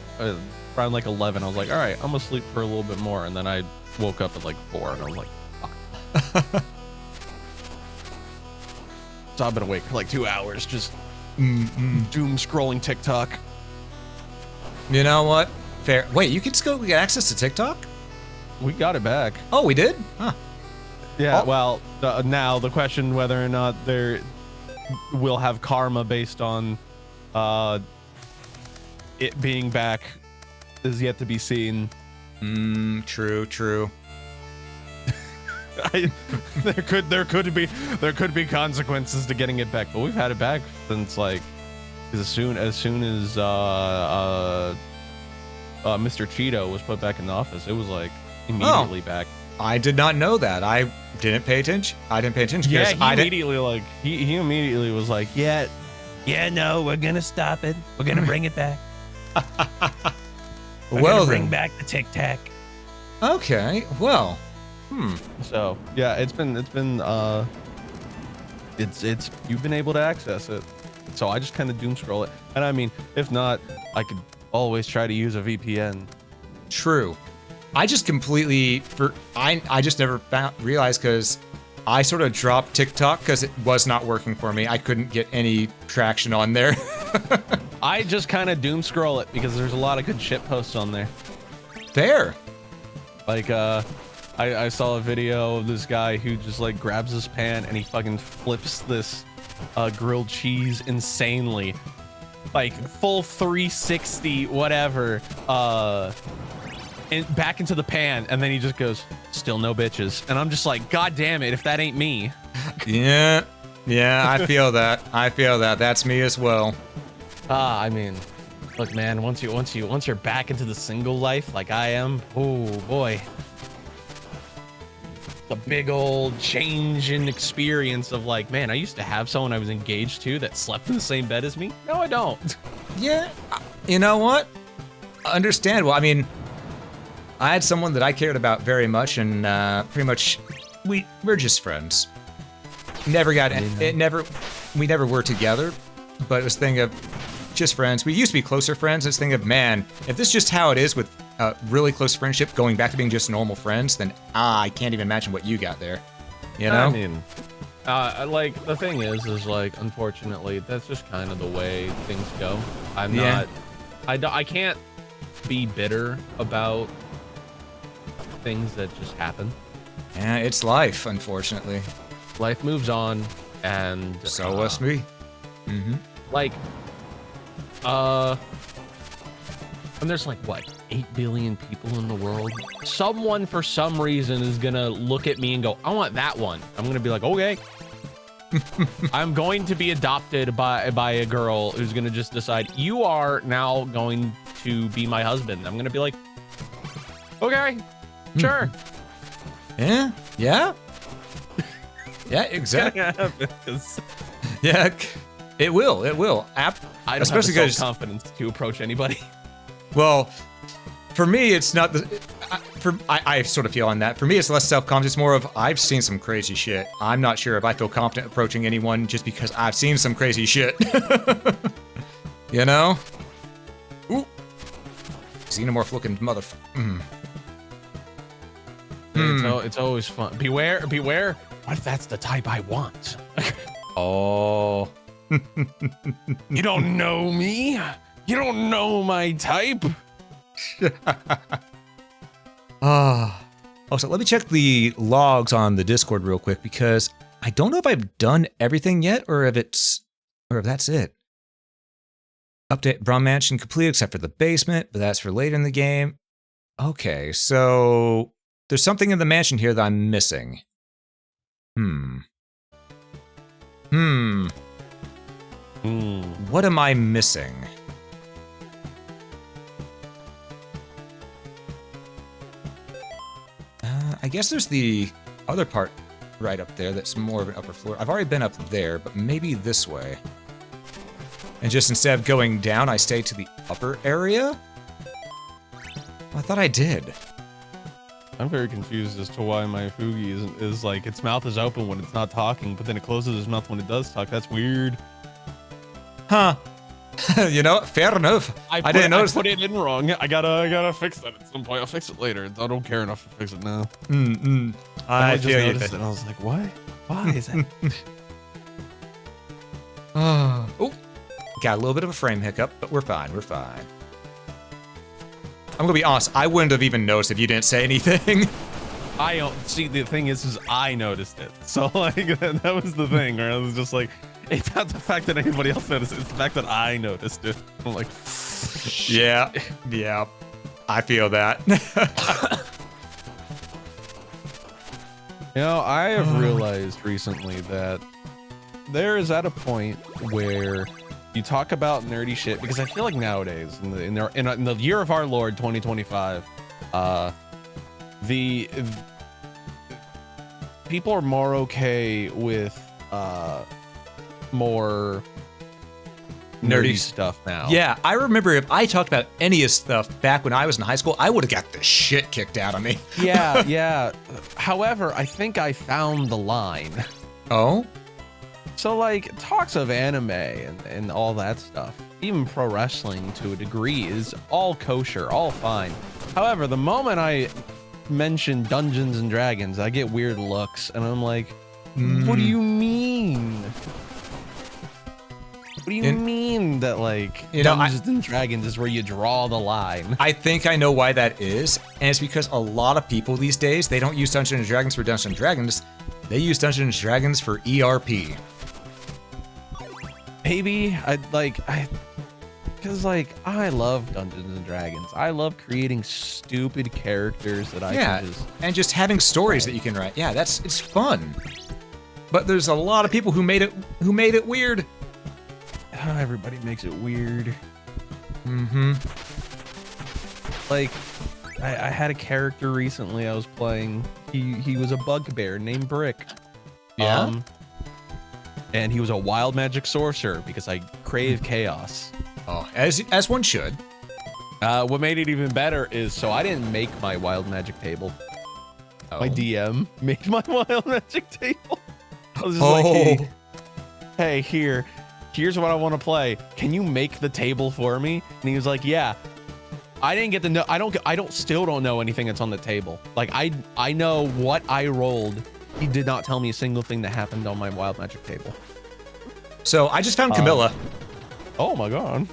around like 11. I was like, all right, I'm gonna sleep for a little bit more. And then I woke up at like 4, and I was like, fuck. So I've been awake for like 2 hours, just doom scrolling TikTok. You know what? Fair. Wait, you can still get access to TikTok? We got it back. Oh, we did? Huh. Yeah. Oh. Well, now the question whether or not there will have karma based on it being back is yet to be seen. True. There could be consequences to getting it back, but we've had it back since like as soon as Mr. Cheeto was put back in the office. It was like immediately back. I did not know that. I didn't pay attention. Yeah, he immediately was like, yeah, no, we're gonna stop it. We're gonna bring it back. We're gonna bring back the Tic Tac. Okay. Well. So yeah, it's you've been able to access it. So I just kind of doom scroll it, and I mean, if not, I could always try to use a VPN. True. I just completely I just never realized, because I sort of dropped TikTok because it was not working for me. I couldn't get any traction on there. I just kind of doom scroll it because there's a lot of good shit posts on there. Fair. Like I saw a video of this guy who just like grabs his pan and he fucking flips this grilled cheese insanely, like full 360 whatever, and back into the pan, and then he just goes, still no bitches. And I'm just like, God damn it, if that ain't me. Yeah, I feel that. That's me as well. I mean, look, man, once you're back into the single life like I am, oh boy, a big old change in experience of like, man, I used to have someone I was engaged to that slept in the same bed as me. No, I don't. Yeah, you know what? Understandable. I mean, I had someone that I cared about very much, and pretty much we're just friends. We never were together, but it was a thing of just friends. We used to be closer friends. It's a thing of, man, if this is just how it is with really close friendship, going back to being just normal friends, then I can't even imagine what you got there. You know? I mean, like the thing is like, unfortunately, that's just kind of the way things go. I can't be bitter about things that just happen. Yeah, it's life, unfortunately. Life moves on, and so was me. Like, and there's like what, 8 billion people in the world. Someone for some reason is gonna look at me and go, I want that one. I'm gonna be like, okay. I'm going to be adopted by a girl who's gonna just decide, you are now going to be my husband. I'm gonna be like, okay, sure. Yeah? Yeah? Yeah, exactly. Yeah, it will. It will. I don't Especially have the because self-confidence to approach anybody. well, for me, it's not the. I sort of feel on that. For me, it's less self-confidence, more of I've seen some crazy shit. I'm not sure if I feel confident approaching anyone just because I've seen some crazy shit. You know? Ooh. Xenomorph looking motherfucker. It's always fun. Beware. What if that's the type I want? Oh. You don't know me. You don't know my type. Also, let me check the logs on the Discord real quick because I don't know if I've done everything yet or if that's it. Update Braun Mansion complete except for the basement, but that's for later in the game. Okay, so there's something in the mansion here that I'm missing. What am I missing? I guess there's the other part right up there that's more of an upper floor. I've already been up there, but maybe this way. And just instead of going down, I stay to the upper area? I thought I did. I'm very confused as to why my Fugi is like, its mouth is open when it's not talking, but then it closes its mouth when it does talk. That's weird. Huh. You know, fair enough. I didn't notice. I put it in wrong. I gotta fix that at some point. I'll fix it later. I don't care enough to fix it now. I just feel you. noticed it and I was like, what? Why is that? Oh, got a little bit of a frame hiccup, but we're fine. We're fine. I'm gonna be honest. I wouldn't have even noticed if you didn't say anything. I don't see. The thing is I noticed it. So like that was the thing. Where I was just like, it's not the fact that anybody else noticed it. It's the fact that I noticed it. I'm like, yeah, I feel that. You know, I have realized recently that there is at a point where you talk about nerdy shit, because I feel like nowadays in the year of our Lord 2025, the people are more okay with more nerdy stuff now. Yeah, I remember if I talked about any of stuff back when I was in high school, I would have got the shit kicked out of me. Yeah. However, I think I found the line. Oh? So like talks of anime and all that stuff, even pro wrestling to a degree, is all kosher, all fine. However, the moment I mention Dungeons and Dragons, I get weird looks and I'm like, what do you mean? What do you mean that like Dungeons and Dragons is where you draw the line? I think I know why that is, and it's because a lot of people these days, they don't use Dungeons and Dragons for Dungeons and Dragons, they use Dungeons and Dragons for ERP. Maybe because like I love Dungeons and Dragons. I love creating stupid characters that I can just and just having stories that you can write. Yeah, it's fun. But there's a lot of people who made it weird. Everybody makes it weird. Like I had a character recently I was playing. He was a bugbear named Brick. Yeah. And he was a wild magic sorcerer because I crave chaos. Oh, as one should. What made it even better is, so I didn't make my wild magic table. My DM made my wild magic table. I was just like, hey, here's what I want to play. Can you make the table for me? And he was like, yeah. I didn't get to know. Still don't know anything that's on the table. Like I know what I rolled. He did not tell me a single thing that happened on my wild magic table. So I just found Camilla. Oh my god.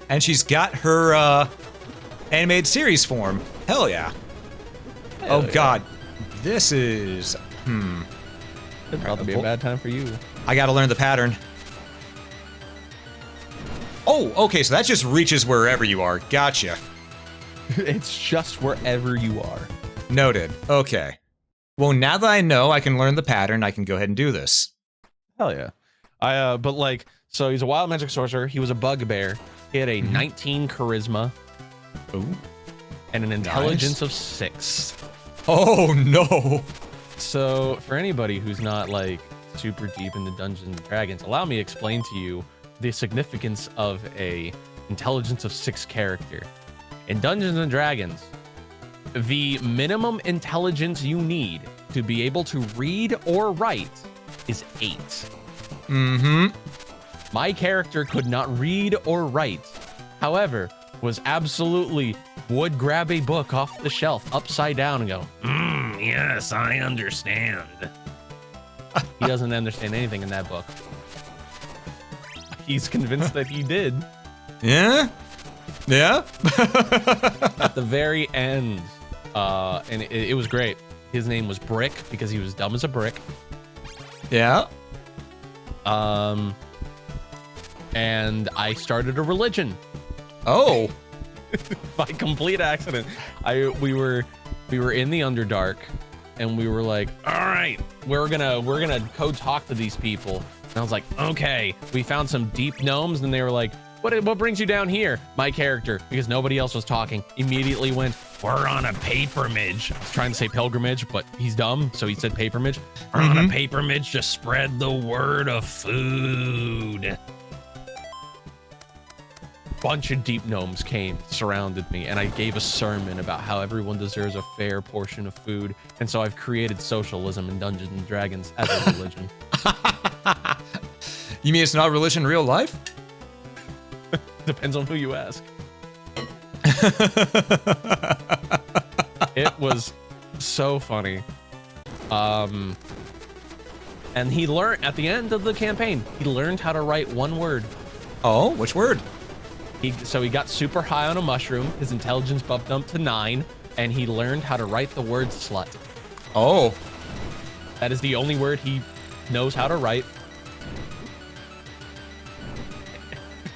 And she's got her animated series form. Hell yeah. Oh god. This is It'd probably be a bad time for you. I gotta learn the pattern. Oh, okay, so that just reaches wherever you are. Gotcha. It's just wherever you are. Noted. Okay. Well, now that I know I can learn the pattern, I can go ahead and do this. Hell yeah. But like, so he's a wild magic sorcerer. He was a bugbear. He had a 19 charisma. Ooh. And an intelligence of 6. Oh no. So for anybody who's not like super deep into Dungeons and Dragons, allow me to explain to you the significance of a intelligence of 6 character. In Dungeons and Dragons, the minimum intelligence you need to be able to read or write is 8. Mm-hmm. My character could not read or write. However, was absolutely would grab a book off the shelf upside down and go, yes, I understand. He doesn't understand anything in that book. He's convinced that he did. Yeah? Yeah? At the very end, and it was great. His name was Brick because he was dumb as a brick. Yeah? And I started a religion. Oh. By complete accident. We were in the Underdark, and we were like, all right, we're gonna go talk to these people. And I was like, okay. We found some deep gnomes, and they were like, what brings you down here? My character, because nobody else was talking, immediately went, we're on a pilgrimage. I was trying to say pilgrimage, but he's dumb, so he said pilgrimage. We're on a pilgrimage to spread the word of food. Bunch of deep gnomes came, surrounded me, and I gave a sermon about how everyone deserves a fair portion of food. And so I've created socialism in Dungeons and Dragons as a religion. You mean it's not a religion in real life? Depends on who you ask. It was so funny. And he learned at the end of the campaign, he learned how to write one word. Oh, which word? So he got super high on a mushroom. His intelligence bumped up to 9, and he learned how to write the word slut. Oh. That is the only word he knows how to write.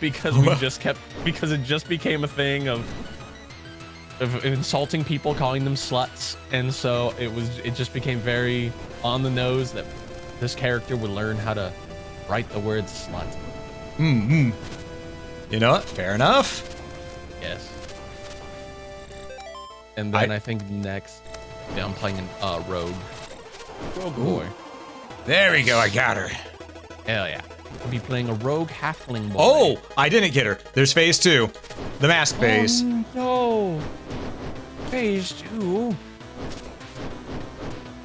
Because it just became a thing of insulting people, calling them sluts, and so it just became very on the nose that this character would learn how to write the word slut. Mm-hmm. You know what? Fair enough. Yes. And then I think next, I'm playing a rogue. Rogue boy. There we go. I got her. Hell yeah. I'll be playing a rogue halfling boy. Oh, I didn't get her. There's phase 2. The mask phase. No. Phase 2?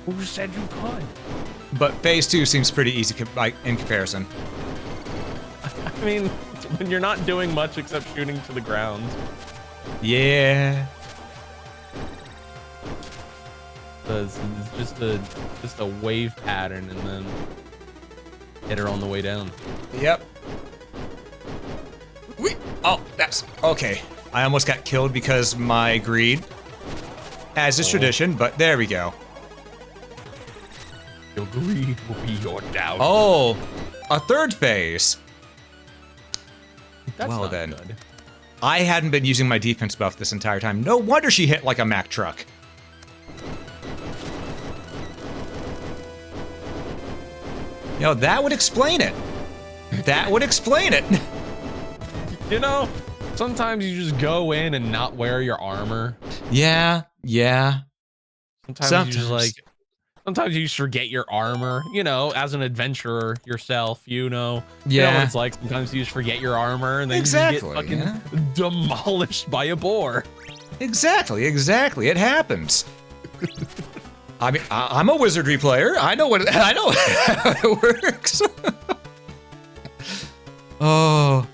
Who said you could? But phase 2 seems pretty easy in comparison. I mean, when you're not doing much except shooting to the ground. Yeah. It's just a wave pattern, and then hit her on the way down. Yep. Oh, that's okay. I almost got killed because my greed, as is tradition, but there we go. Your greed will be your doubt. Oh, a third phase. That's well not then, good. I hadn't been using my defense buff this entire time. No wonder she hit like a Mack truck. You know, that would explain it. That would explain it. You know, sometimes you just go in and not wear your armor. Yeah, yeah. Sometimes you just like, sometimes you just forget your armor, you know, as an adventurer yourself, you know. Yeah. You know what it's like, sometimes you just forget your armor and then you just get fucking demolished by a boar. Exactly, exactly. It happens. I mean, I'm a wizardry player. I know how it works. Oh,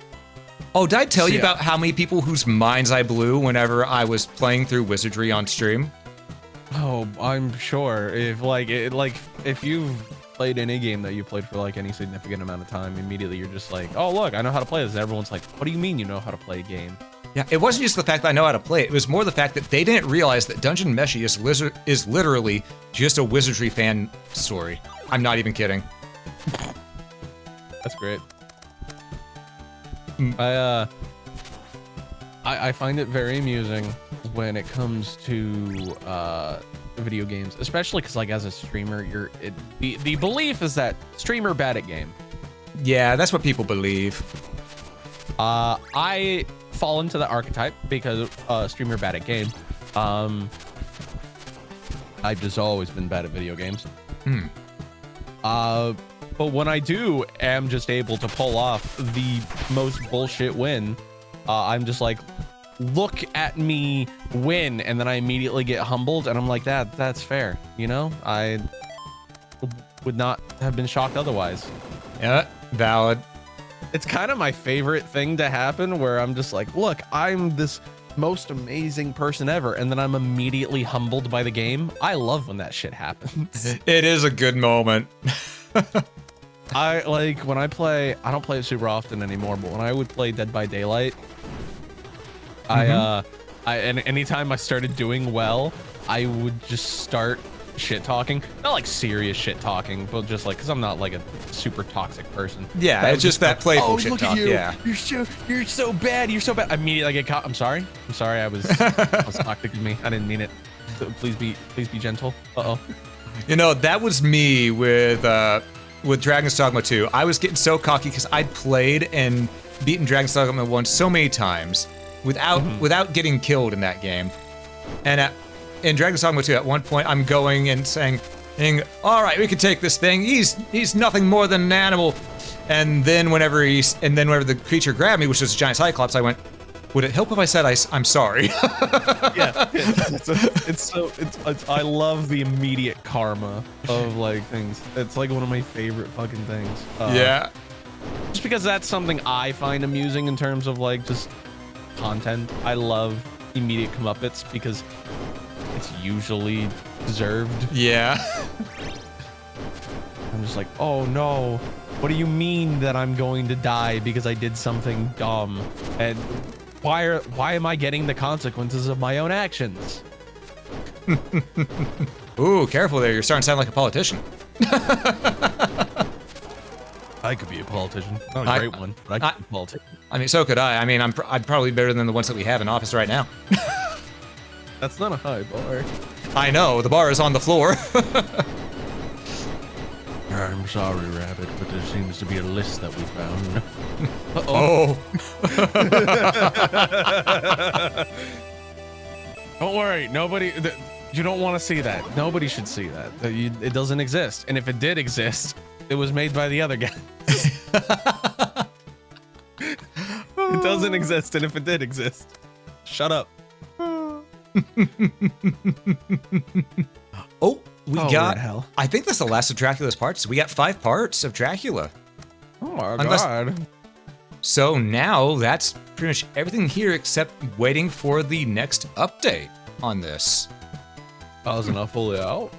did I tell you about how many people whose minds I blew whenever I was playing through wizardry on stream? Oh, I'm sure. If you've played any game that you played for like any significant amount of time, immediately you're just like, oh look, I know how to play this. And everyone's like, what do you mean you know how to play a game? Yeah, it wasn't just the fact that I know how to play it. It was more the fact that they didn't realize that Dungeon Meshi is literally just a wizardry fan story. I'm not even kidding. That's great. I find it very amusing when it comes to video games, especially because like as a streamer, the belief is that streamer bad at game. Yeah, that's what people believe. I fall into the archetype because streamer bad at game. I've just always been bad at video games. Hmm. But when I am just able to pull off the most bullshit win, I'm just like, look at me win, and then I immediately get humbled, and I'm like, that's fair, you know? I would not have been shocked otherwise. Yeah, valid. It's kind of my favorite thing to happen, where I'm just like, look, I'm this most amazing person ever, and then I'm immediately humbled by the game. I love when that shit happens. It is a good moment. I like when I play, I don't play it super often anymore, but when I would play Dead by Daylight, and anytime I started doing well, I would just start shit talking. Not like serious shit talking, but just like, because I'm not like a super toxic person. Yeah, it's just that playful shit look talk. at you. Yeah. You're so bad. You're so bad. Immediately I get caught. I'm sorry. I was toxic of me. I didn't mean it. So please be gentle. Uh-oh. You know, that was me with Dragon's Dogma 2. I was getting so cocky because I'd played and beaten Dragon's Dogma 1 so many times without getting killed in that game. And in Dragon's Dogma 2, at one point, I'm going and saying, "All right, we can take this thing. He's nothing more than an animal." And then whenever the creature grabbed me, which was a giant cyclops, I went, "Would it help if I said I'm sorry?" Yeah. I love the immediate karma of like things. It's like one of my favorite fucking things. Yeah. Just because that's something I find amusing in terms of like just content. I love immediate comeuppance because it's usually deserved. Yeah. I'm just like, oh no, what do you mean that I'm going to die because I did something dumb? And why am I getting the consequences of my own actions? Ooh, careful there. You're starting to sound like a politician. I could be a politician. Not a great one, but I could be a politician. I mean, so could I. I mean, I'm probably better than the ones that we have in office right now. That's not a high bar. I know, the bar is on the floor. I'm sorry, Rabbit, but there seems to be a list that we found. Oh. Don't worry, nobody. You don't want to see that. Nobody should see that. It doesn't exist. And if it did exist, it was made by the other guy. It doesn't exist, and if it did exist, shut up. Oh, we got. Hell. I think that's the last of Dracula's parts. We got 5 parts of Dracula. Oh my god. So now that's pretty much everything here except waiting for the next update on this. Oh, is enough fully out?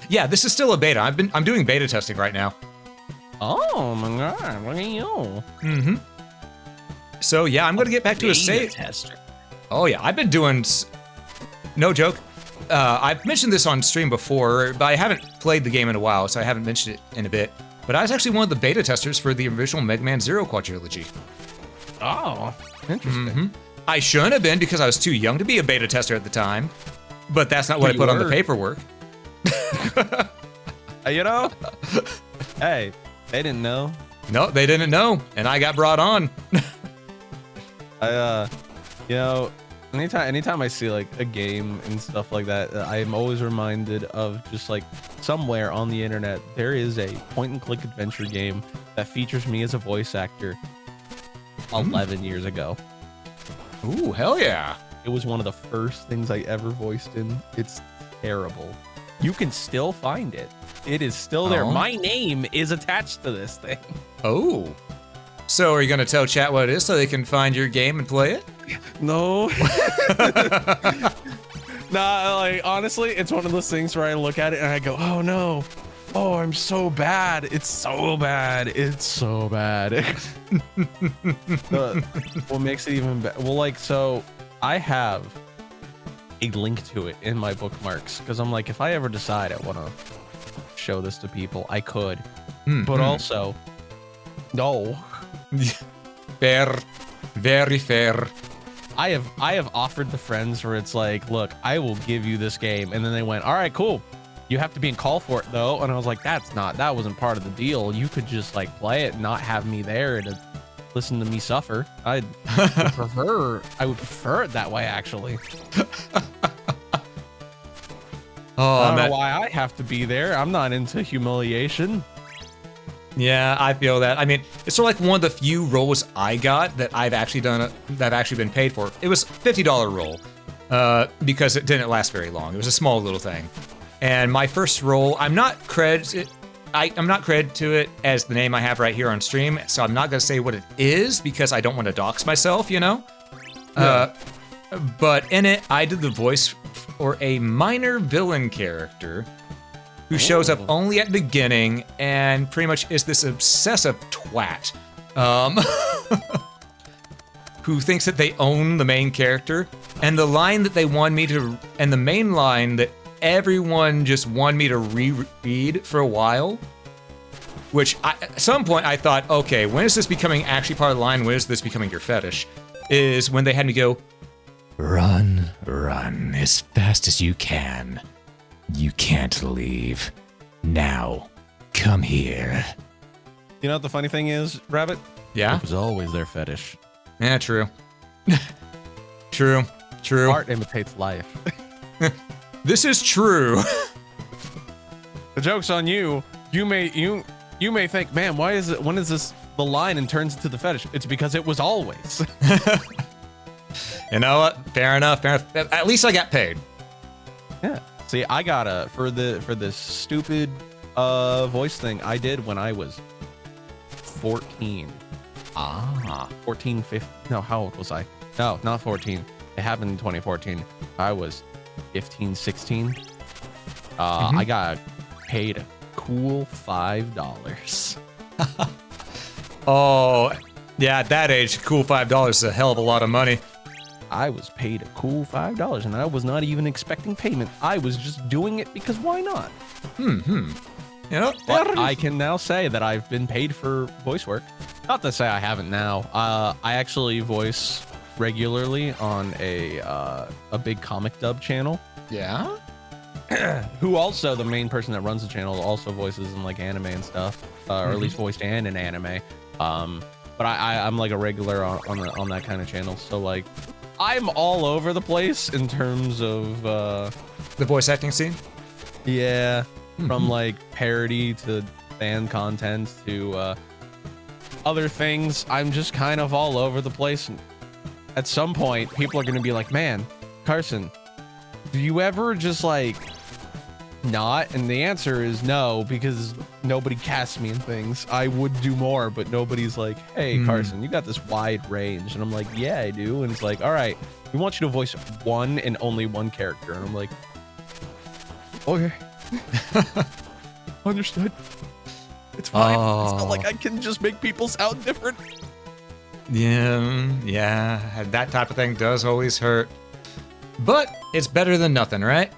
Yeah, this is still a beta. I'm doing beta testing right now. Oh my god, look at you. Mm-hmm. So yeah, I'm gonna get back to a save. Tester. Oh yeah, I've been doing. No joke. I've mentioned this on stream before, but I haven't played the game in a while, so I haven't mentioned it in a bit. But I was actually one of the beta testers for the original Mega Man Zero quadrilogy. Oh, interesting. Mm-hmm. I shouldn't have been because I was too young to be a beta tester at the time, but that's not what I put on the paperwork. You know? Hey, they didn't know. No, they didn't know, and I got brought on. You know, anytime I see like a game and stuff like that, I'm always reminded of just like somewhere on the internet there is a point-and-click adventure game that features me as a voice actor 11 years ago. Ooh, hell yeah. It was one of the first things I ever voiced in. It's terrible. You can still find it. It is still there. Oh. My name is attached to this thing. Oh. So are you gonna tell chat what it is so they can find your game and play it? No. Nah, like honestly, it's one of those things where I look at it and I go, oh no. Oh, I'm so bad. It's so bad. It's so bad. What makes it even better? Well, like, so I have a link to it in my bookmarks because I'm like, if I ever decide I want to show this to people, I could. But also, no. Fair. Very fair. I have offered the friends where it's like, look, I will give you this game, and then they went, all right, cool. You have to be in call for it though, and I was like, that wasn't part of the deal. You could just like play it and not have me there to listen to me suffer. I would prefer it that way, actually. Oh, I don't man. know why I have to be there. I'm not into humiliation. Yeah, I feel that. I mean, it's sort of like one of the few roles I got that I've actually done, that I've actually been paid for. It was a $50 role, because it didn't last very long. It was a small little thing. And my first role, I'm not credited to it as the name I have right here on stream, so I'm not gonna say what it is because I don't want to dox myself, you know? Yeah. But in it, I did the voice for a minor villain character who shows up only at the beginning and pretty much is this obsessive twat, who thinks that they own the main character. And the line that they want me to, and the main line that everyone just wanted me to reread for a while, which at some point I thought, okay, when is this becoming actually part of the line? When is this becoming your fetish? Is when they had me go, run, run as fast as you can. You can't leave. Now, come here. You know what the funny thing is, Rabbit? Yeah? It was always their fetish. Yeah, true. True. Art imitates life. This is true. The joke's on you. You may think, man, when is this the line and turns into the fetish? It's because it was always. You know what? Fair enough. At least I got paid. Yeah. See, I got for this stupid voice thing I did when I was 14. 14, 15. No, how old was I? No, not 14. It happened in 2014. I was 15, 16. I got paid a cool $5. Oh, yeah, at that age, cool $5 is a hell of a lot of money. I was paid a cool $5, and I was not even expecting payment. I was just doing it because why not? You know, But I can now say that I've been paid for voice work. Not to say I haven't now. I actually voice regularly on a big comic dub channel. Yeah? Who also, the main person that runs the channel, also voices in like anime and stuff, or at least voiced and in anime. But I'm like a regular on that kind of channel. So like, I'm all over the place in terms of The voice acting scene? yeah, from like parody to fan content to other things. I'm just kind of all over the place. And at some point, people are gonna be like, "Man, Carson, do you ever just like not?" And the answer is no, because nobody casts me in things. I would do more, but nobody's like, "Hey, Carson, you got this wide range." And I'm like, "Yeah, I do." And it's like, "All right, we want you to voice one and only one character." And I'm like, "Okay." Understood. It's fine. It's not like I can just make people sound different. Yeah, that type of thing does always hurt. But it's better than nothing, right?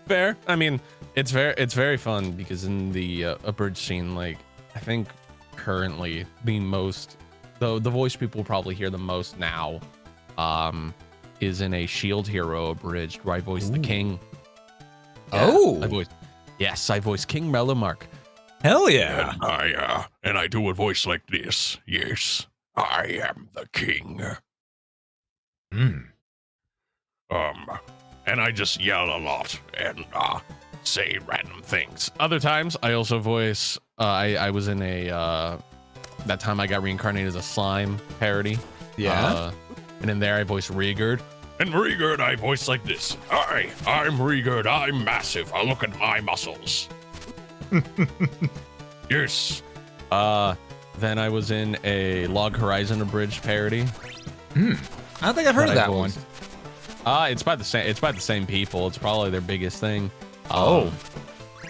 Fair. I mean, it's very fun because in the abridged scene, like I think currently the voice people probably hear the most now, is in a Shield Hero abridged where I voice the King. Oh, I voice King Melomark. hell yeah! And I do a voice like this. Yes, I am the king. And I just yell a lot and say random things. Other times, I also voice. I was in a that time I got reincarnated as a slime parody. Yeah. And in there, I voice Rigurd. And Rigurd, I voice like this. I'm Rigurd. I'm massive. Look at my muscles. Yes. Then I was in a Log Horizon abridged parody. I don't think I've heard of that one. It's by the same people. It's probably their biggest thing.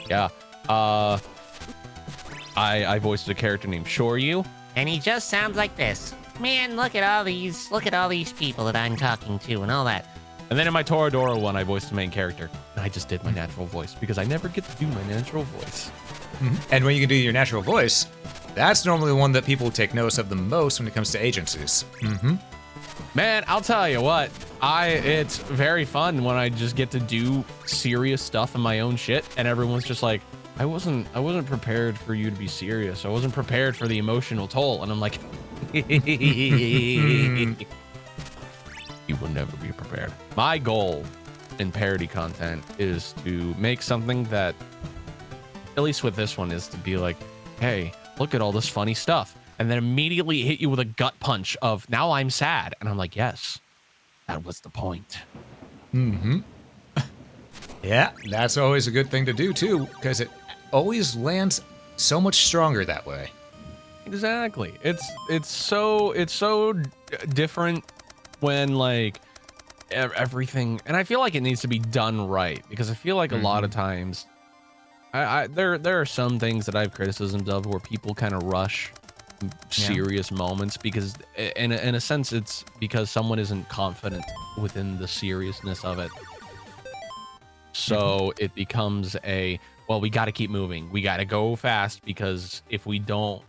Yeah. I voiced a character named Shoryu. And he just sounds like this. Man, look at all these people that I'm talking to and all that. And then in my Toradora one, I voiced the main character. And I just did my natural voice because I never get to do my natural voice. And when you can do your natural voice, that's normally the one that people take notice of the most when it comes to agencies. Man, I'll tell you what, it's very fun when I just get to do serious stuff in my own shit, and everyone's just like, I wasn't prepared for you to be serious. I wasn't prepared for the emotional toll. And I'm like, you will never be prepared. My goal in parody content is to make something that, at least with this one, is to be like, hey, look at all this funny stuff. And then immediately hit you with a gut punch of, now I'm sad. And I'm like, yes, that was the point. Mm-hmm. Yeah, that's always a good thing to do too, because it always lands so much stronger that way. Exactly. It's so different when like everything, and I feel like it needs to be done right, because I feel like a lot of times there are some things that I have criticisms of where people kind of rush serious moments, because in a sense it's because someone isn't confident within the seriousness of it. So it becomes a, well, we got to keep moving. We got to go fast, because if we don't,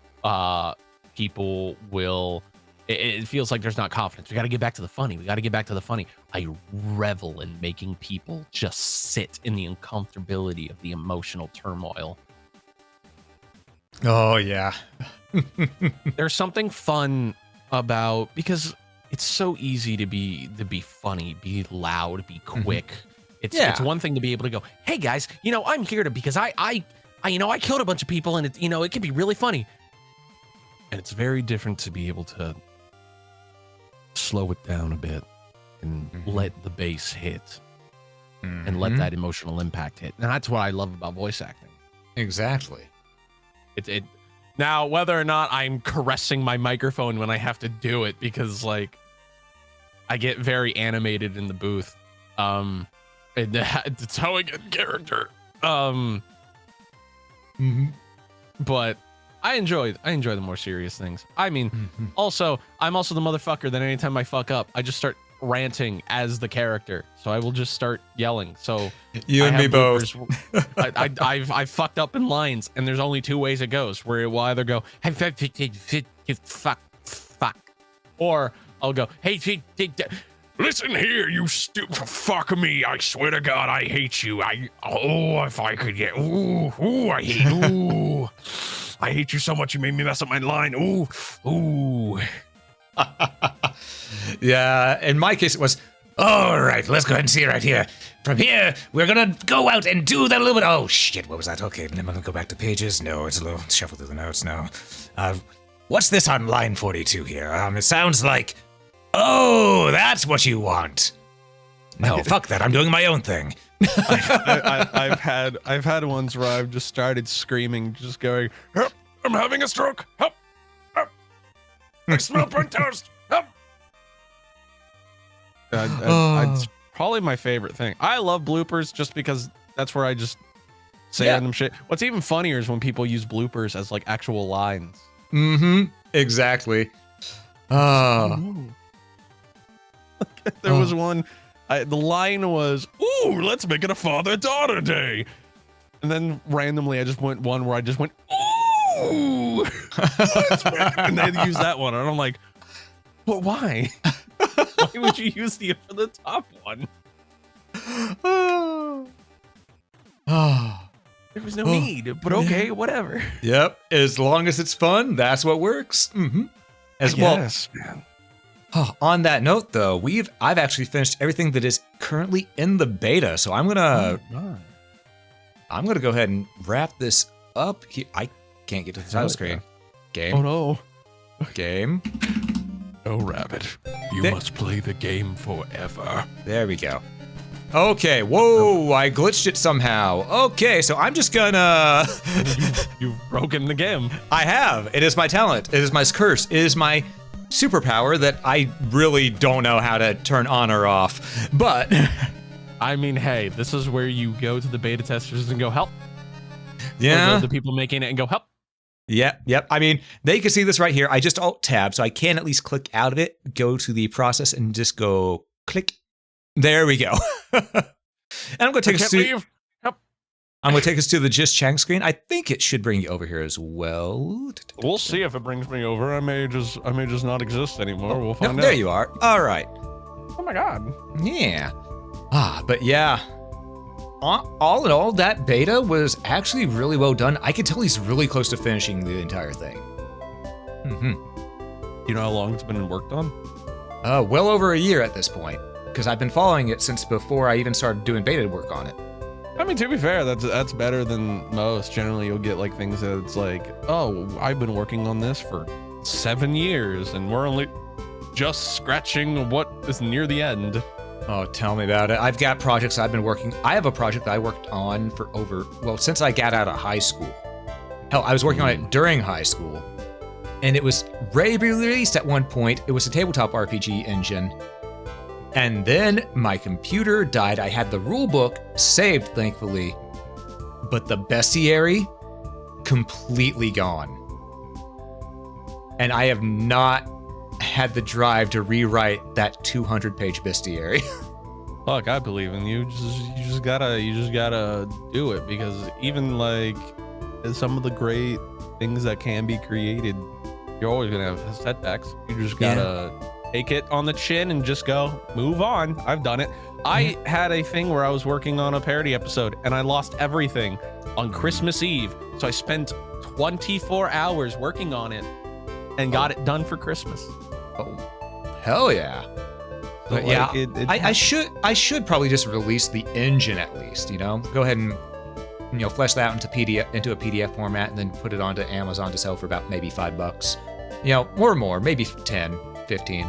people will, it feels like there's not confidence. We got to get back to the funny. We got to get back to the funny. I revel in making people just sit in the uncomfortability of the emotional turmoil. Oh, yeah. There's something fun about, because it's so easy to be funny, be loud, be quick. It's one thing to be able to go, hey guys, you know, I'm here to, because I killed a bunch of people, and it, you know, it could be really funny. And it's very different to be able to slow it down a bit and let the bass hit and let that emotional impact hit. And that's what I love about voice acting. Exactly. It now, whether or not I'm caressing my microphone when I have to do it, because like I get very animated in the booth. It's how I get in character. But I enjoy the more serious things. I mean, also, I'm also the motherfucker that anytime I fuck up, I just start ranting as the character. So I will just start yelling. So you and me both. I fucked up in lines, and there's only two ways it goes. Where it will either go, hey, fuck, or I'll go, hey, listen here, you stupid fuck me. I swear to God, I hate you. If I could get, I hate you so much. You made me mess up my line. Ooh. Yeah, in my case it was, all right, let's go ahead and see right here. From here, we're gonna go out and do that a little bit. Oh shit, what was that? Okay, I'm gonna go back to pages. No, it's a little shuffle through the notes now. What's this on line 42 here? It sounds like, oh, that's what you want. No, fuck that. I'm doing my own thing. I've had ones where I've just started screaming, just going, help, I'm having a stroke. Help. I smell burnt toast. Help. It's probably my favorite thing. I love bloopers just because that's where I just say random shit. What's even funnier is when people use bloopers as like actual lines. Exactly. There was one, the line was, ooh, let's make it a father-daughter day. And then randomly I just went one where I just went, ooh. And they used that one. And I'm like, well, why? Why would you use the for the top one? There was no need, but okay, whatever. Yep, as long as it's fun, that's what works. As well. Yes, man. On that note, though, I've actually finished everything that is currently in the beta, so I'm gonna go ahead and wrap this up. I can't get to the title screen. Game. Oh no. Game. Oh, rabbit, you must play the game forever. There we go. Okay, whoa, I glitched it somehow. Okay, so I'm just gonna... You've broken the game. I have. It is my talent. It is my curse. It is my superpower that I really don't know how to turn on or off. But... I mean, hey, this is where you go to the beta testers and go, help. Yeah. Or go to the people making it and go, help. Yep. I mean, they can see this right here. I just Alt-Tab, so I can at least click out of it, go to the process, and just go click. There we go. And I'm going to take us to... I'm going to take us to the Just Chatting screen. I think it should bring you over here as well. We'll see if it brings me over. I may just not exist anymore. We'll find out. There you are. All right. Oh my God. Yeah. But yeah. All in all, that beta was actually really well done. I can tell he's really close to finishing the entire thing. You know how long it's been worked on? Well over a year at this point. because I've been following it since before I even started doing beta work on it. I mean, to be fair, that's better than most. Generally, you'll get like things that it's like, oh, I've been working on this for 7 years, and we're only just scratching what is near the end. Oh, tell me about it. I've got projects I've been working. I have a project I worked on for since I got out of high school. Hell, I was working on it during high school, and it was ready to be released at one point. It was a tabletop RPG engine. And then my computer died. I had the rule book saved, thankfully, but the bestiary completely gone. And I have not had the drive to rewrite that 200-page bestiary. Look, I believe in you. You just gotta do it, because even like some of the great things that can be created, you're always gonna have setbacks. You just gotta take it on the chin and just go, move on. I've done it. I had a thing where I was working on a parody episode and I lost everything on Christmas Eve. So I spent 24 hours working on it and got it done for Christmas. Oh, hell yeah. So But I should probably just release the engine at least, Go ahead and flesh that into a PDF format and then put it onto Amazon to sell for about maybe $5. More, maybe 10, 15.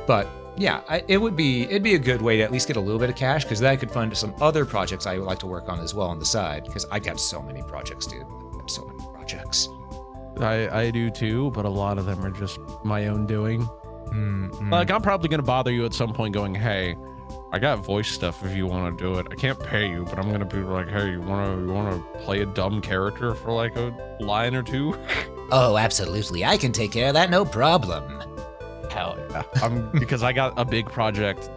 But yeah, it'd be a good way to at least get a little bit of cash, because then I could fund some other projects I would like to work on as well on the side, because I got so many projects, dude. I got so many projects. I do too, but a lot of them are just my own doing. Like, I'm probably gonna bother you at some point going, hey, I got voice stuff if you want to do it. I can't pay you, but I'm gonna be like, hey, you wanna play a dumb character for like a line or two? Oh, absolutely. I can take care of that, no problem. Hell yeah. Because I got a big project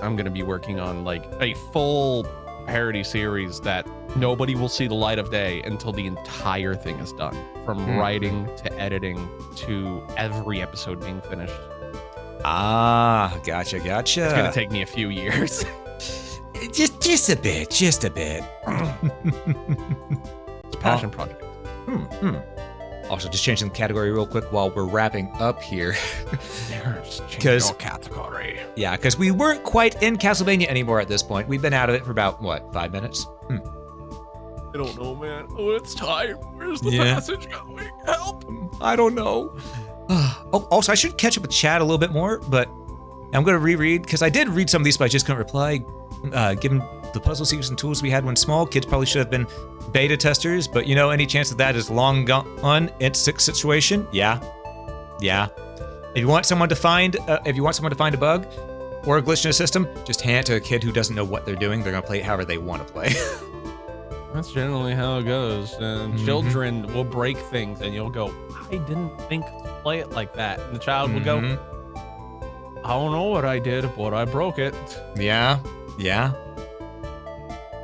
I'm gonna be working on, like a full parody series that nobody will see the light of day until the entire thing is done. From writing to editing to every episode being finished. Ah, gotcha. It's gonna take me a few years. just a bit. It's a passion project. Also, just changing the category real quick while we're wrapping up here. Because category. Yeah, because we weren't quite in Castlevania anymore at this point. We've been out of it for about, 5 minutes? I don't know, man. Oh, it's time. Where's the passage going? Help! I don't know. Also, I should catch up with chat a little bit more, but I'm going to reread, because I did read some of these, but I just couldn't reply. Given the puzzle secrets and tools we had when small, kids probably should have been beta testers, but any chance that is long gone in situation? Yeah. If you want someone to find a bug or a glitch in a system, just hand it to a kid who doesn't know what they're doing. They're gonna play it however they want to play. That's generally how it goes. And children will break things, and you'll go, I didn't think to play it like that. And the child will go, I don't know what I did, but I broke it. Yeah.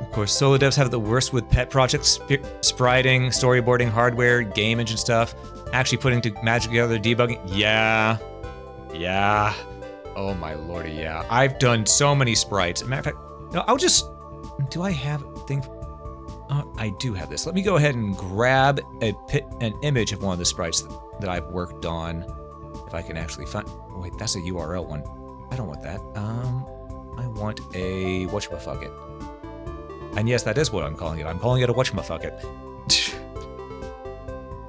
Of course, solo devs have it the worst with pet projects, spriting, storyboarding, hardware, game engine stuff, actually putting magic together, debugging. Yeah. Oh my lordy, yeah. I've done so many sprites. As a matter of fact, do I have a thing? I do have this. Let me go ahead and grab an image of one of the sprites that I've worked on. If I can actually find. Oh, wait, that's a URL one. I don't want that. I want a whatchamaffucket. And yes, that is what I'm calling it. I'm calling it a whatchamaffucket.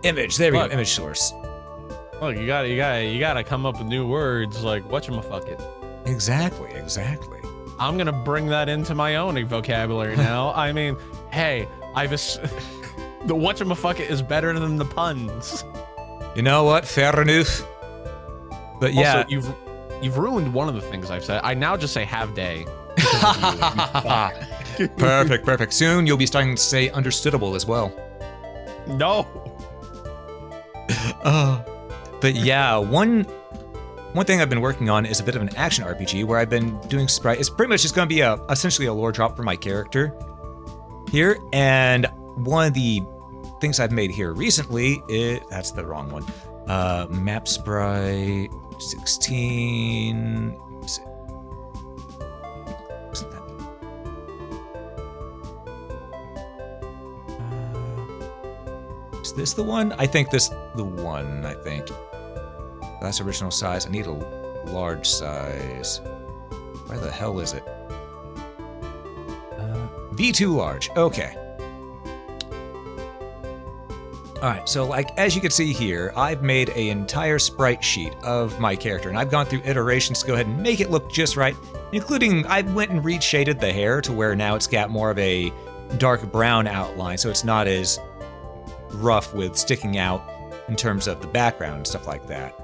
Image. There we go. Image source. Look, you gotta come up with new words like whatchamaffucket. Exactly. I'm gonna bring that into my own vocabulary now. I mean, hey, the whatchamaffucket is better than the puns. You know what? Fair enough. But yeah, also, you've ruined one of the things I've said. I now just say have day. Perfect. Soon you'll be starting to say understoodable as well. No. But yeah, one thing I've been working on is a bit of an action RPG where I've been doing sprite. It's pretty much just going to be essentially a lore drop for my character here. And one of the things I've made here recently that's the wrong one. Map sprite 16. Is this the one? I think this the one, I think. That's original size. I need a large size. Where the hell is it? V2 large. Okay. Alright, so like as you can see here, I've made an entire sprite sheet of my character, and I've gone through iterations to go ahead and make it look just right, including I went and reshaded the hair to where now it's got more of a dark brown outline, so it's not as rough with sticking out in terms of the background and stuff like that.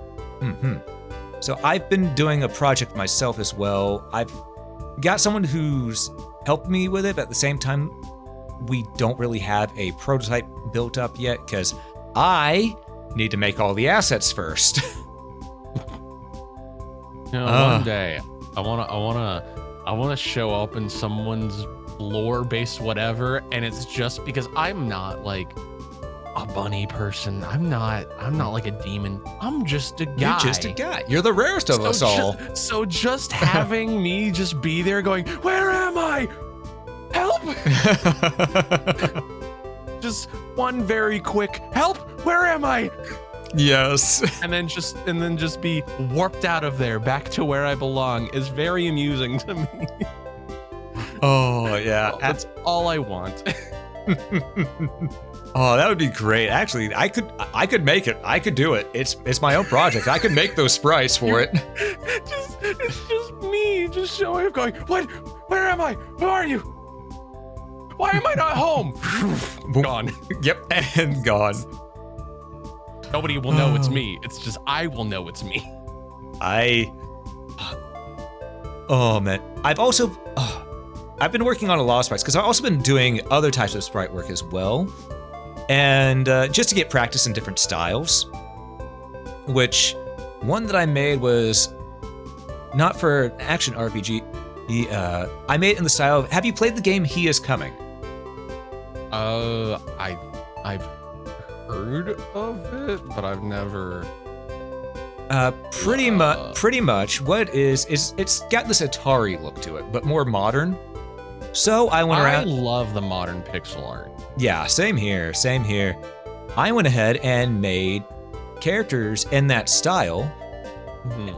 So I've been doing a project myself as well. I've got someone who's helped me with it, but at the same time, we don't really have a prototype built up yet because I need to make all the assets first. One day I wanna show up in someone's lore-based whatever, and it's just because I'm not like a bunny person. I'm not like a demon. I'm just a guy. You're just a guy. You're the rarest of us all. So just having me just be there going, where am I? Help! Just one very quick help. Where am I? Yes. And then just be warped out of there back to where I belong is very amusing to me. Oh yeah, that's all I want. Oh, that would be great. Actually, I could make it. I could do it. It's my own project. I could make those sprites for it. It's just me just showing up going, what? Where am I? Who are you? Why am I not home? Gone. Yep, and gone. Nobody will know it's me. It's just I will know it's me. Oh man, I've been working on a lot of sprites because I've also been doing other types of sprite work as well, and just to get practice in different styles. Which one that I made was not for an action RPG. I made it in the style of, have you played the game He Is Coming? I've heard of it, but I've never. Pretty much what it is it's got this Atari look to it, but more modern. So I went around. I love the modern pixel art. Yeah, same here. I went ahead and made characters in that style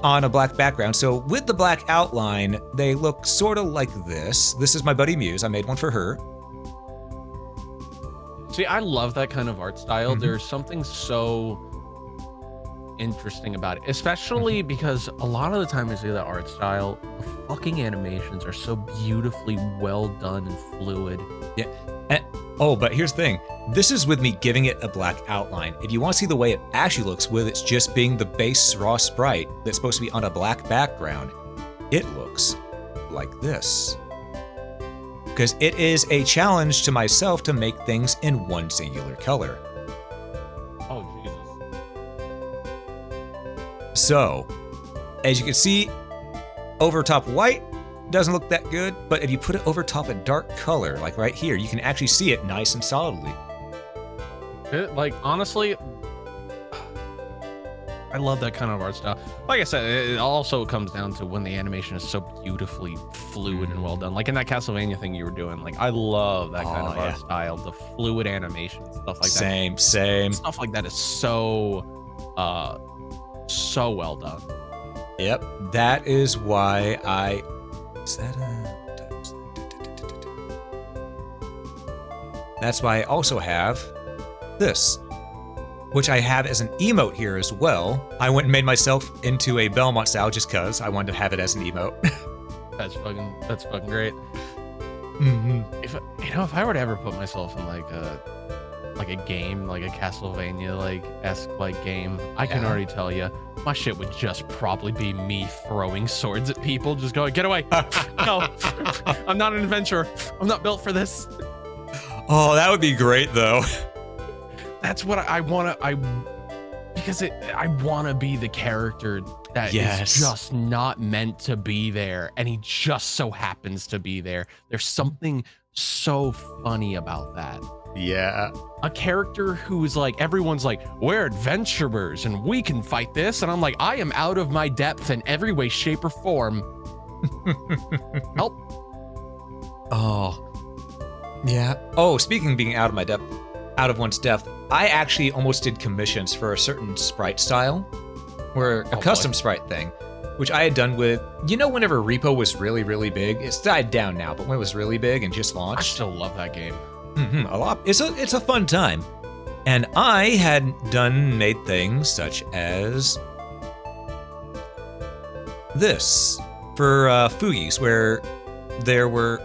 on a black background. So with the black outline, they look sort of like this. This is my buddy Muse. I made one for her. See, I love that kind of art style. There's something so interesting about it, especially because a lot of the time I see that art style, the fucking animations are so beautifully well done and fluid. Yeah. But here's the thing. This is with me giving it a black outline. If you want to see the way it actually looks with it's just being the base raw sprite that's supposed to be on a black background, it looks like this. Because it is a challenge to myself to make things in one singular color. Oh, Jesus. So, as you can see, over top white doesn't look that good, but if you put it over top a dark color, like right here, you can actually see it nice and solidly. Like, honestly, I love that kind of art style. Like I said, it also comes down to when the animation is so beautifully fluid and well done. Like in that Castlevania thing you were doing, like I love that kind of art style, the fluid animation, stuff like that. Same. Stuff like that is so well done. Yep, that is why that's why I also have this, which I have as an emote here as well. I went and made myself into a Belmont style just cause I wanted to have it as an emote. That's fucking great. If I were to ever put myself in like a game, like a Castlevania esque game, I can already tell you, my shit would just probably be me throwing swords at people, just going, get away. No, I'm not an adventurer. I'm not built for this. Oh, that would be great though. That's what I want to, I want to be the character that is just not meant to be there, and he just so happens to be there. There's something so funny about that. Yeah. A character who's like, everyone's like, we're adventurers and we can fight this. And I'm like, I am out of my depth in every way, shape, or form. Help. Oh. Yeah. Oh, speaking of being out of one's depth, I actually almost did commissions for a certain sprite style, or a custom sprite thing. which I had done with, whenever Repo was really, really big. It's died down now, but when it was really big and just I launched. still love that game. A lot. It's a fun time. And I had made things such as this for Fugies, where there were,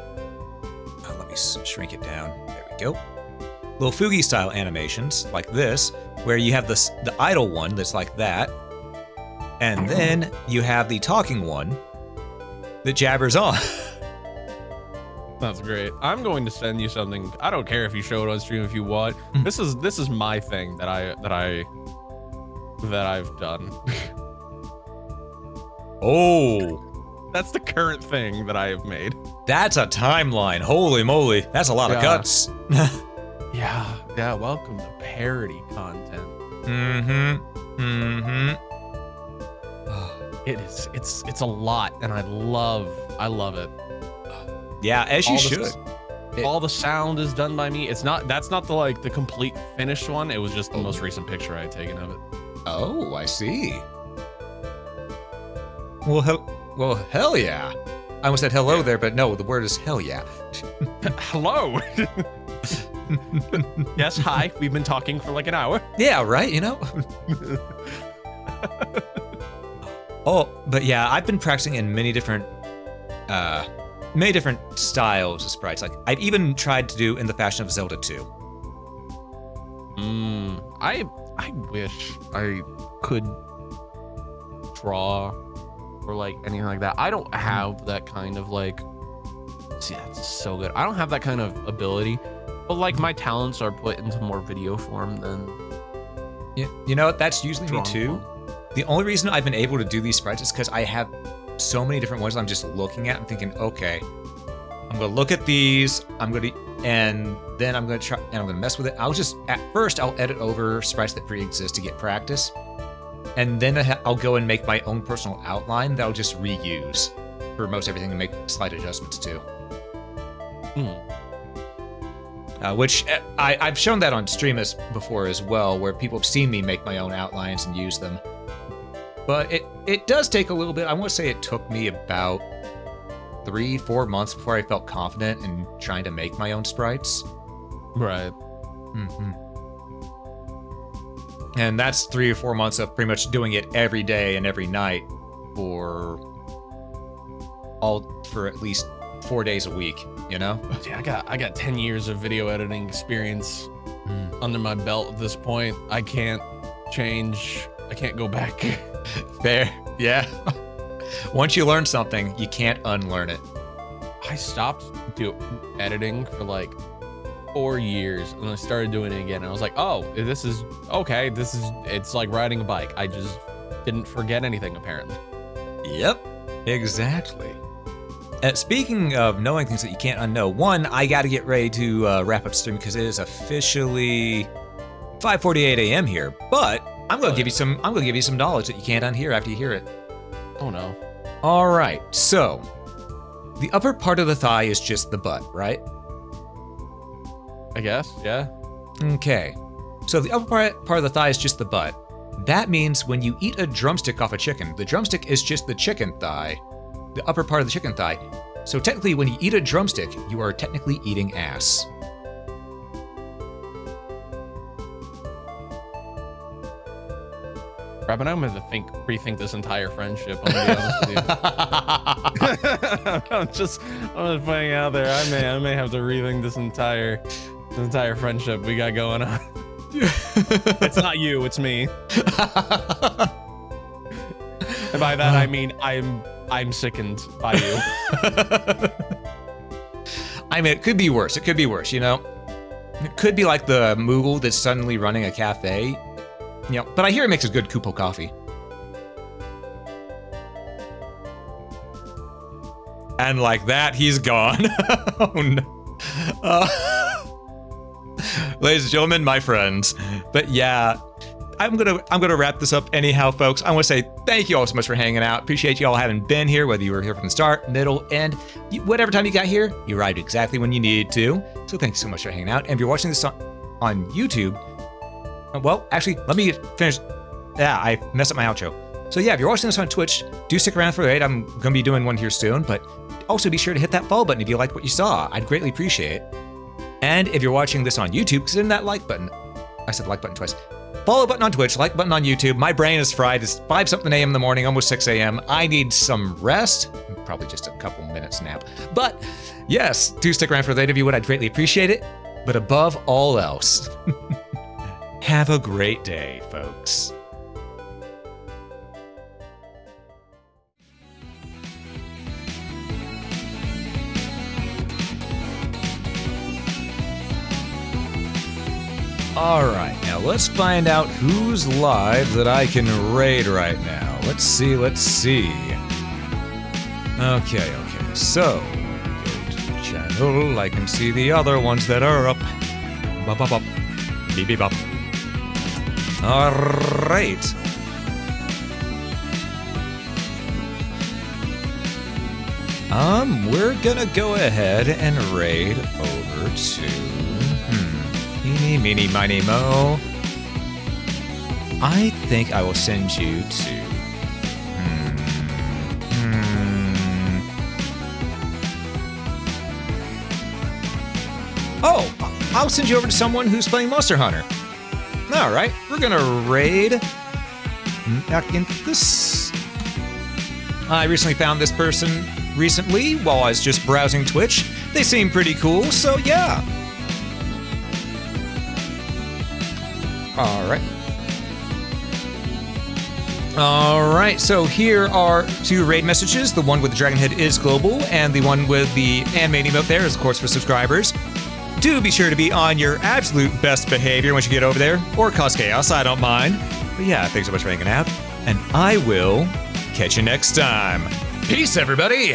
let me shrink it down. There we go. Little Fugi style animations like this, where you have the idle one that's like that, and then you have the talking one that jabbers on. That's great. I'm going to send you something. I don't care if you show it on stream if you want. This is my thing that I've done. Oh, that's the current thing that I have made. That's a timeline. Holy moly, that's a lot of cuts. Yeah. Welcome to parody content. It's a lot, and I love it. Yeah, as you should. All the sound is done by me. That's not the complete finished one. It was just the most recent picture I had taken of it. Oh, I see. Well, hell yeah. I almost said hello there, but no, the word is hell yeah. Hello. Yes, hi. We've been talking for like an hour. Yeah, right, Oh, but yeah, I've been practicing in many different styles of sprites. Like, I've even tried to do in the fashion of Zelda 2. I wish I could draw or like anything like that. I don't have that kind of see, that's so good. I don't have that kind of ability, but like my talents are put into more video form than. Yeah, that's usually me too. Form. The only reason I've been able to do these sprites is because I have so many different ones I'm just looking at and thinking, okay, I'm gonna look at these, and then I'm gonna try, and I'm gonna mess with it. At first I'll edit over sprites that pre-exist to get practice, and then I'll go and make my own personal outline that I'll just reuse for most everything and make slight adjustments to. Which I've shown that on stream before as well, where people have seen me make my own outlines and use them. But it does take a little bit. I want to say it took me about 3-4 months before I felt confident in trying to make my own sprites. Right. And that's 3 or 4 months of pretty much doing it every day and every night for at least 4 days a week, Yeah, I got 10 years of video editing experience under my belt at this point. I can't change. I can't go back. Fair. Yeah. Once you learn something, you can't unlearn it. I stopped editing for like 4 years, and I started doing it again. And I was like, oh, this is okay. It's like riding a bike. I just didn't forget anything, apparently. Yep, exactly. Speaking of knowing things that you can't unknow, I got to get ready to wrap up stream because it is officially 5:48 a.m. here. But I'm gonna give you some knowledge that you can't unhear after you hear it. Oh no. All right. So, the upper part of the thigh is just the butt, right? I guess. Yeah. Okay. So the upper part of the thigh is just the butt. That means when you eat a drumstick off a chicken, the drumstick is just the chicken thigh, the upper part of the chicken thigh. So technically, when you eat a drumstick, you are technically eating ass. Right, but I'm gonna rethink this entire friendship. I'm gonna be honest with you. I'm just putting it out there. I may have to rethink this entire friendship we got going on. It's not you, it's me. And by that I mean I'm sickened by you. I mean, it could be worse. It could be worse, It could be like the Moogle that's suddenly running a cafe. But I hear it makes a good Kupo coffee. And like that, he's gone. Oh no. Ladies and gentlemen, my friends. But yeah, I'm gonna wrap this up anyhow, folks. I want to say thank you all so much for hanging out. Appreciate you all having been here, whether you were here from the start, middle, end, whatever time you got here, you arrived exactly when you needed to. So thank you so much for hanging out. And if you're watching this on YouTube, well, actually, let me finish. Yeah, I messed up my outro. So yeah, if you're watching this on Twitch, do stick around for the raid. I'm going to be doing one here soon, but also be sure to hit that follow button if you liked what you saw. I'd greatly appreciate it. And if you're watching this on YouTube, consider that like button. I said like button twice. Follow button on Twitch, like button on YouTube. My brain is fried. It's 5-something a.m. in the morning, almost 6 a.m. I need some rest. Probably just a couple minutes nap. But yes, do stick around for the raid if you would. I'd greatly appreciate it. But above all else, have a great day, folks. Alright, now let's find out who's live that I can raid right now. Let's see. Okay, so, go to the channel, I can see the other ones that are up. Bop, bop, bop. Beep, beep, bop. Alright. We're gonna go ahead and raid over to... Eeny, meeny, miny, mo. I think I will send you to... Oh, I'll send you over to someone who's playing Monster Hunter. Alright, we're gonna raid... back in this... I recently found this person recently while I was just browsing Twitch. They seem pretty cool, so yeah. Alright, so here are two raid messages. The one with the dragon head is global, and the one with the animated emote there is, of course, for subscribers. Do be sure to be on your absolute best behavior once you get over there, or cause chaos, I don't mind. But yeah, thanks so much for hanging out, and I will catch you next time. Peace, everybody!